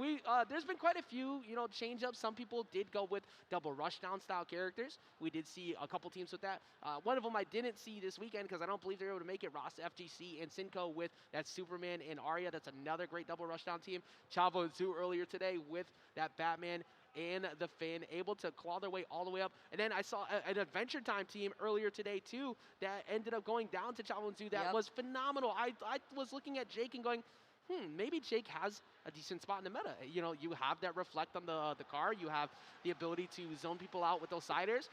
there's been quite a few, change-ups. Some people did go with double rushdown style characters. We did see a couple teams with that. One of them I didn't see this weekend because I don't believe they were able to make it. Ross FGC and Cinco with that Superman and Arya. That's another great double rushdown team. Chavo and Zoo earlier today with that Batman and the Finn, able to claw their way all the way up. And then I saw an Adventure Time team earlier today too that ended up going down to Chavo and Zoo. That was phenomenal. I was looking at Jake and going, maybe Jake has a decent spot in the meta. You have that reflect on the car. You have the ability to zone people out with those siders.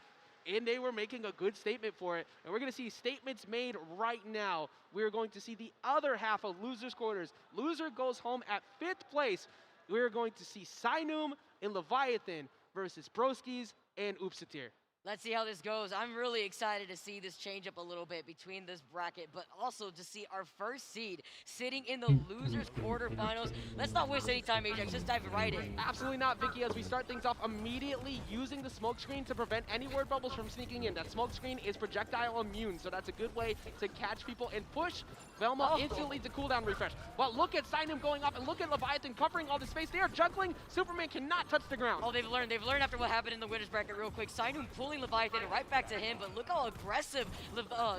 And they were making a good statement for it. And we're going to see statements made right now. We're going to see the other half of Losers Quarters. Loser goes home at 5th place. We're going to see Sinum and Leviathan versus Broskis and Oopsatir. Let's see how this goes. I'm really excited to see this change up a little bit between this bracket, but also to see our first seed sitting in the losers quarterfinals. Let's not waste any time, Ajax. Just dive right in. Absolutely not, Vicky. As we start things off immediately using the smoke screen to prevent any word bubbles from sneaking in. That smoke screen is projectile immune, so that's a good way to catch people and push Velma instantly to cooldown refresh. But look at Sinum going up, and look at Leviathan covering all the space. They are juggling. Superman cannot touch the ground. Oh, they've learned. They've learned after what happened in the winners bracket real quick. Sinum pulling Leviathan right back to him, but look how aggressive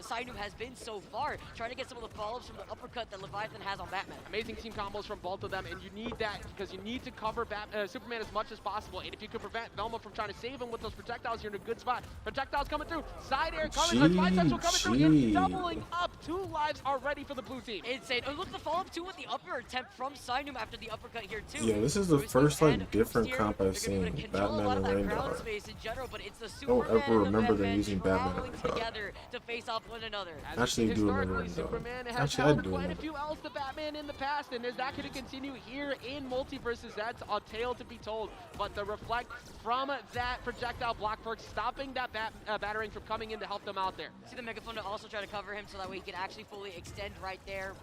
Sinum has been so far, trying to get some of the follow-ups from the uppercut that Leviathan has on Batman. Amazing team combos from both of them, and you need that because you need to cover Superman as much as possible. And if you could prevent Velma from trying to save him with those projectiles, you're in a good spot. Projectiles coming through, side air coming, Spine Central coming through, and doubling up. 2 lives already for the blue team. Insane. And look, the follow-up too with the upper attempt from Sinum after the uppercut here too. Yeah, this is the first different comp I've seen. Batman and Raindog. I don't ever remember them using Batman and Raindog. Together to face off one another. Actually, I do remember Superman Raindog. has held quite a few L's to Batman in the past, and is that going to continue here in Multiversus? That's a tale to be told. But the reflect from that projectile block perk, stopping that battering from coming in to help them out there. See the megaphone to also try to cover him so that way he can actually fully extend right there.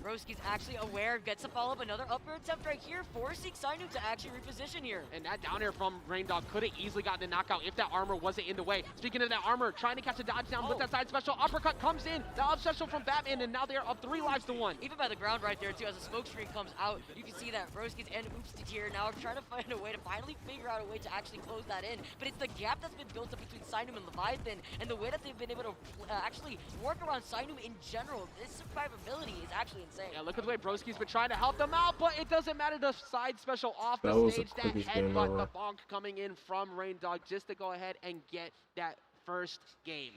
Broski's actually aware, gets a follow-up, another upper attempt right here, forcing Sinum to actually reposition here. And that down air from Raindog could have easily gotten a knockout if that armor wasn't in the way. Speaking of that armor, trying to catch a dodge down with that side special, uppercut comes in, the up special from Batman, and now they are up 3 lives to 1. Even by the ground right there too, as the smoke screen comes out, you can see that Broski's and Oopsatir now are trying to find a way to finally figure out a way to actually close that in. But it's the gap that's been built up between Sinum and Leviathan, and the way that they've been able to actually work around Sinum in general. This survivability is actually insane. Yeah, look at the way Broski's been trying to help them out, but it doesn't matter. The side special off the stage, that headbutt, the bonk coming in from Raindog just to go ahead and get that first game.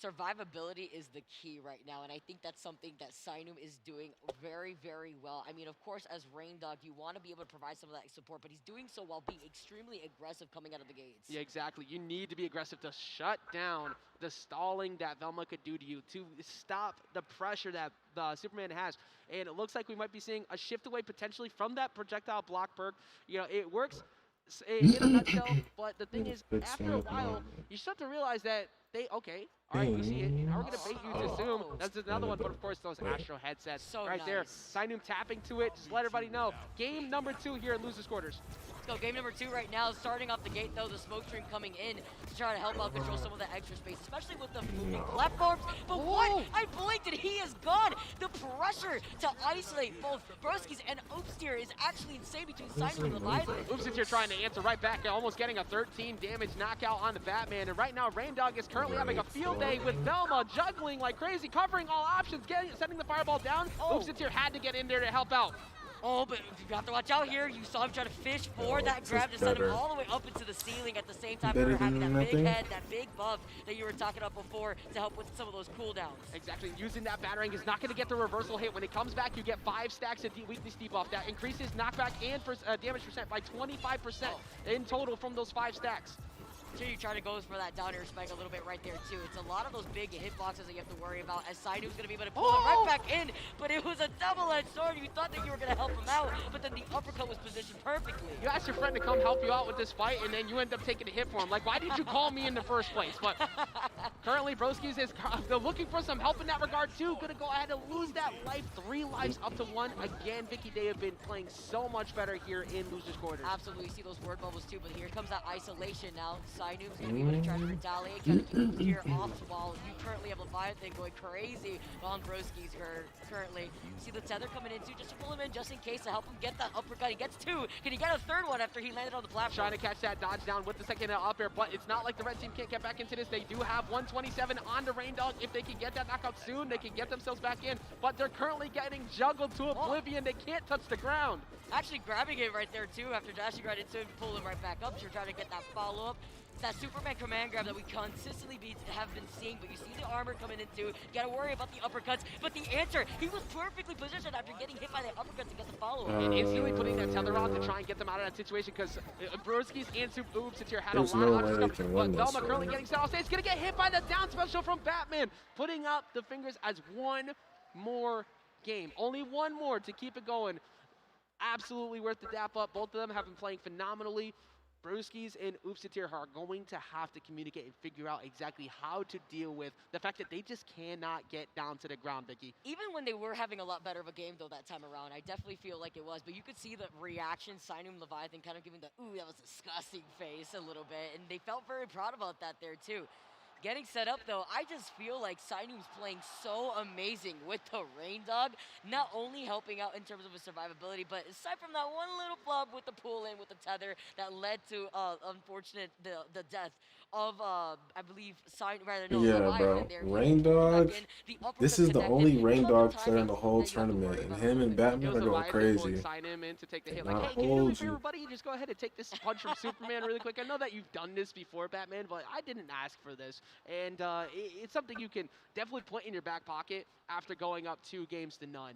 Survivability is the key right now, and I think that's something that Sinum is doing very, very well. I mean, of course, as Raindog, you want to be able to provide some of that support, but he's doing so while being extremely aggressive coming out of the gates. Yeah, exactly. You need to be aggressive to shut down the stalling that Velma could do to you, to stop the pressure that Superman has. And it looks like we might be seeing a shift away potentially from that projectile block perk. It works in a nutshell, but the thing is, after a while, you start to realize that all right, we see it. Now we're going to bait you to Zoom. That's another one, but of course, those Astro headsets there. Sinum tapping to it. Just let everybody know. Game number 2 here in Losers Quarters. Let's go. Game number 2 right now. Starting off the gate, though, the smoke stream coming in to try to help out control some of the extra space, especially with the moving platforms. But what? I blinked and he is gone. The pressure to isolate both Broskis and Oopsatir is actually insane between Sinum and Leviathan. Oopsatir trying to answer right back, almost getting a 13 damage knockout on the Batman. And right now, Raindog is currently having a field day with Velma juggling like crazy, covering all options, sending the fireball down. Oopsatir had to get in there to help out. Oh, but you have to watch out here. You saw him try to fish for that grab to send him all the way up into the ceiling at the same time. We were having that big head, that big buff that you were talking about before to help with some of those cooldowns. Exactly. Using that battering is not going to get the reversal hit. When it comes back, you get 5 stacks of weakness debuff. That increases knockback and damage percent by 25% in total from those 5 stacks. Sure, you try to go for that down air spike a little bit right there too. It's a lot of those big hitboxes that you have to worry about as Sainum's gonna be able to pull him right back in, but it was a double-edged sword. You thought that you were gonna help him out, but then the uppercut was positioned perfectly. You asked your friend to come help you out with this fight, and then you end up taking a hit for him. Like, why did you call me in the first place? But currently, Broskies is looking for some help in that regard too. Gonna go ahead and lose that life, 3 lives up to 1. Again, Vicky, they have been playing so much better here in Losers Quarters. Absolutely, you see those word bubbles too, but here comes that isolation now. Sainum's gonna be able to try to retaliate, kind of keep here off while you currently have Leviathan going crazy on Broski's currently. See the tether coming in too, just to pull him in just in case to help him get that uppercut. He gets 2. Can he get a 3rd one after he landed on the platform? Trying to catch that dodge down with the second up air, but it's not like the red team can't get back into this. They do have 127 on the Rain Dog. If they can get that knockout soon, they can get themselves back in, but they're currently getting juggled to oblivion. They can't touch the ground. Actually grabbing it right there too after dashing right into him, pull him right back up. You're trying to get that follow-up. It's that Superman command grab that we consistently have been seeing, but you see the armor coming in too. You gotta worry about the uppercuts, but the answer, he was perfectly positioned after getting hit by the uppercut to get the follow-up. And instantly putting that tether on to try and get them out of that situation, because Broskies and Oops here had There's a lot no of way stuff. they can But win this, Velma currently right? getting set off stage. It's gonna get hit by the down special from Batman, putting up the fingers as 1 more game. Only 1 more to keep it going. Absolutely worth the dap up. Both of them have been playing phenomenally. Broskies and Oopsitir are going to have to communicate and figure out exactly how to deal with the fact that they just cannot get down to the ground, Vicky. Even when they were having a lot better of a game though that time around, I definitely feel like it was, but you could see the reaction, Sainum Leviathan kind of giving the, ooh, that was disgusting face a little bit, and they felt very proud about that there too. Getting set up though, I just feel like Sainum's playing so amazing with the Rain Dog, not only helping out in terms of his survivability, but aside from that one little flub with the pull in with the tether that led to unfortunate the death of I believe Yeah, bro. Rain Dog. This is the only Rain Dog player in the whole tournament, and him and Batman are going crazy. Sign him in to take the hit. Not Like, hey, can you do me a hold favor, you. buddy? Just go ahead and take this punch from Superman really quick. I know that you've done this before, Batman, but I didn't ask for this. And it's something you can definitely put in your back pocket after going up 2 games to none.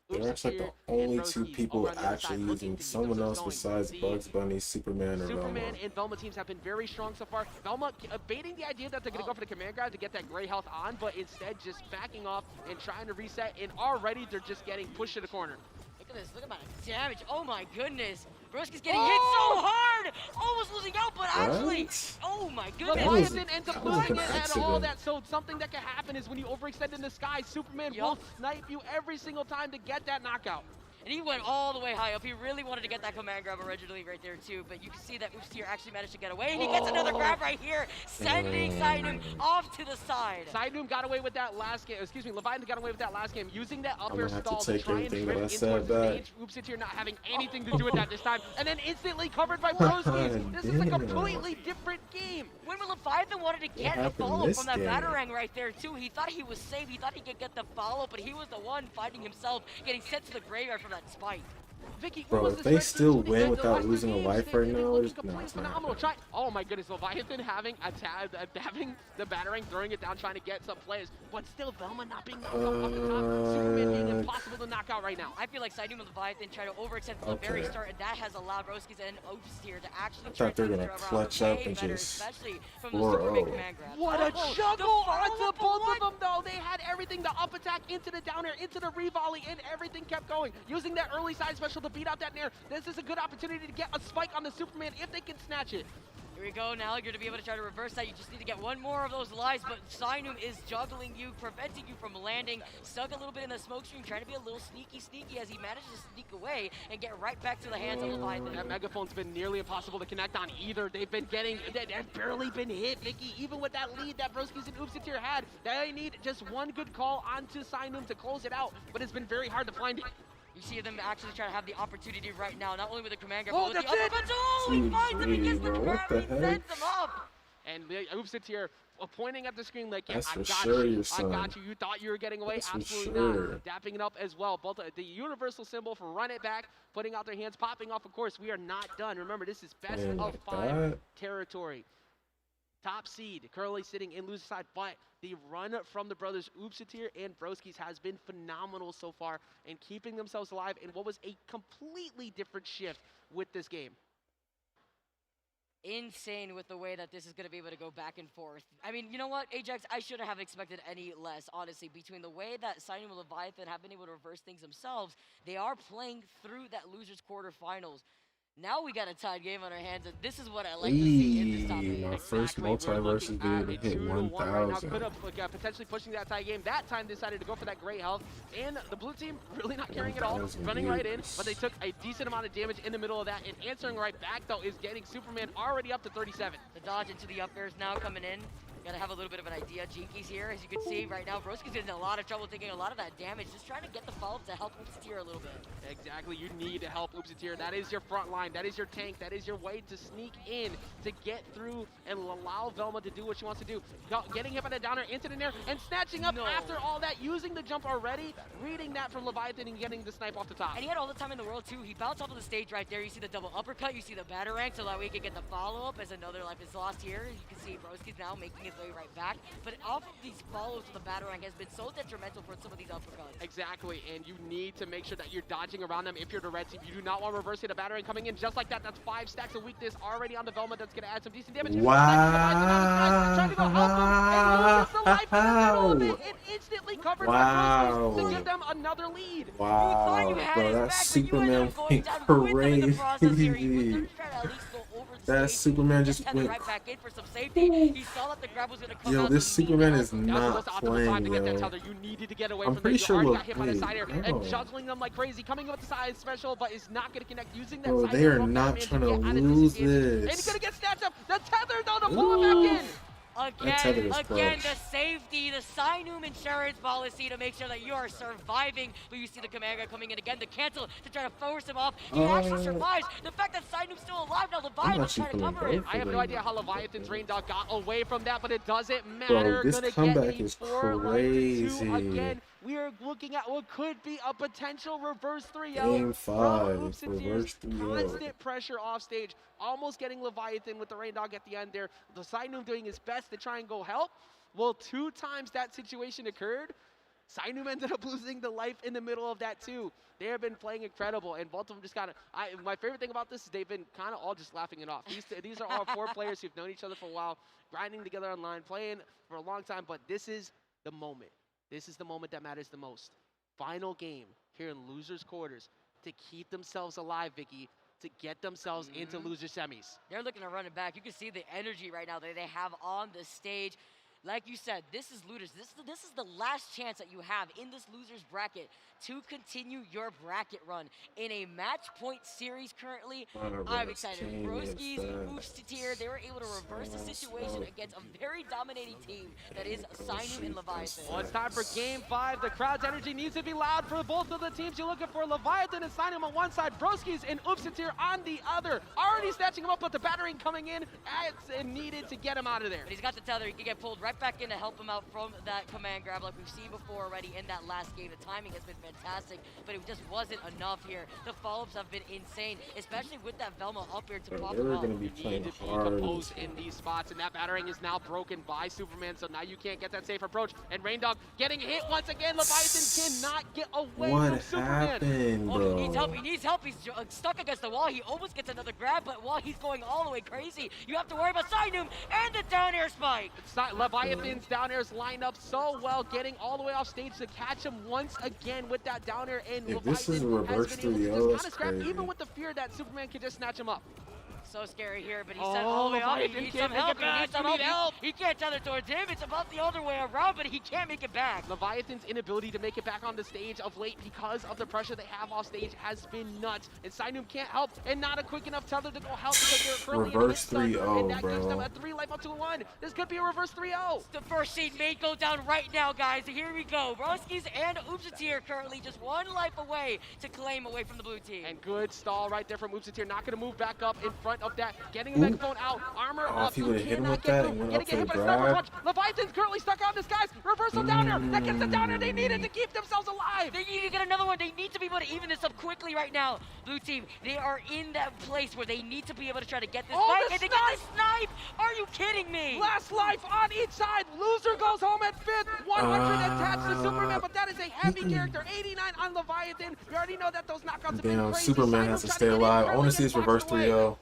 They're actually like the only 2 people actually using someone else besides Bugs Bunny, Superman, or Velma. Superman and Velma teams have been very strong so far. Velma baiting the idea that they're going to go for the command grab to get that gray health on, but instead just backing off and trying to reset, and already they're just getting pushed to the corner. Look at this, look at the damage. Oh my goodness. Broski's getting hit so hard, almost losing out, but actually, oh my goodness. Leviathan ends up losing it and all that, so something that can happen is when you overextend in the sky, Superman will snipe you every single time to get that knockout. And he went all the way high up. He really wanted to get that command grab originally right there too, but you can see that Oopsitir actually managed to get away, and he gets another grab right here, sending Sainum off to the side. Sainum got away with that last game, excuse me, Leviathan got away with that last game, using that up air stall to take try and everything trip that I into said the back. stage. Oopsitir not having anything to do with that this time, and then instantly covered by Broskies. This is a completely different game. When Leviathan wanted to get a follow from that Batarang right there too, he thought he was safe, he thought he could get the follow, but he was the one finding himself getting sent to the graveyard from that spike. Vicky, Bro, if they still win without losing a life right now, it's not phenomenal. Oh my goodness, Leviathan having having the Batarang, throwing it down, trying to get some plays, but still Velma not being knocked off the top. Superman being impossible to knock out right now. I feel like Sainum and Leviathan try to overextend from the very start, and that has allowed Broskies and Oopsitir to actually I thought they were gonna clutch up and just especially from the Superman 4-0. command grab. What a juggle onto both of them though. They had everything, the up attack into the down air, into the re-volley, and everything kept going. Using that early side special to beat out that nair. This is a good opportunity to get a spike on the Superman if they can snatch it. Here we go now, you're going to be able to try to reverse that. You just need to get one more of those lives, but Sainum is juggling you, preventing you from landing. Stuck a little bit in the smoke screen, trying to be a little sneaky as he manages to sneak away and get right back to the hands of Leviathan. That megaphone's been nearly impossible to connect on either. They've barely been hit, Vicky. Even with that lead that Broskies and Oopsitir had, they need just one good call onto Sainum to close it out, but it's been very hard to find it. You see them actually trying to have the opportunity right now, not only with the command grab, Oh, but with that's the it! uppercut. Oh, he finds him, he gets the grab, he sends him up! And Oopsitir pointing at the screen like, yeah, That's I for got sure you, your I son. got you. You thought you were getting away? That's for Absolutely sure. not. Dapping it up as well. Both the universal symbol for run it back, putting out their hands, popping off. Of course, we are not done. Remember, this is best Man, of like 5 that. territory. Top seed, currently sitting in loser side, but the run from the brothers Oopsitir and Broskies has been phenomenal so far in keeping themselves alive in what was a completely different shift with this game. insane with the way that this is going to be able to go back and forth. I mean, you know what, Ajax, I shouldn't have expected any less, honestly. Between the way that Sinum and Leviathan have been able to reverse things themselves, they are playing through that losers quarterfinals. Now we got a tied game on our hands, and this is what I like to see in this top eight. My first Multiversus video to hit 1,000. Could have potentially pushing that tie game. That time decided to go for that great health, and the blue team really not caring at all, running right in, but they took a decent amount of damage in the middle of that, and answering right back though is getting Superman already up to 37. The dodge into the up airs now coming in. Gotta have a little bit of an idea. Jinkies here, as you can see right now. Broski's getting a lot of trouble taking a lot of that damage, just trying to get the follow-up to help Oopsatier a little bit. Exactly, you need to help Oopsatier. That is your front line, that is your tank, that is your way to sneak in, to get through and allow Velma to do what she wants to do. Getting hit by the downer into the nair and snatching up after all that, using the jump already, reading that from Leviathan and getting the snipe off the top. And he had all the time in the world too. He bounced off of the stage right there. You see the double uppercut, you see the batarang, so that way he can get the follow-up as another life is lost here. You can see Broski's now making his way right back. But off of these follows to the batarang has been so detrimental for some of these uppercuts. Exactly, and you need to make sure that you're dodging around them if you're the red team. You do not want to reverse hit a batarang coming in just like that. That's 5 stacks of weakness already on the Velma. That's going to add some decent damage. Wow. Trying to go help him and loses the life in the middle of it. It instantly covered the to give them another lead. Wow, bro, that Superman went crazy. That Superman just went right back in for some safety. He saw that the grab was going to come Yo, out this Superman is not playing, yo. You needed to get away I'm from pretty them. sure You we'll already got hit by the side air and juggling them like crazy. Coming up with the side special, but is not going to connect. Using that Bro, side they air are from not Batman trying to get out of lose disadvantage. And he's this. going to get snatched up. The tether, though, to pull him back in. Again, the safety, the Sinum insurance policy to make sure that you are surviving. But you see the command guy coming in again, the cancel to try to force him off. He actually survives. The fact that Sinum's still alive now, Leviathan's trying to cover it. I have no idea how Leviathan's Rain Dog got away from that, but it doesn't matter. Bro, this Gonna comeback get is 4-2 crazy. again. We are looking at what could be a potential reverse 3-0. Game 5, reverse 3-0. Constant pressure off stage, almost getting Leviathan with the Rain Dog at the end there. The Sinum doing his best to try and go help. Well, 2 times that situation occurred, Sinum ended up losing the life in the middle of that too. They have been playing incredible, and both of them just kind of. My favorite thing about this is they've been kind of all just laughing it off. These are all 4 players who've known each other for a while, grinding together online, playing for a long time. But this is the moment. This is the moment that matters the most. Final game here in losers quarters to keep themselves alive, Vicky, to get themselves into loser semis. They're looking to run it back. You can see the energy right now that they have on the stage. Like you said, this is losers. This is the last chance that you have in this losers bracket to continue your bracket run in a match point series currently. I'm excited. Broski's Oopsatier, they were able to reverse the situation against a very dominating team that is Sinum and Leviathan. Well, it's time for game 5. The crowd's energy needs to be loud for both of the teams. You're looking for Leviathan and Sinum on one side, Broski's and Oopsatier on the other. Already snatching him up, but the battering coming in as needed to get him out of there. But he's got the tether. He can get pulled right back in to help him out from that command grab like we've seen before already in that last game. The timing has been fantastic, but it just wasn't enough here. The follow-ups have been insane, especially with that Velma up here to pop him up. They're going to be playing hard. Composed in these spots, and that battering is now broken by Superman, so now you can't get that safe approach. And Rain Dog getting hit once again. Leviathan cannot get away from Superman. Happened, bro? Oh, he needs help. He needs help. He's stuck against the wall. He almost gets another grab, but while he's going all the way crazy, you have to worry about Sinum and the down air spike. Leviathan's down airs line up so well, getting all the way off stage to catch him once again with that down air. And if this is a reverse 3-0, that's crazy. Even with the fear that Superman can just snatch him up. So scary here, but he said all the way up. He needs some help. He needs some help. He can't tether towards him. It's about the other way around, but he can't make it back. Leviathan's inability to make it back on the stage of late because of the pressure they have off stage has been nuts. And Sinum can't help, and not a quick enough tether to go help because they're currently reverse in 3-0, and that bro. gives them a 3 life up to 1. This could be a reverse 3-0. The first seed may go down right now, guys. Here we go. Broski's and Oopsatier currently just 1 life away to claim away from the blue team. And good stall right there from Oopsatier. Not going to move back up in front of that. Getting the megaphone out. Armor up. If he would have hit him with that and went up for the grab. Leviathan's currently stuck on this guy's reversal downer. That gets the downer they needed to keep themselves alive. They need to get another one. They need to be able to even this up quickly right now. Blue team, they are in that place where they need to be able to try to get this fight. And they get the snipe. Are you kidding me? Last life on each side. Loser goes home at 5th. 100 attached to Superman, but that is a heavy character. 89 on Leviathan. You already know that those knockouts have been crazy. Superman has to stay alive. I want to see this reverse 3-0.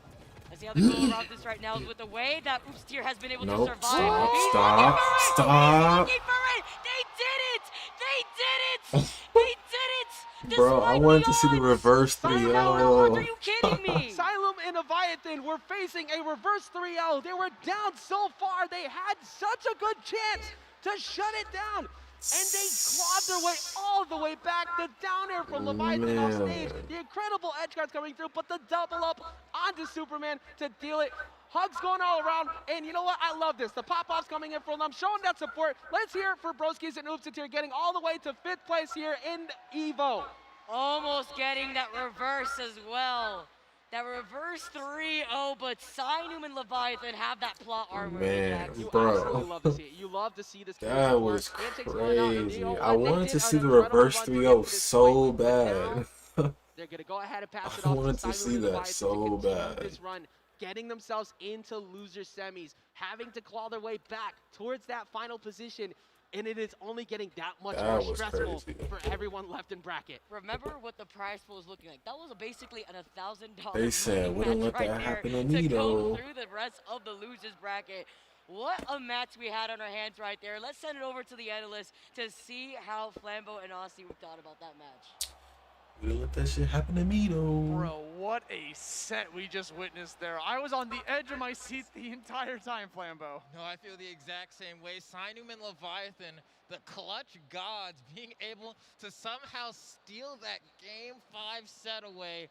I see how the goal around this right now is with the way that Oops Tier has been able to survive. Stop, He's stop, stop. looking for it. They did it. They did it. They did it. This Bro, I might wanted be to see the on. reverse 3-0. Are you kidding me? Xylem and Leviathan were facing a reverse 3-0. They were down so far. They had such a good chance to shut it down. And they clawed their way all the way back. The down air from Leviathan off stage. The incredible edge guards coming through, but the double up onto Superman to deal it. Hugs going all around, and you know what? I love this. The pop-offs coming in from them, showing that support. Let's hear it for Broskis and Oops here, getting all the way to 5th place here in EVO. Almost getting that reverse as well. That reverse 3-0, but Sinum and Leviathan have that plot armor. Man, You bro. absolutely love to see it. You love to see this. That was crazy. I wanted to see the reverse 3-0 so bad. They're going to go ahead and pass it I off wanted to to see Simon that Leviathan so to continue bad. this run, getting themselves into loser semis, having to claw their way back towards that final position, and it is only getting that much more stressful for everyone left in bracket. Remember what the prize pool was looking like. That was basically an $1,000 They said, we don't let right that there happen to to me, go though. through the rest of the losers bracket. What a match we had on our hands right there. Let's send it over to the analysts to see how Flambeau and Aussie thought about that match. We don't let that shit happen to me, though. Bro, what a set we just witnessed there. I was on the edge of my seat the entire time, Flambeau. No, I feel the exact same way. Sinum and Leviathan, the clutch gods, being able to somehow steal that Game 5 set away.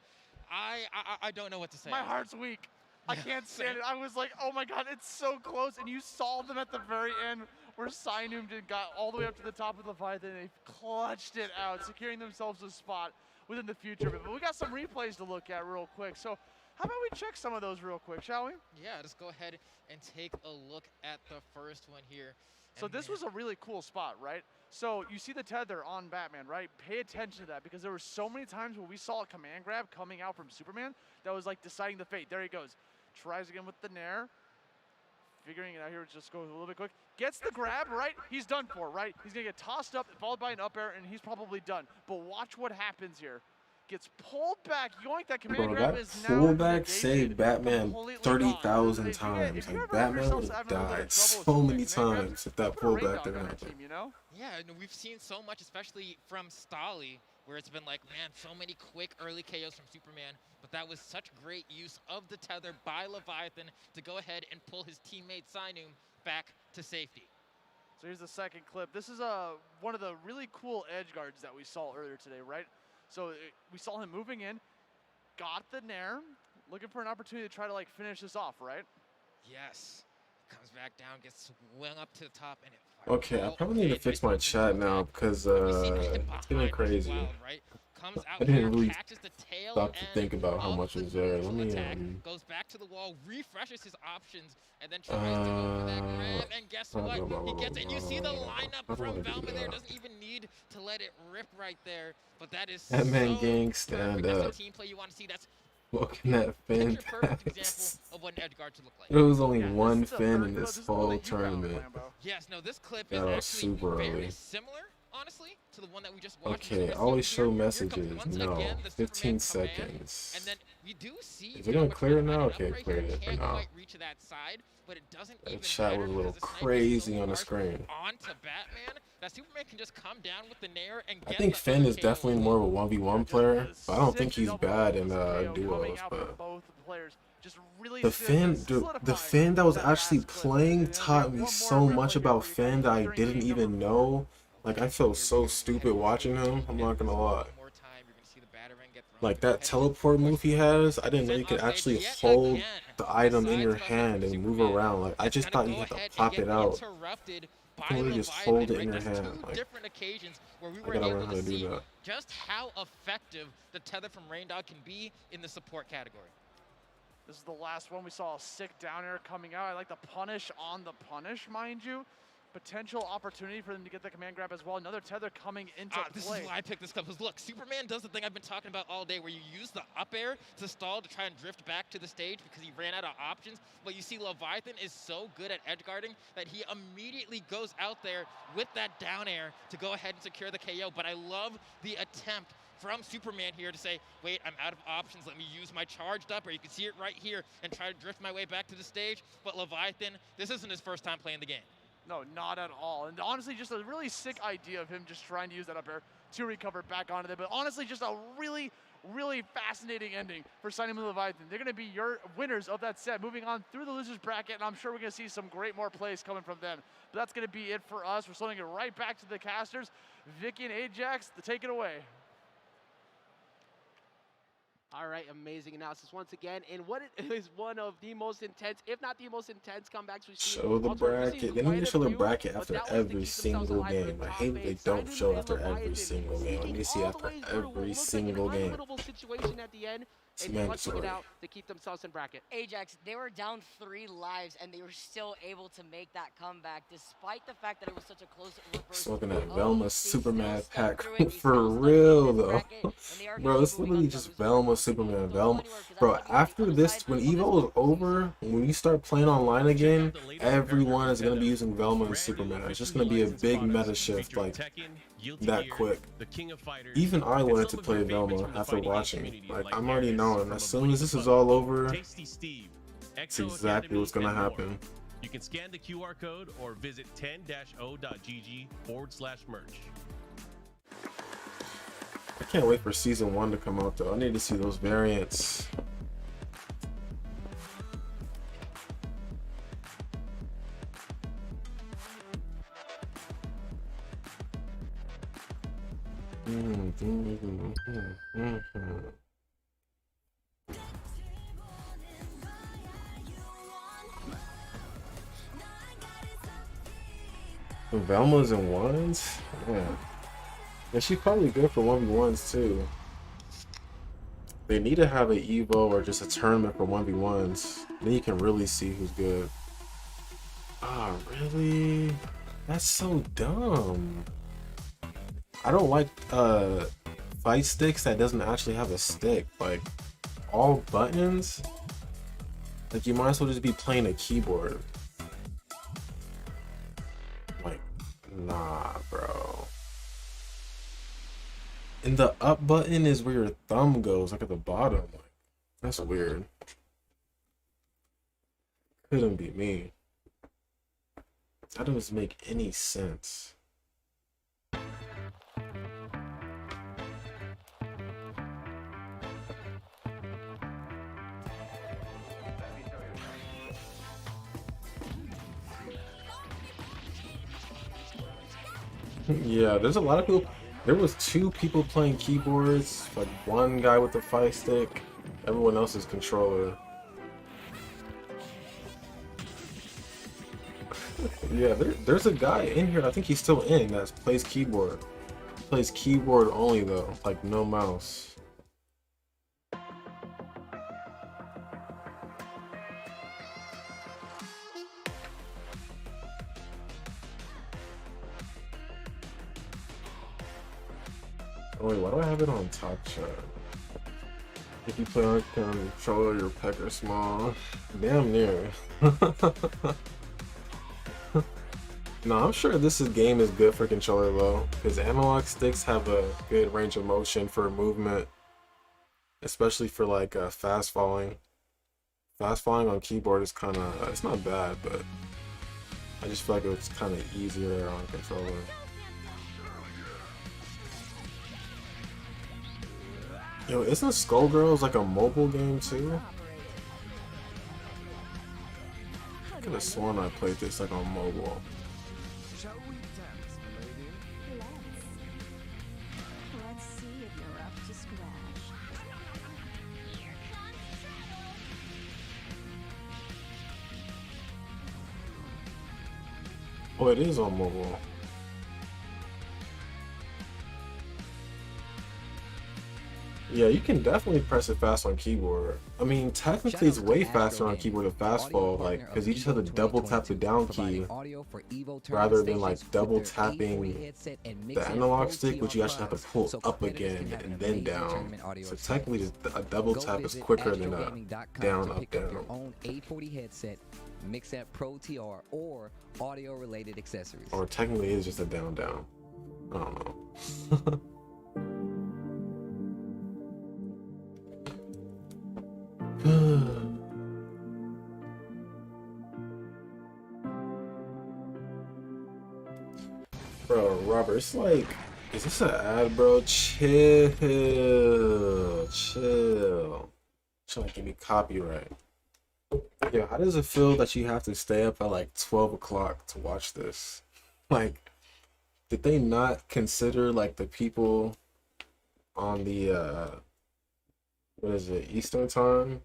I don't know what to say. My heart's weak. I can't stand it. I was like, oh my God, it's so close. And you saw them at the very end where Sinum got all the way up to the top of Leviathan and they clutched it out, securing themselves a spot within the future. But we got some replays to look at real quick. So how about we check some of those real quick, shall we? Yeah, just go ahead and take a look at the first one here. So this was a really cool spot, right? So you see the tether on Batman, right? Pay attention to that because there were so many times where we saw a command grab coming out from Superman that was like deciding the fate. There he goes. Tries again with the Nair. Figuring it out here, just goes a little bit quick. Gets the grab, right? He's done for, right? He's gonna get tossed up, followed by an up air, and he's probably done. But watch what happens here. Gets pulled back, yoink, that command Bro, grab that is now fullback saved Batman completely 30,000 gone. times. If you Like, ever Batman yourselves would have having a little bit died of trouble so with many command grabs, times if that put a pullback Rain didn't Dog on our happen. team, you know? Yeah, and we've seen so much, especially from Stolly, where it's been like, man, so many quick early KOs from Superman, but that was such great use of the tether by Leviathan to go ahead and pull his teammate Sinum back to safety. So here's the second clip. This is one of the really cool edge guards that we saw earlier today, right? So we saw him moving in, got the Nair, looking for an opportunity to try to like finish this off, right? Yes. Comes back down, gets swung up to the top, and it Okay, I probably need to fix my chat now because it's getting crazy. comes out I didn't here, really catches the tail stop to think about how of much the was there. Let me attack, goes back to the wall, refreshes his options, and then tries to go for that grab. And guess what? He gets it. And you see the lineup from Velma there. Doesn't even need to let it rip right there. But that is That man so gang stand perfect. That's up. the team play you want to see. That's Looking at Finn picture perfect pass. example of what an edge guard should look like. There was only one Finn in this whole tournament. Yes, no, this clip Got is out actually super very early. similar, honestly, to the one that we just watched. Okay, So always here- show here comes messages. once No, again the 15 Superman command, seconds. And then we do see Is it gonna clear it now? Okay, right cleared here, it for can't now. quite reach that side, but it doesn't That even chat matter was a little because the sniper's crazy so on the far screen. onto Batman that Superman can just come down with the Nair and I get think the Finn is KO. definitely more of a 1v1 player, but I don't think he's bad in duos. But the Finn that was actually playing taught me so much about Finn that I didn't even know. Like, I felt so stupid watching him, I'm not gonna lie. Like, that teleport move he has, I didn't know you could actually hold the item in your hand and move around. Like, I just thought you had to pop it out. You can really just hold it in your hand. Like, Different occasions where we I were gotta able learn how to to do see that. just how effective the tether from Rain Dog can be in the support category. This is the last one. We saw a sick down air coming out. I like the punish on the punish, mind you. potential opportunity for them to get the command grab as well. Another tether coming into This play. is why I picked this up, because look, Superman does the thing I've been talking about all day, where you use the up air to stall to try and drift back to the stage because he ran out of options. But you see Leviathan is so good at edge guarding that he immediately goes out there with that down air to go ahead and secure the KO. But I love the attempt from Superman here to say, wait, I'm out of options. Let me use my charged up, or you can see it right here, and try to drift my way back to the stage. But Leviathan, this isn't his first time playing the game. No, not at all. And honestly, just a really sick idea of him just trying to use that up air to recover back onto there. But honestly, just a really, really fascinating ending for Simon Leviathan. They're going to be your winners of that set, moving on through the losers bracket, and I'm sure we're going to see some great more plays coming from them. But that's going to be it for us. We're sending it right back to the casters. Vicky and Ajax, take it away. All right, amazing analysis once again, and what it is one of the most intense, if not the most intense comebacks we've seen. Show the bracket. They need to show the bracket after every single game. I hate they don't show after every single game. I need to see after every single game. Situation at the end. It's And clutching it mandatory. out to keep themselves in bracket. Ajax, they were down 3 lives, and they were still able to make that comeback, despite the fact that it was such a close reverse. Smoking that Velma Superman pack for real though. Bro, it's literally just Velma Superman. Velma, bro. After this, when EVO is over, when you start playing online again, everyone is gonna be using Velma and Superman. It's just gonna be a big meta shift like that quick. Even I wanted to play Velma after watching. Like, I'm already knowing as soon as this is all over, it's exactly what's gonna happen. You can scan the QR code or visit 10-o.gg/merch. I can't wait for season 1 to come out though. I need to see those variants. Velma's and ones? Yeah. And she's probably good for 1v1s too. They need to have an EVO or just a tournament for 1v1s. Then you can really see who's good. Ah, really? That's so dumb. I don't like fight sticks that doesn't actually have a stick. Like, all buttons? Like, you might as well just be playing a keyboard. Like, nah, bro. And the up button is where your thumb goes, like at the bottom. Like, that's weird. Couldn't be me. That doesn't make any sense. Yeah, there's a lot of people. There was 2 people playing keyboards, like 1 guy with the fight stick, everyone else is controller. Yeah, there's a guy in here, I think he's still in, that plays keyboard. Plays keyboard only though, like no mouse. Oh wait, why do I have it on top chat? If you play on controller, your pecker small. Damn near. No, I'm sure this game is good for controller though, because analog sticks have a good range of motion for movement, especially for like fast falling. Fast falling on keyboard is kind of, it's not bad, but I just feel like it's kind of easier on controller. Yo, isn't Skullgirls like a mobile game too? I could have sworn I played this like on mobile. Shall we dance, milady? Let's see if you're up to scratch. Oh, it is on mobile. Yeah, you can definitely press it fast on keyboard. I mean, technically it's Shoutouts way to Astro faster on Gaming, keyboard than the audio fastball, like, partner of because you just have EVO to double tap the 2022, down providing key audio for EVO tournament rather than stations like with double their A40 tapping headset and the Mixamp analog Pro stick, which TR you actually have to Primes, pull so up competitors can again have an and then amazing down. tournament audio So experience. technically, just a double Go tap is visit quicker than a astrogaming.com down to up pick up your down. own A40 headset, Mixamp Pro TR, or audio-related accessories. Or technically, it's just a down down. I don't know. Bro, Robert, it's like, is this an ad, bro? Chill. Trying to give me copyright. Yeah, how does it feel that you have to stay up at like 12 o'clock to watch this? Like, did they not consider like the people on the what is it, Eastern time?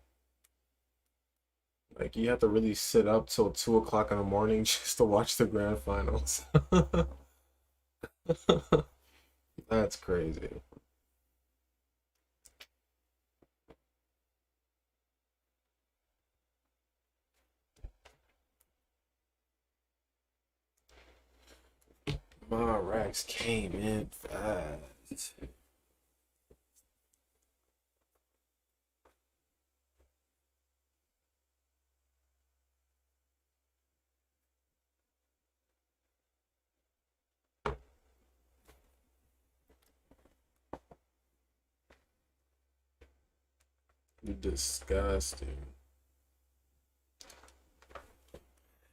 Like, you have to really sit up till 2 o'clock in the morning just to watch the grand finals. That's crazy. My racks came in fast. Disgusting.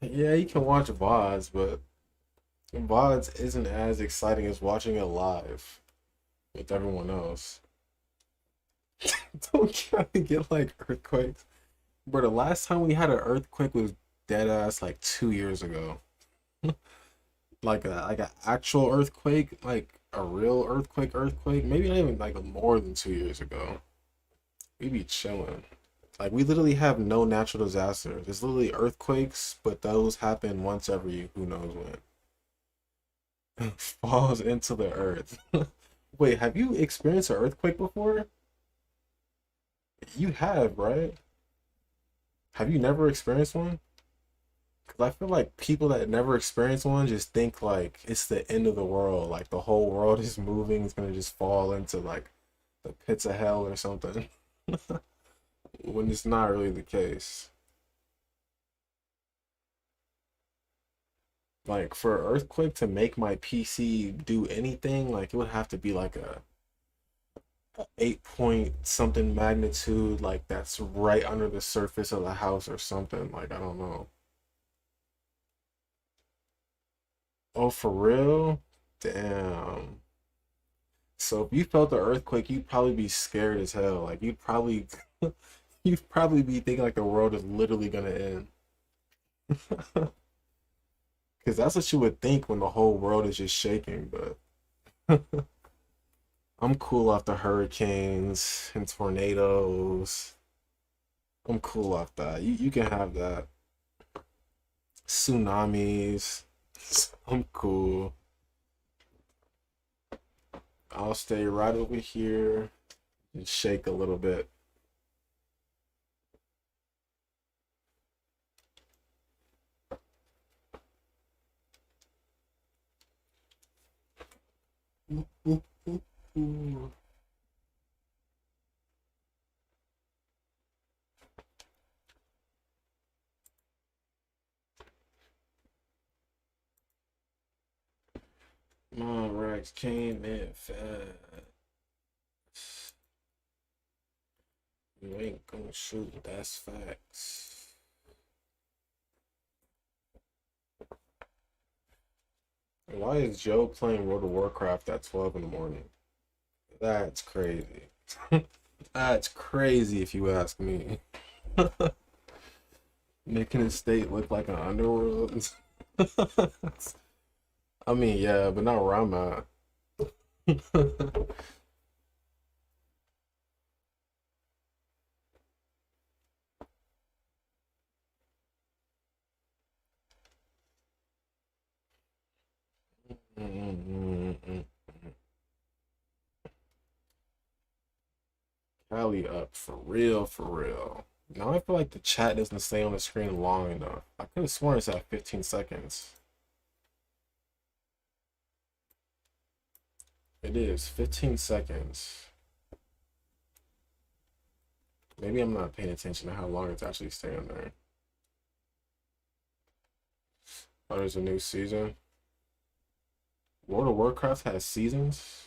Yeah, you can watch VODs, but VODs isn't as exciting as watching it live with everyone else. Don't get like earthquakes. Bro, the last time we had an earthquake was dead ass like 2 years ago. Like a actual earthquake, like a real earthquake. Maybe not even like more than 2 years ago. We be chilling. Like, we literally have no natural disasters. There's literally earthquakes, but those happen once every who knows when. Falls into the earth. Wait, have you experienced an earthquake before? You have, right? Have you never experienced one? Because I feel like people that never experience one just think like it's the end of the world. Like, the whole world is moving. It's going to just fall into like the pits of hell or something. When it's not really the case. Like, for an earthquake to make my PC do anything, like, it would have to be like a 8 point something magnitude, like that's right under the surface of the house or something. Like, I don't know. Oh, for real? Damn. So if you felt the earthquake, you'd probably be scared as hell. Like, you'd probably you'd probably be thinking like the world is literally gonna end. Because that's what you would think when the whole world is just shaking, but I'm cool off the hurricanes and tornadoes. I'm cool off that. You can have that. Tsunamis. I'm cool. I'll stay right over here and shake a little bit. My racks came in fast. You ain't gonna shoot, that's facts. Why is Joe playing World of Warcraft at 12 in the morning? That's crazy. That's crazy if you ask me. Making his state look like an underworld. I mean, yeah, but not where I'm at. Rally up for real, for real. Now I feel like the chat doesn't stay on the screen long enough. I could have sworn it's at 15 seconds. It is 15 seconds. Maybe I'm not paying attention to how long it's actually staying there. Oh, there's a new season. World of Warcraft has seasons?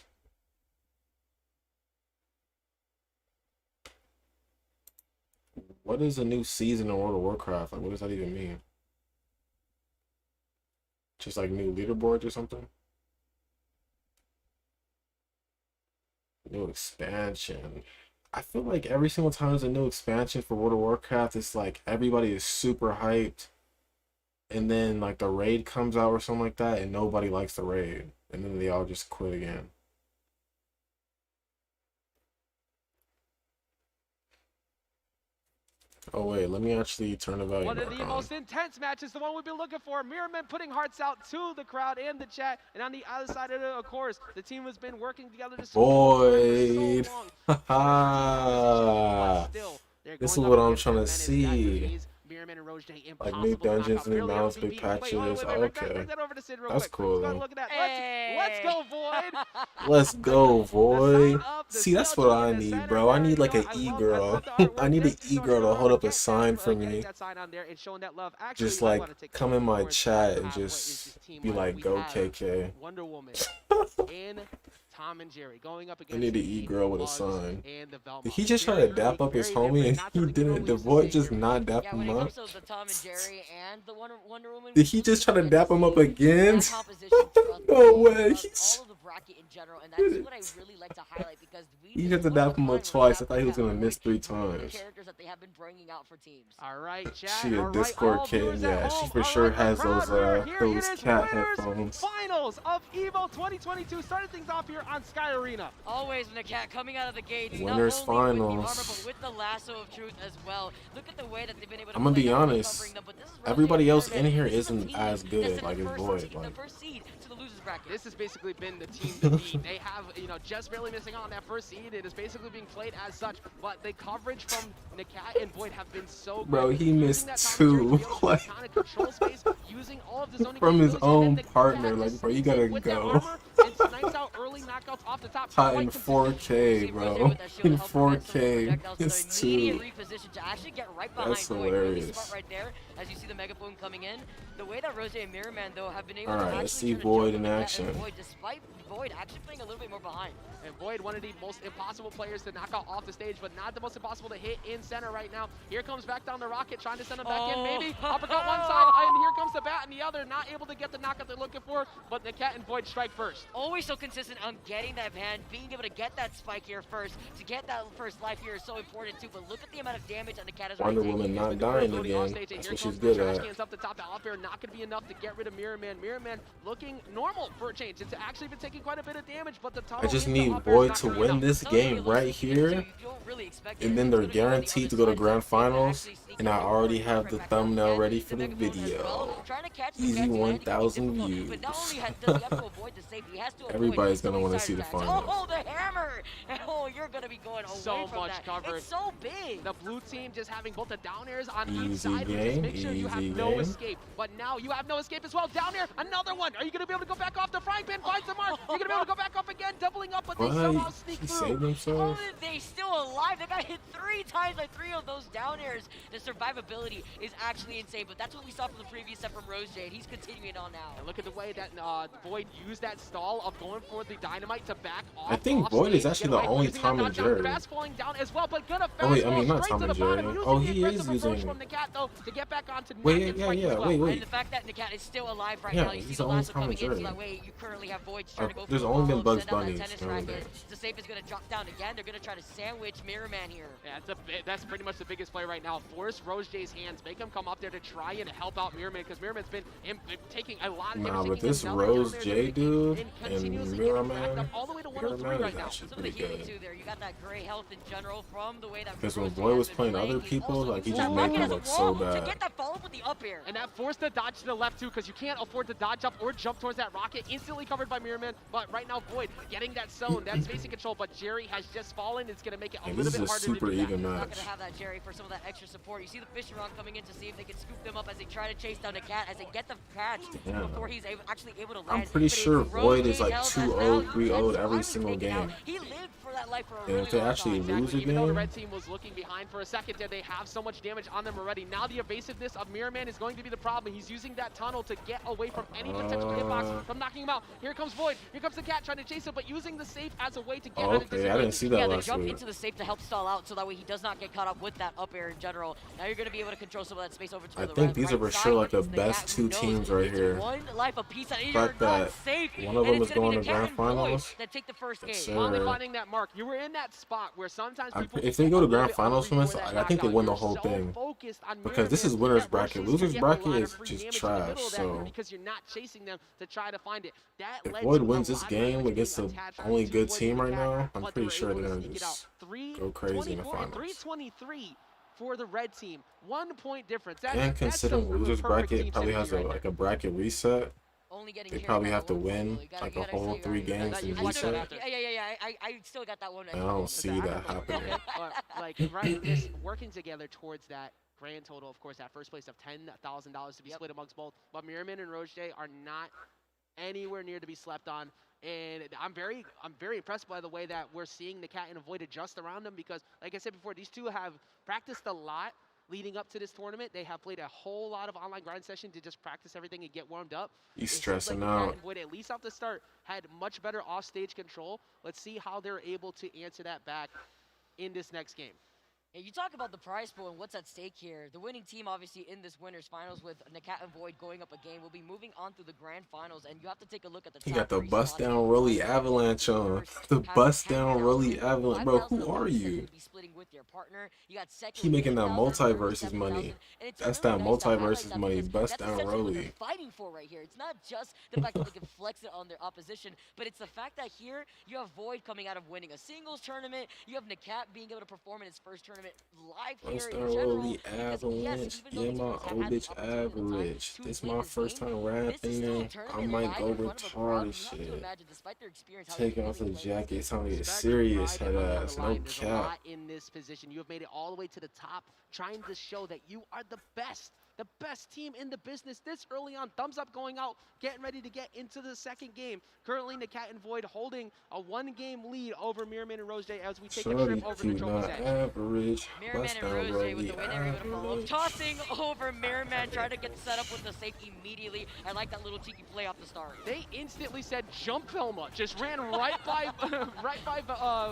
What is a new season in World of Warcraft? Like, what does that even mean? Just like new leaderboards or something? New expansion. I feel like every single time there's a new expansion for World of Warcraft, it's like everybody is super hyped. And then like the raid comes out or something like that, and nobody likes the raid. And then they all just quit again. Oh wait, let me actually turn the volume One of back the on. most intense matches, the one we've been looking for. Mirrorman putting hearts out to the crowd and the chat. And on the other side of it, of course, the team has been working together to Void. But still, they're This is going what up I'm against trying to that see. Mirrorman and Roche, Like new dungeons, new mounts, big patches. Okay. That's cool then. Look at that. Let's go, Void. Let's go, Void. See, that's what I need, bro. I need like an e-girl. I need an e-girl to hold up a sign for me. Just like come in my chat and just be like, go KK. Wonder Woman and Tom and Jerry going up I against need an e-girl with a sign. and the Velma. Did he just try to dap up his homie and he didn't? Did Void just not dap him up? So the Tom and Jerry and the Wonder Woman. Did he just try to dap him up again? No way. All of the bracket in general, and that's what I really like to highlight because He had to dap him up twice. I thought he was gonna miss 3 times. characters that they have been bringing out for teams. All right, chat. She a Discord kid, yeah. She for sure has those cat headphones. Finals of EVO 2022 started things off here on Sky Arena. Always when the cat coming out of the gates. Winners not only finals. With the armor, but with the lasso of truth as well. Look at the way that they've been able to I'm gonna play be out honest. covering them, but this is Everybody else in here This is the isn't team as good. that's Like in it's the Void. the Like first seed to the losers bracket. This has basically been the team to beat. They have, just barely missing out on that first seed. It is basically being played as such, but the coverage from Nakat and Void have been so good. Bro, he missed 2 like from his own partner. Like, bro, you gotta go. Hot in 4K, bro. In 4K, it's 2. That's hilarious. Right there, as you see the megaphone coming in. The way that Rose and Mirrorman though have been able All to right, actually let's see turn Void a in jump on Nakat action. and Void, despite Void actually playing a little bit more behind. And Void, one of the most impossible players to knock out off the stage, but not the most impossible to hit in center right now. Here comes back down the rocket, trying to send him back in, maybe. Uppercut one side, and here comes the bat in the other. Not able to get the knockout they're looking for, but Nakat and Void strike first. Always so consistent on getting that hand, being able to get that spike here first, to get that first life here is so important too, but look at the amount of damage that Nakat is Wonder Woman not dying again. That's what she's good at. Up the top, the up air not going to be enough to get rid of Mirrorman. Mirrorman looking normal for a change. It's actually been taking quite a bit of damage, but the I just need Void to win this game right here, and then they're guaranteed to go to grand finals, and I already have the thumbnail ready for the video. Easy 1,000 views. Everybody's gonna want to see the finals. Oh, the hammer! Oh, you're gonna be going away so from much that. coverage. It's so big. The blue team just having both the down airs on Easy each side. game, Just make sure you have easy no game. escape. But now you have no escape as well. Down air, another one. Are you gonna be able to go back off the frying pan? Find some more. You're gonna be able to go back up again, doubling up, but they somehow What? sneak He through. saved himself? Oh, they still alive. They got hit 3 times by 3 of those down airs. The survivability is actually insane, but that's what we saw from the previous set from Rose Jade. He's continuing on now. And look at the way that Void used that stall of going for the dynamite to back off. I think Void is actually the only Tom and Jerry. Fast falling down as well, but gonna Oh wait, I fastball mean not straight Tom to and the bottom. Jerry. You don't Oh, see the he is aggressive approach using. from Nakat though to get back onto Wait, Nakat yeah, as well. wait. And the fact that Nakat is still alive right Yeah, now, you see he's the the only lasso Tom and coming in, so Jerry. that way you currently have Void trying to go for There's the only been follow-up, Bugs send out that Bunnies tennis nowadays. racket. The safe is gonna drop down again. They're gonna try to sandwich Mirrorman here. Yeah, that's pretty much the biggest play right now. Force Rose J's hands, make him come up there to try and help out Mirrorman, because Mirrorman's been taking a lot of damage. Nah, but taking this him down right down Rose there, J dude and continuously getting racked Mirrorman. up all the way to 103 right now. Some of the healing too there. You got that gray health in general from the way that Because when Boyd was playing other people, like he just made them look so to bad. get that follow up with the up air. And that forced the dodge to the left too, because you can't afford to dodge up or jump towards that rocket. Instantly covered by Mirrorman, but right now Void getting that zone, that spacing control, but Jerry has just fallen. It's going to make it a little bit harder to do that. This is a super even Not match. going to have that Jerry for some of that extra support. You see the fishing rod coming in to see if they can scoop them up as they try to chase down the cat, as they get the catch before he's actually able to land. I'm pretty sure Void is like 2-0, 3-0 every single game. He lived for that life for a And really if they long actually time. lose a Even though the game, red team was looking behind for a second there, they have so much damage on them already. Now the evasiveness of Mirrorman is going to be the problem. He's using that tunnel to get away from any potential hitbox from knocking him out. Here comes Void. Here comes the cat trying to chase him, but using the safe as a way to get out of okay, I didn't see that they last jump week. into the safe to help stall out, so that way he does not get caught up with that up air in general. Now you're going to be able to control some of that space over to I the think these are for sure like the best two teams right here. One life apiece, and The you're fact not that safe. one of them and is it's gonna going be to the grand Cat and Void finals. that take the first game. Finally finding that mark. You were in that spot where sometimes people If they go to grand finals from this, I think they win the whole thing. Because this is winner's bracket. Loser's bracket is just trash. So because you're not chasing them to try to find it. That if led Void to wins a this lot of game damage against the being attached only to good Void team and right Cat, now, I'm but pretty they sure were they're able gonna to sneak it out. just go crazy in the 3-24 and finals. 323 for the red team. 1 point difference. And considering the loser's perfect bracket team probably has synergy right like a bracket reset, they probably have to win like a whole 3 games in reset. Yeah. I still got that one. And I don't see that happening. But, like, right, this working together towards that grand total, of course, that first place of $10,000 to be split amongst both. But Mirrorman and Roche are not anywhere near to be slept on. And I'm very impressed by the way that we're seeing the Cat and Void adjust around them, because, like I said before, these two have practiced a lot leading up to this tournament. They have played a whole lot of online grind session to just practice everything and get warmed up. He's It seems stressing like the Cat out. and Void, at least off the start, had much better off-stage control. Let's see how they're able to answer that back in this next game. Yeah, you talk about the prize pool and what's at stake here. The winning team, obviously, in this winners finals with Nakat and Void going up a game, will be moving on through the grand finals, and you have to take a look at the He top got the 3 bust slots. down Rolly Avalanche on. The bust down Rolly Avalanche. Bro, who are you? He making that multiversus money. That's that multiversus money. Bust down Rolly. Fighting for right here. It's not just the fact that they can flex it on their opposition, but it's the fact that here you have Void coming out of winning a singles tournament. You have Nakat being able to perform in his first tournament live here Bust in down general. Rolly Avalanche. Yeah, my old bitch average. This my first time rapping. I might go retarded shit. Taking off the jacket. It's time to get serious, head ass. No cap. In this position, you have made it all the way to the top, trying to show that you are the best team in the business this early on. Thumbs up going out, getting ready to get into the second game. Currently, Nakat and Void holding a 1-game lead over Mirrorman and Roche as we take a trip over to Trophy's Edge. Average. Mirrorman and Roche with the way they're able to follow up. Tossing over Mirrorman, trying to get set up with the safe immediately. I like that little cheeky play off the start. They instantly said jump Velma, just ran right by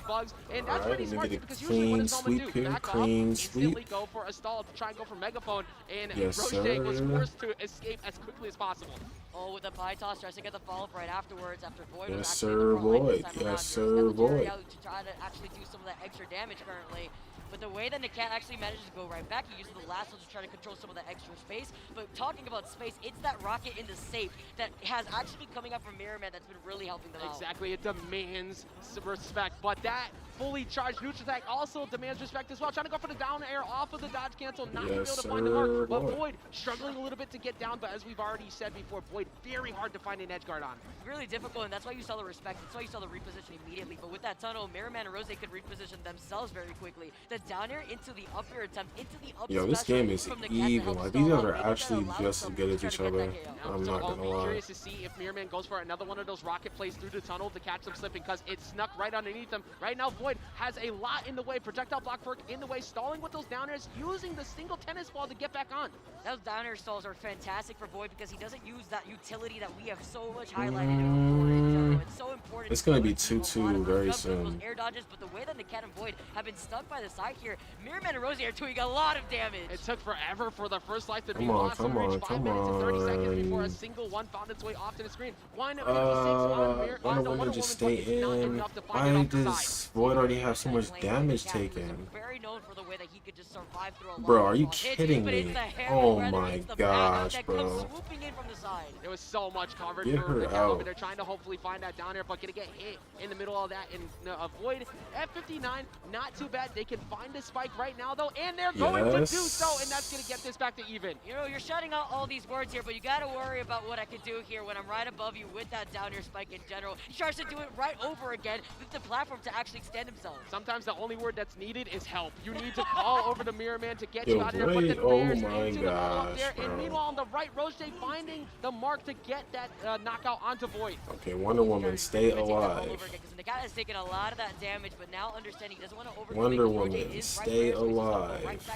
Bugs, and that's pretty smart because usually what does Velma do? Back off, instantly go for a stall to try and go for Megaphone, and Roche was forced to escape as quickly as possible. Oh, with the pie toss, tries to get the follow-up right afterwards after Void was Yes, actually sir, in the front line Void. this time Yes, around. sir, He's got the Jerry Void. out to try to actually do some of that extra damage currently. But the way that Nakat actually manages to go right back, he uses the last one to try to control some of that extra space. But talking about space, it's that rocket in the safe that has actually been coming up from Mirrorman that's been really helping them out. Exactly, it demands respect, but that fully charged neutral attack also demands respect as well. Trying to go for the down air off of the dodge cancel, not able to find the mark, but Void struggling a little bit to get down, but as we've already said before, Void very hard to find an edge guard on. Really difficult, and that's why you saw the respect, that's why you saw the reposition immediately. But with that tunnel, Mirrorman and Rose could reposition themselves very quickly. The down air into the up air attempt, into the up Yo, this game is even. Like, these guys are actually just as good as each other. I'm not I'll gonna be lie. curious to see if Mirrorman goes for another one of those rocket plays through the tunnel to catch them slipping, because it snuck right underneath them. Right now, Void has a lot in the way. Projectile block work in the way, stalling with those down airs, using the single tennis ball to get back on. Those down air stalls are fantastic for Void because he doesn't use that utility that we have so much highlighted in general. It's so important. It's gonna be 2-2 very soon. Those air dodges, but the way that Nakat and Void have been stuck by the side here, Mirrorman and Rosie are doing a lot of damage. It took forever for the first life to be Come on, lost. come We on, reached 5 come minutes and 30 seconds before a on. single one found its way off to the screen. 156 Wonder Woman just stay in. Why does Void already have so much damage taken. Very known for the way that he could just survive through a lot Bro, of are you hits, kidding but it's me? the hammer, Oh rather, my it's the backup gosh, that comes bro. swooping in from the side. There was so much covered Get for her Miguel. out. I mean, they're trying to hopefully find that down air, but gonna get hit in the middle of that and avoid F59. Not too bad. They can find the spike right now though, and they're going to do so, and that's gonna get this back to even. You know, you're shouting out all these words here, but you gotta worry about what I could do here when I'm right above you with that down air spike in general. He tries to do it right over again with the platform to actually extend himself. Sometimes the only word that's needed is help. You need to call over the Mirror Man to get Yo, you out of there. Put the oh players my into the follow-up gosh, there. bro. And meanwhile, on the right, Roche finding the mark to get that knockout onto Void. Okay, Wonder Woman, stay alive. The guy has taken a lot of that damage, but now understanding he doesn't want to overcommit. Wonder Woman, stay alive.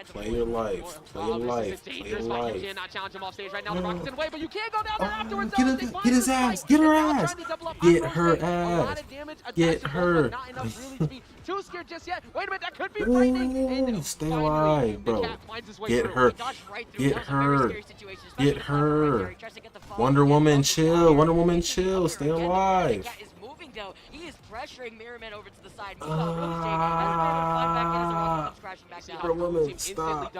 Play your life. Play your life. Play your life. You cannot challenge him off stage right now. The Rocket's in the way, but you can't go down there afterwards. Get his ass. Get her ass. Get her ass. Get her. Too scared just yet. Wait a minute, that could be frightening. Ooh, stay alive, bro. Get her. Get her. Get her. Wonder Woman, chill. Wonder Woman, chill. Stay alive. Though. He is pressuring Mirrorman over to the side. Wonder Woman, stop.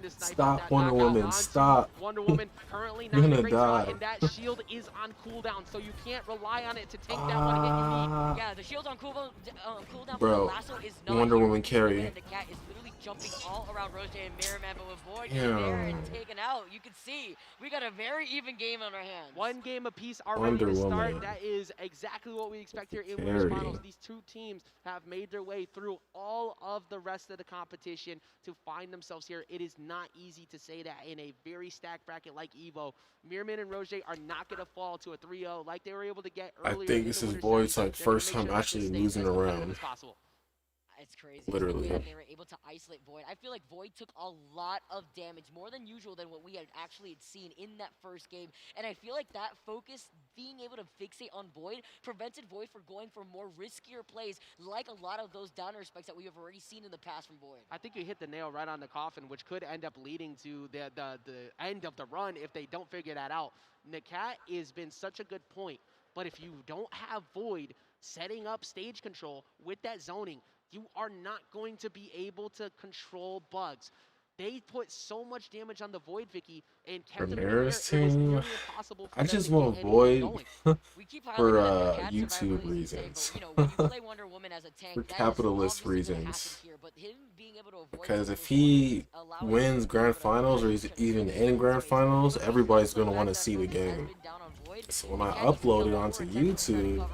Stop, Wonder Woman, stop. Wonder Woman currently You're not in a gonna great spot, die. and that shield is on cooldown, so you can't rely on it to take that one hit you need. Yeah, the shield's on cooldown. Bro, Lasso is not Wonder here. Woman carry. And the cat is literally jumping all around Roche and Mirrorman, but with Void Yeah. there and taken out, you can see we got a very even game on our hands. One game apiece already Wonder to start. Woman. That is exactly what we expect here in winners Carry. finals. These two teams have made their way through all of the rest of the competition to find themselves here. It is not easy to say that in a very stacked bracket like EVO. Mirrorman and Roche are not going to fall to a 3-0 like they were able to get I earlier. think this is Void's like first time actually losing a round. It's crazy. Literally. The way that they were able to isolate Void. I feel like Void took a lot of damage, more than usual than what we had actually seen in that first game. And I feel like that focus, being able to fixate on Void, prevented Void from going for more riskier plays, like a lot of those downer spikes that we have already seen in the past from Void. I think you hit the nail right on the coffin, which could end up leading to the end of the run if they don't figure that out. Nakat has been such a good point, but if you don't have Void setting up stage control with that zoning, you are not going to be able to control bugs. They put so much damage on the Void, Vicky, and kept them in the air. It was nearly impossible for I them just to want get anything Void going. for YouTube reasons. For capitalist reasons. Because if he wins Grand Finals or he's even in Grand Finals, everybody's going to want to see the game. So when I upload it onto YouTube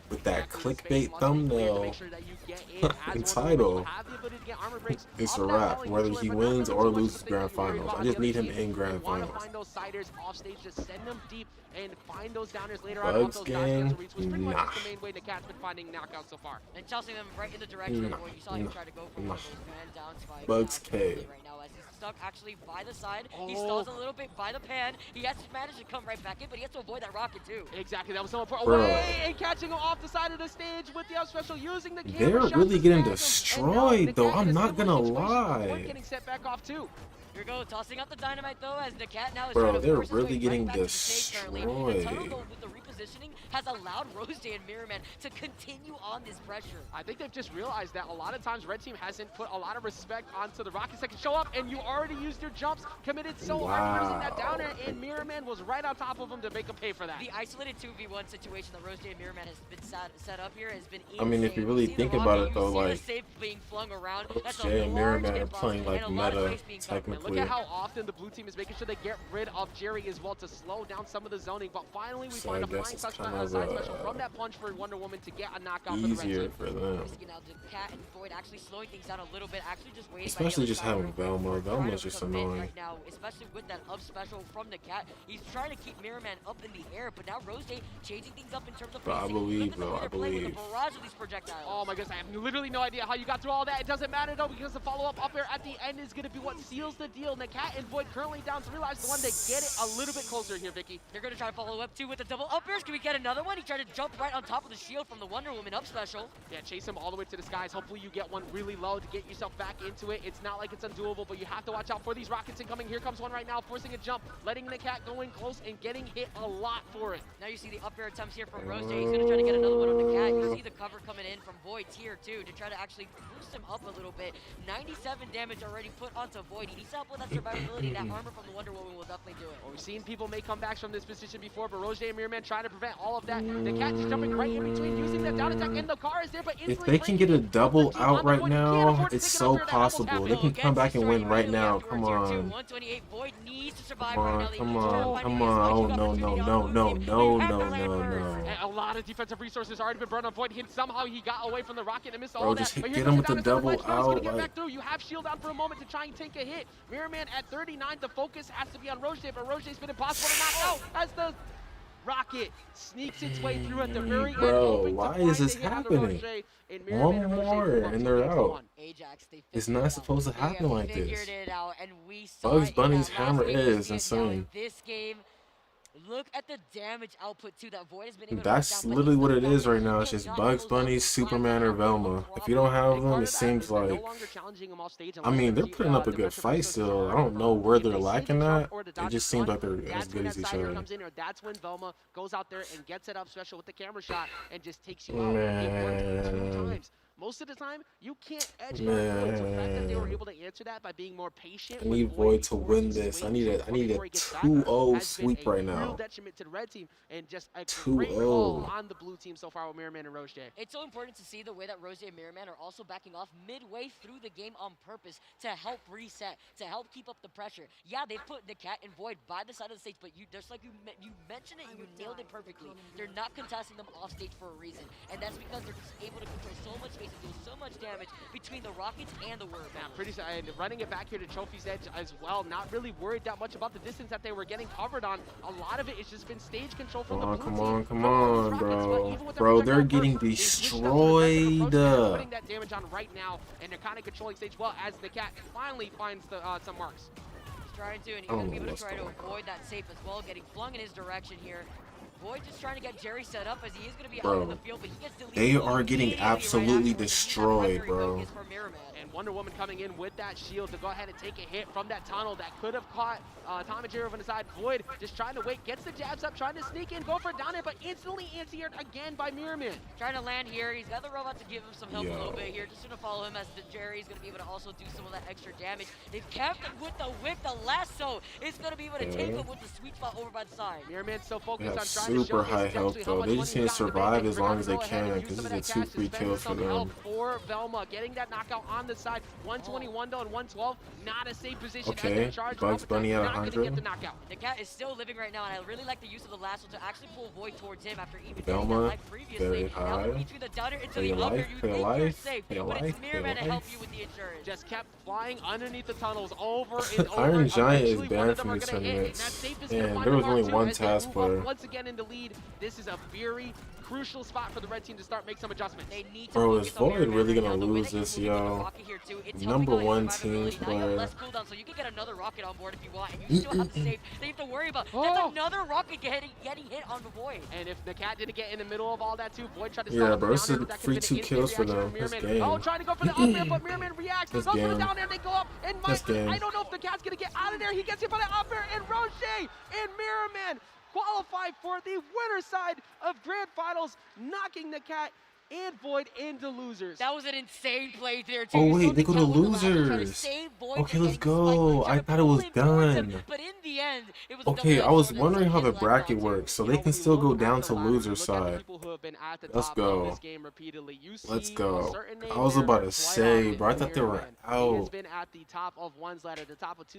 with that clickbait thumbnail and title, it's a wrap, whether he wins or loses Grand Finals. I just need him in Grand Finals. And find those downers later Bugs on. gang, Which was pretty much nah. the main way the Cat's been finding knockouts so far. And tossing them right in the direction of Void. You saw him try to go for one of those man down spikes. Bugs K. Right now, as he's stuck actually by the side. He stalls a little bit by the pan. He has to manage to come right back in, but he has to avoid that rocket too. Exactly, that was so important. Bro. Away and catching him off the side of the stage with the up special, using the camera They're shot really to getting snag him. destroyed though, I'm not gonna Void lie. getting set back off too. Here we go, tossing out the dynamite though, as the cat now is Bro, trying to they're force his really way getting right back to the stage currently. And destroyed. Tunnel, though, with the repositioning, has allowed Rose and Mirrorman to continue on this pressure. I think they've just realized that a lot of times Red Team hasn't put a lot of respect onto the Rockets that can show up, and you already used your jumps, committed so hard using that downer, and Mirrorman was right on top of him to make him pay for that. The isolated 2v1 situation that Rose and Mirrorman has been set up here has been insane. I mean, if you really think about it though, like, being flung around. Jay and Mirrorman are playing like meta, technically. Look at how often the blue team is making sure they get rid of Jerry as well to slow down some of the zoning, but finally we So find I a guess flying it's side kind of special from that punch for Wonder Woman to get a knockout easier for the Red for team. them. Now the Cat and Void actually slowing things down a little bit, actually just waiting. Especially just having Velma. Velma's just annoying. Right now, especially with that up special from the Cat. He's trying to keep Mirrorman up in the air, but now Rose changing things up in terms of But I pacing. believe, Look at the way bro, I they're playing with believe. the barrage of these projectiles. Oh my goodness, I have literally no idea how you got through all that. It doesn't matter though, because the follow-up up here at the end is going to be what seals the deal. Nakat and Void currently down 3 lives to 1. They get it a little bit closer here, Vicky. They're going to try to follow up, too, with the double up airs. Can we get another one? He tried to jump right on top of the shield from the Wonder Woman up special. Yeah, chase him all the way to the skies. Hopefully you get one really low to get yourself back into it. It's not like it's undoable, but you have to watch out for these rockets incoming. Here comes one right now, forcing a jump, letting Nakat go in close and getting hit a lot for it. Now you see the up air attempts here from Rose. He's going to try to get another one on Nakat. You see the cover coming in from Void here, too, to try to actually boost him up a little bit. 97 damage already put onto Void. He needs help with that survivability. That armor from the Wonder Woman will definitely do it. Well, we've seen people make comebacks from this position before, but Roger and Mirrorman trying to prevent all of that. Nakat just jumping right in between, using the down attack, and the car is there, but if they can get a double out right now, it's so possible. They can come back and win right now. Come on. 128 Void needs to survive Come right on, now. come on, come on. Oh, no, no, no, no, no, no, no, no. And a lot of defensive resources already been burned on Void. Somehow he got away from the rocket and missed all Bro, that. just But get him with the double out. Get back through. You have shield down for a moment to try and take a hit. Mirrorman at 39. The focus has to be on Roger, but Roger's been impossible to knock out as the rocket sneaks its way through at the very end. Bro, why is this happening? One more and they're out. It's not supposed to happen like this. Bugs Bunny's hammer is insane. This game, look at the damage output too that Void has been able to That's literally what it is right now. It's just Bugs Bunny, Superman, or Velma. If you don't have them, it seems like, I mean, they're putting up a good fight still. I don't know where they're lacking at. It just seems like they're as good as each other. That's when Velma goes out there and gets it up special with the camera shot and just takes you out. It worked 2 times. Most of the time, you can't edge Void. So the fact that they were able to answer that by being more patient. I need Void to win this. I need a 2-0 sweep right now. Real detriment to the red team and just a great call on the blue team so far with Mirrorman and Roche. It's so important to see the way that Roche and Mirrorman are also backing off midway through the game on purpose to help reset, to help keep up the pressure. Yeah, they put Nakat and Void by the side of the stage, but just like you mentioned it, you nailed it perfectly. They're not contesting them off stage for a reason, and that's because they're just able to control so much space and deal so much damage between the rockets and the Whirlpool. Yeah, pretty and running it back here to Trophy's Edge as well. Not really worried that much about the distance that they were getting covered on. A lot of it is just been stage control from the blue team. Come on, bro. Bro, they're getting destroyed. Putting that damage on right now, and they're kind of controlling stage well as the cat finally finds the, some marks. He's trying to, and he's going to be able to try to avoid that safe as well, getting flung in his direction here. Void just trying to get Jerry set up as he is going to be out in the field, but he gets deleted. They are getting absolutely destroyed, bro. And Wonder Woman coming in with that shield to go ahead and take a hit from that tunnel that could have caught Tom and Jerry over the side. Void just trying to wait, gets the jabs up, trying to sneak in, go for down it, but instantly anti-aired again by Mirrorman. Trying to land here. He's got the robot to give him some help a little bit here. Just going to follow him as the Jerry's going to be able to also do some of that extra damage. They've kept him with the whip. The lasso is going to be able to take him with the sweet spot over by the side. Mirrorman's so focused on trying super high health though. They just need to survive as long as they can because this is a 2 free kills for them. For Velma, getting that knockout on the side. 121 though and 112, not a safe position. Okay, Bugs Bunny at 100. The cat is still living right now, and I really like the use of the lasso to actually pull Void towards him after even Velma, very high. Pay your life, pay your life, pay your life, pay your life. Just kept flying underneath the tunnels over and over. Iron Giant is banned from these tournaments, and there was only one task player. Once again in the lead, this is a very crucial spot for the red team to start make some adjustments. Bro, is Void really gonna lose this, yo? #1 team player. So you can get another rocket on board if you want, and you still have to save. They have to worry about that's another rocket getting hit on the Void. And if the cat didn't get in the middle of all that too, Void tried to yeah, bro, this is free 2 kills for them. This game. Oh, trying to go for the up air, but Mirrorman reacts. Goes for the down air, they go up, and I don't know if the cat's gonna get out of there. He gets hit by the up air, and Roche and Mirrorman qualify for the winner side of Grand Finals, knocking the cat and Void into losers. That was an insane play there, too. Oh, wait, they go to losers. Okay, let's go. I thought it was done. But in the end, it was okay, I was wondering how the bracket works, so they can still go down to loser side. Let's go. Let's go. I was about to say, bro, I thought they were out.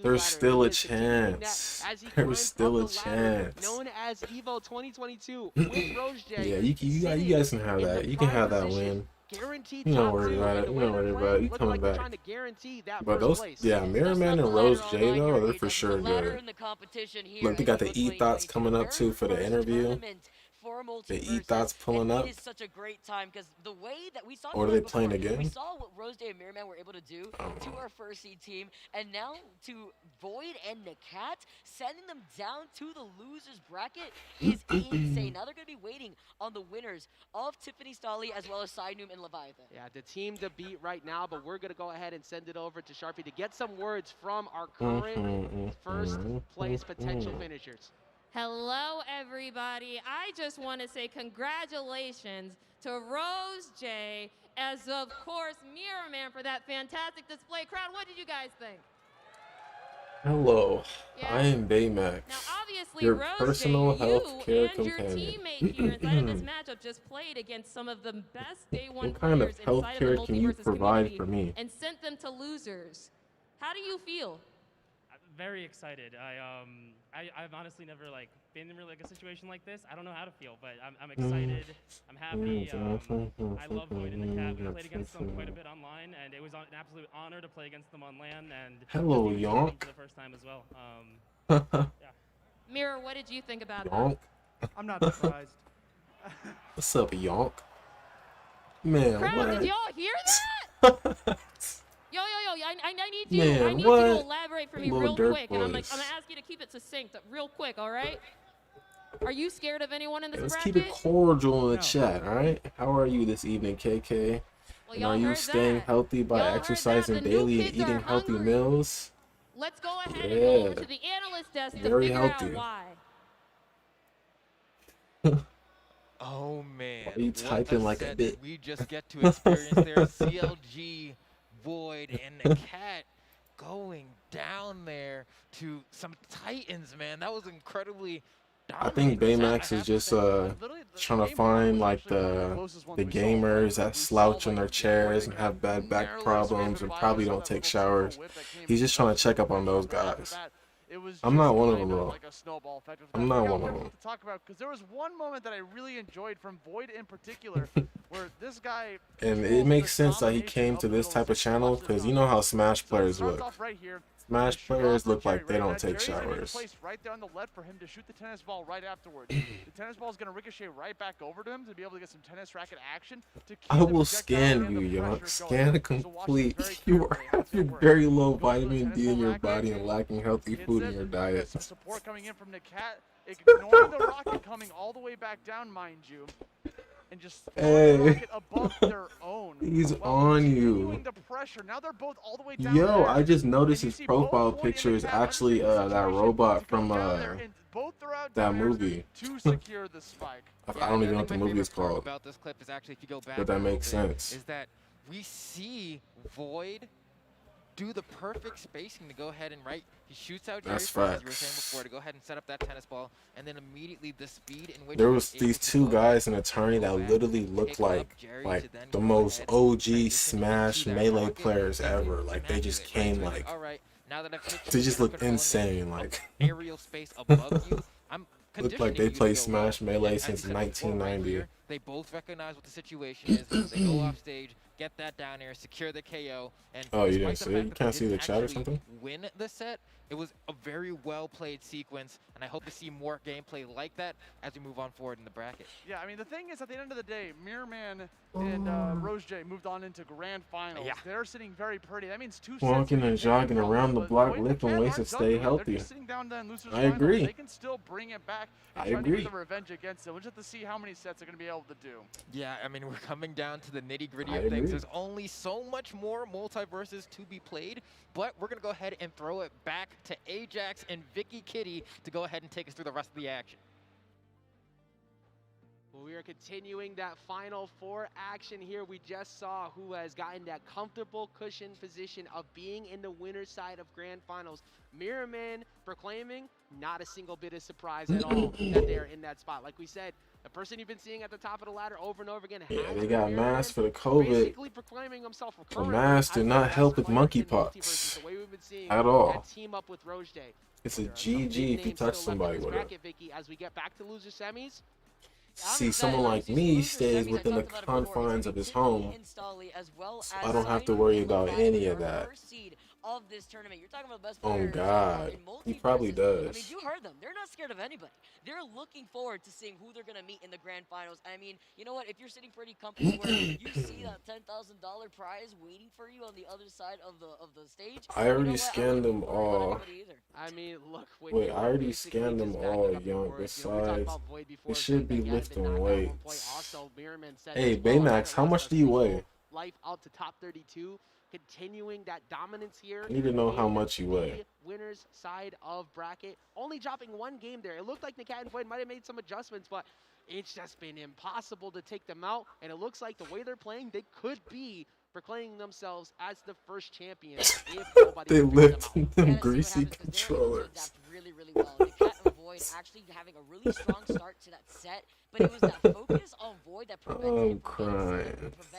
There's still a chance. There's still a chance. Known as EVO 2022 with Rose J. Yeah, you guys can have that. You can have that win. Guaranteed. You don't worry about it. You don't worry about it. You coming back. But those, yeah, Mirrorman and Rose J though, they're for sure good. Look, they got the E-Thoughts coming up too for the interview. for The Multiversus. E-Thoughts pulling up. It is such a great time because the way that we saw Or are they playing again? we saw what Rose Day and Mirrorman were able to do to our first seed team, and now to Void and Nakat, sending them down to the losers bracket is insane. Now they're going to be waiting on the winners of Tiffany Stolly as well as Sidenoom and Leviathan. Yeah, the team to beat right now, but we're going to go ahead and send it over to Sharpie to get some words from our current first place potential finishers. Hello, everybody. I just want to say congratulations to Rose J, as of course Mirrorman, for that fantastic display. Crowd, what did you guys think? Hello, I am Baymax, Now, obviously, your Rose personal J, health you care and your companion. teammate here inside of this matchup just played against some of the best day one What kind of players health inside care of the can you Multiversus provide community for me? and sent them to losers. How do you feel? Very excited. I've honestly never been in really a situation like this. I don't know how to feel, but I'm excited. I'm happy. I love Void and Nakat. We played against them quite a bit online, and it was an absolute honor to play against them on LAN. And Hello, just even Yonk. for the first time as well. Yeah. Mirror, what did you think about Yonk. that? I'm not surprised. What's up, Yonk? Man, Crowd, what? did y'all hear that? Yo, I need you. Man, I need what? you to elaborate for me Little real dirt quick, and I'm boys. gonna ask you to keep it succinct, real quick. All right? Are you scared of anyone in this Let's bracket? keep it cordial in the chat, all right? How are you this evening, KK? Well, And y'all are you heard staying that. healthy by Y'all heard exercising that. The daily new and kids are eating healthy hungry. meals? Let's go ahead and go over Yeah. to the analyst desk to Very figure healthy. out why. Oh man, Why are you what typing like a set bit? we just get to experience there. CLG, Void, and the cat going down there to some Titans, man. That was incredibly I think Baymax is just trying to find like the gamers that slouch in their chairs and have bad back problems and probably don't take showers. He's just trying to check up on those guys. I'm not one of them, though. I'm not one of them. To talk about, because there was one moment that I really enjoyed from Void in particular, where this guy. And it makes sense that he came to this type of channel because you know how Smash players look. Right here, Smash players look like they don't now, take Jerry's gonna be showers. placed right there on the lead for him to shoot the tennis ball right afterwards. The tennis ball is going to ricochet right back over to him to be able to get some tennis racket action. To keep I the will projectile scan and the you, Yonk. pressure Scan going. a complete. You are having very low vitamin D in your body and lacking healthy food in your diet. Some support coming in from Nakat, ignoring the rocket coming all the way back down, mind you. And just Hey. rocket above their own. He's while on continuing you. the pressure. Now they're both all the way down Yo, there. I just noticed And you his see both profile Void and picture is Nakat actually understand the that situation robot to go from down there, and both are out that down there movie. to secure the spike. I don't even know what the movie is called. About this clip is actually, if you go back, But that a little makes bit, sense. Is that we see Void do the perfect spacing to go ahead and he shoots out Jerry That's first, as you were facts. saying before, to go ahead and set up that tennis ball, and then immediately the speed in which There he was able these to two go guys in ahead Attorney that and literally looked pick like up Jerry to then the go most ahead and OG transition Smash into that Melee rocket players and ever. Like they just immaculate, right? came So it's like all right, now that I've hit you they with just the look control and insane. the Like aerial space above you, I'm looked like conditioning they you to played go Smash well. Melee As you since said before, right 1990. here, they both recognize what the situation is. They go off stage, get that down air, secure the KO, and Oh, you despite didn't the see it? fact You that can't they see the didn't chat or actually something? win the set, it was a very well played sequence, and I hope to see more gameplay like that as we move on forward in the bracket. Yeah, I mean, the thing is, at the end of the day, Mirrorman and Rose J moved on into grand finals. Yeah. They're sitting very pretty. That means 2 sets. Walking and jogging around the block, lifting weights to stay healthy. I agree. They can still bring it back and I try to agree. get the revenge against them. We'll just have to see how many sets they're going to be able to do. Yeah, I mean, we're coming down to the nitty-gritty I of things. agree. There's only so much more Multiversus to be played, but we're going to go ahead and throw it back to Ajax and Vicky Kitty to go ahead and take us through the rest of the action. Well, we are continuing that Final Four action here. We just saw who has gotten that comfortable cushion position of being in the winner's side of Grand Finals. Mirrorman proclaiming not a single bit of surprise at all that they're in that spot. Like we said, the person you've been seeing at the top of the ladder over and over again has Yeah, they been got Mirrorman, masks for the COVID. basically proclaiming himself The currently masks do as the not best help with player in monkeypox Multiversus, the way we've been seeing at all. that team up with Rose Day. It's a There are some big GG if you names touch still left in somebody this with it. bracket, Vicky, as we get back to loser semis. See, someone like me stays within the confines of his home, so I don't have to worry about any of that. of this tournament. You're talking about the best Oh players God, in he probably Multiversus. I does. mean, you heard them. They're not scared of anybody. They're looking forward to seeing who they're going to meet in the grand finals. I mean, you know what? If you're sitting pretty comfy where you see that $10,000 prize waiting for you on the other side of the stage, I already scanned them all. I mean, look. Wait, I already scanned them all, Young. Besides, it should be lifting weights. Hey, Baymax, how much do you weigh? Life out to top 32, continuing that dominance here. I need to know how in much you weigh. the winners side of bracket. Only dropping one game there. It looked like Nakat and Void might have made some adjustments, but it's just been impossible to take them out. And it looks like the way they're playing, they could be proclaiming themselves as the first champion if nobody They can pick lifted them them greasy controllers. really, really well. Nakat and Void actually having a really strong start to that set, but it was that focus on Void that prevented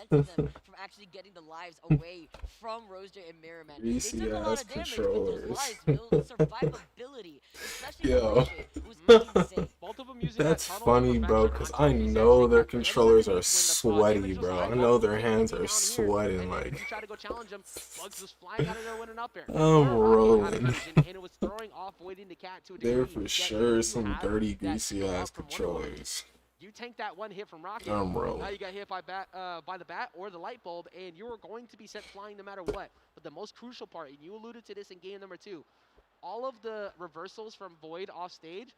them from actually getting the lives away from Roseday and Mirrorman. They took a lot of damage, but those lives, the survivability, especially Yo. was insane. Both of them using That's funny, bro, because I know their controllers are sweaty, bro. I know their hands are sweating, like. Try to go challenge him. Bugs was flying out of there winning up there. I'm rolling. And it was throwing off Void into Cat to a degree. They're for sure some dirty, greasy ass controllers. You tank that one hit from Rocket. I'm rolling. Now you got hit by the bat or the light bulb, and you are going to be sent flying no matter what. But the most crucial part, and you alluded to this in game number 2, all of the reversals from Void off stage,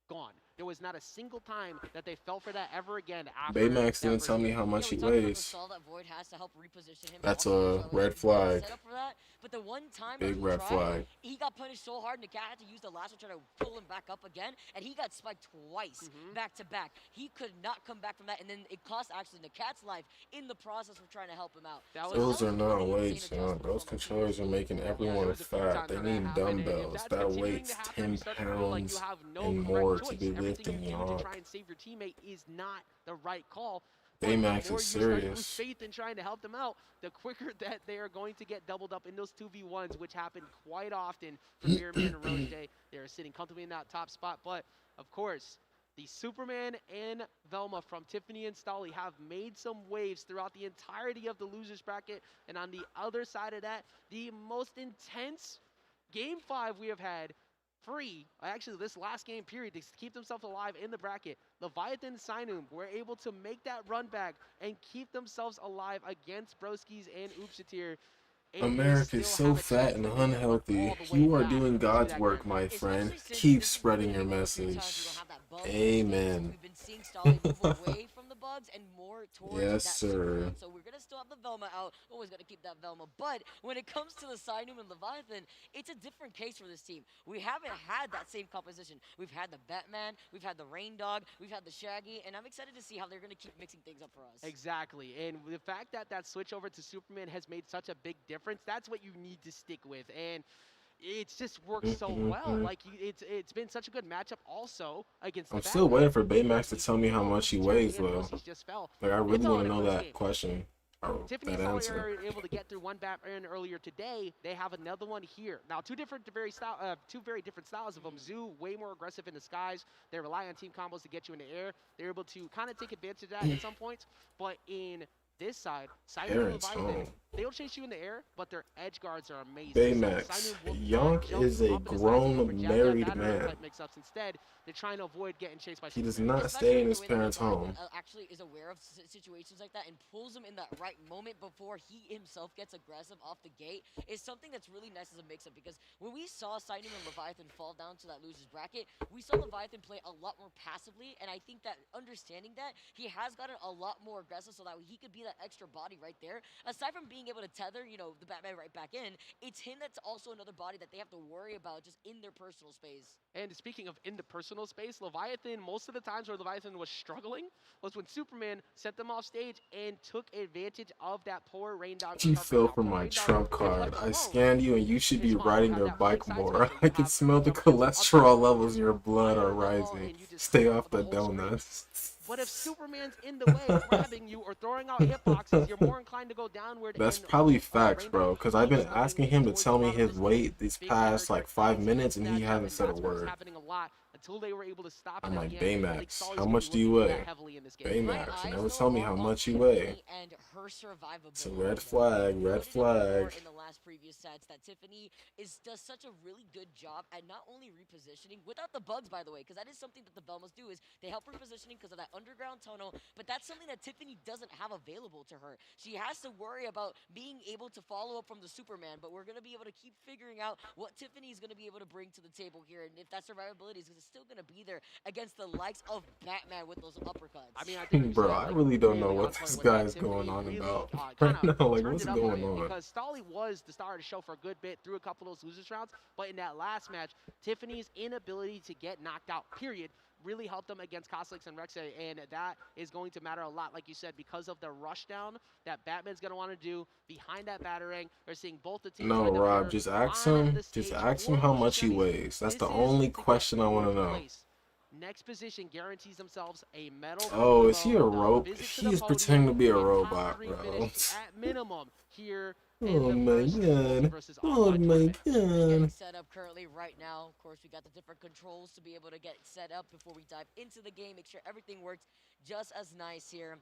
gone. There was not a single time that they fell for that ever again. Baymax didn't tell me how much he weighs. That's a red flag. But the one time Big red flag. He got punished so hard, Nakat had to use the last one to try to pull him back up again, and he got spiked twice back to back. He could not come back from that, and then it cost actually Nakat's life in the process of trying to help him out. Those are not weights, Young. Those controllers are making everyone fat. They need dumbbells. That weight's 10 pounds and more to be lifting, Young. To try and save your teammate is not the right call. Baymax is serious. Lose faith in trying to help them out, the quicker that they are going to get doubled up in those 2v1s, which happen quite often for Mirrorman and Roseday. They are sitting comfortably in that top spot. But, of course, the Superman and Velma from Tiffany and Stolly have made some waves throughout the entirety of the losers bracket. And on the other side of that, the most intense Game 5 we have had actually this last game period, to keep themselves alive in the bracket. Leviathan and Sinum were able to make that run back and keep themselves alive against Broskis and Oopsatir. America is so fat and unhealthy. You are doing God's work, my friend. Keep spreading your message. Amen. We've been seeing Stolly move away from the bugs and more towards Yes, that sir. Superman. So we're gonna still have the Velma out. Always gonna keep that Velma. But when it comes to the Sinum and Leviathan, it's a different case for this team. We haven't had that same composition. We've had the Batman, we've had the Rain Dog, we've had the Shaggy, and I'm excited to see how they're gonna keep mixing things up for us. Exactly, and the fact that that switch over to Superman has made such a big difference, that's what you need to stick with. And it's just worked so well. Like, it's been such a good matchup also against I'm still waiting for Baymax to tell me how much he weighs, though. Like, I really want to know that question. Tiffany that and answer. Stolly were able to get through one Batman earlier today. They have another one here. Now, two very different styles of them. Zoo, way more aggressive in the skies. They rely on team combos to get you in the air. They're able to kind of take advantage of that at some points. But in this side, Siren and Leviathan, they'll chase you in the air, but their edge guards are amazing. Baymax, Yonk is a grown, married man. Instead, they're trying to avoid getting chased by He does not stay in his parents' home. Actually is aware of situations like that and pulls him in that right moment before he himself gets aggressive off the gate is something that's really nice as a mix-up, because when we saw Sinum and Leviathan fall down to that loser's bracket, we saw Leviathan play a lot more passively, and I think that understanding that, he has gotten a lot more aggressive so that he could be that extra body right there. Aside from being able to tether, the Batman right back in, it's him that's also another body that they have to worry about just in their personal space. And speaking of in the personal space, Leviathan, most of the times where Leviathan was struggling was when Superman set them off stage and took advantage of that poor Rain Dog. You fell for my trump card. I scanned you and you should be riding your bike more. I can smell the cholesterol levels in your blood are rising. Stay off the donuts. But if Superman's in the way, grabbing you or throwing out hitboxes, you're more inclined to go downward. That's probably facts, bro, because I've been asking him to tell me his weight these past, like, 5 minutes, and he hasn't said a word. I'm like, Baymax, how much do you weigh? Baymax, you never tell me how much you weigh. It's a red flag, red flag. last previous sets that Tiffany does such a really good job at not only repositioning without the bugs, by the way, because that is something that the Velmas do is they help repositioning because of that underground tunnel, but that's something that Tiffany doesn't have available to her. She has to worry about being able to follow up from the Superman, but we're going to be able to keep figuring out what Tiffany is going to be able to bring to the table here, and if that survivability is still going to be there against the likes of Batman with those uppercuts. I mean, I think Bro, I really don't know what this guy's going on about right now. Like, what's going on? Because Stolly was the star of the show for a good bit through a couple of those losers rounds, but in that last match, Tiffany's inability to get knocked out, period, really helped them against Cosmix and Rexay, and that is going to matter a lot, like you said, because of the rush down that Batman's going to want to do behind that battering. They're seeing both the teams. No, Rob, just ask him how much he weighs. That's the only question I want to know. Next position guarantees themselves a medal. Oh, is he a robot? He's pretending to be a robot, bro. At minimum here. Oh my god. Oh my god. Set up currently right now. Of course, we got the different controls to be able to get set up before we dive into the game. Make sure everything works just as nice here.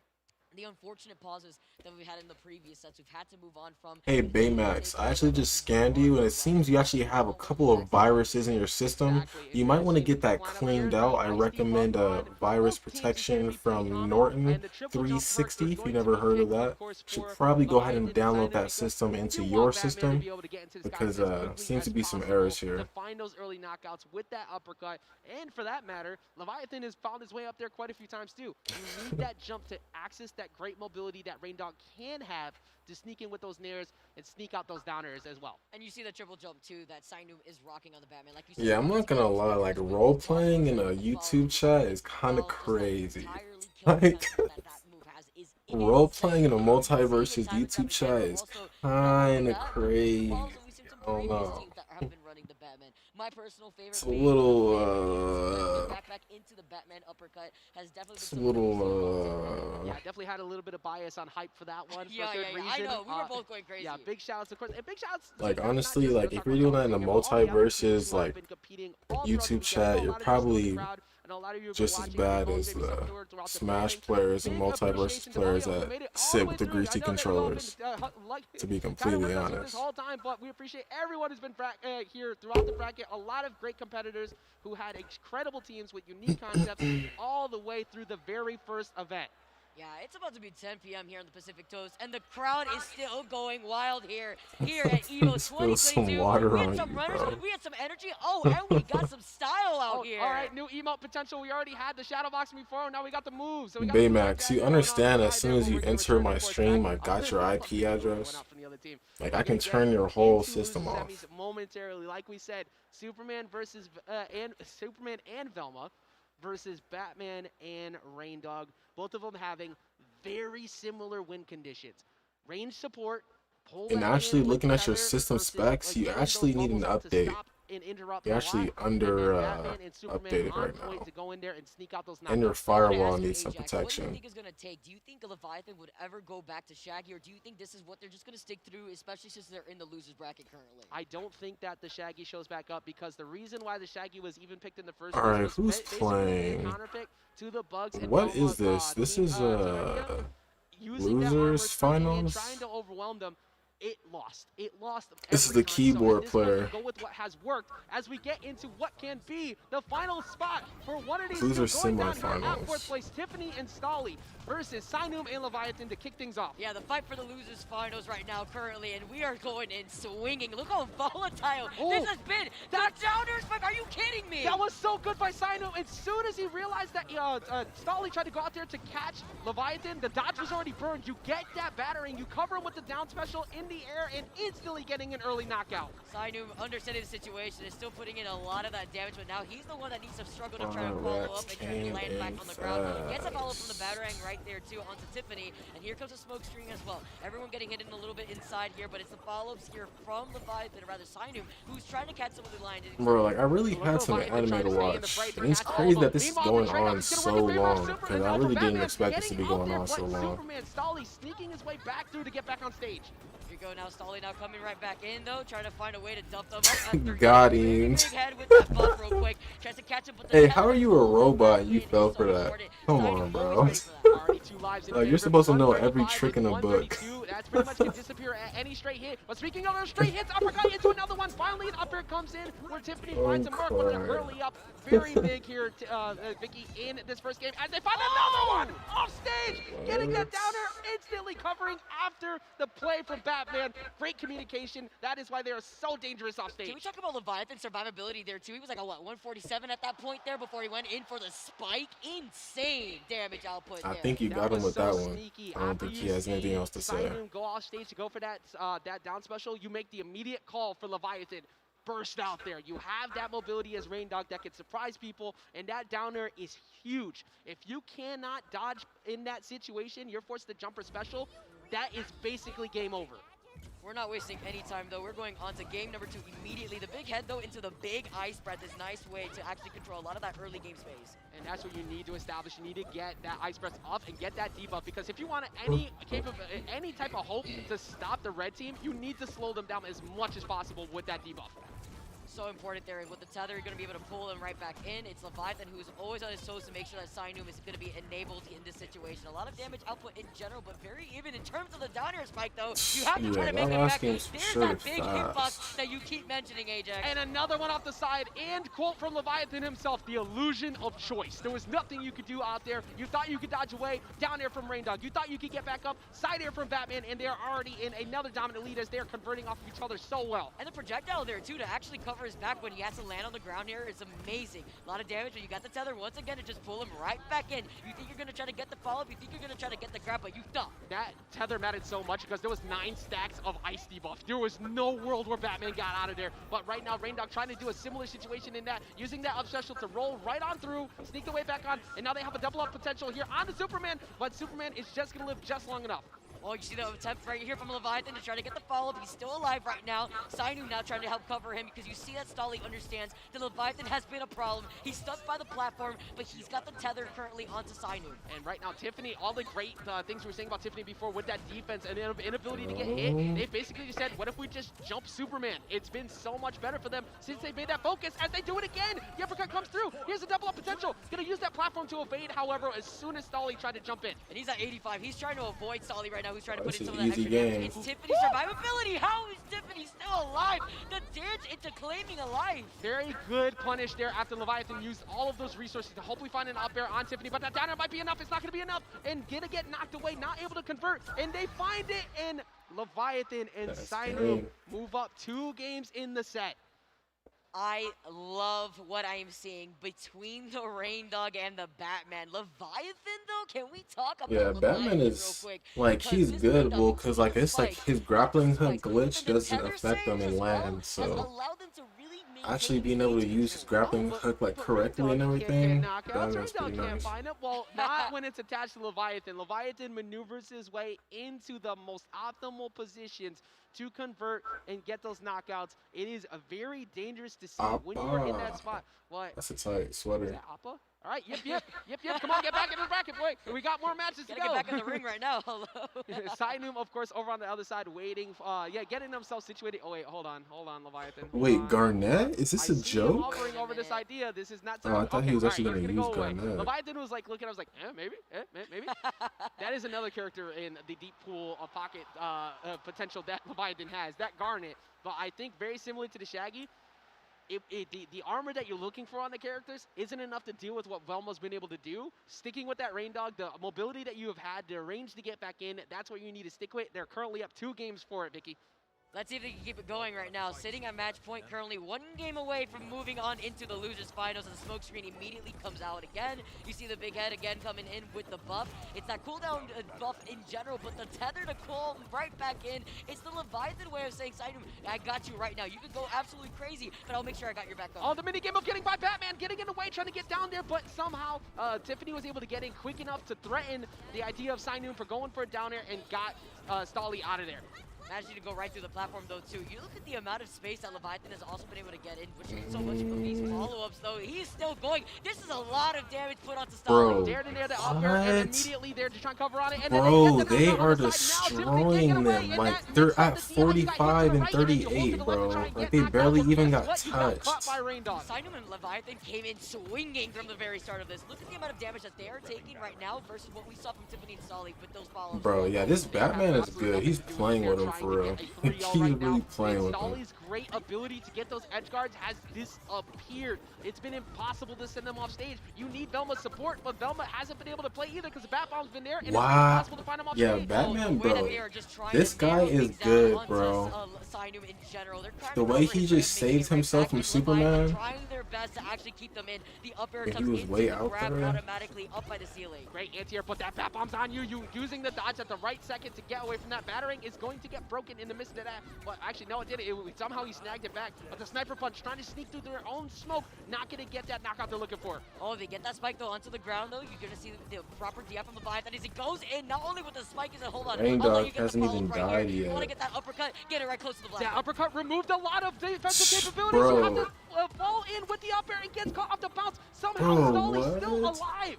The unfortunate pauses that we've had in the previous sets, we've had to move on from. Hey, Baymax, I actually just scanned you, and it seems you actually have a couple of viruses in your system. You might want to get that cleaned out. I recommend virus protection from Norton 360, if you never heard of that. You should probably go ahead and download that system into your system, because seems to be some errors here. To find those early knockouts with that uppercut, and for that matter, Leviathan has found his way up there quite a few times too. You need that jump to access that great mobility that Rain Dog can have to sneak in with those nairs and sneak out those downers as well. And you see the triple jump too that Sainum is rocking on the Batman. Like you said, yeah, I'm not gonna lie, like role playing in a YouTube chat is kind of crazy. Like role playing in a Multiversus YouTube chat is kind of crazy. I don't know. My personal favorite. It's a little back into the Batman uppercut has definitely it's a little yeah, definitely had a little bit of bias on hype for that one. Yeah, for a good reason. I know. We were both going crazy. Yeah, big shouts, of course. And big shouts. Like honestly, like if you're doing that in a Multiversus like YouTube chat, you're probably just as bad as the Smash players and Multiversus players that sit with the greasy controllers, to be completely honest. But we appreciate everyone who's been here throughout the bracket. A lot of great competitors who had incredible teams with unique concepts all the way through the very first event. Yeah, it's about to be 10 p.m. here on the Pacific Coast, and the crowd is still going wild here at EVO 2022. Some water we had on some you, runners, bro. we had some energy. Oh, and we got some style out here. All right, new emote potential. We already had the shadow box before, now we got the moves. So Baymax, you understand as soon as you enter my stream, I got your IP address. Like I can turn your whole system off. Momentarily, like we said, Superman and Velma versus Batman and Rain Dog. Both of them having very similar win conditions. Range support. And actually looking at your system specs, you actually need an update. You're actually under updated right now. And your firewall needs some protection. What do you think is going to take? Do you think Leviathan would ever go back to Shaggy, or do you think this is what they're just going to stick through, especially since they're in the losers bracket currently? I don't think that the Shaggy shows back up, because the reason why the Shaggy was even picked in the first All right, who's playing? What is this? This is losers finals. Trying to overwhelm them. It lost. It lost. This is the keyboard player. Go with what has worked as we get into what can be the final spot for one of these. These are going down here at semifinals. fourth place, Tiffany and Stolly versus Sainum and Leviathan to kick things off. Yeah, the fight for the losers finals right now currently, and we are going in swinging. Look how volatile this has been. The downers, Mike, are you kidding me? That was so good by Sainum. As soon as he realized that Stolly tried to go out there to catch Leviathan, the dodge was already burned. You get that battering, you cover him with the down special in the air, and instantly getting an early knockout. Sainum, understanding the situation, is still putting in a lot of that damage, but now he's the one that needs to struggle to try and follow up and try to land back on the ground. Gets a follow from the battering right there too onto Tiffany, and here comes a smoke screen as well. Everyone getting hit in a little bit inside here, but it's the follow-ups here from Leviathan, or rather Sainum, who's trying to catch some of the line. Bro, like I really had some anime to watch, and it's crazy that this is going on so long, because I really didn't expect this to be going on so long. Superman Stolly sneaking his way back through to get back on stage. Here you go now, Stolly now coming right back in though, trying to find a way to dump them up. Got him. Hey, how are you a robot and you fell for that? Come on, bro. Like, you're supposed to know every trick in the book. That's pretty much can disappear at any straight hit. But speaking of those straight hits, uppercut into another one. Finally, an up air comes in where Tiffany finds a mark, but they're currently up very big here, Vicky, in this first game as they find another one off stage, getting that downer, instantly covering after the play from Batman. Great communication. That is why they are so dangerous off stage. Can we talk about Leviathan's survivability there too? He was like, what, 147 at that point there before he went in for the spike? Insane damage output there. I think you got him with that one. Sneaky. I don't think he has anything else to say. Go off stage to go for that down special. You make the immediate call for Leviathan. Burst out there. You have that mobility as Rain Dog that can surprise people, and that downer is huge. If you cannot dodge in that situation, you're forced to jumper special, that is basically game over. We're not wasting any time, though. We're going on to game number 2 immediately. The big head, though, into the big ice breath is a nice way to actually control a lot of that early game space. And that's what you need to establish. You need to get that ice breath up and get that debuff, because if you want any type of hope to stop the red team, you need to slow them down as much as possible with that debuff. So important there. With the tether, you're going to be able to pull him right back in. It's Leviathan who's always on his toes to make sure that Sinum is going to be enabled in this situation. A lot of damage output in general, but very even in terms of the down air spike, though. You have to try to make it back. There's that big hitbox that you keep mentioning, Ajax. And another one off the side, and quote from Leviathan himself, the illusion of choice. There was nothing you could do out there. You thought you could dodge away, down air from Rain Dog. You thought you could get back up, side air from Batman, and they're already in another dominant lead as they're converting off of each other so well. And the projectile there, too, to actually cover his back when he has to land on the ground here is amazing. A lot of damage, but you got the tether once again to just pull him right back in. You think you're going to try to get the follow-up, you think you're going to try to get the grab, but you don't. That tether mattered so much because there was 9 stacks of ice debuff. There was no world where Batman got out of there. But right now, Rain Dog trying to do a similar situation in that, using that up special to roll right on through, sneak the way back on, and now they have a double up potential here on the Superman, but Superman is just going to live just long enough. Oh, you see the attempt right here from Leviathan to try to get the follow-up. He's still alive right now. Sinum now trying to help cover him because you see that Stolly understands that Leviathan has been a problem. He's stuck by the platform, but he's got the tether currently onto Sinum. And right now, Tiffany, all the great things we were saying about Tiffany before with that defense and inability to get hit, they basically just said, what if we just jump Superman? It's been so much better for them since they made that focus as they do it again. The uppercut comes through. Here's a double up potential. Gonna use that platform to evade, however, as soon as Stolly tried to jump in. And he's at 85. He's trying to avoid Stolly right now. Who's trying to put in some of an that easy extra game. damage. It's Tiffany's survivability. How is Tiffany still alive? The dance into claiming a life. Very good punish there after Leviathan used all of those resources to hopefully find an up air on Tiffany, but that down air might be enough. It's not going to be enough. And gonna get knocked away, not able to convert. And they find it, and Leviathan and Sinum move up 2 games in the set. I love what I am seeing between the Rain Dog and the Batman. Leviathan, though, can we talk about Leviathan Batman is, real quick? like, he's good, well, because, like, it's like his grappling hook glitch doesn't affect him in land, so actually being able to use his grappling hook, like, correctly and everything, Batman's pretty nice. Well, not when it's attached to Leviathan. Leviathan maneuvers his way into the most optimal positions to convert and get those knockouts. It is a very dangerous to see when you're in that spot. What? That's a tight sweater. Is that Appa? All right, yep. Come on, get back in the bracket, boy. We got more matches to go. Get back in the ring right now. Hello. Sinum, of course, over on the other side, waiting. Getting themselves situated. Oh wait, hold on, Leviathan. Wait, Garnett? Is this a joke? Hovering over this idea. This is not. Oh, I thought he was actually going to use Garnett. Leviathan was like looking. I was like, maybe. That is another character in the deep pool of pocket potential that Leviathan has. That Garnet, but I think very similar to the Shaggy. The armor that you're looking for on the characters isn't enough to deal with what Velma's been able to do. Sticking with that Rain Dog, the mobility that you have had, the range to get back in, that's what you need to stick with. They're currently up 2 games for it, Vicky. Let's see if they can keep it going right now. Sitting at match point, currently 1 game away from moving on into the losers finals, and the smoke screen immediately comes out again. You see the big head again coming in with the buff. It's that cooldown buff in general, but the tether to call right back in. It's the Leviathan way of saying, Sinum, I got you right now. You can go absolutely crazy, but I'll make sure I got your back on. Oh, the mini game of getting by Batman, getting in the way, trying to get down there, but somehow Tiffany was able to get in quick enough to threaten the idea of Sinum for going for a down air and got Stolly out of there. managing to go right through the platform though too. You look at the amount of space that Leviathan has also been able to get in, which is so much from these follow-ups though. He's still going. This is a lot of damage put onto Stalin. Dare to nair the up air and immediately there to try and cover on it. And Bro, then they are destroying them. Like, they're at 45 and 38, bro. Like, they barely even got touched. Sinum and Leviathan came in swinging from the very start of this. Look at the amount of damage that they are taking right now versus what we saw from Tiffany and Stolly with those follows. Bro, yeah, this Batman is good. He's playing with him for real. He's really playing with him. Stolly's great ability to get those edge guards has disappeared. It's been impossible to send them off stage. You need Velma's support, but Velma hasn't been able to play either because the Bat Bomb's been there and it's been impossible to find him off Yeah, stage. Batman, bro. This guy is good, bro. The way he just saved himself from Superman. Trying their best to actually keep them in. The up air He comes was into way the out grab there. automatically up by the ceiling. Great anti-air, but that Bat Bomb's on you. You using the dodge at the right second to get away from that battering is going to get broken in the midst of that. But actually, no, it didn't. Somehow he snagged it back. But the sniper punch trying to sneak through their own smoke, not going to get that knockout they're looking for. Oh, they get that spike though onto the ground though. You're gonna see the proper DF from Leviathan as he goes in. Not only with the spike, is it hold on. Rain I'll let Dog you get the hasn't even follow-up right died here. You yet. want to get that uppercut? Get it right close to the black. That uppercut removed a lot of defensive capabilities. Bro. You have to fall in with the up air and gets caught off the bounce. Somehow Bro, Stolly's what? still alive.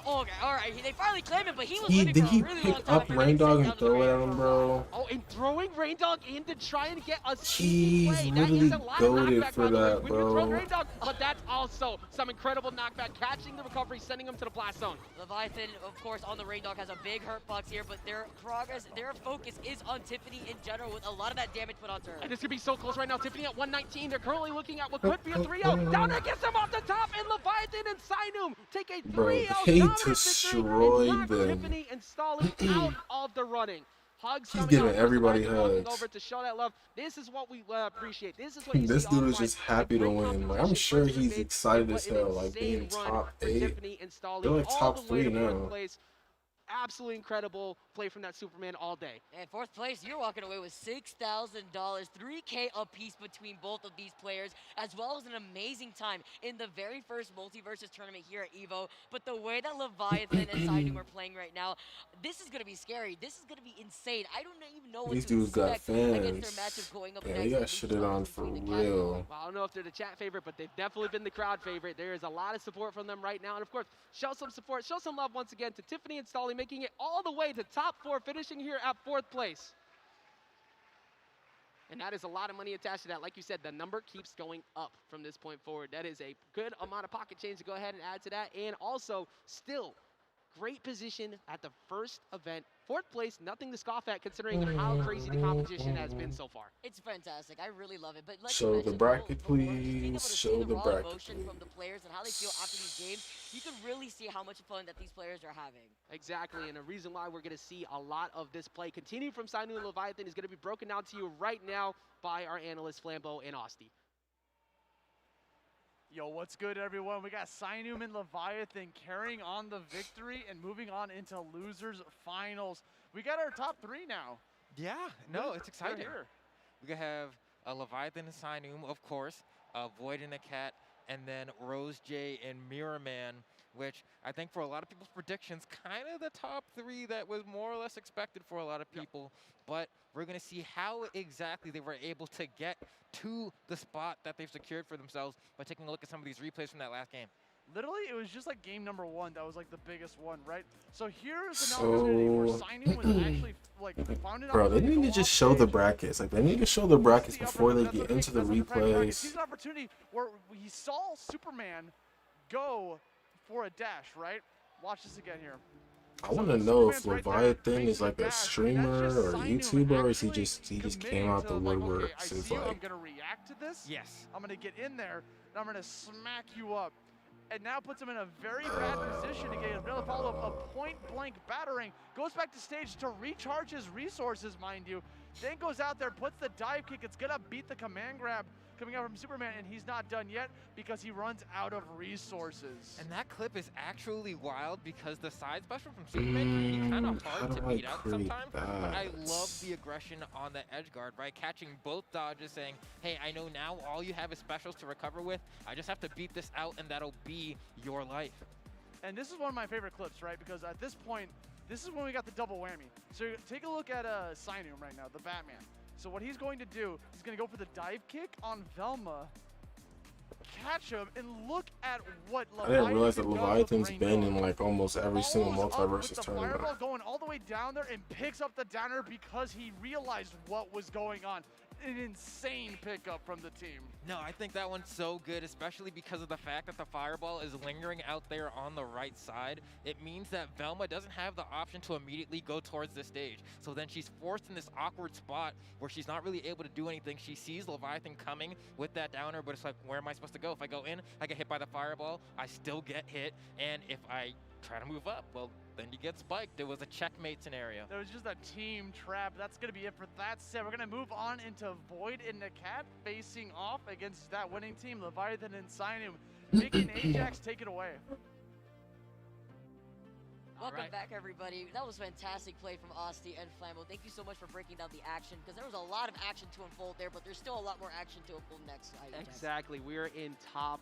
Okay, all right. They finally claim him, but he was Did living for he a really long pick time up after Rain getting Dog sent and down to the throw it ground. at him, bro? Oh, and throwing Rain Dog in to try and get a He's play. literally that is a lot goated of knockback, for by the way, that, when you're throwing bro. Rain Dog, but that's also some incredible knockback, catching the recovery, sending him to the blast zone. Leviathan, of course, on the Rain Dog has a big hurt box here, but their progress, their focus is on Tiffany in general with a lot of that damage put onto her. And this could be so close right now. Tiffany at 119. They're currently looking at what could be a 3-0. Down there gets him off the top, and Leviathan and Sinum take a 3-0 Bro, they dominant victory destroyed and knock them. Tiffany and Stalin out of the running. Hugs He's coming giving out. everybody Walking hugs. over to show that love. This is what we appreciate. This is what you This see dude is online. just happy to win. Like, I'm sure he's excited as hell, like being top 8. They're like top 3 now. Absolutely incredible play from that Superman all day. And fourth place, you're walking away with $6,000, $3K apiece between both of these players, as well as an amazing time in the very first Multiversus tournament here at EVO. But the way that Leviathan and Sinum are playing right now, this is going to be scary. This is going to be insane. I don't even know what These to dudes got expect against their fans. matchup going up Yeah, next. they got at shitted Luke on Thomas for between the Capitals. real. Well, I don't know if they're the chat favorite, but they've definitely been the crowd favorite. There is a lot of support from them right now. And of course, show some support, show some love once again to Tiffany and Stolly, making it all the way to top 4, finishing here at 4th place. And that is a lot of money attached to that. Like you said, the number keeps going up from this point forward. That is a good amount of pocket change to go ahead and add to that. And also, still, great position at the first event. 4th place, nothing to scoff at considering how crazy the competition has been so far. It's fantastic. I really love it. But like Show you the mentioned, bracket, being able to please. see Show the the raw bracket, emotion from the please. players and how they feel after these games, you can really see how much fun that these players are having. Exactly, and a reason why we're going to see a lot of this play continue from Sinum and Leviathan is going to be broken down to you right now by our analysts Flambeau and Austin. Yo, what's good, everyone? We got Sinum and Leviathan carrying on the victory and moving on into losers finals. We got our top 3 now. Yeah, no, it's They're exciting. here. We could have Leviathan and Sinum, of course, Void and a Cat, and then Rose J and Mirror Man, which I think for a lot of people's predictions, kind of the top 3 that was more or less expected for a lot of people. But we're going to see how exactly they were able to get to the spot that they've secured for themselves by taking a look at some of these replays from that last game. Literally, it was just like game number 1 that was like the biggest one, right? So here's an opportunity where Sinum was actually like found an Bro, they opportunity need to go just off show the stage. brackets. Like, they need to show the brackets before they That's get okay, into the that's on crack bracket. replays. Here's an opportunity where he saw Superman go for a dash, right? Watch this again here. I want to know if Leviathan is like a streamer or a YouTuber, or is he just came out the woodworks. It's I'm like, gonna react to this. Yes. I'm gonna get in there and I'm gonna smack you up. And now puts him in a very bad position to get another follow-up, a point-blank battering. Goes back to stage to recharge his resources, mind you. Then goes out there, puts the dive kick. It's gonna beat the command grab coming out from Superman, and he's not done yet because he runs out of resources. And that clip is actually wild because the side special from Superman can be kind of hard to beat out sometimes. But I love the aggression on the edge guard, right? Catching both dodges, saying, hey, I know now all you have is specials to recover with. I just have to beat this out, and that'll be your life. And this is one of my favorite clips, right? Because at this point, this is when we got the double whammy. So take a look at Sinum right now, the Batman. So what he's going to do, he's going to go for the dive kick on Velma, catch him, and look at what I didn't realize that does with Leviathan's Rain been Dog. in like almost every single Follows up with Multiversus the tournament. fireball going all the way down there and picks up the downer because he realized what was going on. An insane pickup from the team. No, I think that one's so good, especially because of the fact that the fireball is lingering out there on the right side. It means that Velma doesn't have the option to immediately go towards the stage. So then she's forced in this awkward spot where she's not really able to do anything. She sees Leviathan coming with that downer, but it's like, where am I supposed to go? If I go in, I get hit by the fireball, I still get hit, and if I try to move up, well, then you get spiked. It was a checkmate scenario. There was just a team trap. That's going to be it for that set. We're going to move on into Void and Nakat facing off against that winning team, Leviathan and Sinum. Vicky and Ajax, take it away. Welcome back, everybody. That was fantastic play from Asti and Flammo. Thank you so much for breaking down the action, because there was a lot of action to unfold there, but there's still a lot more action to unfold next. Exactly. We're in top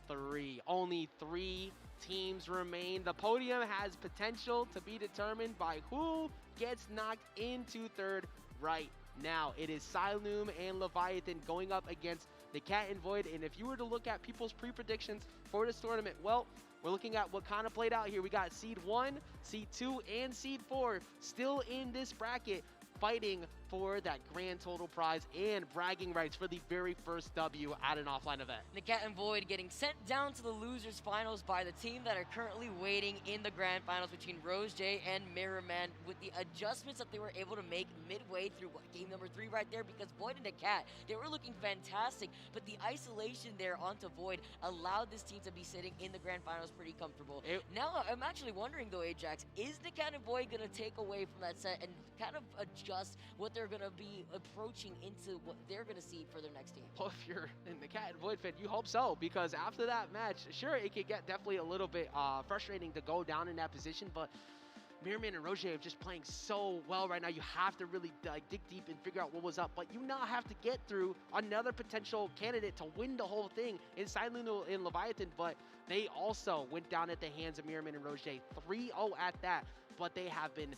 3. Only 3 teams remain. The podium has potential to be determined by who gets knocked into 3rd right now. It is Sinum and Leviathan going up against the Cat and Void. And if you were to look at people's pre-predictions for this tournament, well, we're looking at what kind of played out here. We got Seed 1, Seed 2, and Seed 4 still in this bracket, fighting for that grand total prize and bragging rights for the very first W at an offline event. Nakat and Void getting sent down to the losers finals by the team that are currently waiting in the grand finals between Rose J and Mirror Man, with the adjustments that they were able to make midway through game number 3 right there, because Void and Nakat, they were looking fantastic, but the isolation there onto Void allowed this team to be sitting in the grand finals pretty comfortable. Now I'm actually wondering though, Ajax, is Nakat and Void going to take away from that set and kind of adjust what they're going to be approaching into what they're going to see for their next team? Well, if you're in the Cat and Void fan, you hope so, because after that match, sure, it could get definitely a little bit frustrating to go down in that position, but Mirrorman and Roger are just playing so well right now. You have to really dig deep and figure out what was up, but you now have to get through another potential candidate to win the whole thing in Silent and Leviathan, but they also went down at the hands of Mirrorman and Roger, 3-0 at that, but they have been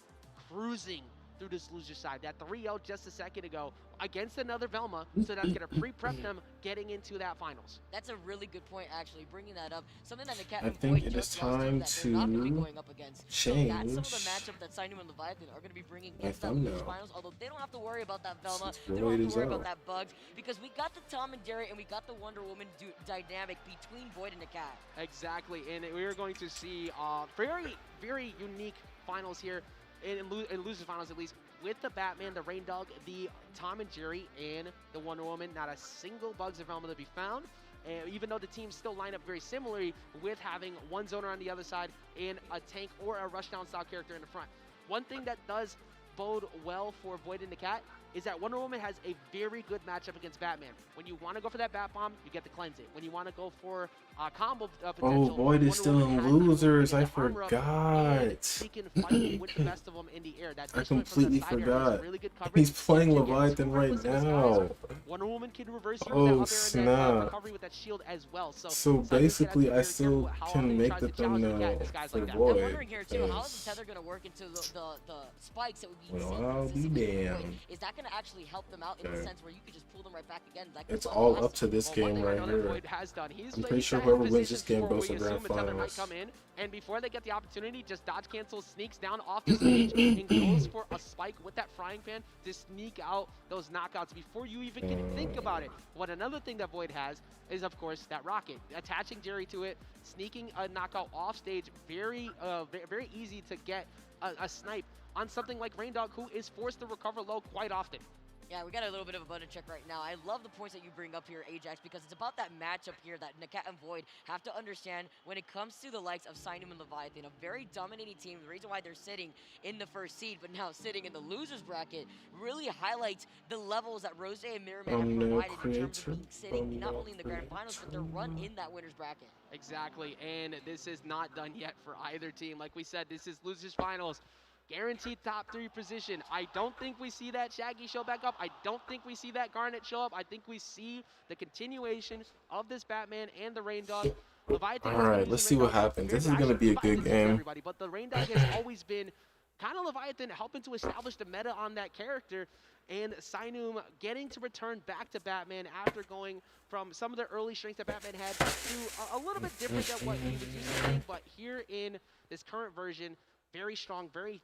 cruising through this loser side. That 3-0 just a second ago against another Velma, so that's going to pre-prep them getting into that finals. That's a really good point, actually, bringing that up. Something that the Cat I and think Void it is just lost time that they're not going to be to going up against. change So that's some of the matchup that Sinum and Leviathan are going to be bringing my into that losers thumbnail. finals, although they don't have to worry about that Velma. Since They don't have Void to worry is about out. that Bugs, because we got the Tom and Jerry and we got the Wonder Woman dynamic between Void and the Cat. Exactly, and we are going to see very, very unique finals here, in losers finals at least, with the Batman, the Rain Dog, the Tom and Jerry, and the Wonder Woman. Not a single Bugs of Velma to be found. And even though the teams still line up very similarly, with having one zoner on the other side and a tank or a rushdown style character in the front. One thing that does bode well for Void and the Cat is that Wonder Woman has a very good matchup against Batman. When you want to go for that Bat Bomb, you get to cleanse it. When you want to go for combo potential, Oh, Void is still in losers. I forgot. He can fight with the best of them in the air. That I just went from the completely side air. forgot. Really good coverage. He's playing Again, Leviathan super right reckless in his now. eyes. Wonder Woman can reverse you Oh, with that up air and that snap. recovery with that shield as well. So So basically, I still can make the thumbnail for I'm Void. wondering here too, how is the tether going to work into the spikes that would be Well, seen I'll be consistently with Void? damned. Is that going to actually help them out in the Okay. sense where you could just pull them right back again? That could It's solve all the up to this Well, game one thing I right know that here. Void has done, he's I'm played pretty sure these whoever kind of wins this positions game before goes to we grand assume a tether might finals. come in, and before they get the opportunity, just dodge cancel, sneaks down off the stage, and goes for a spike with that frying pan to sneak out those knockouts before you even can think about it. What another thing that Void has is, of course, that rocket. Attaching Jerry to it, sneaking a knockout off stage, very easy to get a snipe on something like Rain Dog, who is forced to recover low quite often. Yeah, we got a little bit of a button check right now. I love the points that you bring up here, Ajax, because it's about that matchup here that Nakat and Void have to understand when it comes to the likes of Sinum and Leviathan, a very dominating team. The reason why they're sitting in the first seed, but now sitting in the losers bracket, really highlights the levels that Rose and Mirrorman have provided in terms of being sitting not only in the grand finals, but their run in that winner's bracket. Exactly, and this is not done yet for either team. Like we said, this is losers finals. Guaranteed top 3 position. I don't think we see that Shaggy show back up. I don't think we see that Garnet show up. I think we see the continuation of this Batman and the Rain Dog. Leviathan All right, let's see what happens. This is going to be a good game. But the Rain Dog has always been kind of Leviathan helping to establish the meta on that character, and Sainum getting to return back to Batman after going from some of the early strengths that Batman had to a little bit different than what he was used to seeing, but here in this current version, very strong, very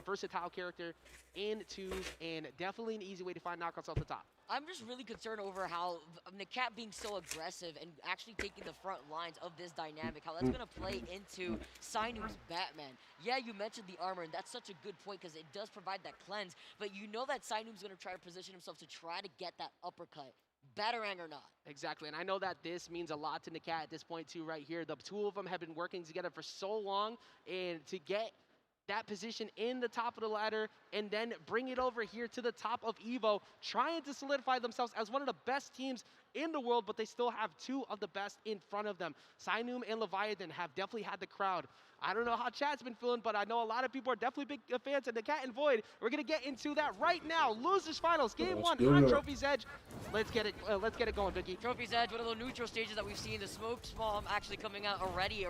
versatile character in twos, and definitely an easy way to find knockouts off the top. I'm just really concerned over how Nakat being so aggressive and actually taking the front lines of this dynamic, how that's going to play into Sainum's Batman. Yeah, you mentioned the armor, and that's such a good point because it does provide that cleanse, but you know that Sainum's going to try to position himself to try to get that uppercut, Batarang or not. Exactly, and I know that this means a lot to Nakat at this point too right here. The two of them have been working together for so long, and to get that position in the top of the ladder and then bring it over here to the top of EVO, trying to solidify themselves as one of the best teams in the world, but they still have two of the best in front of them. Sainum and Leviathan have definitely had the crowd. I don't know how chat's been feeling, but I know a lot of people are definitely big fans of Nakat and Void. We're gonna get into that right now. Losers finals, game one on Trophy's Edge. Let's get it going, Vicky. Trophy's Edge, one of the neutral stages that we've seen. The smoke bomb actually coming out already,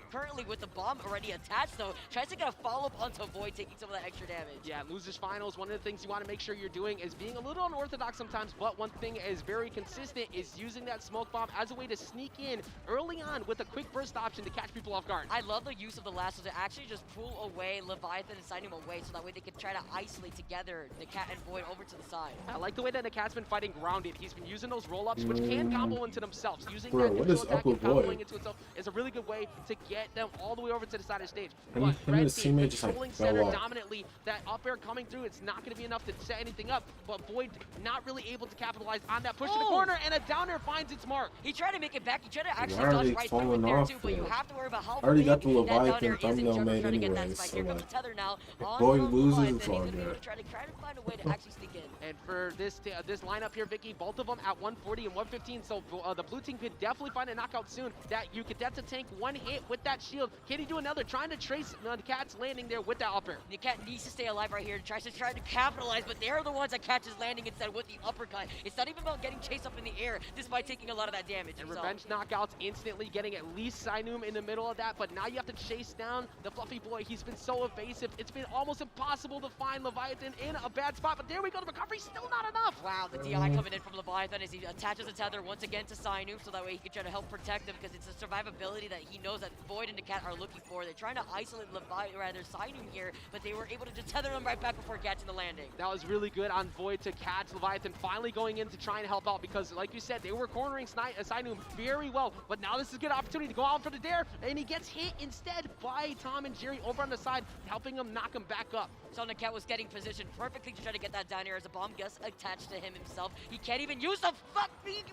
currently with the bomb already attached though. Tries to get a follow-up onto Void, taking some of that extra damage. Yeah, Losers finals, one of the things you want to make sure you're doing is being a little unorthodox sometimes, but one thing is very consistent is using that smoke bomb as a way to sneak in early on with a quick burst option to catch people off guard. I love the use of the lasso to actually just pull away Leviathan and Sainum away, so that way they can try to isolate together Nakat and Void over to the side. I like the way that Nakat's been fighting grounded. He's been using those roll-ups, which can combo into themselves. Using Bro, that what neutral is attack up with and comboing Void? into itself is a really good way to get them all the way over to the side of the stage. Him But and Red his Team teammate just, like, controlling fell center off. dominantly. That up air coming through, it's not going to be enough to set anything up, but Void not really able to capitalize on that push to the corner, and a down air finds its mark. He tried to make it back. He tried to actually Why are dodge they right through it falling there off too, but you there? have to worry about how I already big got the that down Leviathan air is in thumbnail general made trying to get that anyways, spike. so Here comes like, the tether now. if On Void from loses, Leviathan. it's He's all going to be able good. to try to find a way to actually sneak in. And for this lineup here, Vicky, both of them at 140 and 115, so the blue team could definitely find a knockout soon. That's a tank one hit with that shield. Can he do another? Trying to trace the Cat's landing there with that up air. The Cat needs to stay alive right here and tries to capitalize, but they're the ones that catches landing instead with the uppercut. It's not even about getting chased up in the air, despite taking a lot of that damage And himself. revenge knockouts instantly getting at least Sainum in the middle of that, but now you have to chase down the fluffy boy. He's been so evasive. It's been almost impossible to find Leviathan in a bad spot, but there we go. The recovery still not enough. Wow, the DI coming in from Leviathan as he attaches the tether once again to Sainum, so that way he can try to help protect him, because it's the survivability that he knows that Void and the Cat are looking for. They're trying to isolate Sainum here, but they were able to just tether him right back before catching the landing. That was really good on Void to catch Leviathan, finally going in to try and help out, because like you said, they were cornering Sainum very well, but now this is a good opportunity to go out for the dare, and he gets hit instead by Tom and Jerry over on the side, helping him knock him back up. So Nakat was getting positioned perfectly to try to get that down here as a bomb gets attached to him himself. He can't even use the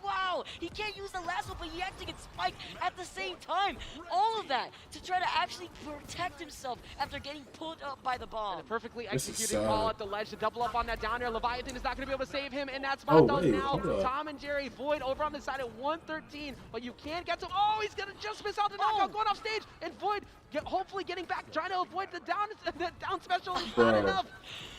wow! He can't use the lasso, but he actually gets spiked at the same time. All of that to try to actually protect himself after getting pulled up by the bomb. And a perfectly This is executed call sad. at the ledge to double up on that down air. Leviathan is not going to be able to save him in that Oh, spot though. wait, Now hold up. Tom and Jerry, Void over on the side at 113, but you can't get to. Oh, he's going to just miss out the knockout, going off stage, and Void hopefully getting back, trying to avoid the down special. It's not Bruh. enough.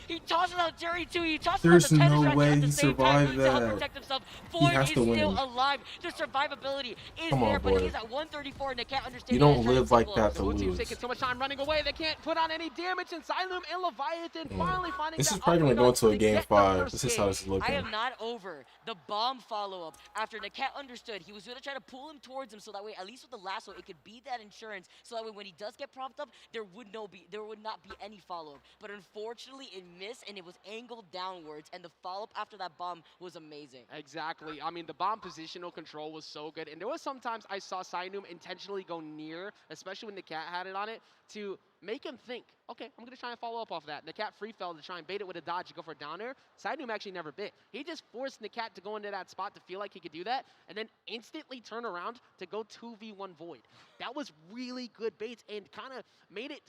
He tosses out Jerry too. He tosses There's out the tennis no racket way at the he same time. survived He needs to help that. protect himself. He Void has is to still win. alive. The survivability is Come on, there, but Void. he's at 134 and they can't understand. You that don't he's trying to live like pull that up. to The blue team's lose. taking so much time running away, they can't put on any damage, and Sainum and Leviathan finally finding This that is probably gonna go uppercut into a to game get the 5. first This is game. how this is looking. I am not over the bomb follow-up after Nakat understood he was going to try to pull him towards him, so that way, at least with the lasso, it could be that insurance, so that way when he does get propped up, there would not be any follow-up. But unfortunately, it missed, and it was angled downwards, and the follow-up after that bomb was amazing. Exactly. I mean, the bomb positional control was so good, and there was sometimes I saw Sainum intentionally go near, especially when the Cat had it on it, to make him think, okay, I'm going to try and follow up off that. Nakat free fell to try and bait it with a dodge to go for a down air. Sainum actually never bit. He just forced Nakat to go into that spot to feel like he could do that, and then instantly turn around to go 2v1 Void. That was really good baits, and kind of made it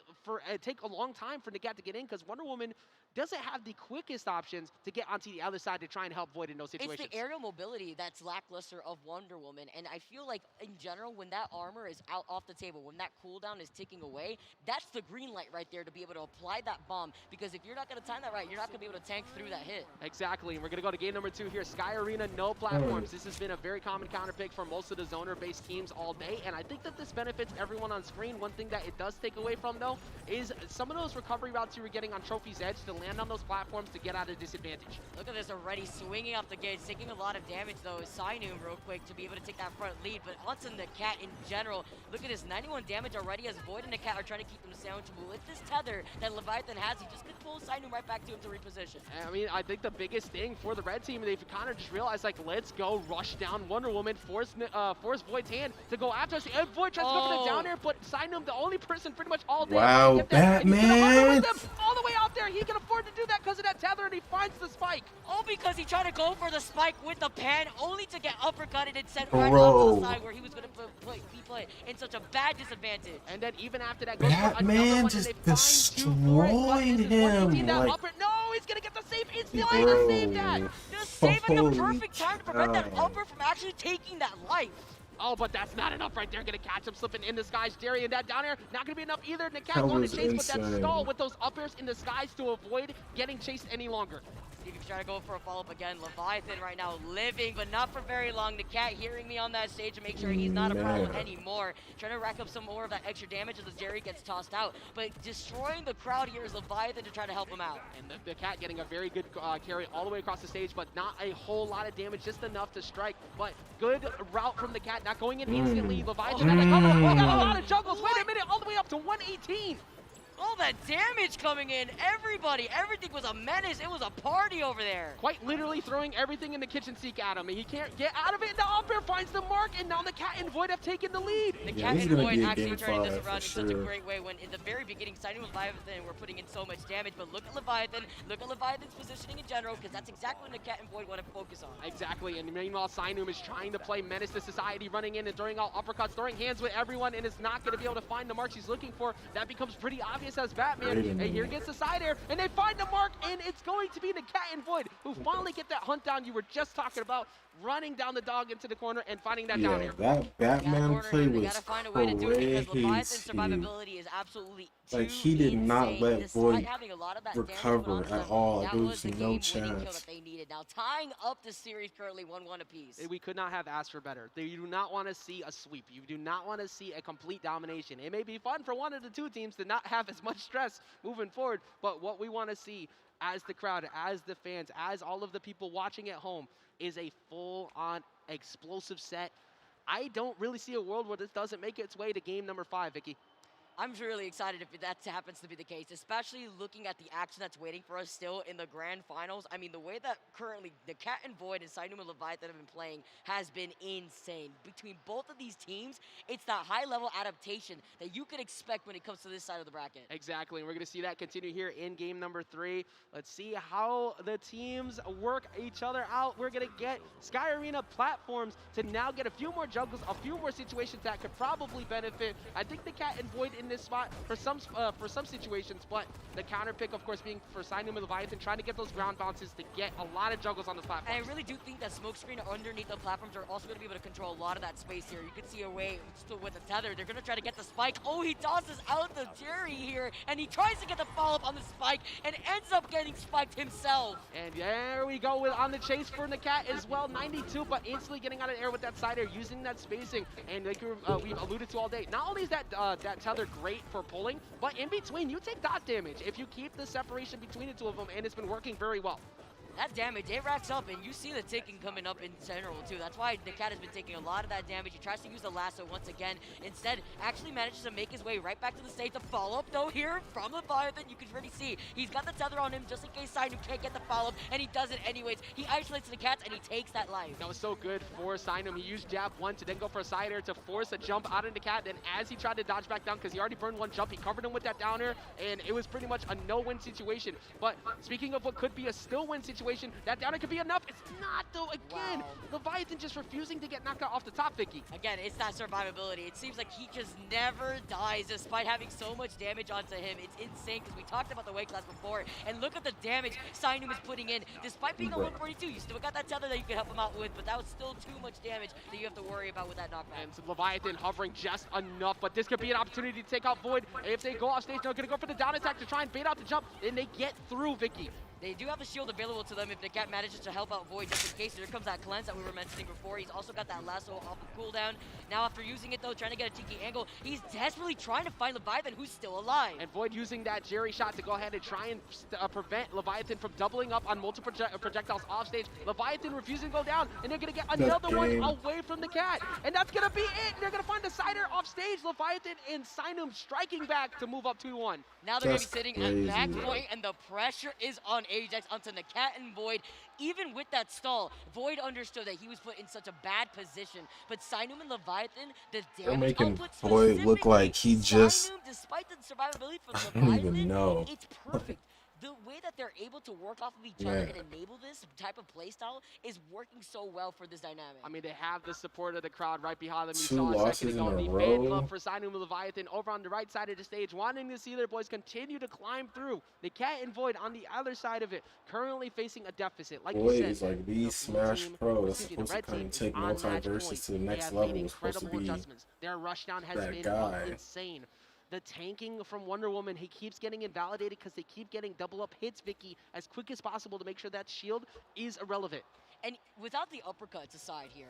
take a long time for Nakat to get in, because Wonder Woman doesn't have the quickest options to get onto the other side to try and help Void in those situations. It's the aerial mobility that's lackluster of Wonder Woman, and I feel like in general, when that armor is out off the table, when that cooldown is ticking away, that's the green light right there to be able to apply that bomb, because if you're not going to time that right, you're not going to be able to tank through that hit. Exactly, and we're going to go to game number 2 here. Sky Arena, no platforms. This has been a very common counter pick for most of the zoner-based teams all day, and I think that this benefits everyone on screen. One thing that it does take away from, though, is some of those recovery routes you were getting on Trophy's Edge to land on those platforms to get out of disadvantage. Look at this already, swinging off the gates, taking a lot of damage, though, is Sainum real quick to be able to take that front lead, but onto the Cat in general. Look at this, 91 damage already as Void and the Cat are trying to keep them sandwiched. With this tether that Leviathan has, he just could pull Sainum right back to him to reposition. I mean, I think the biggest thing for the red team, they've kind of just realized, like, let's go rush down Wonder Woman, force Void's hand to go after us. And Void tries to go for the down air, but Sainum, the only person pretty much all day. Wow, Batman! All the way out there, he can afford to do that because of that tether, and he finds the spike. All because he tried to go for the spike with the pan, only to get uppercutted and sent right off to the side where he was going to be put in such a bad disadvantage. And then even after that, goes Batman just destroyed him. No, he's going to get the save. It's still able to save that. Just saving the perfect time to prevent that upper from actually taking that life. Oh, but that's not enough right there. Gonna catch him slipping in the skies. Jerry, and that down air, not gonna be enough either. The Cat going to chase, but that stall with those up airs in the skies to avoid getting chased any longer. Stevie's trying to go for a follow-up again. Leviathan right now living, but not for very long. The Cat hearing me on that stage to make sure he's not a problem anymore. Trying to rack up some more of that extra damage as Jerry gets tossed out. But destroying the crowd here is Leviathan to try to help him out. And the Cat getting a very good carry all the way across the stage, but not a whole lot of damage, just enough to strike. But good route from the Cat, not going in instantly. Leviathan got a lot of juggles. Wait a minute, all the way up to 118. All that damage coming in, everything was a menace. It was a party over there. Quite literally throwing everything in the kitchen sink at him, and he can't get out of it. The up air finds the mark, and now the Cat and Void have taken the lead. The Cat and Void actually turning this around in such a great way when in the very beginning, signing with Leviathan, we're putting in so much damage, but look at Leviathan's positioning in general, because that's exactly what the Cat and Void want to focus on. Exactly, and meanwhile, Sainum is trying to play Menace to Society, running in and throwing out uppercuts, throwing hands with everyone, and is not going to be able to find the marks he's looking for. That becomes pretty obvious as Batman. And here gets the side air, and they find the mark, and it's going to be the Cat and Void who finally get that hunt down you were just talking about, running down the dog into the corner and finding that down air. That Batman play was gotta find a way to do it because Leviathan's survivability is absolutely like he did not let Void having a lot of that recover at all. There was no chance. That they needed. Now tying up the series currently 1-1 apiece. We could not have asked for better. You do not want to see a sweep. You do not want to see a complete domination. It may be fun for one of the two teams to not have as much stress moving forward, but what we want to see as the crowd, as the fans, as all of the people watching at home is a full-on explosive set. I don't really see a world where this doesn't make its way to game number 5, Vicky. I'm really excited if that happens to be the case, especially looking at the action that's waiting for us still in the grand finals. I mean, the way that currently the Cat and Void and Sainum and Leviathan have been playing has been insane. Between both of these teams, it's that high-level adaptation that you could expect when it comes to this side of the bracket. Exactly, and we're going to see that continue here in game number 3. Let's see how the teams work each other out. We're going to get Sky Arena platforms to now get a few more juggles, a few more situations that could probably benefit. I think the Cat and Void in this spot for some situations, but the counter pick, of course, being for Sainum and Leviathan, trying to get those ground bounces to get a lot of juggles on the platform. And I really do think that smokescreen underneath the platforms are also going to be able to control a lot of that space here. You can see a way still with the tether. They're going to try to get the spike. Oh, he tosses out the Jerry here, and he tries to get the follow-up on the spike and ends up getting spiked himself. And there we go on the chase for the Cat as well. 92, but instantly getting out of the air with that side air, using that spacing. And like we've alluded to all day, not only is that tether great for pulling, but in between, you take dot damage if you keep the separation between the two of them, and it's been working very well. That damage, it racks up, and you see the ticking coming up in general, too. That's why the Cat has been taking a lot of that damage. He tries to use the lasso once again. Instead, actually manages to make his way right back to the stage. The follow-up, though, here from Leviathan, you can really see. He's got the tether on him just in case Sainum can't get the follow-up, and he does it anyways. He isolates the Cats, and he takes that life. That was so good for Sainum. He used jab 1 to then go for a side air to force a jump out into Cat. Then as he tried to dodge back down, because he already burned one jump, he covered him with that down air, and it was pretty much a no-win situation. But speaking of what could be a still-win situation, situation. That downer could be enough. It's not, though. Again, Leviathan just refusing to get knocked out off the top, Vicky. Again, it's that survivability. It seems like he just never dies despite having so much damage onto him. It's insane because we talked about the weight class before, and look at the damage Sainum is putting in. Despite being a 142, you still got that tether that you can help him out with, but that was still too much damage that you have to worry about with that knockback. And so Leviathan hovering just enough, but this could be an opportunity to take out Void. If they go off stage, they're going to go for the down attack to try and bait out the jump, and they get through, Vicky. They do have the shield available to them if the cat manages to help out Void just in case. Here comes that cleanse that we were mentioning before. He's also got that lasso off of cooldown. Now after using it though, trying to get a Tiki angle, he's desperately trying to find Leviathan who's still alive. And Void using that Jerry shot to go ahead and try and prevent Leviathan from doubling up on multiple projectiles off stage. Leviathan refusing to go down, and they're going to get another one away from the cat. And that's going to be it. They're going to find the cider off stage. Leviathan and Sainum striking back to move up 2-1. Now they're going to be sitting at back point, and the pressure is on Ajax onto the cat and Void. Even with that stall, Void understood that he was put in such a bad position. But Sainum and Leviathan, the They're damage making output Void look like he just... Sainum, despite the survivability from I don't Leviathan, even know. it's perfect. The way that they're able to work off of each other and enable this type of playstyle is working so well for this dynamic. I mean, they have the support of the crowd right behind them. You 2 saw a losses second in ago. a The row. fan club for Sainum and Leviathan over on the right side of the stage, wanting to see their boys continue to climb through. The cat and Void on the other side of it, currently facing a deficit. Like Void you said, is like the Smash Pro that's supposed to kind of take Multiversus to the next level. It's supposed to be their rushdown has that been guy. insane. The tanking from Wonder Woman, he keeps getting invalidated because they keep getting double up hits, Vicky, as quick as possible to make sure that shield is irrelevant. And without the uppercuts aside here,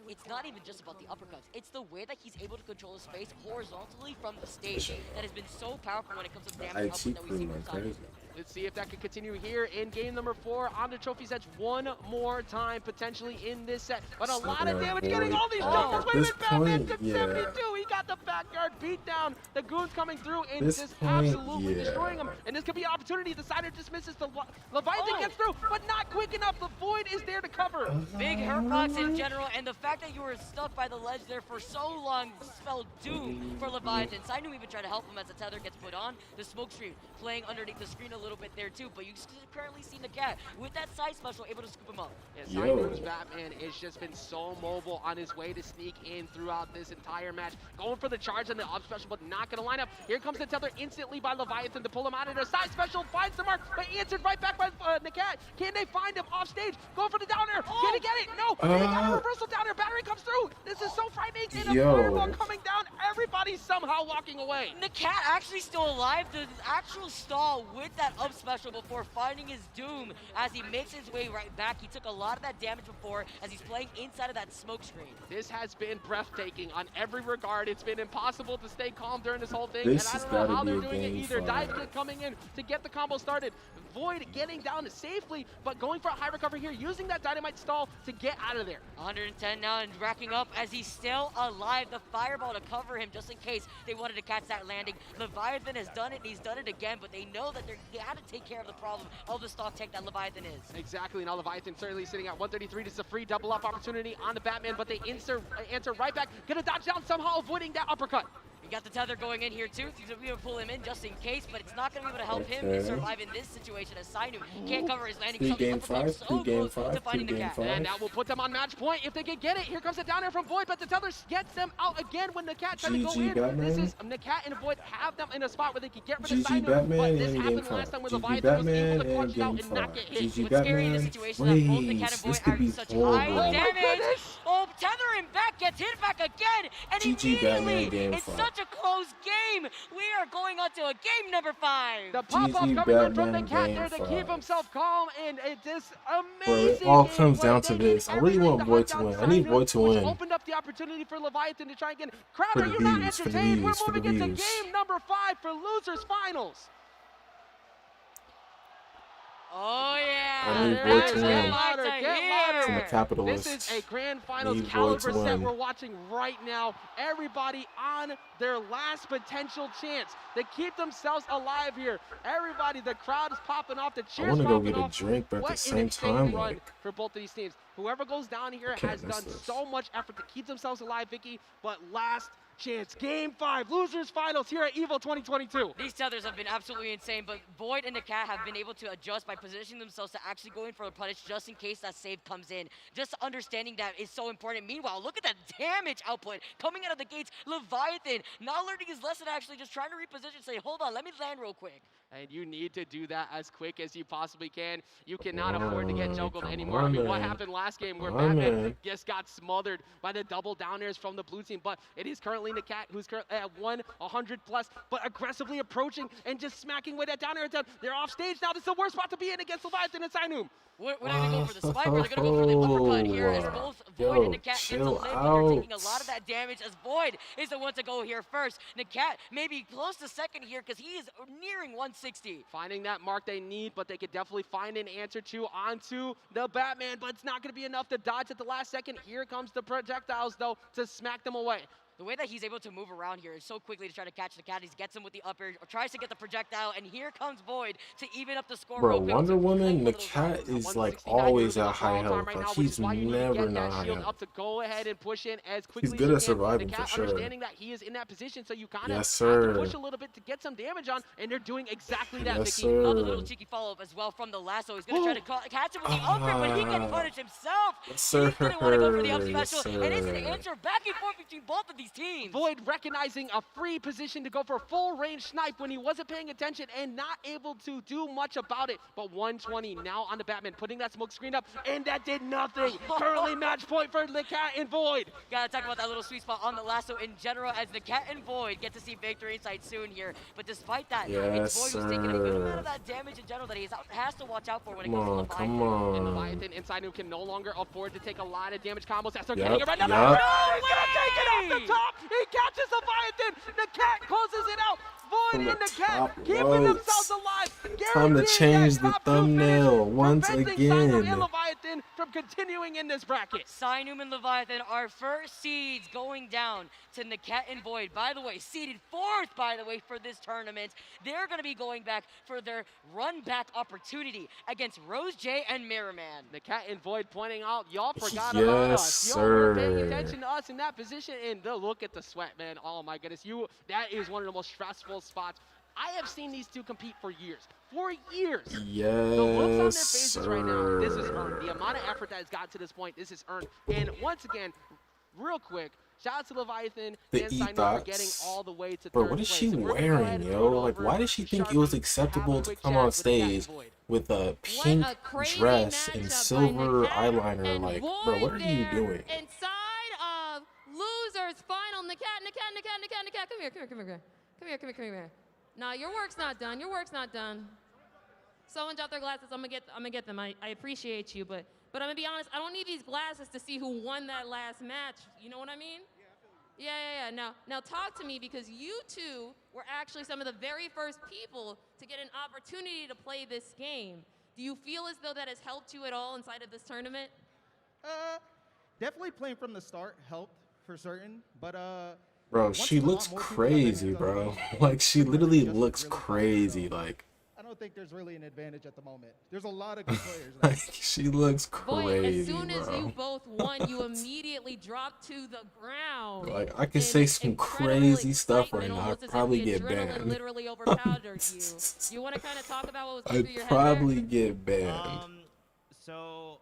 it's not even just about the uppercuts. It's the way that he's able to control his space horizontally from the stage that has been so powerful when it comes to damage output that we see from Sainum. Let's see if that can continue here in game number 4 on the trophy sets one more time potentially in this set. But a lot of damage getting all these jumpers. Wait a minute, Batman took 72. He got the backyard beat down. The goons coming through and just absolutely destroying him. And this could be an opportunity. The Cider dismisses the Leviathan gets through, but not quick enough. The Void is there to cover. Big hurt box in general, and the fact that you were stuck by the ledge there for so long spelled doom for Leviathan. Sainum even tried to help him as the tether gets put on. The smoke screen playing underneath the screen a little bit there too, but you currently see the cat with that side special able to scoop him up. Yeah, Sainum's Batman has just been so mobile on his way to sneak in throughout this entire match. Going for the charge on the up special, but not going to line up. Here comes the tether instantly by Leviathan to pull him out of there. Side special finds the mark, but answered right back by the cat. Can they find him off stage? Go for the down air. Can he get it? No. They got a reversal down air. Battery comes through. This is so frightening. And a fireball coming down. Everybody's somehow walking away. The cat actually still alive. The actual stall with that up special before finding his doom as he makes his way right back. He took a lot of that damage before as he's playing inside of that smoke screen. This has been breathtaking on every regard. It's been impossible to stay calm during this whole thing. This and I don't know how they're doing it either. Dive kick coming in to get the combo started. Void getting down safely, but going for a high recovery here, using that dynamite stall to get out of there. 110 now and racking up as he's still alive. The fireball to cover him just in case they wanted to catch that landing. Leviathan has done it and he's done it again, but they know that they have to take care of the problem of the stock tank that Leviathan is. Exactly. Now Leviathan certainly sitting at 133. This is a free double up opportunity on the Batman, but they answer right back. Gonna dodge down, somehow avoiding that uppercut. You got the tether going in here too. He's going to pull him in just in case, but it's not going to be able to help him survive in this situation as Sainum can't cover his landing. Game 5, so game close to finding the cat. And that will put them on match point if they can get it. Here comes it down there from Void, but the tether gets them out again when the cat tries to go in. Batman. This is the cat and Void have them in a spot where they can get rid of GG Sainum, Batman but this and happened game last time when 5. Leviathan was able to Batman clutch and it out game and not 5. get hit. GG What's scary in this Batman. situation is that both the cat and This Void could be are such high horrible. damage. Oh, tethering back, gets hit back again, and GG Batman immediately game it's 5. such a close game. We are going on to a game number 5. The pop-up coming in from the cat there to keep himself calm, and it just amazing. It all comes down to this. I really want Void to win. I need Void to win. Opened up the opportunity for Leviathan to try again. Crowd, For are the you not views, for the entertained? We're views, for the moving into views. game number 5 for losers finals. Oh yeah. I need Void to Get win. louder, get louder. From a capitalist. This is a grand finals Need Void caliber to set win. we're watching right now. Everybody on their last potential chance to keep themselves alive here. Everybody, the crowd is popping off. The cheers wanna go popping get a off. drink, but at What the an same insane time, run like, for both of these teams. Whoever goes down here can't has miss done this. so much effort to keep themselves alive, Vicky. But last chance. Game 5, losers finals here at EVO 2022. These tethers have been absolutely insane, but Void and the Cat have been able to adjust by positioning themselves to actually go in for a punish just in case that save comes in. Just understanding that is so important. Meanwhile, look at that damage output coming out of the gates. Leviathan not learning his lesson, actually just trying to reposition, say, hold on, let me land real quick. And you need to do that as quick as you possibly can. You cannot afford to get juggled anymore. I mean, what happened last game where Batman just got smothered by the double down airs from the blue team, but it is currently Nakat who's currently at 100 plus, but aggressively approaching and just smacking with that down air. They're off stage now. This is the worst spot to be in against Leviathan and Sainum. We're not going to go for the spike, we're going to go for the uppercut here as both Void and Nakat get to live, but they're taking a lot of that damage as Void is the one to go here first. Nakat maybe close to second here because he is nearing 160. Finding that mark they need, but they could definitely find an answer to onto the Batman, but it's not going to be enough to dodge at the last second. Here comes the projectiles, though, to smack them away. The way that he's able to move around here is so quickly to try to catch the Cat. He gets him with the up air, tries to get the projectile, and here comes Void to even up the score. Bro, Wonder Woman, the Cat is like always at high health. Like he's never not high health. Up to go ahead and push in as quickly He's good at surviving the for Cat sure. Understanding that he is in that position, so you kind of Yes, have sir. to push a little bit to get some damage on, and they're doing exactly that. Yes, Vicky. Another sir. little cheeky follow-up as well from the lasso. He's going to try to catch him with the up air, but he can punish himself. Yes, sir. He didn't want to go for the up Yes, special, and it's an sir. answer back and forth between both of these teams. Void recognizing a free position to go for full range snipe when he wasn't paying attention and not able to do much about it. But 120 now on the Batman, putting that smoke screen up, and that did nothing. Currently match point for the Cat and Void. Gotta talk about that little sweet spot on the lasso in general as the Cat and Void get to see victory inside soon here. But despite that, it's Yes, Void who's taking a good amount sir. of that damage in general that he has to watch out for when it Come comes to on, Leviathan. come And on. Leviathan inside who can no longer afford to take a lot of damage combos. That's Yup, getting it right now. yup. No, he's gonna take it off the top. He catches Leviathan. The Cat closes it out. Void From and the the Cat top keeping ropes. themselves alive. Time to Guaranteeing change that the top two thumbnail finish, once preventing Sainum and again. Leviathan from continuing in this bracket. Sainum and Leviathan are first seeds going down to Nakat and Void. By the way, seeded 4th, by the way, for this tournament. They're going to be going back for their run-back opportunity against Rose J and Mirror Man. The Cat and Void pointing out, y'all forgot Yes, about us. Y'all weren't paying sir. attention to us in that position, and the look at the sweat, man. Oh my goodness, that is one of the most stressful spots. I have seen these two compete for years. For years. Yes, The looks on their faces right now, this is earned. The amount of effort that has gotten to this point, this is earned. And once again, real quick, shout out to Leviathan The and Sainum for getting ethos. all the way to Bro, third what is place. she So we're gonna go ahead wearing, and yo? throw it Like, over why did she to think it was Sharpie, acceptable have a to quick come chat on with the Cat and stage Void. with a What pink a crazy dress and matchup by silver Nakat eyeliner? and Like, Void bro, what are you there doing? Inside of losers final. Nakat, come here, come here. Nah, your work's not done. Your work's not done. Someone dropped their glasses. I'm gonna get them. I appreciate you, but I'm gonna be honest. I don't need these glasses to see who won that last match. You know what I mean? Yeah. Now talk to me, because you two were actually some of the very first people to get an opportunity to play this game. Do you feel as though that has helped you at all inside of this tournament? Definitely playing from the start helped for certain, but Bro, once she a lot looks more people crazy, got bro. into Like, she literally just looks really fast, crazy. so Like, I don't think there's really an advantage at the moment. There's a lot of good players now. like she looks Void, as crazy, soon as you bro. both won, you immediately dropped to the ground. Like, I could in say some incredible crazy stuff right excitement, now. almost I'd as if probably the get adrenaline banned. literally overpowered you. You want to kind of talk about what was going through your I'd head there? probably get banned. So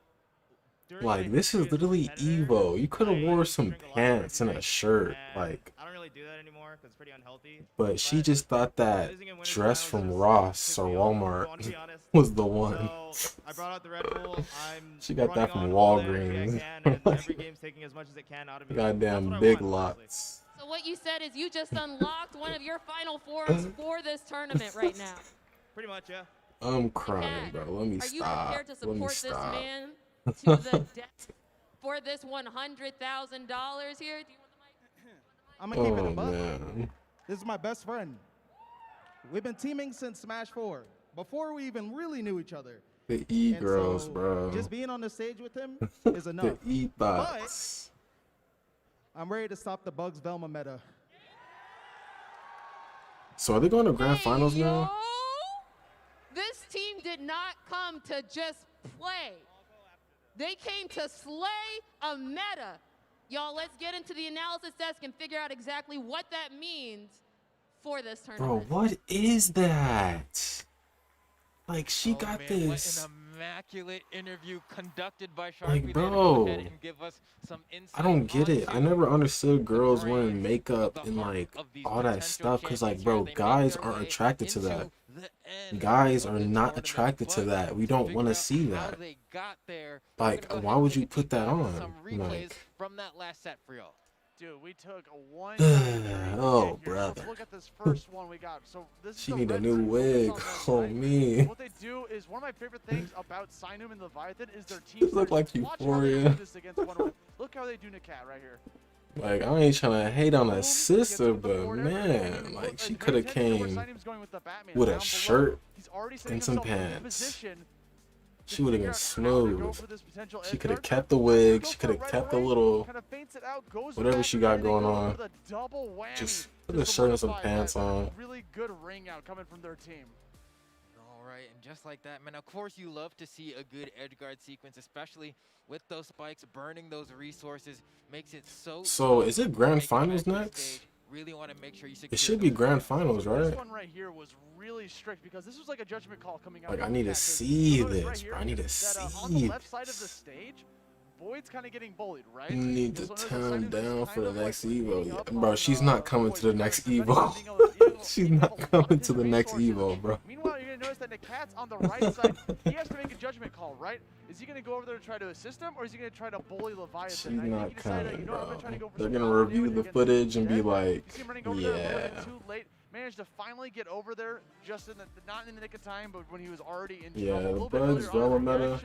Like, this is literally EVO. You could have wore some pants and a shirt. Like, I don't really do that anymore because it's pretty unhealthy. but she just thought that dress from Ross or Walmart was the one. So I brought out the Red Bull. I'm She got that running from on all the energy Walgreens. I can, and every game's taking as much as it can out of me. Goddamn That's what I big want, honestly. lots. So what you said is you just unlocked one of your final fours for this tournament right now. Pretty much, yeah. I'm crying, bro. Let me Are you stop. prepared to Let me support this stop. man to the death for this $100,000 here? Do you I'm gonna keep it a Oh, buck. man. This is my best friend. We've been teaming since Smash 4, before we even really knew each other. The E And girls, so bro. Just being on the stage with him is enough. The E thoughts. But I'm ready to stop the Bugs Velma meta. So are they going to grand finals yo, now? this team did not come to just play. They came to slay a meta. Y'all, let's get into the analysis desk and figure out exactly what that means for this tournament. Bro, what is that? Like, she got this. What an immaculate interview conducted by Sharpie. Like, Go bro, ahead and give us some I don't insight get it. I onto never understood girls brain, wearing makeup and heart like of these all that potential stuff. Cause like, champions bro, here. They make guys their aren't way attracted to into that. the end Guys of are the not tournament, attracted to but that. We to don't figure want to out see how that. they got there, we're Like, gonna go why ahead would and you take a put that peek at on? some replays Like, from that last set for y'all. Dude, we took a one. oh, brother. Let's look at this first one we got. So this She is need a red new team wig. focus Oh, on them, right? me. What they do is one of my favorite things about Sinum and Leviathan is their team. Look like strategies. Watch how they do Euphoria. this against one. Look how they do Nakat right here. Like, I ain't trying to hate on her sister, but man, like, she could have came with a shirt and some pants. She would have been smooth. She could have kept the wig. She could have kept the little whatever she got going on. Just put a shirt and some pants on. Really good ring out coming from their team. All right, and just like that, man, of course you love to see a good edge guard sequence, especially with those spikes, burning those resources makes it So is it grand finals next? Really want to make sure you It should be grand finals, right? This one right here was really strict because this was like a judgment call coming out. Like, I need to see this, bro. I need to see on the left side of the stage, Void's kind of getting bullied, right? You need to turn down for the next EVO. Yeah, bro, she's not coming to the next EVO. She's not coming to the next EVO, bro. Meanwhile, you're going to notice that Nakat's on the right side. He has to make a judgment call, right? Is he going to go over there to try to assist him, or is he going to try to bully Leviathan? She's not coming, bro. They're going to review the footage and be like, yeah. Managed to finally get over there just in the, not in the nick of time, but when he was already in Yeah, trouble. the Bugs Vela meta,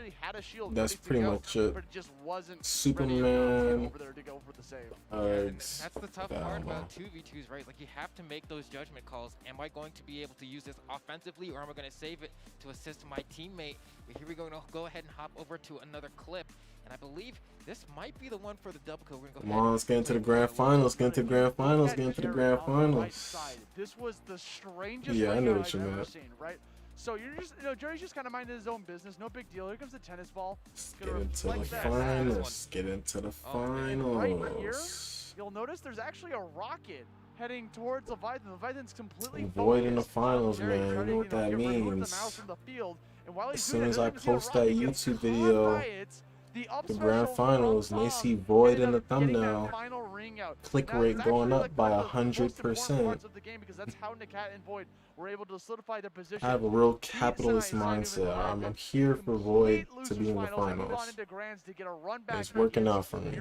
that's pretty go, much it. but it just wasn't Superman, over there to go for the save. That's the tough part about 2v2s, right? Like, you have to make those judgment calls. Am I going to be able to use this offensively, or am I going to save it to assist my teammate? But here we're going to go ahead and hop over to another clip. And I believe this might be the one for the double kill. We're gonna go Come on, let's get into the grand finals. Get into the grand finals. Get into the grand finals. This was the strangest Yeah, I know what I've you ever meant. seen, right? So you're just, Jerry's just kind of minding his own business. No big deal. Here comes the tennis ball. Get into the finals. Get into the finals. You'll notice there's actually a rocket heading towards Leviathan. Leviathan's completely Void in the finals, man. You know what that means. As soon as I post that YouTube video, the grand finals, and they see Void in the thumbnail, click rate going up by 100%. I have a real capitalist mindset. I'm here for Void to be in the finals. It's working out for me.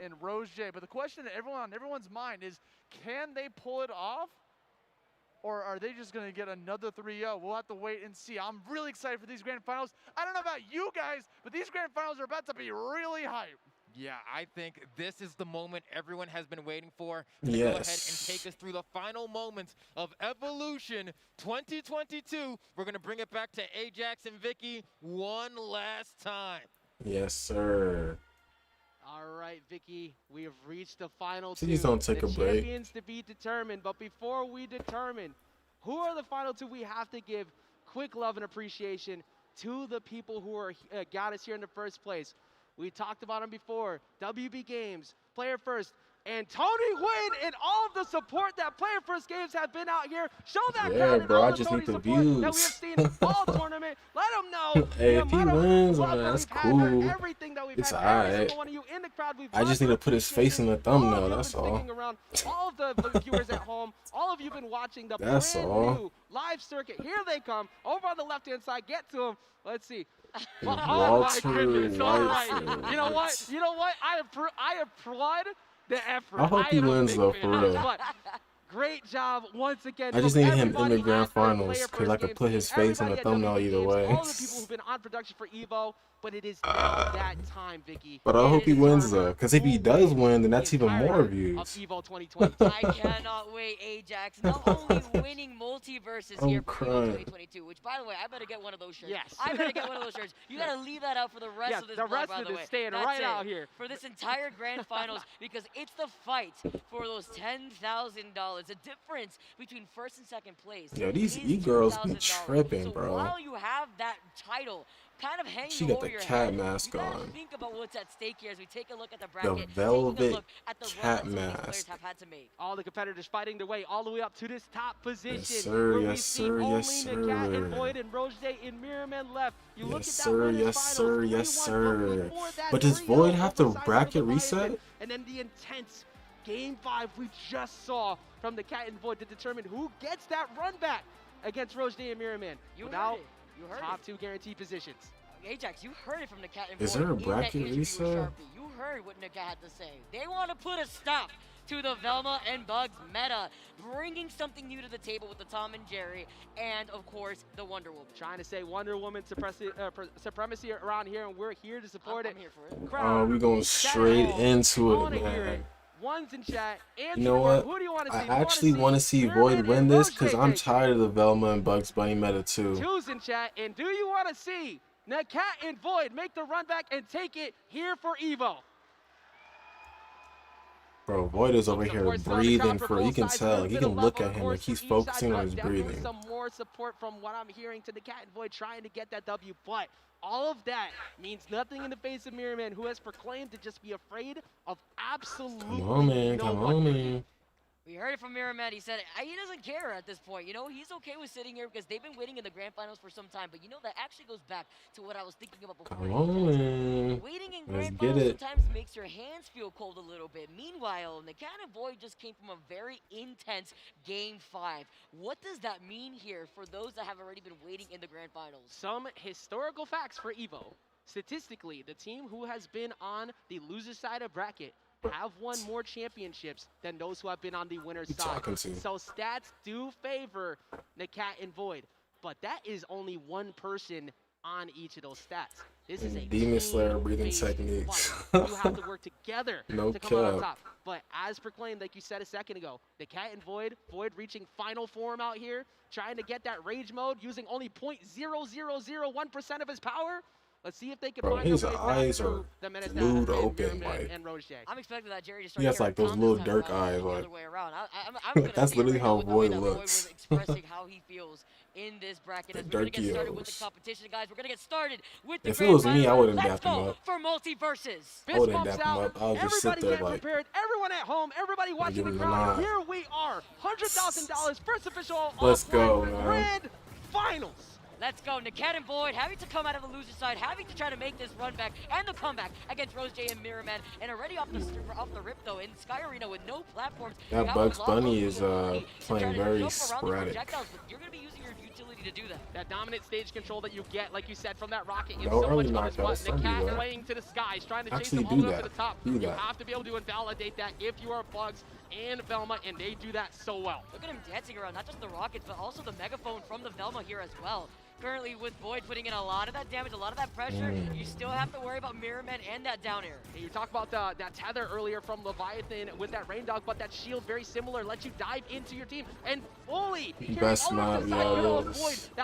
And Rose J. But the question on everyone's mind is, can they pull it off? Or are they just going to get another 3-0? We'll have to wait and see. I'm really excited for these grand finals. I don't know about you guys, but these grand finals are about to be really hype. Yeah, I think this is the moment everyone has been waiting for. To yes. Go ahead and take us through the final moments of Evolution 2022. We're going to bring it back to Ajax and Vicky one last time. Yes, sir. All right, Vicky, we have reached the final Please two. don't take a break. Champions to be determined, but before we determine who are the final two, we have to give quick love and appreciation to the people who are got us here in the first place. We talked about them before. WB Games, Player First, and Tony Wynn, and all of the support that Player First Games have been out here. Show that crowd and bro, all I the just Tony need the support views. that we have seen all tournament. Let them know. Hey, if he wins, love man, that that's we've had for cool. everything that we've It's had for every alright. single one of you in the crowd. We've I just need to put his face in the thumbnail, that's all. Around. All of the viewers at home, all of you been watching the That's brand all. new live circuit. Here they come, over on the left-hand side. Get to them. Let's see. Oh Walter my goodness! All right. Whitefield. You know what? You know what? I applaud the effort. I hope he am a wins, big though, fan for of real. this, but great job once again. I just from need him in the everybody grand at finals Player because I First could Games, put his face in the everybody at thumbnail WB either Games, way. All the people who've been on production for EVO, but it is now that time, Vicky. But I hope he It is wins time though, because if he does win, then that's even more of views. EVO 2020. I cannot wait, Ajax. Not only winning Multiversus I'm here for EVO crying. 2022, which, by the way, I better get one of those shirts. Yes. I better get one of those shirts. You gotta leave that out for the rest Yes, of this the vlog, rest by of the it way. is staying That's right it. out here. For this entire grand finals, because it's the fight for those $10,000 well. It's a difference between first and second place. Yo, these is e-girls be $2,000. tripping, so bro. while you have that title kind of hanging She got over the your cat head, mask you gotta on. think about what's at stake here as we take a look at the bracket, The taking a velvet look at the run cat that some of these players mask. have had to make. All the competitors fighting their way all the way up to this top position. Yes, sir. Where we Yes, see sir. only Yes, Nakat and sir. Void and Roger and Mirrorman left. You look Yes, at that sir. winners Yes, finals, sir. Yes, 3-1, sir. before that, But does 3-0 Void have to oversized bracket for the reset? Leviathan. And then the intense Game 5 we just saw from the Cat and Void to determine who gets that run back against Roger and Mirrorman. You Without heard it. You heard top it. 2 guaranteed positions. Ajax, you heard it from the Cat and Is Void there a in that bracket interview with reset? Sharpie. You heard what Nika had to say. They want to put a stop to the Velma and Bugs meta, bringing something new to the table with the Tom and Jerry, and of course the Wonder Woman. Trying to say Wonder Woman supremacy around here, and we're here to support it. I'm here for it. Crowd, Oh, we going straight into it, wanna hear man. it. One's in chat. You know what? Who do you want to see? I actually want to see Void win this because I'm tired of the Velma and Bugs Bunny meta too. Two's in chat. And do you want to see Nakat and Void make the run back and take it here for EVO? Bro, Void is over here breathing for, you can tell, he can look at him like he's focusing on his breathing. Some more support from what I'm hearing to Nakat and Void trying to get that W, but all of that means nothing in the face of Mirrorman, who has proclaimed to just be afraid of absolutely Come on, man. Come on, man. We heard it from Mirrorman. He said he doesn't care at this point. You know, he's okay with sitting here because they've been waiting in the grand finals for some time. But you know, that actually goes back to what I was thinking about before. Come on, man. Waiting in Let's grand get finals it. sometimes makes your hands feel cold a little bit. Meanwhile, Nakat and Void just came from a very intense Game 5. What does that mean here for those that have already been waiting in the grand finals? Some historical facts for EVO. Statistically, the team who has been on the loser side of bracket have won more championships than those who have been on the winner's side. So stats do favor Nakat and Void, but that is only one person on each of those stats. This is a Demon Slayer breathing techniques. you have to work together No to come out on cap. top. But as proclaimed, like you said a second ago, Nakat and Void reaching final form out here, trying to get that rage mode using only 0.0001% of his power. Let's see if they can Bro, find his a way back eyes through are the menace glued that has been open, Mirrorman like. and Roger. I'm expecting that Jerry to start He has here like and those Tom little this time dark around, eyes, the like. other way around. I'm gonna That's see it literally right now how with the way Void that Void looks. was expressing how he feels in this bracket. As The we're gonna get started with the Darkios. competition, guys. We're gonna get started with the If it grand was me, I final. wouldn't Let's dap him go up. for Multiversus. I wouldn't Fist dap bumps him out. up. I'll just sit Everybody there getting like. prepared. Everyone at home. Everybody watching give the him the crowd. nod. Here we are. $100,000 first official Let's go, offline man. grand finals. Let's go. Nakat and Void having to come out of the loser side, having to try to make this run back and the comeback against Rose J and Mirrorman. And already off the rip though in Sky Arena with no platforms. That you have Bugs a lot Bunny of is ability to try playing to very jump around the sporadic. projectiles, but you're gonna be using your utility to do that. That dominant stage control that you get, like you said, from that rocket is No so early much fun as knockouts, well. don't do Nakat that. playing to the skies, trying to chase Actually him all do the way that. up to the top. Do You that. have to be able to invalidate that if you are Bugs and Velma, and they do that so well. Look at him dancing around, not just the rockets, but also the megaphone from the Velma here as well. Currently with Void putting in a lot of that damage, a lot of that pressure, you still have to worry about Mirrorman and that down air. And you talk about that tether earlier from Leviathan with that Rain Dog, but that shield very similar, lets you dive into your team and fully Best map, yeah,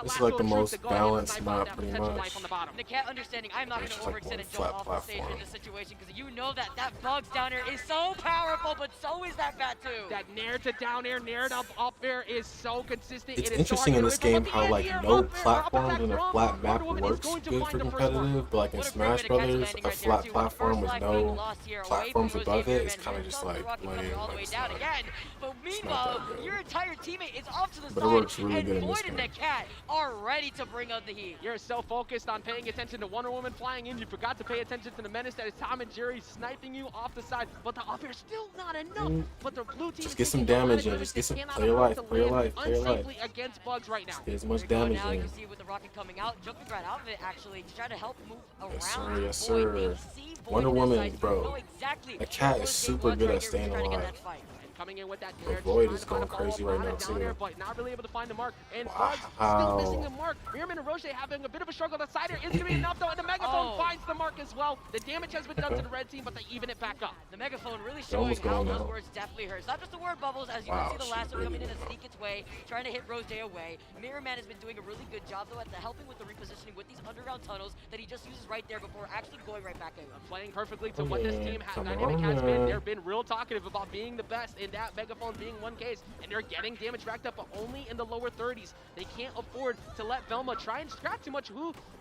it's like the most balanced map, pretty much. Nakat understanding, I'm not going It's to just like overextend one and jump flat off the stage in platform. this situation because you know that Bugs down air is so powerful, but so is that bat too. That nair to down air, nair to up air is so consistent. It's It is interesting so in hard this to get game away from, how but like the anti-air no up air, platforms up and a attack flat from map Wonder Woman is works going to good find for the first one. competitive, but like in What a great Smash way to catch Brothers, landing a right there, flat too. platform with First life being no lost here away platforms from Rose above it Mirrorman. is kind of Here just comes the like rocket coming lame. all the way Like, down again. But not meanwhile, that good. your entire teammate is off to the But it side, works really and good in this Void and game. Nakat are ready to bring out the heat. You're so focused on paying attention to Wonder Woman flying in, you forgot to pay attention to the menace that is Tom and Jerry sniping you off the side. But the up air still not enough. But the blue team Just get some damage in. Just get some. Play your life. Play your life. Play your life. unsafely against Bugs right now. Get as much There you go. damage Now you in. can see with the rocket coming out, jumping right out of it actually to try to help move around. Yes, sir. Yes, Void. sir. They see Void Wonder on this Woman, side, so you bro. know exactly The cat what is Rose super wants good right at here, staying trying to get alive. that fight. Coming in with that The dash, Void trying is to find going a follow-up crazy right on now, it down too. there, but not really able to find the mark. And Wow. Bugs still missing the mark. Mirrorman and Roger having a bit of a struggle. The sider is going to be enough though, and the megaphone finds the mark as well. The damage has been done to the red team, but they even it back up. The megaphone really It's showing almost how gone those now. words definitely hurt. It's not just the word bubbles, as you Wow, can see the she's last one coming in really and sneak its way, trying to hit Rose Day away. Mirrorman has been doing a really good job though at helping with the repositioning with these underground tunnels that he just uses right there before actually going right back in. Playing perfectly to what this team Come dynamic has on, been. man. They've been real talkative about being the best in that Megaphone being one case, and they're getting damage racked up, but only in the lower 30s. They can't afford to let Velma try and scrap too much.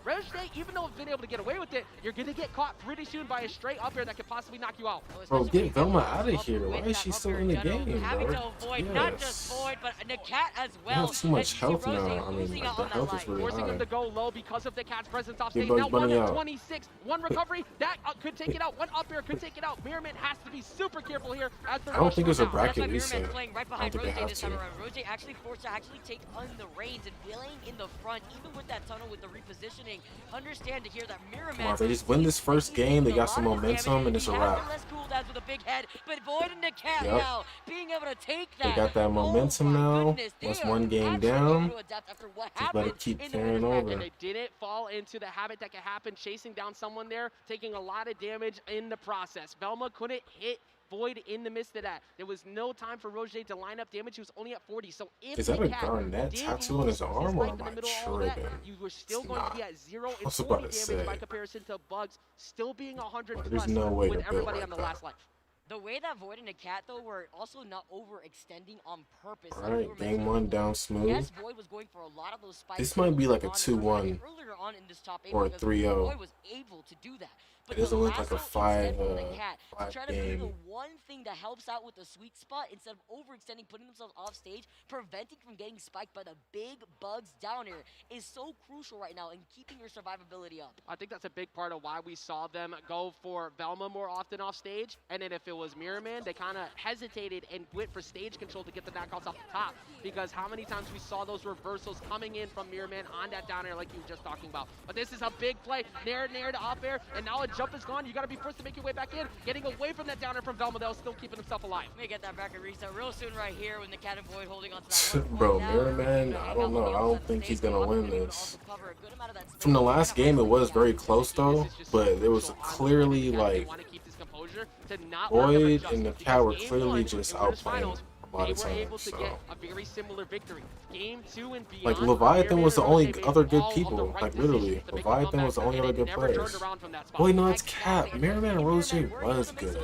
Roche, even though have been able to get away with it, you're gonna get caught pretty soon by a straight up air that could possibly knock you out. Bro, get Velma out of here. Why is she still in the game, Having bro? to avoid not just Void, but Nakat as They well. have too much health Rose now. I mean, losing like, out the on that health is line. really Forcing high. them to go low because of the Cat's presence off Get stage. Bugs Now Bunny out. 126, one recovery, that could take it out. One up air could take it out. Mirrorman has to be super careful here. As the I don't rush think there's a comes out. bracket Mirrorman reset. playing right I don't behind think they Rose have this time to. around. Rose actually forced to take on the reins and feeling in the front, even with that tunnel with the repositioning. Understand to hear that Mirrorman. Come on, if they just win this first game, they got some momentum, and it's a wrap. Less cooldowns with a big head, but Void and Nakat Yep. now being able to take that. They got that momentum now. That's one game down. Just let it keep carrying over. And they didn't fall into the habit that can happen, chasing down someone there, taking a lot of damage in the process. Velma couldn't hit Void in the midst of that. There was no time for Roger to line up damage. He was only at 40. So if Is that a Nakat Garnet did tattoo on his lose arm, or life am in I the middle of all that, tripping? you were still It's going not. to be at 0 I and was 40 about to damage by say. comparison to Bugs still being 100 There's plus no way with to build everybody like on the that. last life. The way that Void and Nakat though were also not overextending on purpose. All right, game one down smooth. Yes, Void was going for a lot of those spikes. This might be like a on 2-1 earlier on in this top 8 or a because 3-0. Void was able to do that. But It doesn't the look like a lasso five instead from Nakat to five try to be the game. one thing that helps out with the sweet spot instead of overextending, putting themselves off stage, preventing from getting spiked by the big Bugs down here is so crucial right now in keeping your survivability up. I think that's a big part of why we saw them go for Velma more often off stage. And then if it was Mirrorman, they kind of hesitated and went for stage control to get the knockouts off the top. Because how many times we saw those reversals coming in from Mirrorman on that down air like you were just talking about. But this is a big play. Nair to up air, and now a jump is gone. You got to be first to make your way back in. Getting away from that down air from Velma, though, still keeping himself alive. May get that back and reset real soon right here with Nakat and Void holding on to that one. Bro, Mirrorman, I don't know. I don't think he's gonna win this. From the last game, it was very close though, but it was clearly like Void and Nakat were clearly just outplaying a lot of They were able times. to So, get a very similar victory. Game 2 and beyond. like Leviathan was the Mirrorman only and Rose other made good all of the people. right Like literally, decisions to make a Leviathan comeback, was the only and other they good never turned players. around from that spot. Wait, no, it's Cap. Mirrorman and Rose was good.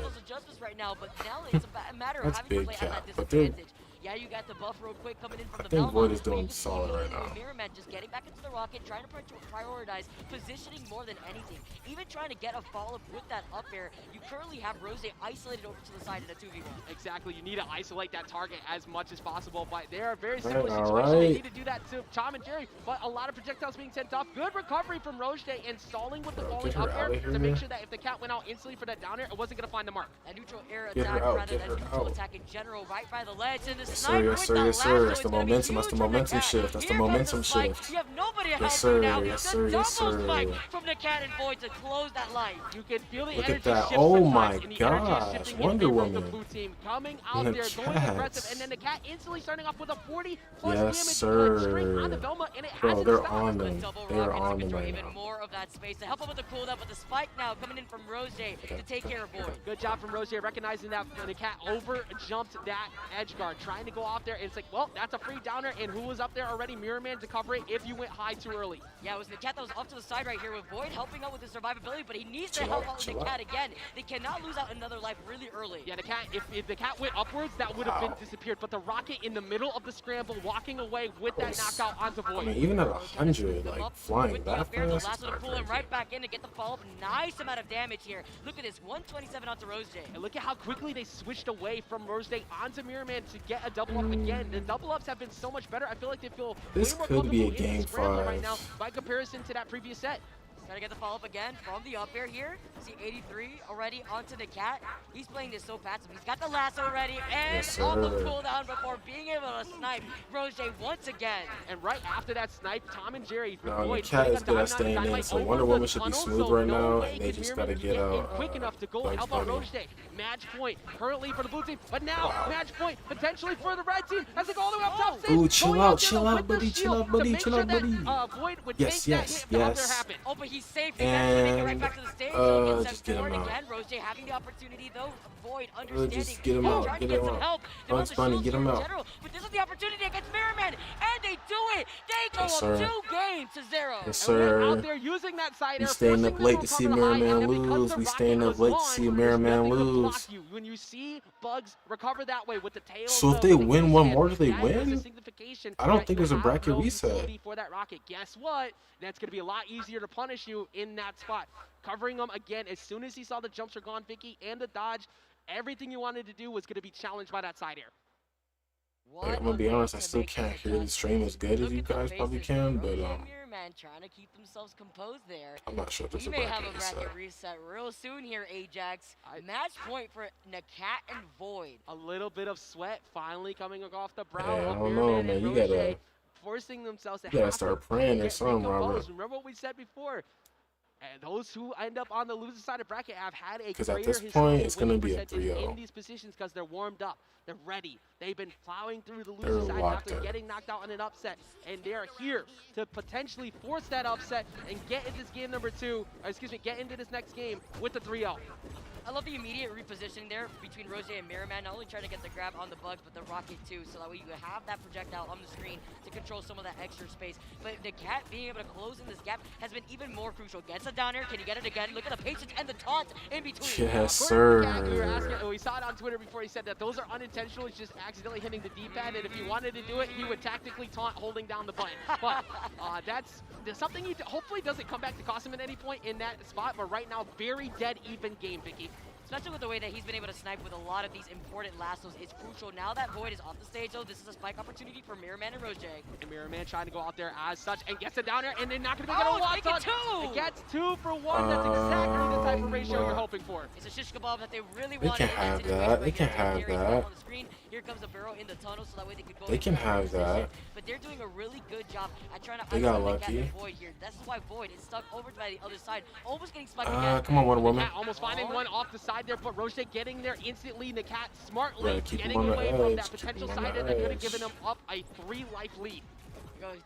Right now, but now it's a matter of That's having to big play at Cap, that but they're. disadvantage. Yeah, you got the buff real quick coming in from I the think Velma, Void is but you doing can see solid right now. Mirrorman just getting back into the rocket, trying to prioritize positioning more than anything. Even trying to get a follow-up with that up air. You currently have Rose isolated over to the side in a 2v1. Exactly, you need to isolate that target as much as possible, but they're a very All similar right, situation. They right. need to do that to Tom and Jerry, but a lot of projectiles being sent off. Good recovery from Roche and stalling with the Bro, falling get her up air outta to here. make sure that if the cat went out instantly for that down air, it wasn't going to find the mark. That neutral air Get her attack, out, rather get than her neutral out. attack in general, right by the ledge, and the Yes, sniper sir, with yes, sir, the yes, lasso sir. It's is the gonna be momentum. That's the huge from momentum Nakat. shift. That's the Here comes momentum spike. shift. You have nobody to Yes, help sir, you now. yes, The sir, yes, double sir. spike from Nakat and Void to close that line. You can feel the Look at energy that. shift Oh sometimes, my and the energy is gosh, shifting in Wonder favor of the Woman. blue team. Coming out In the there, going chat. aggressive, and then the cat instantly starting off with a 40 plus Yes, damage sir. straight on the Velma, and it Bro, hasn't they're stopped. on them. They're on them right Even now. more of that space to help him with the cooldown, but the spike now coming in from Rose to take care of Void. Good job from Rozier recognizing that the cat over jumped that edge guard, trying to go off there, and it's like, well, that's a free downer, and who was up there already? Mirrorman to cover it if you went high too early. Yeah, it was Nakat that was off to the side right here with Void helping out with his survivability, but he needs to Chill help out, out with chill Nakat again. They cannot lose out another life really early. Yeah, the cat, if the cat went upwards, that would have been disappeared, but the rocket in the middle of the scramble, walking away with that knockout onto I Void. mean, even at 100, like flying With the that up air, the fast. lasso to is pull him crazy. right back in to get the follow-up. Nice amount of damage here. Look at this, 127 onto Rose. And look at how quickly they switched away from Rose Day onto Mirrorman to get a double up again. The double ups have been so much better. I feel like they feel This way more could be a comfortable in game the scramble right 5. now by comparison to that previous set. Gotta get the follow-up again from the up air here. See 83 already onto the cat. He's playing this so passive. He's got the lasso ready and Yes, on the sir. cooldown before being able to snipe Roger once again. And right after that snipe, Tom and Jerry. No, the Void cat putting is a good at diamond on staying in, Dynamite so over Wonder the Woman should be tunnel, smooth so right no now, way and they could just Mirrorman gotta get in out, quick enough to go Bugs help out Bunny. Roche Day. Match point currently for the blue team, but now match point potentially for the red team as they go all the way up top stage. Ooh, chill going out, there chill with out, the buddy, chill shield out, to buddy, make chill sure out, that, buddy. Void would Yes, take yes, that hit if the up air yes. happened. Oh, but he He's safe. They managed to make it right back to the stage. So just get him out. again. Roche having the opportunity though. Void understanding. Just get him out. Trying to Get get him some out. help. Bugs Bunny, get him in out. general, but this is the opportunity against Mirrorman, and they do it. They go Yes, up sir. 2 games to 0. Yes, And we're out sir. there using that side We air, staying forcing up them late to see recover high, and Mirrorman then because lose. the We rocket staying up was late to on, see there's Mirrorman nothing to lose. block you. When you see Bugs recover that way with the tail, So if they win one more, do they win? I don't think there's a bracket reset. For that rocket, guess what? That's going to be a lot easier to punish you in that spot. Covering them again as soon as he saw the jumps are gone, Vicky, and the dodge. Everything you wanted to do was going to be challenged by that side air. Like, I'm gonna be honest, I still can't hear the stream as good as you guys probably can, but Man trying to keep themselves composed there. I'm not sure if there's We a may have bracket a bracket reset. reset real soon here, Ajax. Match point for Nakat and Void. A little bit of sweat finally coming off the brow Hey, I of don't know, Mirrorman man. and You Roche, gotta forcing themselves to you gotta have start to praying or get something, Robert. recomposed. Remember what we said before. And those who end up on the losing side of bracket have had a Because at greater this historical point, it's gonna winning be a percentage 3-0. in these positions because they're warmed up. They're ready. They've been plowing through the They're losing side locked after in. getting knocked out on an upset. And they are here to potentially force that upset and get into this game number 2, get into this next game with the 3-0. I love the immediate repositioning there between Roche and Mirrorman, not only trying to get the grab on the Bugs, but the rocket too, so that way you have that projectile on the screen to control some of that extra space. But the cat being able to close in this gap has been even more crucial. Gets it down here, can he get it again? Look at the patience and the taunt in between. Yes, sir. We were asking, we saw it on Twitter before, he said that those are unintentional, it's just accidentally hitting the D-pad, and if he wanted to do it, he would tactically taunt holding down the button. But that's something he hopefully doesn't come back to cost him at any point in that spot, but right now, very dead even game, Vicky. Especially with the way that he's been able to snipe with a lot of these important lassos, it's crucial. Now that Void is off the stage, though, this is a spike opportunity for Mirrorman and Roche. And Mirrorman trying to go out there as such and gets it down there, and they're not going to get a one touch. It gets 2 for 1. That's exactly the type of ratio you're hoping for. It's a shish kebab that they really They want. can have that. They can have that. Here comes the barrel in the tunnel, so that way they could go. They can have that. But they're doing a really good job at trying to They got isolate Cat lucky. and Void here. That's why Void is stuck over by the other side, almost getting spiked again. Come on, Wonder Woman. Cat almost finding one off the side there, but Roche getting there instantly. Nakat smartly Yeah, keep him getting on the away from that edge, keep potential him on side the that could have edge. given him up a 3-life lead.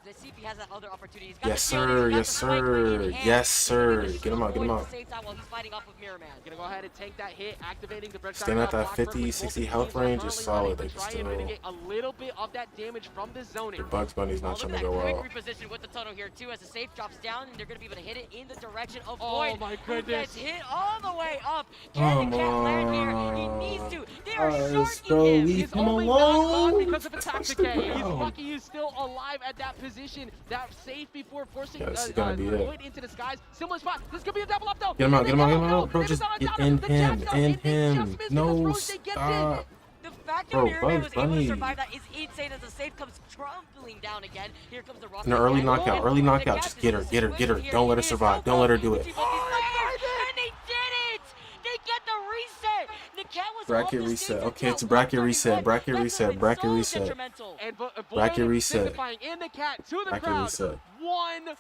Let's see if he has that other opportunity. He's got Yes, the shield, sir. he's got Yes, the spike right in sir. hand. Yes, sir. He's Get him out. Get him at out. the same time while he's fighting off of Mirrorman. Gonna go ahead and take that hit, activating the bread Staying at that 50, 60 health range is solid. They can try and still. mitigate a little bit of that damage from the zoning. The Bugs Bunny's not trying to go Quick out. reposition with the tunnel here too as the safe drops down and they're going to be able to hit it in the direction of Oh Void. my Who goodness. gets hit all the way up. Can the cat land here? He needs to. They are Guys, shorting bro, him. leave He's him only not gone alone. because of a Touch tactic. the He's ground. lucky he's still alive at that position. That safe before forcing Yeah, this is gonna be it. Void into the skies. Similar spot. This could be a double up though. Get him out. Get him out. Get him No, out. Bro, they just missed out on get down. in The him. jab though, In and they him. just missed No, because Roche gets stop. The fact that Bro, Mirrorman Bugs was able to Bunny. survive that is insane as the safe comes crumbling down again. Here comes the rocket. In an early again. knockout. And Early the knockout. cat Just is get her. Get her. Get her. here. Don't let her It is survive. so Don't let her close. do it. And they did it! They get the reset! The cat was Bracket off the reset. stage Okay, until it's a bracket 131. reset. Bracket That reset. could've been Bracket so reset. detrimental. And Void Bracket reset. signifying in the cat to the Bracket crowd. reset. One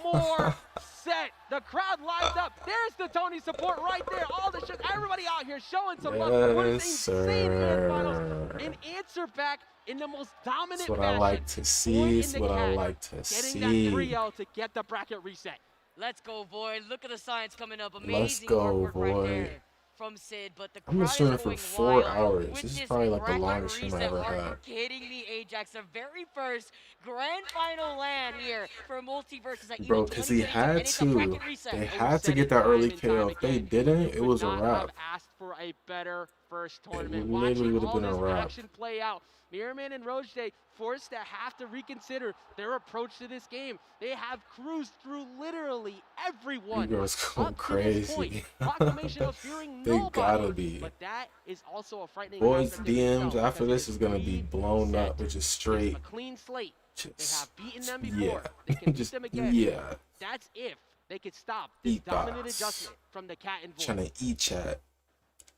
more set. The crowd lines up. There's the Tony support right there. All the shit. Everybody out here showing some love. What is Yes, insane sir. finals. An answer back in the most dominant That's what fashion. I like to Void see. in It's the what I cat, like to getting see. that 3-0 to get the bracket reset. Let's go, Void. Look at the science coming up. Let's Amazing go, artwork right Void. there from Sid, but the I'm just crowd doing is it for going 4 wild hours. with This is this probably like the bracket longest stream I reset. ever Are you had. kidding me, Ajax? The very first grand final land here for Multiversus at Bro, EVO because he 2022, had and it's a bracket to. reset. They We had to said get it that time early and time kill. If they again. didn't, Could it was a not wrap. have asked for a better first tournament. literally Watching would've all been a this wrap. action play out, Mirrorman and Roche forced to have to reconsider their approach to this game. They have cruised through literally everyone. You girls going up to this point. crazy. Proclamation of fearing They nobody. gotta be. But that is also a frightening Boys' aspect in DMs itself after because this is gonna be blown up, which is straight. a clean slate. They Just, have beaten them before. yeah. They can beat Just, them again. yeah. That's if they could stop this Eat dominant box. adjustment from the cat and Void. Trying to chat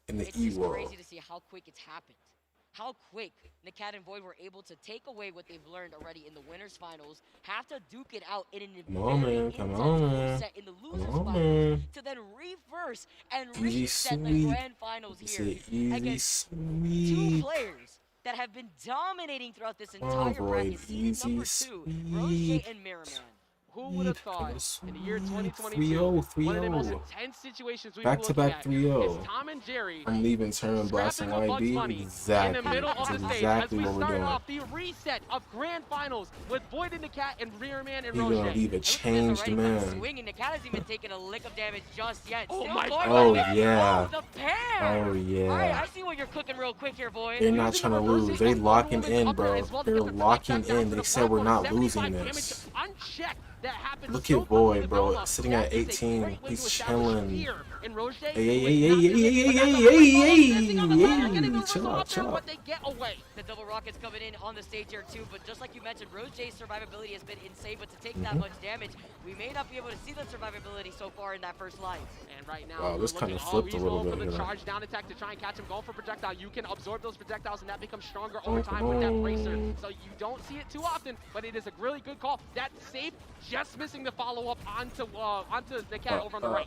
in the It's just E-world. crazy to see how quick it's happened. How quick the Cat and Void were able to take away what they've learned already in the winners finals, have to duke it out in an Come on, very man. Come intense on, group man. set in the Come losers on, finals, man. to then reverse and Easy reset the sweep. grand finals It's here an easy against two sweep. players that have been dominating throughout this Come on, entire Void. bracket. Seeded Easy number 2, Roche sweep. and Mirrorman. Who would have thought in the year 2022, 3-0, one of the most 3-0. intense situations we've Back been to looking back at 3-0. is Tom and Jerry I'm leaving Turn Blasting scrapping a Bugs IB. Bunny Exactly. in the middle of That's the stage exactly as we what we're start doing. off the reset of Grand Finals with Void and the Cat and Rear Man and He's Roche. gonna leave a changed man. Swinging. The Cat hasn't even taken a lick of damage just yet. Oh Still my going Oh for it. yeah. Oh, the pair. Oh All right, yeah. I see what you're cooking real quick here, boy. They're not trying to lose. They locking in, bro. They're locking in. They said we're not losing this. Unchecked. That happens. Look at Void, bro. Sitting at 18. He's chilling. Hey, chill out, chill out. They get away. The double rockets coming in on the stage here too, but just like you mentioned, Roche's survivability has been insane, but to take that much damage, we may not be able to see the survivability so far in that first line. And right now, wow, this kind of flipped a little bit for the here. charge down attack to try and catch him, going for projectile. You can absorb those projectiles, and that becomes stronger over time with that bracer. So you don't see it too often, but it is a really good call. That safe, just missing the follow-up onto the Cat over on the right.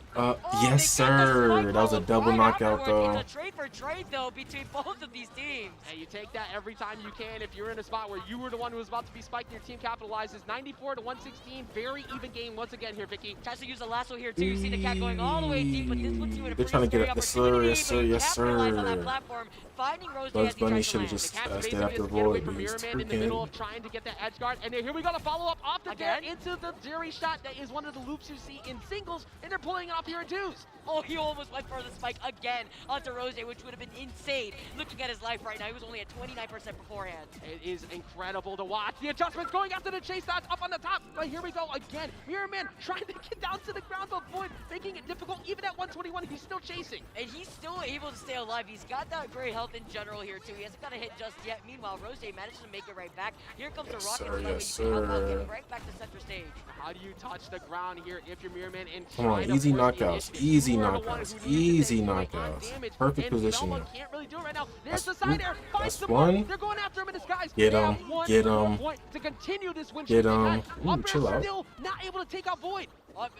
Yes, sir. That was a double knockout, though. It's a trade for trade, though, between both of these teams. Hey, you take that every time you can. If you're in a spot where you were the one who was about to be spiked and your team capitalizes, 94 to 116, very even game once again here, Vicky. Tries to use the lasso here too. You see the Cat going all the way deep, but this puts you in a They're pretty trying to scary get it. Yes, sir. opportunity. Yes, sir. Yes, Capitalize on that sir. platform, finding Rose Bugs as he Bunny tries to should have land. just The Cat's stayed basically after just get away Void, from but he's Mirror Man in the middle of freaking. trying to get the edge guard. And here we go to follow up off the Cat into the Jerry shot. That is one of the loops you see in singles, and they're pulling it off here in twos. Oh, he almost went for the spike again onto Rose, which would have been insane. Looking at his life right now, he was only at 29% beforehand. It is incredible to watch. The adjustments going after the chase dots up on the top. But here we go again. Mirror Man trying to get down to the ground, but Void making it difficult. Even at 121, he's still chasing. And he's still able to stay alive. He's got that great health in general here, too. He hasn't got a hit just yet. Meanwhile, Rose manages to make it right back. Here comes the rocket. Yes, Getting right back to center stage. How do you touch the ground here if you're Mirror Man and Come on, easy knockouts. Easy knockouts. Easy knockouts. Perfect positioning. Can't really do it right now. There's the side air. Finds That's someone. one. They're going after him in disguise. Get They him. have one Get more him. point to continue this win Get streak they him. had. Ooh, Up chill air out. still not able to take out Void.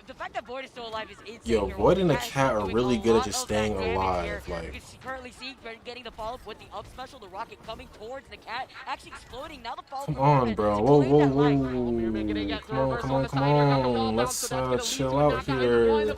The fact that Void is still alive is insane. Yo, here. Void and the Cat is Cat are doing really a good at lot just of that staying damage alive. here. Like, You can currently see getting the follow-up with the up special, the rocket coming towards the Cat, actually exploding. Now the follow-up. come on, bro. Whoa, whoa, whoa. Come on, come on, come on. Let's chill out here.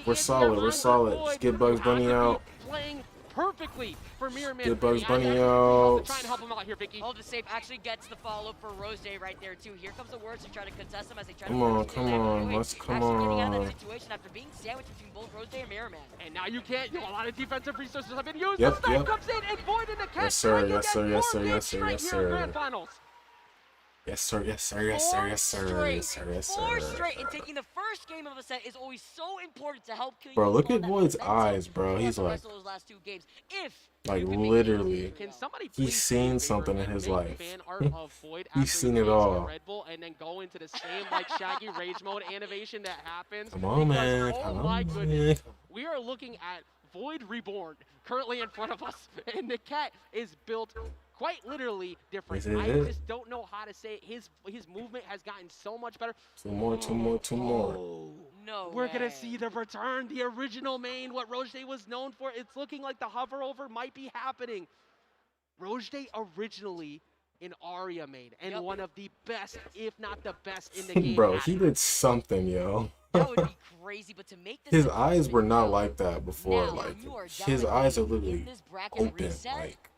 We're solid. We're solid. Just get Bugs Bunny out. Playing perfectly for Mirror Man. Get Bugs Bunny out. out. Trying to help him out here, Vicky. Oh, the save actually gets the follow for Rose right there too. Here comes the words to try to contest him as they try Come to. on, come on. Let's come actually getting out of on. that situation after being sandwiched between both Rose and Mirror Man. And now you can't. A lot of defensive resources have been used. Yep, The snipe yep. comes in and Void in the Cat. Yes, sir. trying Yes, to sir. get Yes, four sir. Yes, games sir. straight Yes, here in sir. Grand Finals. Yes, sir. Yes, sir. Yes, sir. Yes, sir. Yes, sir. Yes, Four sir. straight, and taking the first game of a set is always so important to help kill you. Bro, look on at that Void's momentum eyes, bro. throughout He's the like, rest of those last two games. If like you can make literally, Can somebody he's please seen do me a something favor in and his make life. fan art of Void He's after seen he it takes all. a Red Bull and then go into the same like Shaggy Rage Mode animation that happens. Come on, because, man. oh Come my on, goodness, we are looking at Void Reborn currently in front of us, and the Cat is built quite literally different. Is I it? just don't know how to say it. His movement has gotten so much better. Two more, two more, two more. No We're way. gonna see the return, the original main, what Roche was known for. It's looking like the hover over might be happening. Roche originally an Arya main and one of the best, if not the best in the game. Bro, at he it. did something, yo. That would be crazy, but to make this His a eyes were not now, like that before. now Like, you are his down eyes are in literally this bracket open. reset Like,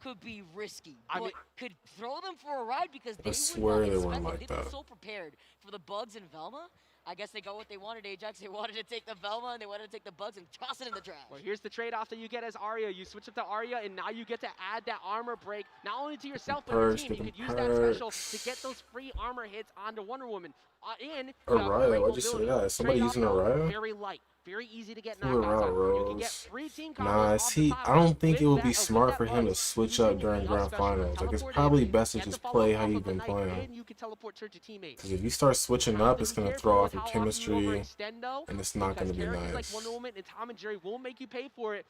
could be risky, I but mean- could throw them for a ride because they swear would they not weren't expect it. like They've been that. so prepared for the Bugs and Velma. I guess they got what they wanted, Ajax. They wanted to take the Velma and they wanted to take the Bugs and toss it in the trash. Well, here's the trade-off that you get as Arya. You switch up to Arya, and now you get to add that armor break, not only to yourself, but your Perks, team. get You them could use that special perks. to get those free armor hits onto Wonder Woman. And you have Araya, great why'd you say mobility. that? Is somebody Trade-off, using though, Araya? Very light. Very easy to get Chill knockouts out, on. You can get Rose. 3 team combos Nah, off the see, top I don't think with it would that- be with smart that for him to Bugs. switch Using up during the grand special to finals. Like, it's teleport probably in, best to get the just follow play off how of you've the been knight, playing. and you can teleport towards your teammates. Because if you start switching up, it's going to throw off your chemistry, Extendo, and it's not going to be characters like nice. Wonder Woman and Tom and Jerry will make you pay for it.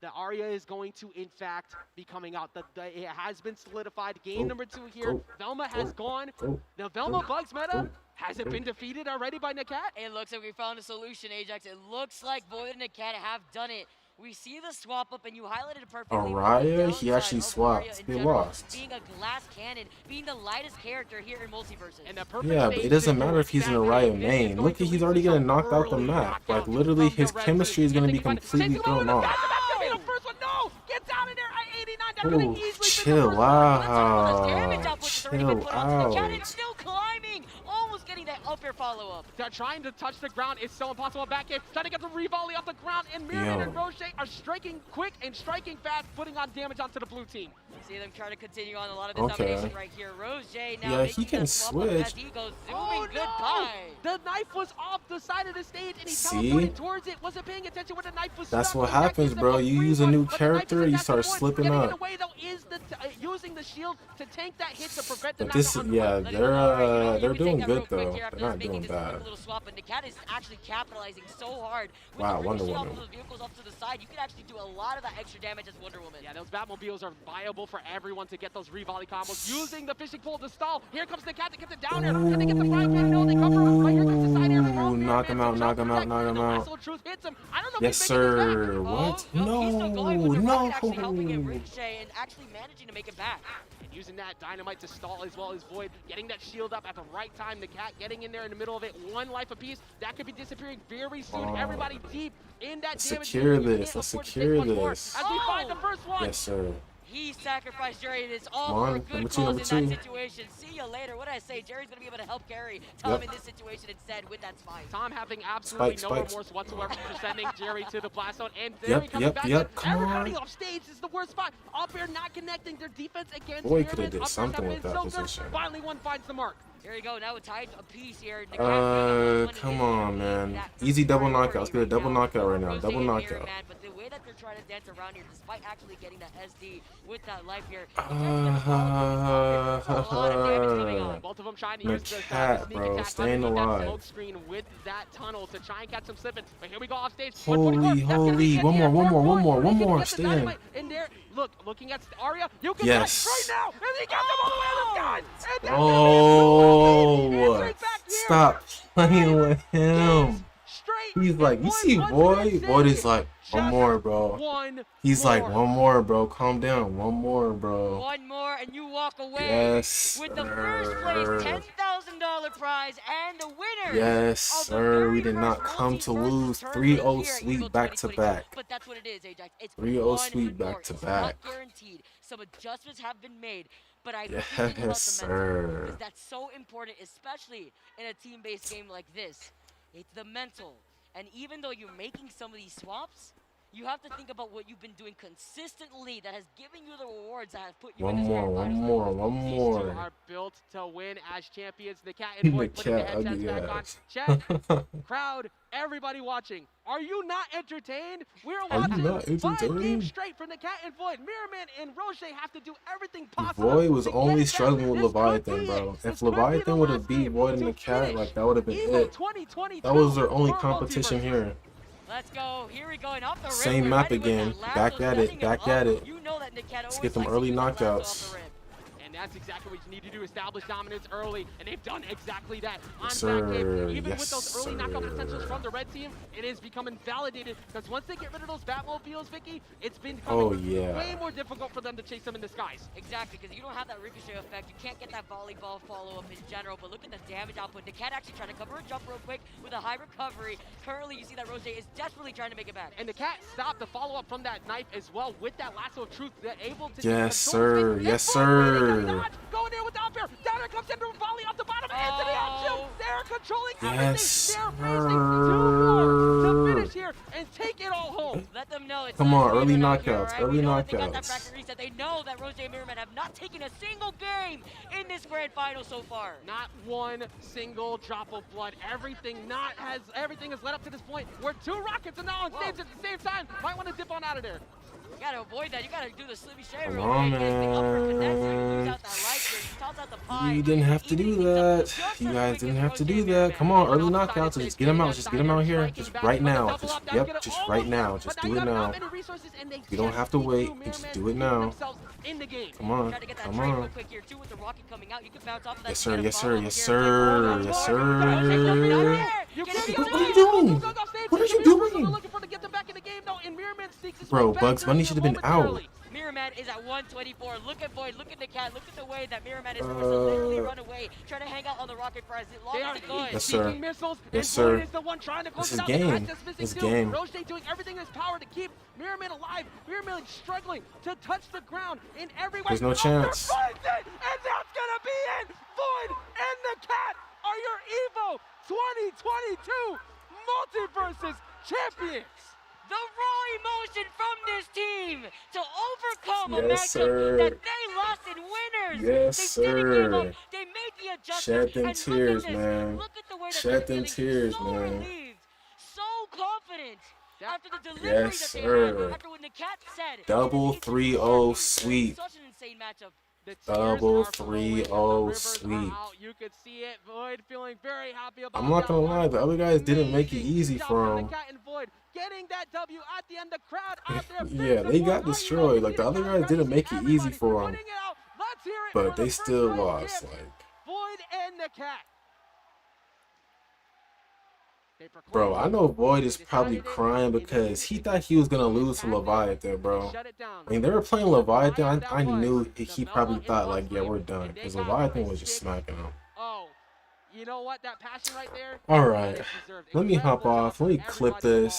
The Arya is going to, in fact, be coming out. It has been solidified. Game number 2 here. Velma has gone. The Velma Bugs meta has it been defeated already by Nakat? It looks like we found a solution, Ajax. It looks like Void and the Cat have done it. We see the swap up, and you highlighted it perfectly. Araya, he actually swapped. They lost. Being a glass cannon, being the lightest character here in Multiversus. And the perfect Yeah, but it doesn't matter if he's an Araya main. Look, he's already getting knocked out the map. Like, literally, his chemistry is going to be completely thrown off. Oh, chill out. Chill out. Still climbing, almost getting that up air follow-up. Trying to touch the ground is so impossible. Back in, trying to get the revolley off the ground, and Miriam and Roche are striking quick and striking fast, putting on damage onto the blue team. See them trying to continue on a lot of this domination right here. Roche now yeah, he can switch. He goes zooming goodbye. The knife was off the side of the stage, and he teleported towards it. Wasn't paying attention when the knife was That's stuck. what happens, bro. You use a new character, you start slipping Getting up. away, though, is using the shield to tank that hit to prevent the But this, yeah, they're doing good though. They're not doing bad. Swap, and the cat is actually capitalizing so hard. With wow, the Wonder Woman. those vehicles off to the side, you can actually do a lot of that extra damage as Wonder Woman. Yeah, those Batmobiles are viable for everyone to get those revolley combos. Using the fishing pole to stall. Here comes the cat to get it down here. Can they get the frying pan? No, they cover up. But here comes the side air. Knock him out, knock him out, knock him out. Yes, sir. What? No, no. Actually helping him ricochet and actually managing to make it back. And using that dynamite to stall as well as Void, getting that shield up at the right time. The cat getting in there in the middle of it. One life apiece. That could be disappearing very soon. Everybody deep in that damage. Secure this. Let's secure this. As we find the first one. Yes, sir. He sacrificed Jerry, and it's all for a good cause in that situation. See you later. What did I say? Jerry's going to be able to help carry Tom in this situation instead with that spike. Tom having absolutely no remorse whatsoever for sending Jerry to the blast zone. And Jerry coming back. Everybody off stage is the worst spot. Up air not connecting their defense against Boy could have did something with that position. Finally, one finds the mark. Here you go. Now it's tied a piece here. Come on, man. Easy double knockout. Let's get a double knockout right now. Double knockout. But the way that they're trying to dance around here, despite actually getting that SD with that life here, both of them trying to use the sneak attack staying alive. smoke screen with that tunnel to try and catch them slipping. But here we go off stage. Holy. One more. Stay in. And there, looking at Arya. You can right now. And he got them all the way to the sky. Oh, stop playing with him. He's like, you see Void? Void is like, one more, bro. He's like, one more, bro. Calm down. One more, bro. One more, and you walk away yes, with the first place $10,000 prize and the winner. Yes, sir. We did not come to lose. 3-0 sweep back to back. But that's what it is, Ajax. It's 3-0 sweep back to back. Not guaranteed. Some adjustments have been made. But I yes, think about the sir. mental, because that's so important, especially in a team-based game like this. It's the mental. And even though you're making some of these swaps, you have to think about what you've been doing consistently that has given you the rewards that have put you in this one more. These two are built to win as champions. The cat and Void putting the headsets back on. Chat, crowd, everybody watching. Are you not entertained? We're watching 5 games straight from the cat and Void. Mirrorman and Roche have to do everything possible. Void was only struggling with Leviathan, bro. If Leviathan would have beat Void and the cat, like that would have been it. That was their only competition here. Let's go. Here we go. And off the same map again. Back at it. Back at it. Let's get them early knockouts. And that's exactly what you need to do. Establish dominance early. And they've done exactly that. Yes, sir. Even with those early knockout potentials from the red team, it is becoming validated. Because once they get rid of those Batmobiles, Vicky, it's been way more difficult for them to chase them in the skies. Exactly, because you don't have that ricochet effect. You can't get that volleyball follow-up in general. But look at the damage output. The cat actually trying to cover a jump real quick with a high recovery. Currently, you see that Roche is desperately trying to make it back. And the cat stopped the follow-up from that knife as well with that lasso of truth. They're able to yes, sir. Yes, sir. Going there with the up air. Down there comes into a volley off the bottom. Into the up. They're controlling yes, everything. They're facing 2 more to finish here and take it all home. Let them know it's come on, early knockouts. Here, right? Early knockouts. They got that bracket reset. They know that Roche and Mirrorman have not taken a single game in this grand final so far. Not one single drop of blood. Everything has led up to this point where 2 rockets are now on stage at the same time. Might want to dip on out of there. You gotta avoid that. You gotta do the Slimmy Shea Come real on, quick. man. You didn't have to do that. You guys didn't have to do that. Come on, early knockouts. Just get them out. Just get them out here. Just right now. Just right now. Just do it now. You don't have to wait. You just do it now. Come on. Come on. Yes, sir. Yes, sir. Yes, sir. Yes, sir. What are you doing? What are you doing? Bro, Bugs Bunny should have been out. Mirrorman is at 124. Look at Void, look at the cat, look at the way that Mirrorman is forced to literally run away, trying to hang out on the rocket for as long as he could. Yes, sir. Missiles, Yes, and sir. Void is the one trying to close This is it out. The game. cat's just missing This too. game. Roche doing everything in his power to keep Mirrorman alive. Mirrorman struggling to touch the ground in every way. There's no chance. And that's gonna be it. Void and the cat are your EVO 2022 Multiversus champions. The raw emotion from this team to overcome a Yes, matchup sir. that they lost in winners. Yes, they didn't give sir. up. They made the adjustment. Shed them and tears, look at this. man. Look at the way that Shed they're them feeling. tears, So man. relieved, so confident. After the delivery Yes, that they sir. had, after when the cat said, Double 3-0 sweep. such an insane matchup. Double 3-0 sweep. You could see it. Void feeling very happy about I'm not that gonna one. lie, the other guys didn't make it easy Job for from him. the cat and Void getting that W at the end. The crowd out there. Yeah, they got destroyed. Like, the other guys didn't make it easy for him. Let's hear it But for they the still first round lost. champ, Like, Void and the cat. bro, I know Void is probably crying because he thought he was gonna lose to Leviathan, bro. I mean, they were playing Leviathan. I knew he probably thought, like, yeah, we're done. Because Leviathan was just smacking him. Oh, you know what? That passion right there. Alright, let me hop off. Let me clip this.